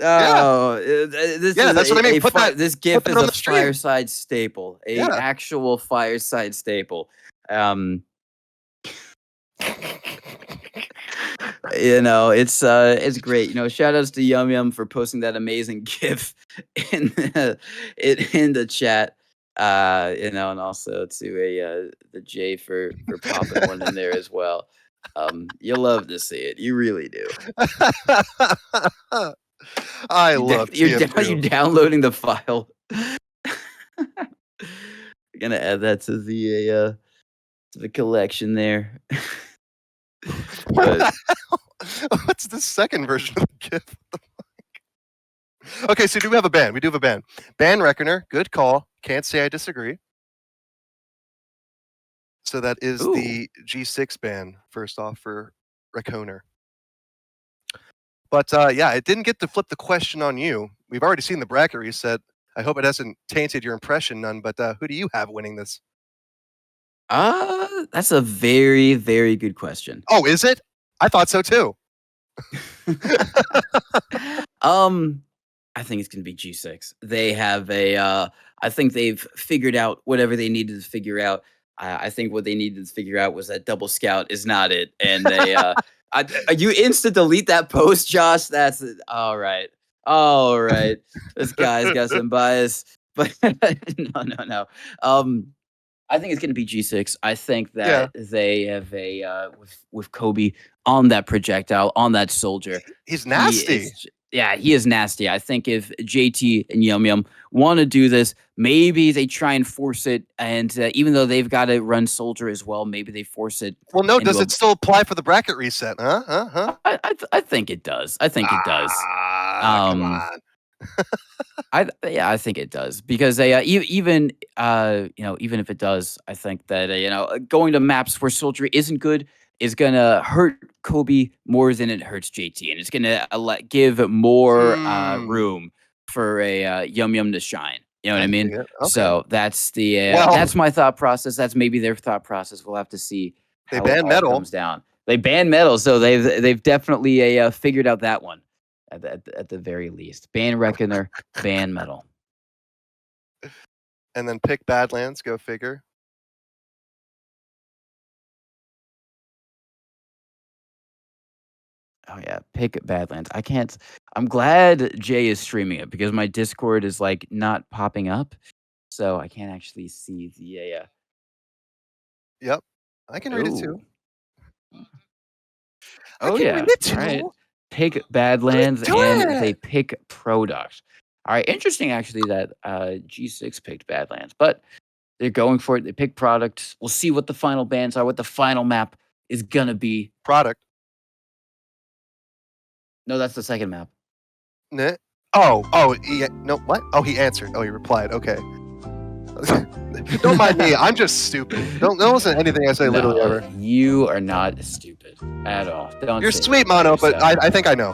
Oh, this that's what I mean. This GIF put is that on a the stream. fireside staple, actual fireside staple. It's great. Shout outs to Yum for posting that amazing GIF in the chat. And also to the J for popping one in there as well. You love to see it. You really do. I love TF2. You downloading the file. We're gonna add that to the collection there. What But the hell? What's the second version of the GIF? Okay, so do we have a ban? We do have a ban. Ban Reckoner, good call. Can't say I disagree. So that is Ooh. the G6 ban, first off, for Reckoner. But yeah, it didn't get to flip the question on you. We've already seen the bracket reset. I hope it hasn't tainted your impression none, but who do you have winning this? That's a very, very good question. Oh, is it? I thought so too. I think it's gonna be G6. They have I think they've figured out whatever they needed to figure out. I think what they needed to figure out was that double scout is not it, and they you insta delete that post, Josh. That's it. All right. This guy's got some bias, but no. I think it's going to be G6. I think that they have with Kobe on that projectile, on that soldier. He's nasty. He is nasty. I think if JT and Yumyum want to do this, maybe they try and force it. And even though they've got to run soldier as well, maybe they force it. Well, no, does it still apply for the bracket reset? Huh? I think it does. I think it does. Come on. I think it does because they even if it does, I think that going to maps where soldier isn't good is gonna hurt Kobe more than it hurts JT, and it's gonna give more room for a Yumyum to shine. You know what I mean? Okay. So that's that's my thought process. That's maybe their thought process. We'll have to see. They ban metal. Comes down. They ban metal, so they've definitely figured out that one. At the very least, ban Reckoner, ban metal, and then pick Badlands. Go figure. Oh yeah, pick Badlands. I can't. I'm glad Jay is streaming it because my Discord is like not popping up, so I can't actually see the. Yep, I can read it too. I can read it too. All right. Pick Badlands and they pick product. All right, interesting actually that G6 picked Badlands, but they're going for it. They pick product. We'll see what the final bans are, what the final map is gonna be. Product. No, that's the second map. No, what? Oh, he answered. Oh, he replied. Okay. Don't mind me. I'm just stupid. Don't listen to anything I say literally ever. You are not stupid at all. You're sweet, Mono, but I think I know.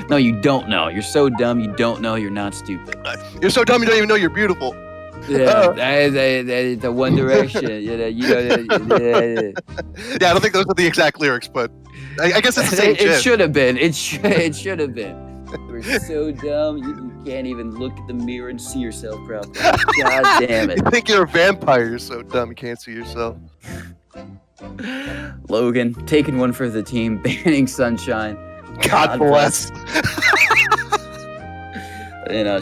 No, you don't know. You're so dumb. You don't know. You're not stupid. You're so dumb. You don't even know you're beautiful. Yeah, the One Direction. Yeah, I don't think those are the exact lyrics, but I guess it's the same. It should have been. It should have been. You're so dumb. You can't even look at the mirror and see yourself properly. God damn it. You think you're a vampire. You're so dumb. You can't see yourself. Logan taking one for the team, banning Sunshine. God bless.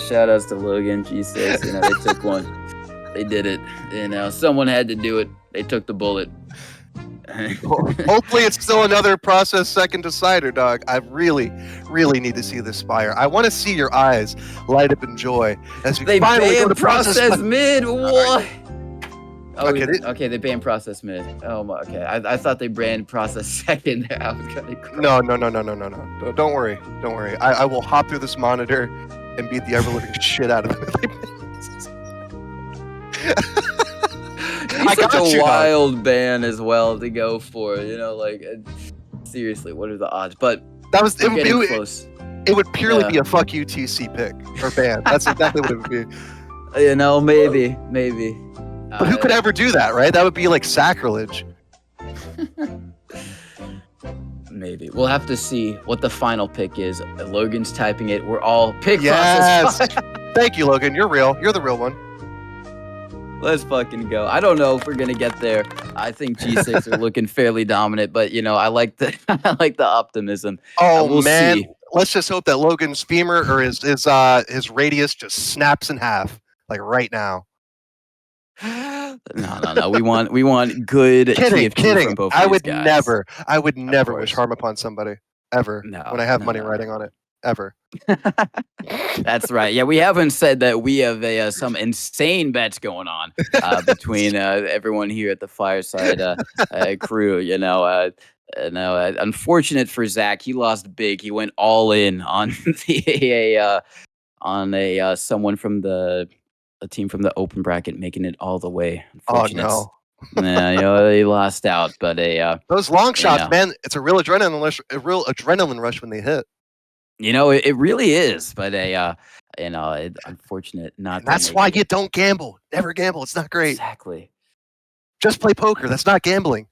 Shout outs to Logan, G6. They took one. They did it. Someone had to do it. They took the bullet. Hopefully it's still another process second decider, dog. I really, really need to see this Spire. I want to see your eyes light up in joy as we finally go to process mid. What? Okay, they banned process mid. Oh my. Okay, I thought they banned process second. I was gonna cry. No. Don't worry. I will hop through this monitor and beat the ever living shit out of them. It's such a wild ban as well to go for. Seriously, what are the odds? But that was close. It would purely be a fuck you TC pick or ban. That's exactly what it would be. Maybe. But who could ever do that, right? That would be like sacrilege. Maybe. We'll have to see what the final pick is. Logan's typing it. We're all pick process. Thank you, Logan. You're real. You're the real one. Let's fucking go. I don't know if we're gonna get there. I think G6 are looking fairly dominant, but I like the optimism. Oh man, see. Let's just hope that Logan's femur or his radius just snaps in half, like right now. No. We want good TF2 from both I of would these guys. never wish harm upon somebody ever when I have money riding on it. ever. That's right. Yeah, we haven't said that we have some insane bets going on between everyone here at the Fireside crew. Unfortunate for Zach, he lost big. He went all in on someone from a team from the open bracket, making it all the way. Oh Unfortunate. no. Yeah, he lost out, but those long shots, man, it's a real adrenaline rush when they hit. It really is, but unfortunate not. That's why you don't gamble. Never gamble. It's not great. Exactly. Just play poker. That's not gambling.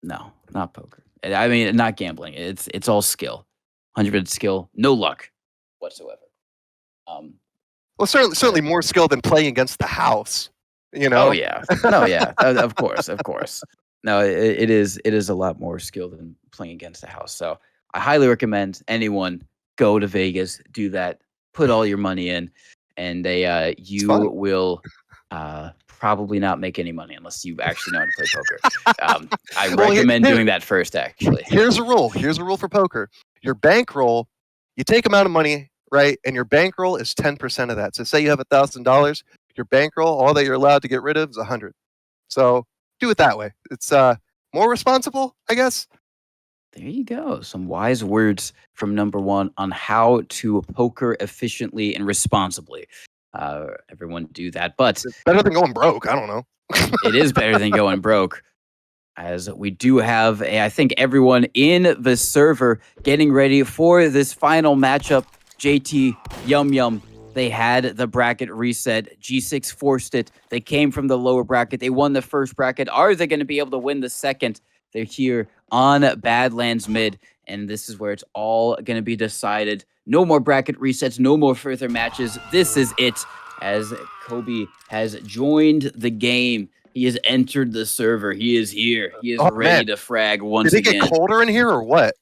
No, not poker. I mean, not gambling. It's all skill. 100% skill, no luck whatsoever. Well, certainly more skill than playing against the house. Oh yeah. No, yeah. Of course. No, it is a lot more skill than playing against the house. So I highly recommend anyone go to Vegas, do that, put all your money in, and you will probably not make any money unless you actually know how to play poker. I recommend doing that first, actually. Here's a rule. Here's a rule for poker. Your bankroll, you take amount of money, right? And your bankroll is 10% of that. So say you have $1,000, your bankroll, all that you're allowed to get rid of is 100. So do it that way. It's more responsible, I guess. There you go. Some wise words from number one on how to poker efficiently and responsibly. Everyone do that, but it's better than going broke. I don't know. It is better than going broke, as we do have, I think, everyone in the server getting ready for this final matchup. JT, Yumyum, they had the bracket reset. G6 forced it. They came from the lower bracket. They won the first bracket. Are they going to be able to win the second? They're here on Badlands Mid, and this is where it's all going to be decided. No more bracket resets, no more further matches. This is it, as Kobe has joined the game. He has entered the server. He is here. He is ready to frag once again. Did it get colder in here or what?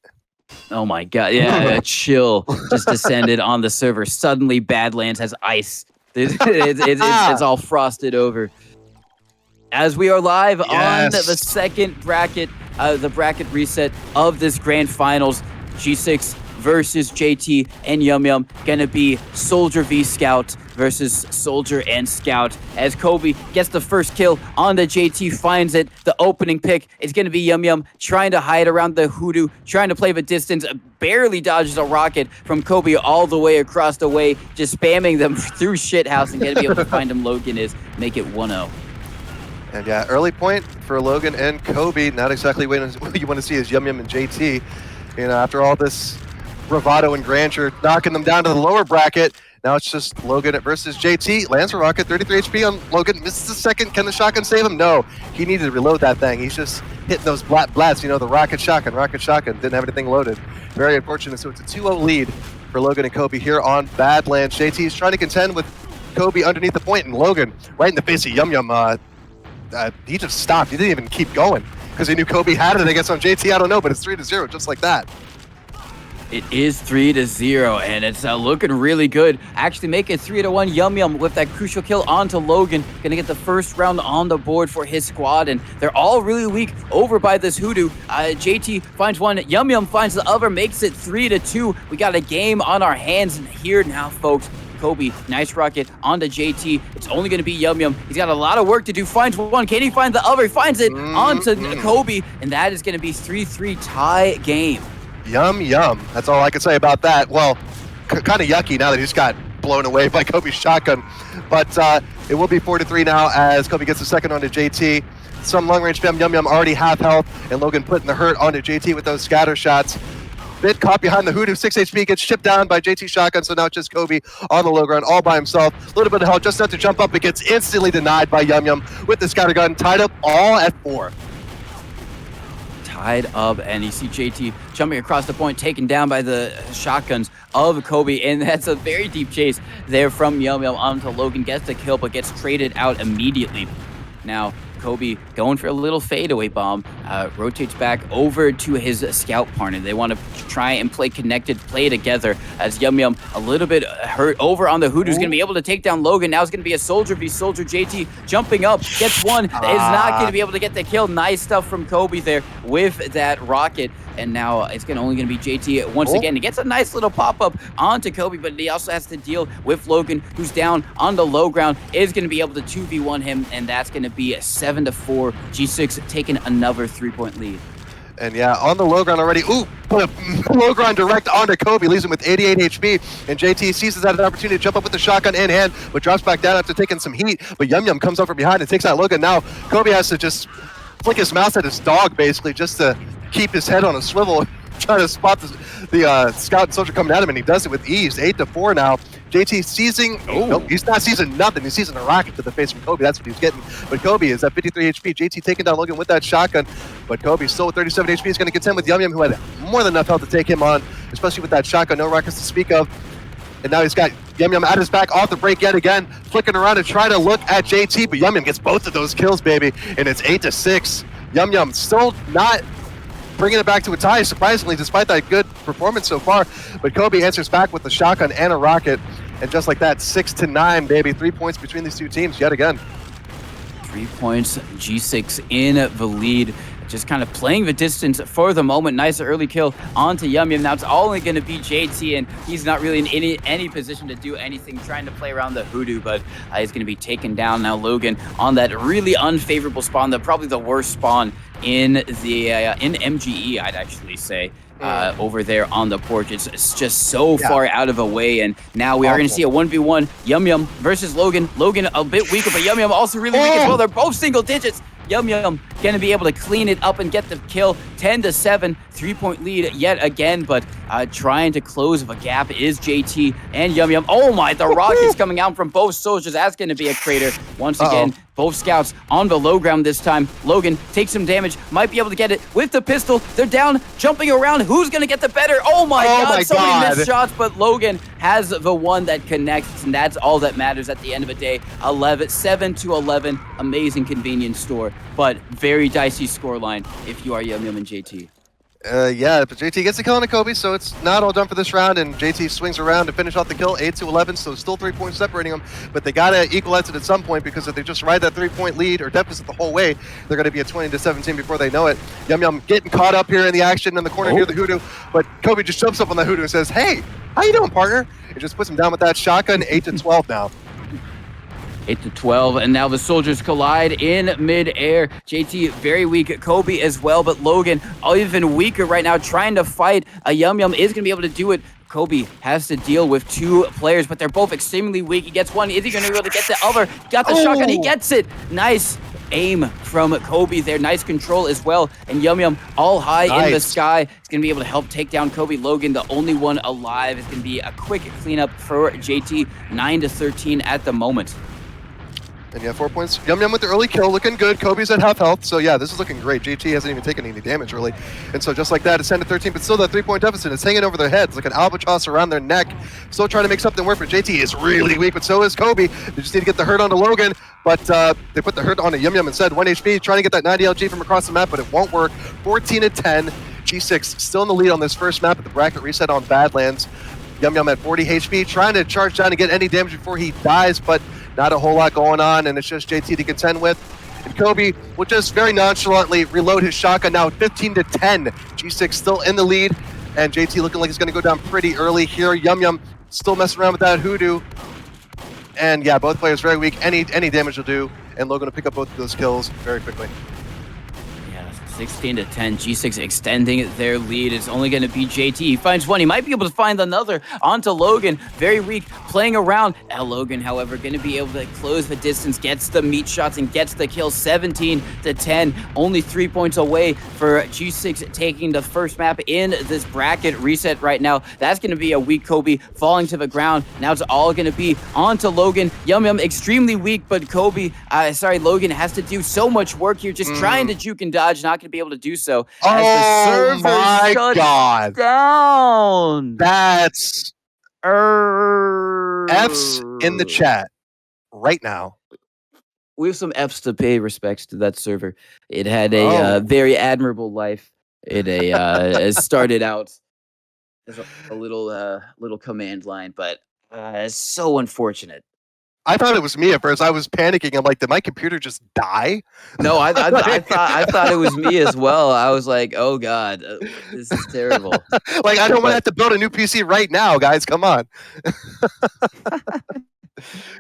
Oh my god, yeah, a chill just descended on the server. Suddenly, Badlands has ice. It's all frosted over. As we are live on the second bracket, the bracket reset of this grand finals, G6 versus JT and Yumyum, gonna be Soldier v Scout versus Soldier and Scout. As Kobe gets the first kill on the JT, finds it. The opening pick is gonna be Yumyum, trying to hide around the hoodoo, trying to play the distance, barely dodges a rocket from Kobe all the way across the way, just spamming them through shithouse and gonna be able to find him. Logan is, make it 1-0. And yeah, early point for Logan and Kobe. Not exactly what you want to see is Yumyum and JT. After all this bravado and grandeur, knocking them down to the lower bracket. Now it's just Logan versus JT. Lands a rocket, 33 HP on Logan. Misses the second. Can the shotgun save him? No. He needed to reload that thing. He's just hitting those blats. The rocket shotgun. Didn't have anything loaded. Very unfortunate. So it's a 2-0 lead for Logan and Kobe here on Badlands. JT is trying to contend with Kobe underneath the point, and Logan right in the face of Yumyum. He just stopped. He didn't even keep going because he knew Kobe had it, I guess, on JT. I don't know, but it's 3-0 just like that. It is 3-0, and it's looking really good. Actually, make it 3-1. Yumyum with that crucial kill onto Logan. Gonna get the first round on the board for his squad, and they're all really weak over by this hoodoo. JT finds one, Yumyum finds the other, makes it 3-2. We got a game on our hands here now, folks. Kobe, nice rocket onto JT. It's only going to be Yumyum. He's got a lot of work to do. Finds one. Can he find the other? He finds it onto Kobe, and that is going to be 3-3 tie game. Yum. That's all I can say about that. Well, kind of yucky now that he just got blown away by Kobe's shotgun. But it will be 4-3 now as Kobe gets the second onto JT. Some long-range spam. Yumyum already half health, and Logan putting the hurt onto JT with those scatter shots. Bit caught behind the hoodoo, 6 HP, gets chipped down by JT shotgun, so now it's just Kobe on the low ground all by himself. A little bit of help, just enough to jump up, but gets instantly denied by Yumyum with the scatter gun, tied up all at 4. Tied up, and you see JT jumping across the point, taken down by the shotguns of Kobe, and that's a very deep chase there from Yumyum onto Logan. Gets the kill, but gets traded out immediately. Now, Kobe going for a little fadeaway bomb, rotates back over to his scout partner. They want to try and play connected, play together, as Yumyum a little bit hurt over on the hoodoo's going to be able to take down Logan. Now it's going to be a Soldier v Soldier. JT jumping up, gets one, is not going to be able to get the kill. Nice stuff from Kobe there with that rocket. and now it's only going to be JT once again. He gets a nice little pop-up onto Kobe, but he also has to deal with Logan, who's down on the low ground, is going to be able to 2v1 him, and that's going to be a 7-4. G6 taking another 3-point lead. And yeah, on the low ground already. Ooh, put a low ground direct onto Kobe, leaves him with 88 HP. And JT seizes that opportunity to jump up with the shotgun in hand, but drops back down after taking some heat. But Yumyum comes up from behind and takes out Logan. Now Kobe has to just flick his mouse at his dog, basically, just to keep his head on a swivel, trying to spot the scout and soldier coming at him, and he does it with ease. 8-4 now. JT seizing. Nope, he's not seizing nothing. He's seizing a rocket to the face from Kobe. That's what he's getting. But Kobe is at 53 HP. JT taking down Logan with that shotgun. But Kobe still with 37 HP. He's going to contend with Yumyum, who had more than enough health to take him on, especially with that shotgun. No rockets to speak of. And now he's got Yumyum at his back, off the break yet again, flicking around to try to look at JT. But Yumyum gets both of those kills, baby. And it's 8-6. Yumyum still not bringing it back to a tie, surprisingly, despite that good performance so far. But Kobe answers back with the shotgun and a rocket. And just like that, 6-9, baby. 3 points between these two teams yet again. 3 points, G6 in the lead. Just kind of playing the distance for the moment. Nice early kill onto Yumyum. Now it's only going to be JT, and he's not really in any position to do anything, trying to play around the hoodoo, but he's going to be taken down now. Logan on that really unfavorable spawn, probably the worst spawn in the in MGE, I'd actually say. Over there on the porch. It's just so far out of the way, and now we are going to see a 1v1 Yumyum versus Logan. Logan a bit weaker, but Yumyum also really weak as well. They're both single digits. Yumyum going to be able to clean it up and get the kill. 10-7, 3-point lead yet again, but trying to close the gap is JT and Yumyum. Oh my, the rockets coming out from both soldiers. That's going to be a crater. Once again, both scouts on the low ground this time. Logan takes some damage, might be able to get it with the pistol. They're down, jumping around. Who's going to get the better? Oh my god, so many missed shots, but Logan has the one that connects, and that's all that matters at the end of the day. 7-11, amazing convenience store, but very dicey scoreline if you are Yumyum and JT. Yeah, but JT gets the kill on a Kobe, so it's not all done for this round, and JT swings around to finish off the kill, 8-11, so still 3 points separating them, but they gotta equalize it at some point, because if they just ride that 3-point lead or deficit the whole way, they're gonna be at 20-17 before they know it. Yumyum getting caught up here in the action in the corner near the hoodoo, but Kobe just jumps up on the hoodoo and says, "Hey, how you doing, partner?" And just puts him down with that shotgun. 8-12 now. 8-12, and now the soldiers collide in mid-air. JT very weak, Kobe as well, but Logan even weaker right now, trying to fight. Yumyum is going to be able to do it. Kobe has to deal with two players, but they're both extremely weak. He gets one. Is he going to be able to get the other? Got the shotgun. He gets it. Nice aim from Kobe there. Nice control as well. And Yumyum all high in the sky. He's going to be able to help take down Kobe. Logan, the only one alive. It's going to be a quick cleanup for JT. 9-13 at the moment. And yeah, 4 points. Yumyum with the early kill, looking good. Kobe's at half health, so yeah, this is looking great. JT hasn't even taken any damage, really. And so just like that, it's 10-13, but still that 3-point deficit is hanging over their heads like an albatross around their neck. Still trying to make something work, but JT is really weak, but so is Kobe. They just need to get the hurt onto Logan, but they put the hurt onto Yumyum instead. 1 HP, trying to get that 90 LG from across the map, but it won't work. 14-10. G6 still in the lead on this first map at the bracket reset on Badlands. Yumyum at 40 HP, trying to charge down and get any damage before he dies, but not a whole lot going on, and it's just JT to contend with. And Kobe will just very nonchalantly reload his shotgun now at 15-10. G6 still in the lead, and JT looking like he's going to go down pretty early here. Yumyum still messing around with that hoodoo. And yeah, both players very weak. Any damage will do, and Logan will pick up both of those kills very quickly. 16-10, G6 extending their lead. It's only going to be JT. He finds one. He might be able to find another onto Logan. Very weak, playing around. Logan, however, going to be able to close the distance, gets the meat shots, and gets the kill. 17-10. Only 3 points away for G6 taking the first map in this bracket reset right now. That's going to be a weak Kobe falling to the ground. Now it's all going to be onto Logan. Yumyum extremely weak, but Logan has to do so much work here, just trying to juke and dodge, not going to be able to do so. As the server my shuts God. down. That's F's in the chat right now. We have some F's to pay respects to that server. It had a very admirable life. It started out as a little command line, but it's so unfortunate. I thought it was me at first. I was panicking. I'm like, did my computer just die? No, I thought it was me as well. I was like, oh god, this is terrible. Like, I don't want to have to build a new PC right now, guys. Come on.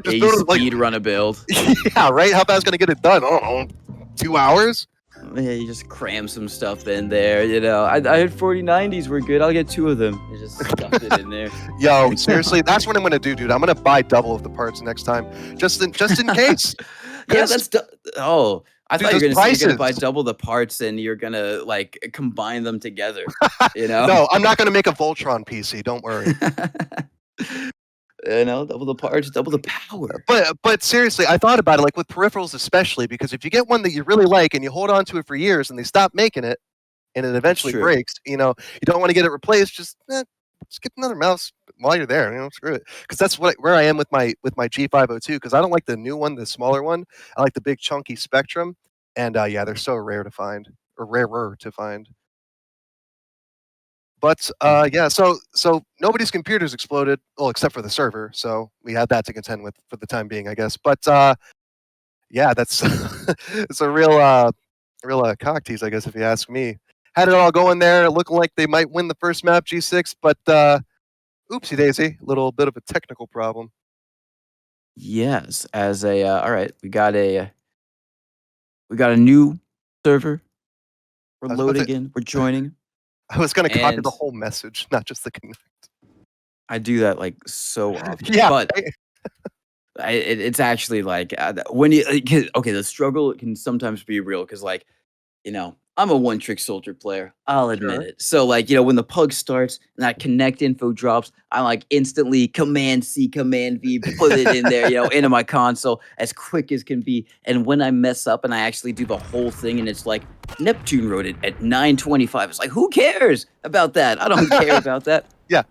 Yeah, you speed run a build. Yeah, right. How fast gonna get it done? I don't know, 2 hours. Yeah, you just cram some stuff in there. You know, I had 4090s were good. I'll get 2 of them. You just stuffed it in there. Yo, seriously, that's what I'm gonna do, dude. I'm gonna buy double of the parts next time, just in case. Yeah, that's oh. I Dude, thought you were those gonna buy prices. double the parts and you're gonna like combine them together. You know? No, I'm not gonna make a Voltron PC. Don't worry. You know, double the parts, double the power. But seriously, I thought about it, like with peripherals especially, because if you get one that you really like and you hold on to it for years and they stop making it and it eventually True. breaks, you know, you don't want to get it replaced. Just get another mouse while you're there. You know, screw it. Because that's where I am with my G502. Because I don't like the new one, the smaller one. I like the big chunky Spectrum. And yeah, they're so rare to find, or rarer to find. But yeah, so nobody's computers exploded, well, except for the server. So we had that to contend with for the time being, I guess. But yeah, that's it's a real cock tease, I guess, if you ask me. Had it all going there, looking like they might win the first map, G6, but oopsie daisy, little bit of a technical problem. Yes, as a all right, we got a new server. We're I was about loading to- in. We're joining. I was going to copy And- the whole message, not just the connect. I do that like so often. Yeah, but right? it's actually like when you okay, the struggle can sometimes be real because like, you know, I'm a one-trick soldier player. I'll admit Sure. it. So like, you know, when the pug starts and that connect info drops, I like instantly Command C, Command V, put it in there, you know, into my console as quick as can be. And when I mess up and I actually do the whole thing and it's like Neptune wrote it at 9:25, it's like, who cares about that? I don't care about that. Yeah.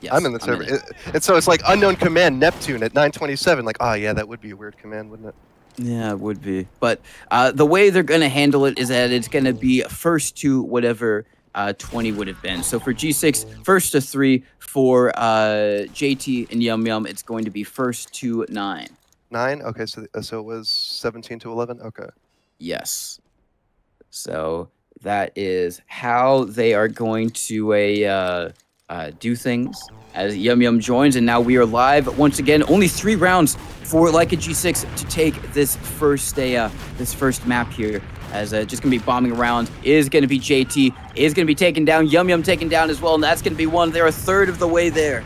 Yes, I'm in the server. And so it's like unknown command Neptune at 9:27. Like, oh yeah, that would be a weird command, wouldn't it? Yeah, it would be. But the way they're going to handle it is that it's going to be first to whatever 20 would have been. So for G6, first to 3. For JT and Yumyum, it's going to be first to 9. 9. Okay, so it was 17 to 11. Okay. Yes. So that is how they are going to do things as Yumyum joins, and now we are live once again. Only 3 rounds for Like a G6 to take this first map here. As just gonna be bombing around is gonna be JT, is gonna be taken down, Yumyum taken down as well, and that's gonna be 1. They're a third of the way there.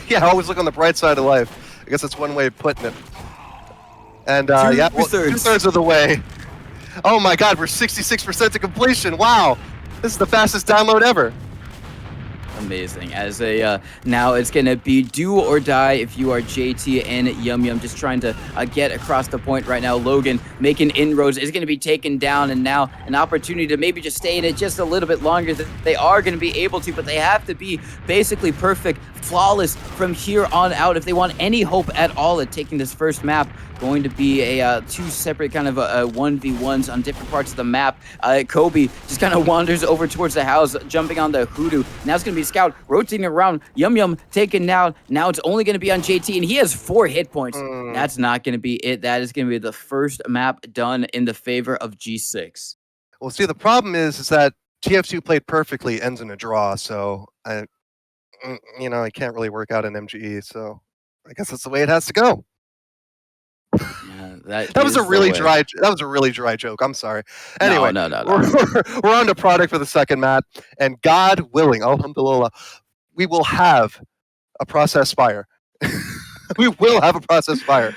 Yeah, always look on the bright side of life. I guess that's one way of putting it. And yeah, well, 2/3 of the way. Oh my God, we're 66% to completion. Wow, this is the fastest download ever. Amazing. As a now it's gonna be do or die if you are JT and Yumyum, just trying to get across the point right now. Logan making inroads is gonna be taken down, and now an opportunity to maybe just stay in it just a little bit longer. They are gonna be able to, but they have to be basically perfect, flawless from here on out if they want any hope at all at taking this first map. Going to be a 2 separate kind of 1v1s on different parts of the map. Kobe just kind of wanders over towards the house, jumping on the hoodoo. Now it's going to be Scout rotating around. Yumyum taken down. Now it's only going to be on JT, and he has 4 hit points. That's not going to be it. That is going to be the first map done in the favor of G6. Well, see, the problem is that TF2 played perfectly, ends in a draw. So I can't really work out an MGE. So I guess that's the way it has to go. Yeah, that was a really dry. That was a really dry joke. I'm sorry. Anyway, no. We're on to product for the second map, and God willing, alhamdulillah, we will have a process fire. We will have a process fire.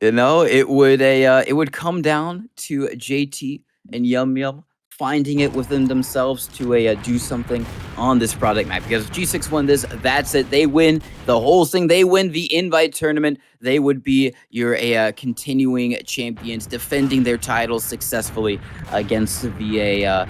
You know, it would come down to JT and Yumyum finding it within themselves to do something on this product map. Because if G6 won this, that's it. They win the whole thing. They win the invite tournament. They would be your continuing champions, defending their titles successfully against the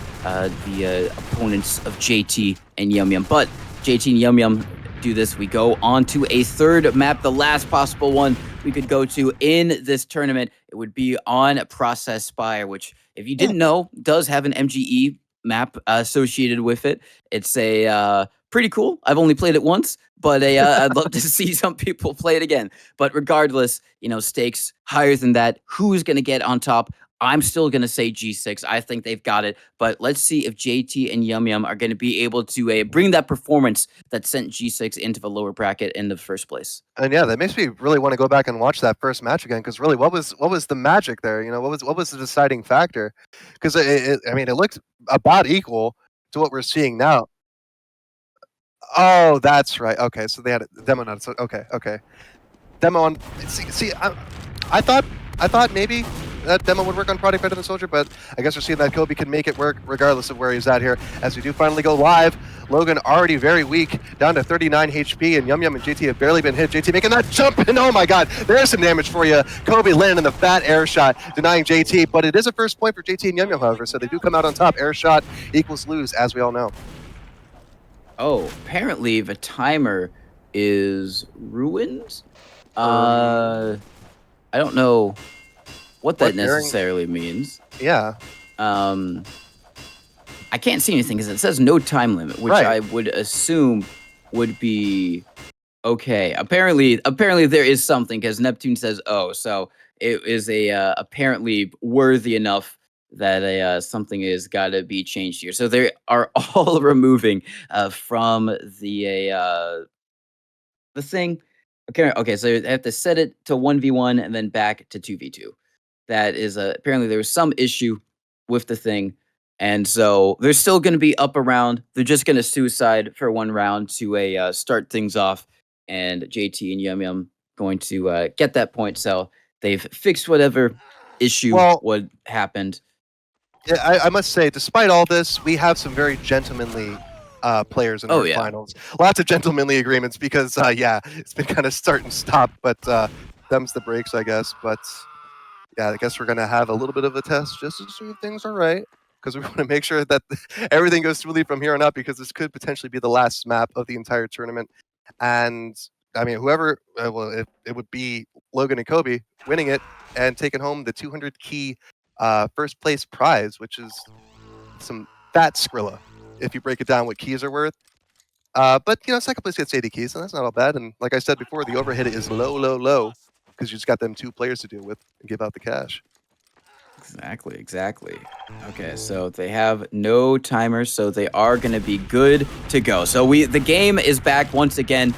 opponents of JT and Yumyum. But JT and Yumyum do this. We go on to a third map, the last possible one we could go to in this tournament. It would be on Process Spire, which, if you didn't know, does have an MGE map associated with it. It's a pretty cool. I've only played it once, but I'd love to see some people play it again. But regardless, stakes higher than that. Who's going to get on top? I'm still going to say G6. I think they've got it. But let's see if JT and Yumyum are going to be able to bring that performance that sent G6 into the lower bracket in the first place. And yeah, that makes me really want to go back and watch that first match again, because really, what was the magic there? What was the deciding factor? Because it looked about equal to what we're seeing now. Oh, that's right. Okay, so they had a demo on. So okay. Demo on. See, I thought maybe that demo would work on Product better than Soldier, but I guess we're seeing that Kobe can make it work regardless of where he's at here. As we do finally go live, Logan already very weak, down to 39 HP, and Yumyum and Jt have barely been hit. Jt making that jump, and oh my god, there's some damage for you. Kobe landing the fat air shot, denying JT, but it is a first point for JT and Yumyum, however, so they do come out on top. Air shot equals lose, as we all know. Oh, apparently the timer is ruined? I don't know what that necessarily means. Yeah. I can't see anything because it says no time limit, which I would assume would be okay. Apparently there is something because Neptune says so it is apparently worthy enough that something is got to be changed here. So they are all removing from the thing. Okay, so they have to set it to 1v1 and then back to 2v2. That is apparently there was some issue with the thing, and so they're still going to be up around. They're just going to suicide for one round to start things off, and JT and Yumyum going to get that point. So they've fixed whatever issue what happened. Yeah, I must say, despite all this, we have some very gentlemanly players in the finals. Lots of gentlemanly agreements because, it's been kind of start and stop, but them's the breaks, I guess. But yeah, I guess we're going to have a little bit of a test just to see if things are right, because we want to make sure that everything goes smoothly from here on out, because this could potentially be the last map of the entire tournament. And I mean, whoever, it would be Logan and Kobe winning it and taking home the 200 key first place prize, which is some fat Skrilla if you break it down what keys are worth. But second place gets 80 keys, so that's not all bad. And like I said before, the overhead is low, because you just got them 2 players to deal with and give out the cash. Exactly. Okay, so they have no timers, so they are going to be good to go. So the game is back once again.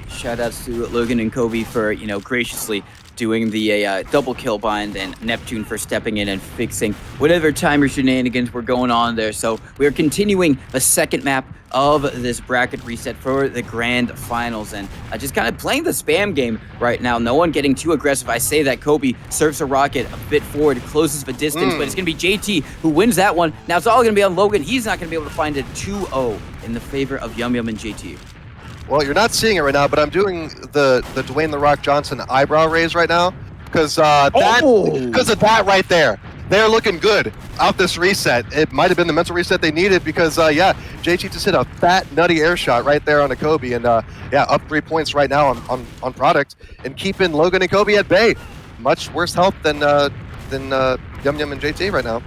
Shout outs to Logan and Kobe for graciously doing the double kill bind, and Neptune for stepping in and fixing whatever timer shenanigans were going on there. So we're continuing the second map of this bracket reset for the grand finals, and just kind of playing the spam game right now. No one getting too aggressive. I say that Kobe surfs a rocket a bit forward, closes the distance, but it's going to be JT who wins that one. Now it's all going to be on Logan. He's not going to be able to find a 2-0 in the favor of Yumyum and JT. Well, you're not seeing it right now, but I'm doing the Dwayne The Rock Johnson eyebrow raise right now because of that right there. They're looking good out this reset. It might have been the mental reset they needed because, JT just hit a fat, nutty air shot right there on a Kobe. And, up 3 points right now on product and keeping Logan and Kobe at bay. Much worse health than Yumyum and JT right now.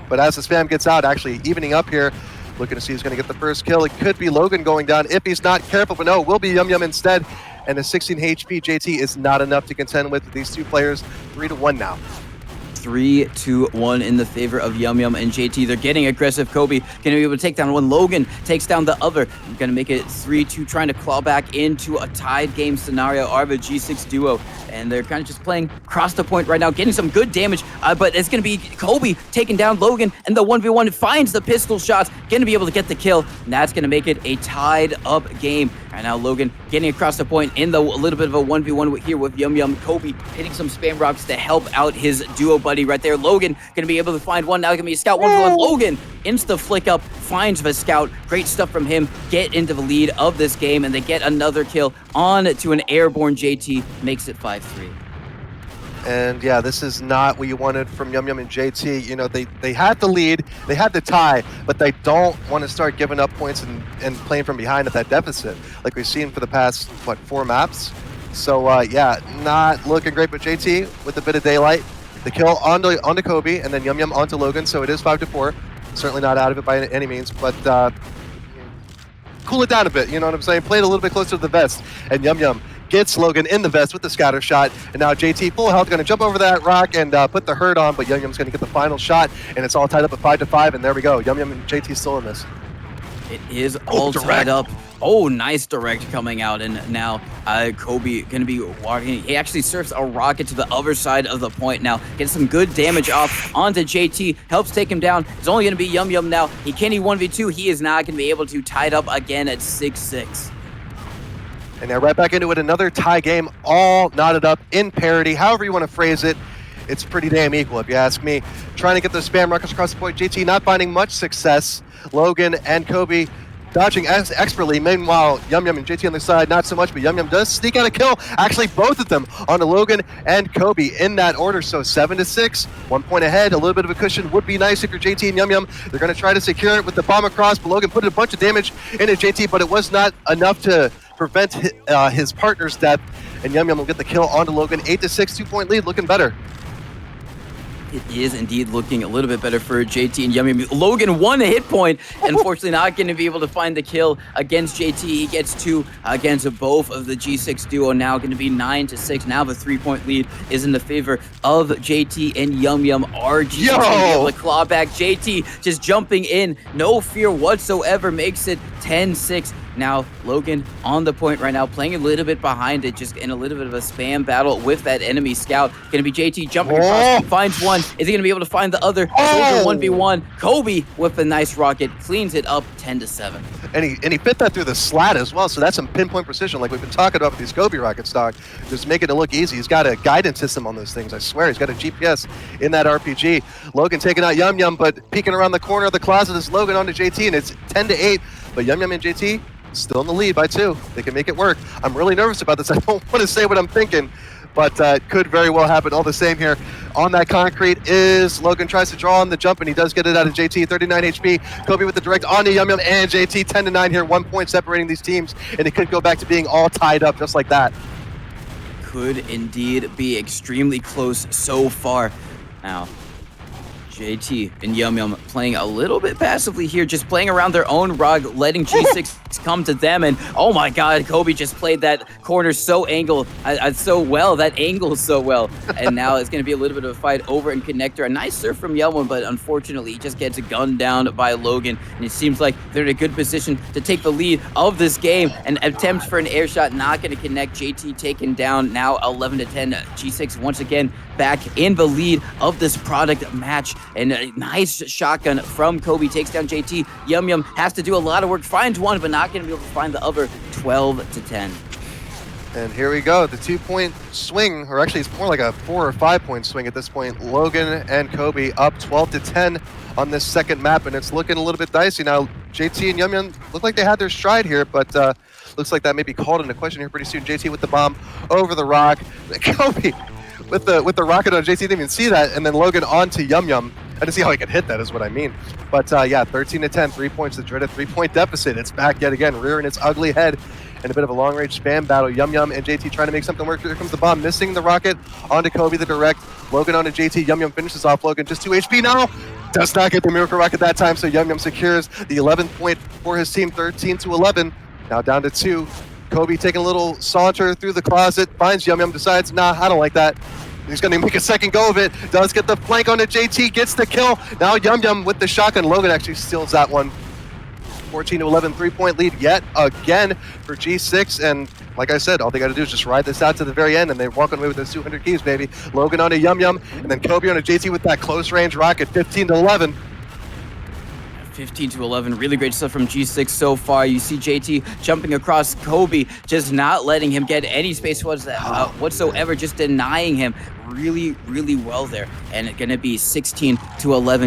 But as the spam gets out, actually evening up here, looking to see who's going to get the first kill. It could be Logan going down if he's not careful, but no, it will be Yumyum instead. And a 16 HP JT is not enough to contend with these 2 players. 3-1 now. 3-1 in the favor of Yumyum and JT. They're getting aggressive. Kobe can be able to take down one. Logan takes down the other. Going to make it 3-2, trying to claw back into a tied game scenario. Are the G6 duo, and they're kind of just playing cross the point right now, getting some good damage. But it's going to be Kobe taking down Logan, and the 1v1 finds the pistol shots. Going to be able to get the kill, and that's going to make it a tied up game. Right now, Logan getting across the point in a little bit of a 1v1 here with Yumyum. Kobe hitting some spam rocks to help out his duo buddy right there. Logan going to be able to find one. Now going to be a scout 1v1. Logan insta flick up, finds the scout. Great stuff from him. Get into the lead of this game, and they get another kill on to an airborne JT. Makes it 5-3. And yeah, this is not what you wanted from Yumyum and JT. They had the lead, they had the tie, but they don't want to start giving up points and playing from behind at that deficit, like we've seen for the past, 4 maps. So not looking great, but JT with a bit of daylight. The kill onto Kobe, and then Yumyum onto Logan, so it is 5-4. Certainly not out of it by any means, but cool it down a bit, you know what I'm saying? Play it a little bit closer to the vest. And Yumyum gets Logan in the vest with the scatter shot. And now JT, full health, going to jump over that rock and put the hurt on, but Yumyum's going to get the final shot, and it's all tied up at 5-5, and there we go. Yumyum and JT still in this. It is all tied up. Oh, nice direct coming out, and now Kobe gonna be walking. He actually surfs a rocket to the other side of the point now. Gets some good damage off onto JT. Helps take him down. It's only gonna be Yumyum now. He can 1v2. He is not gonna be able to. Tied up again at 6-6. And now right back into it. Another tie game, all knotted up in parity. However you want to phrase it, it's pretty damn equal if you ask me. Trying to get those spam rockets across the point. JT not finding much success. Logan and Kobe dodging expertly. Meanwhile, Yumyum and JT on the side, not so much, but Yumyum does sneak out a kill. Actually, both of them onto Logan and Kobe in that order. So 7-6, 1 point ahead. A little bit of a cushion would be nice if you're JT and Yumyum. They're going to try to secure it with the bomb across, but Logan put a bunch of damage into JT, but it was not enough to prevent his partner's death. And Yumyum will get the kill onto Logan. 8-6, 2 point lead, looking better. It is indeed looking a little bit better for JT and Yumyum. Logan 1 hit point. Unfortunately, not going to be able to find the kill against JT. He gets 2 against both of the G6 duo. Now going to be 9-6. Now the 3-point lead is in the favor of JT and Yumyum. RG going to be able to claw back. JT just jumping in. No fear whatsoever. Makes it 10-6. Now, Logan on the point right now, playing a little bit behind it, just in a little bit of a spam battle with that enemy scout. Going to be JT jumping across, finds one. Is he going to be able to find the other? Over 1v1. Kobe with a nice rocket, cleans it up 10-7. And he fit that through the slat as well, so that's some pinpoint precision like we've been talking about with these Kobe rocket stock. Just making it look easy. He's got a guidance system on those things, I swear. He's got a GPS in that RPG. Logan taking out Yumyum, but peeking around the corner of the closet is Logan onto JT, and it's 10-8. But Yumyum and JT still in the lead by 2. They can make it work. I'm really nervous about this. I don't want to say what I'm thinking, but it could very well happen. All the same here on that concrete is Logan tries to draw on the jump, and he does get it out of JT. 39 HP. Kobe with the direct onto Yumyum and JT. 10-9 here. 1 point separating these teams, and it could go back to being all tied up just like that. Could indeed be extremely close so far. Now, JT and Yumyum playing a little bit passively here, just playing around their own rug, letting G6 come to them. And oh my God, Kobe just played that corner so so well, that angle so well. And now it's going to be a little bit of a fight over in connector. A nice surf from Yumyum, but unfortunately he just gets gunned down by Logan. And it seems like they're in a good position to take the lead of this game. An attempt for an air shot, not going to connect. JT taken down, now 11-10. G6 once again back in the lead of this product match. And a nice shotgun from Kobe takes down JT. Yumyum has to do a lot of work, finds one, but not going to be able to find the other. 12-10. And here we go, the 2 point swing, or actually it's more like a 4 or 5 point swing at this point. Logan and Kobe up 12-10 on this second map, and it's looking a little bit dicey now. JT and Yumyum look like they had their stride here, but looks like that may be called into question here pretty soon. JT with the bomb over the rock. Kobe with the rocket on JT, didn't even see that, and then Logan onto Yumyum. I didn't see how he could hit that is what I mean. But yeah, 13-10, 3 points, the dreaded 3-point deficit. It's back yet again, rearing its ugly head in a bit of a long-range spam battle. Yumyum and JT trying to make something work. Here comes the bomb, missing the rocket onto Kobe, the direct. Logan onto JT. Yumyum finishes off Logan, just 2 HP now. Does not get the miracle rocket that time, so Yumyum secures the 11th point for his team, 13-11. Now down to 2. Kobe taking a little saunter through the closet, finds Yumyum, decides, nah, I don't like that. He's going to make a second go of it. Does get the flank onto JT, gets the kill. Now Yumyum with the shotgun. Logan actually steals that one. 14-11, 3 point lead yet again for G6. And like I said, all they got to do is just ride this out to the very end, and they're walking away with those 200 keys, baby. Logan onto Yumyum, and then Kobe onto JT with that close range rocket. 15-11. 15-11, really great stuff from G6 so far. You see JT jumping across Kobe, just not letting him get any space whatsoever, just denying him. Really well there. And it's gonna be 16-11.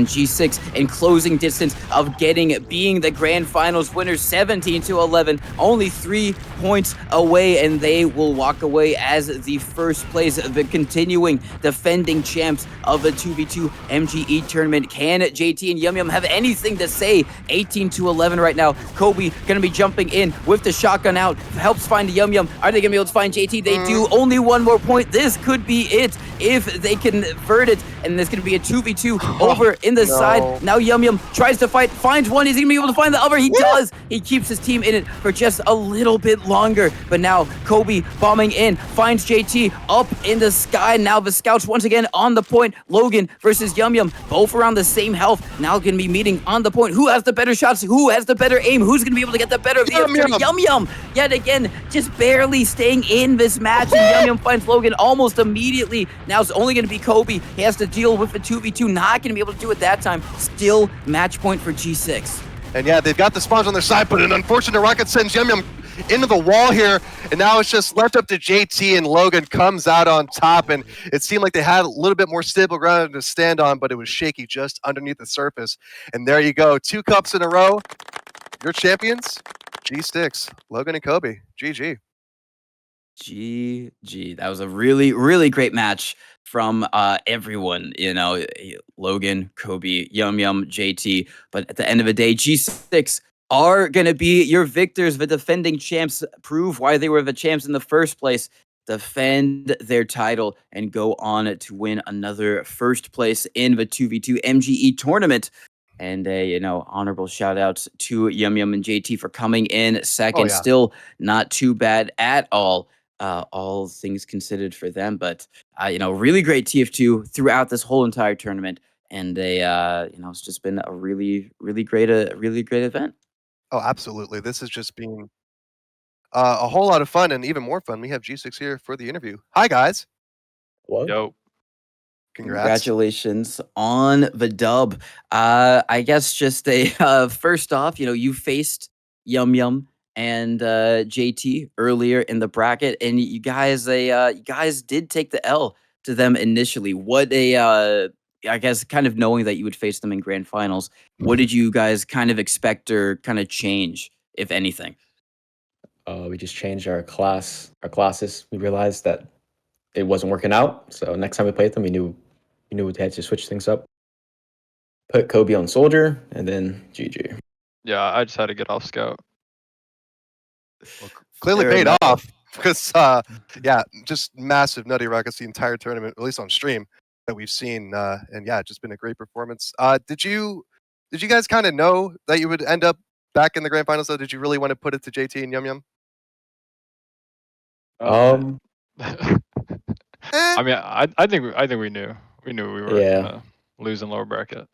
G6 in closing distance of being the grand finals winner. 17-11, only 3 points away, and they will walk away as the first place, the continuing defending champs of the 2v2 MGE tournament. Can JT and Yumyum have anything to say? 18-11 right now. Kobe gonna be jumping in with the shotgun out, helps find Yumyum. Are they gonna be able to find JT? They do. Only 1 more point. This could be it. if they convert it, and there's going to be a 2v2 over in the side. Now Yumyum tries to fight, finds one. Is he going to be able to find the other? He does. He keeps his team in it for just a little bit longer. But now Kobe bombing in, finds JT up in the sky. Now the scouts once again on the point. Logan versus Yumyum, both around the same health. Now going to be meeting on the point. Who has the better shots? Who has the better aim? Who's going to be able to get the better of the Yumyum? Yet again, just barely staying in this match. And Yumyum finds Logan almost immediately. Now it's only going to be Kobe. He has to deal with the 2v2. Not going to be able to do it that time. Still match point for G6. And yeah, they've got the spawns on their side, but an unfortunate rocket sends Yumyum into the wall here, and now it's just left up to JT, and Logan comes out on top, and it seemed like they had a little bit more stable ground to stand on, but it was shaky just underneath the surface. And there you go, 2 cups in a row. Your champions, G6, Logan and Kobe. GG. GG. That was a really, really great match from everyone, Logan, Kobe, Yumyum, JT. But at the end of the day, G6 are going to be your victors. The defending champs prove why they were the champs in the first place, defend their title, and go on to win another first place in the 2v2 MGE tournament. And honorable shout outs to Yumyum and JT for coming in second. Still not too bad at all things considered for them. But, really great TF2 throughout this whole entire tournament. And it's just been a really, really great event. Oh, absolutely. This has just been a whole lot of fun, and even more fun. We have G6 here for the interview. Hi, guys. What? Yo. Congrats. Congratulations on the dub. I guess just first off, you faced Yumyum and JT earlier in the bracket, and you guys did take the L to them initially. What I guess kind of knowing that you would face them in grand finals, what did you guys kind of expect or kind of change, if anything? We just changed our classes. We realized that it wasn't working out. So next time we played them, we knew we had to switch things up. Put Kobe on soldier, and then GG. Yeah, I just had to get off scout. Well, clearly Fair paid enough. off, because just massive nutty rockets the entire tournament, at least on stream that we've seen. And yeah, just been a great performance. Did you guys kind of know that you would end up back in the grand finals, though? Did you really want to put it to JT and Yumyum? I mean, I think we knew. We knew we were gonna lose in lower bracket.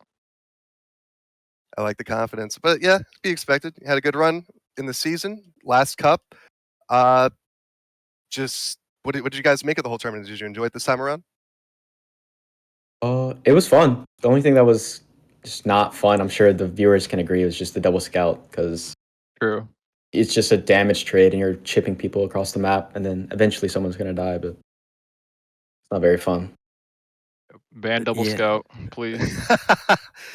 I like the confidence, but yeah, be expected. You had a good run in the season, last cup. Just what did you guys make of the whole tournament? Did you enjoy it this time around? It was fun. The only thing that was just not fun, I'm sure the viewers can agree, was just the double scout, because True. it's just a damage trade and you're chipping people across the map, and then eventually someone's gonna die, but it's not very fun. Ban double scout, please.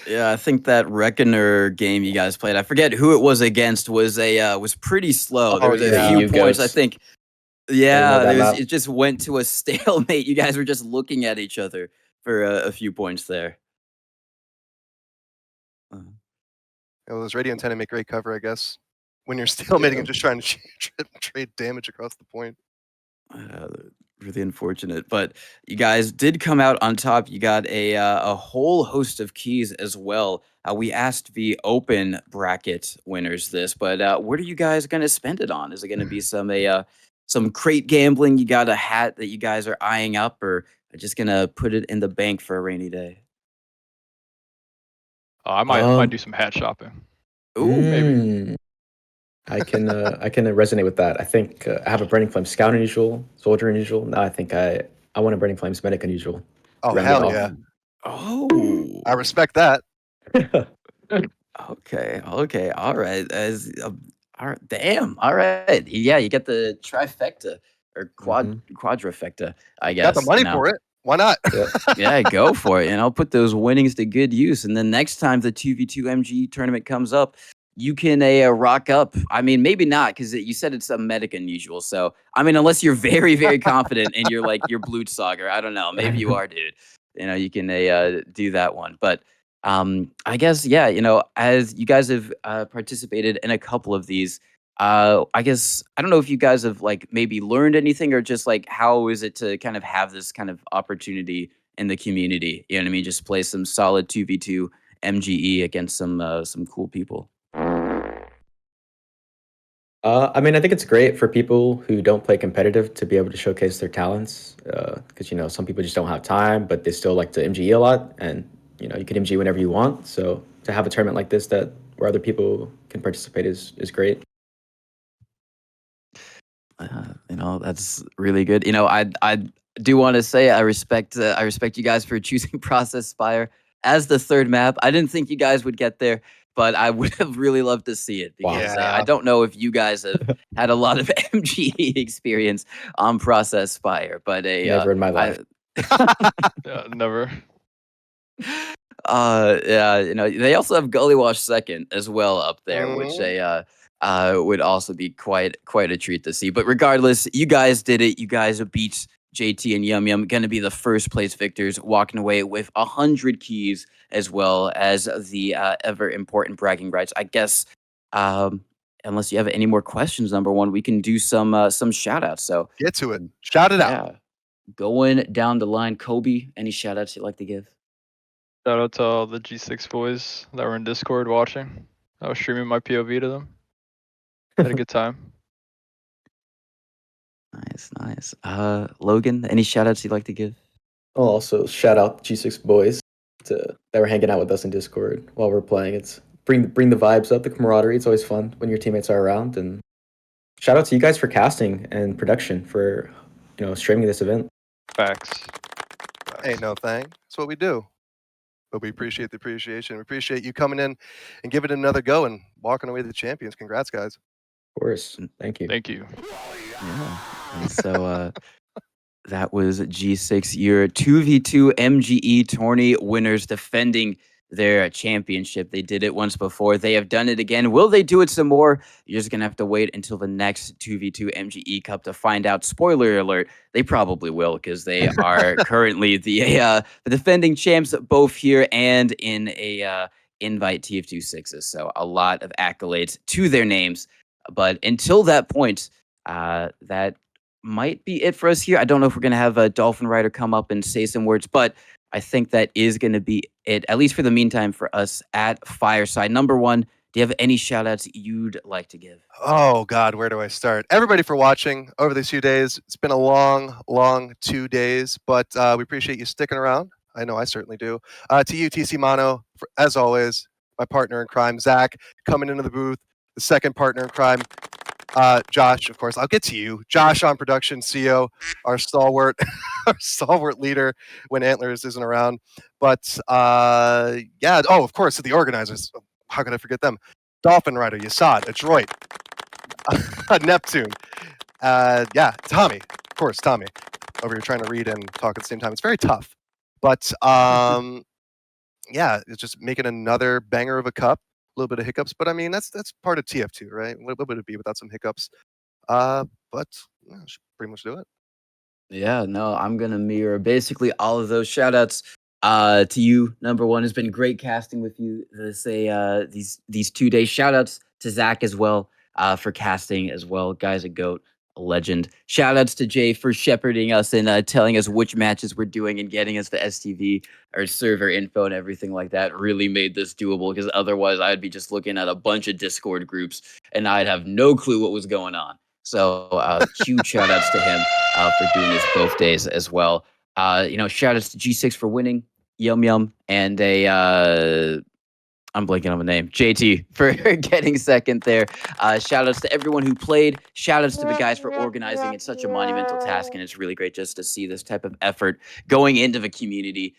Yeah, I think that Reckoner game you guys played, I forget who it was against, was pretty slow. There was a few points, I think. Yeah, it just went to a stalemate. You guys were just looking at each other for a few points there. Those radio antenna make great cover, I guess, when you're stalemating and just trying to trade damage across the point. Really unfortunate, but you guys did come out on top. You got a whole host of keys as well. We asked the open bracket winners this, but what are you guys going to spend it on? Is it going to be some crate gambling? You got a hat that you guys are eyeing up, or just going to put it in the bank for a rainy day? I might do some hat shopping. Ooh, maybe. I can resonate with that. I think I have a Burning Flame Scout unusual, Soldier unusual. Now I think I want a Burning Flames Medic unusual. Oh, hell yeah. Oh, I respect that. Okay, all right. All right, damn, all right. Yeah, you get the trifecta or quadrifecta, I guess. Got the money for it. Why not? Yeah, go for it. And I'll put those winnings to good use. And then next time the 2v2 MGE tournament comes up, you can rock up. I mean, maybe not, because you said it's a medic unusual. So, I mean, unless you're very, very confident and you're like your Blutsauger. I don't know. Maybe you are, dude. You can do that one. But I guess, yeah, as you guys have participated in a couple of these, I guess I don't know if you guys have like maybe learned anything or just like how is it to kind of have this kind of opportunity in the community? You know what I mean? Just play some solid 2v2 MGE against some cool people. I mean, I think it's great for people who don't play competitive to be able to showcase their talents. Because some people just don't have time, but they still like to MGE a lot, and you can MGE whenever you want. So to have a tournament like this that where other people can participate is great. That's really good. I do want to say I respect you guys for choosing Process Spire as the third map. I didn't think you guys would get there, but I would have really loved to see it because Wow. I don't know if you guys have had a lot of MGE experience on Process Spire, but Never in my life. Yeah, never. Yeah, they also have Gully Wash second as well up there, which Mhm. would also be quite a treat to see. But regardless, you guys did it. You guys beat JT and Yumyum, going to be the first place victors, walking away with 100 keys as well as the ever important bragging rights. I guess, unless you have any more questions, number one, we can do some shout outs. So Get to it. Shout it out. yeah, going down the line, Kobe, any shout outs you'd like to give? Shout out to all the G6 boys that were in Discord watching. I was streaming my POV to them. Had a good time. Nice. Logan, any shout outs you'd like to give? I'll also shout out G6 boys that were hanging out with us in Discord while we're playing. It's bring the vibes up, the camaraderie. It's always fun when your teammates are around. And shout out to you guys for casting and production for streaming this event. Facts. Ain't no thing. That's what we do. But we appreciate the appreciation. We appreciate you coming in and giving it another go and walking away the champions. Congrats, guys. Of course. Thank you. Thank you. Yeah. And so that was G6 year 2v2 MGE tourney winners defending their championship. They did it once before. They have done it again. Will they do it some more? You're just going to have to wait until the next 2v2 MGE Cup to find out. Spoiler alert, they probably will because they are currently the defending champs both here and in a invite TF2 sixes. So a lot of accolades to their names. But until that point, that might be it for us here. I don't know if we're going to have a dolphinrider come up and say some words, but I think that is going to be it, at least for the meantime, for us at Fireside. Number one, do you have any shout outs you'd like to give? Oh, God, where do I start? Everybody for watching over these few days. It's been a long 2 days, but we appreciate you sticking around. I know I certainly do. To you, TC Mono, as always, my partner in crime, Zach, coming into the booth, the second partner in crime. Josh, of course, I'll get to you. Josh on production, CEO, our stalwart, our stalwart leader when Antlers isn't around. But yeah, oh, of course, the organizers. How could I forget them? Dolphinrider, yesod, Adroit, Neptune. Yeah, Tommy, of course, Tommy. Over here trying to read and talk at the same time. It's very tough. But yeah, it's just making another banger of a cup. A little bit of hiccups, but I mean that's part of TF2, right? What would it be without some hiccups? But yeah, should pretty much do it. Yeah, no, I'm gonna mirror basically all of those shout outs to you. Number one, has been great casting with you these 2 days. Shout outs to Zach as well for casting as well. Guy's a goat, a legend. Shout outs to Jay for shepherding us and telling us which matches we're doing and getting us the STV or server info and everything like that. Really made this doable because otherwise I'd be just looking at a bunch of Discord groups and I'd have no clue what was going on. So huge shout outs to him for doing this both days as well. Shout outs to G6 for winning, Yumyum, and I'm blanking on the name, JT for getting second there. Shout outs to everyone who played. Shout outs to the guys for organizing. It's such a monumental task, and it's really great just to see this type of effort going into the community.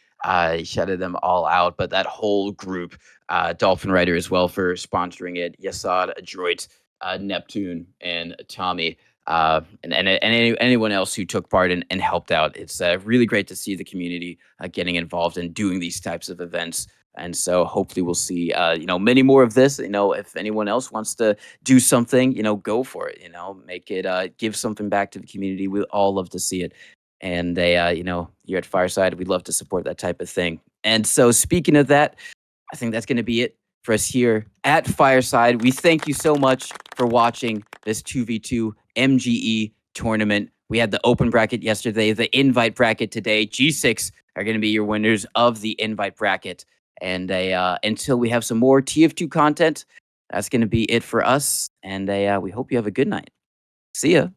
Shouted them all out, but that whole group, dolphinrider as well for sponsoring it, yesod, Adroit, Neptune, and Tommy. And anyone else who took part and helped out. It's really great to see the community getting involved and doing these types of events. And so hopefully we'll see, many more of this. If anyone else wants to do something, go for it. Make it, give something back to the community. We'd all love to see it. And here at Fireside, we'd love to support that type of thing. And so speaking of that, I think that's going to be it for us here at Fireside. We thank you so much for watching. this 2v2 MGE tournament. We had the open bracket yesterday, the invite bracket today. G6 are going to be your winners of the invite bracket. And until we have some more TF2 content, that's going to be it for us. And we hope you have a good night. See ya.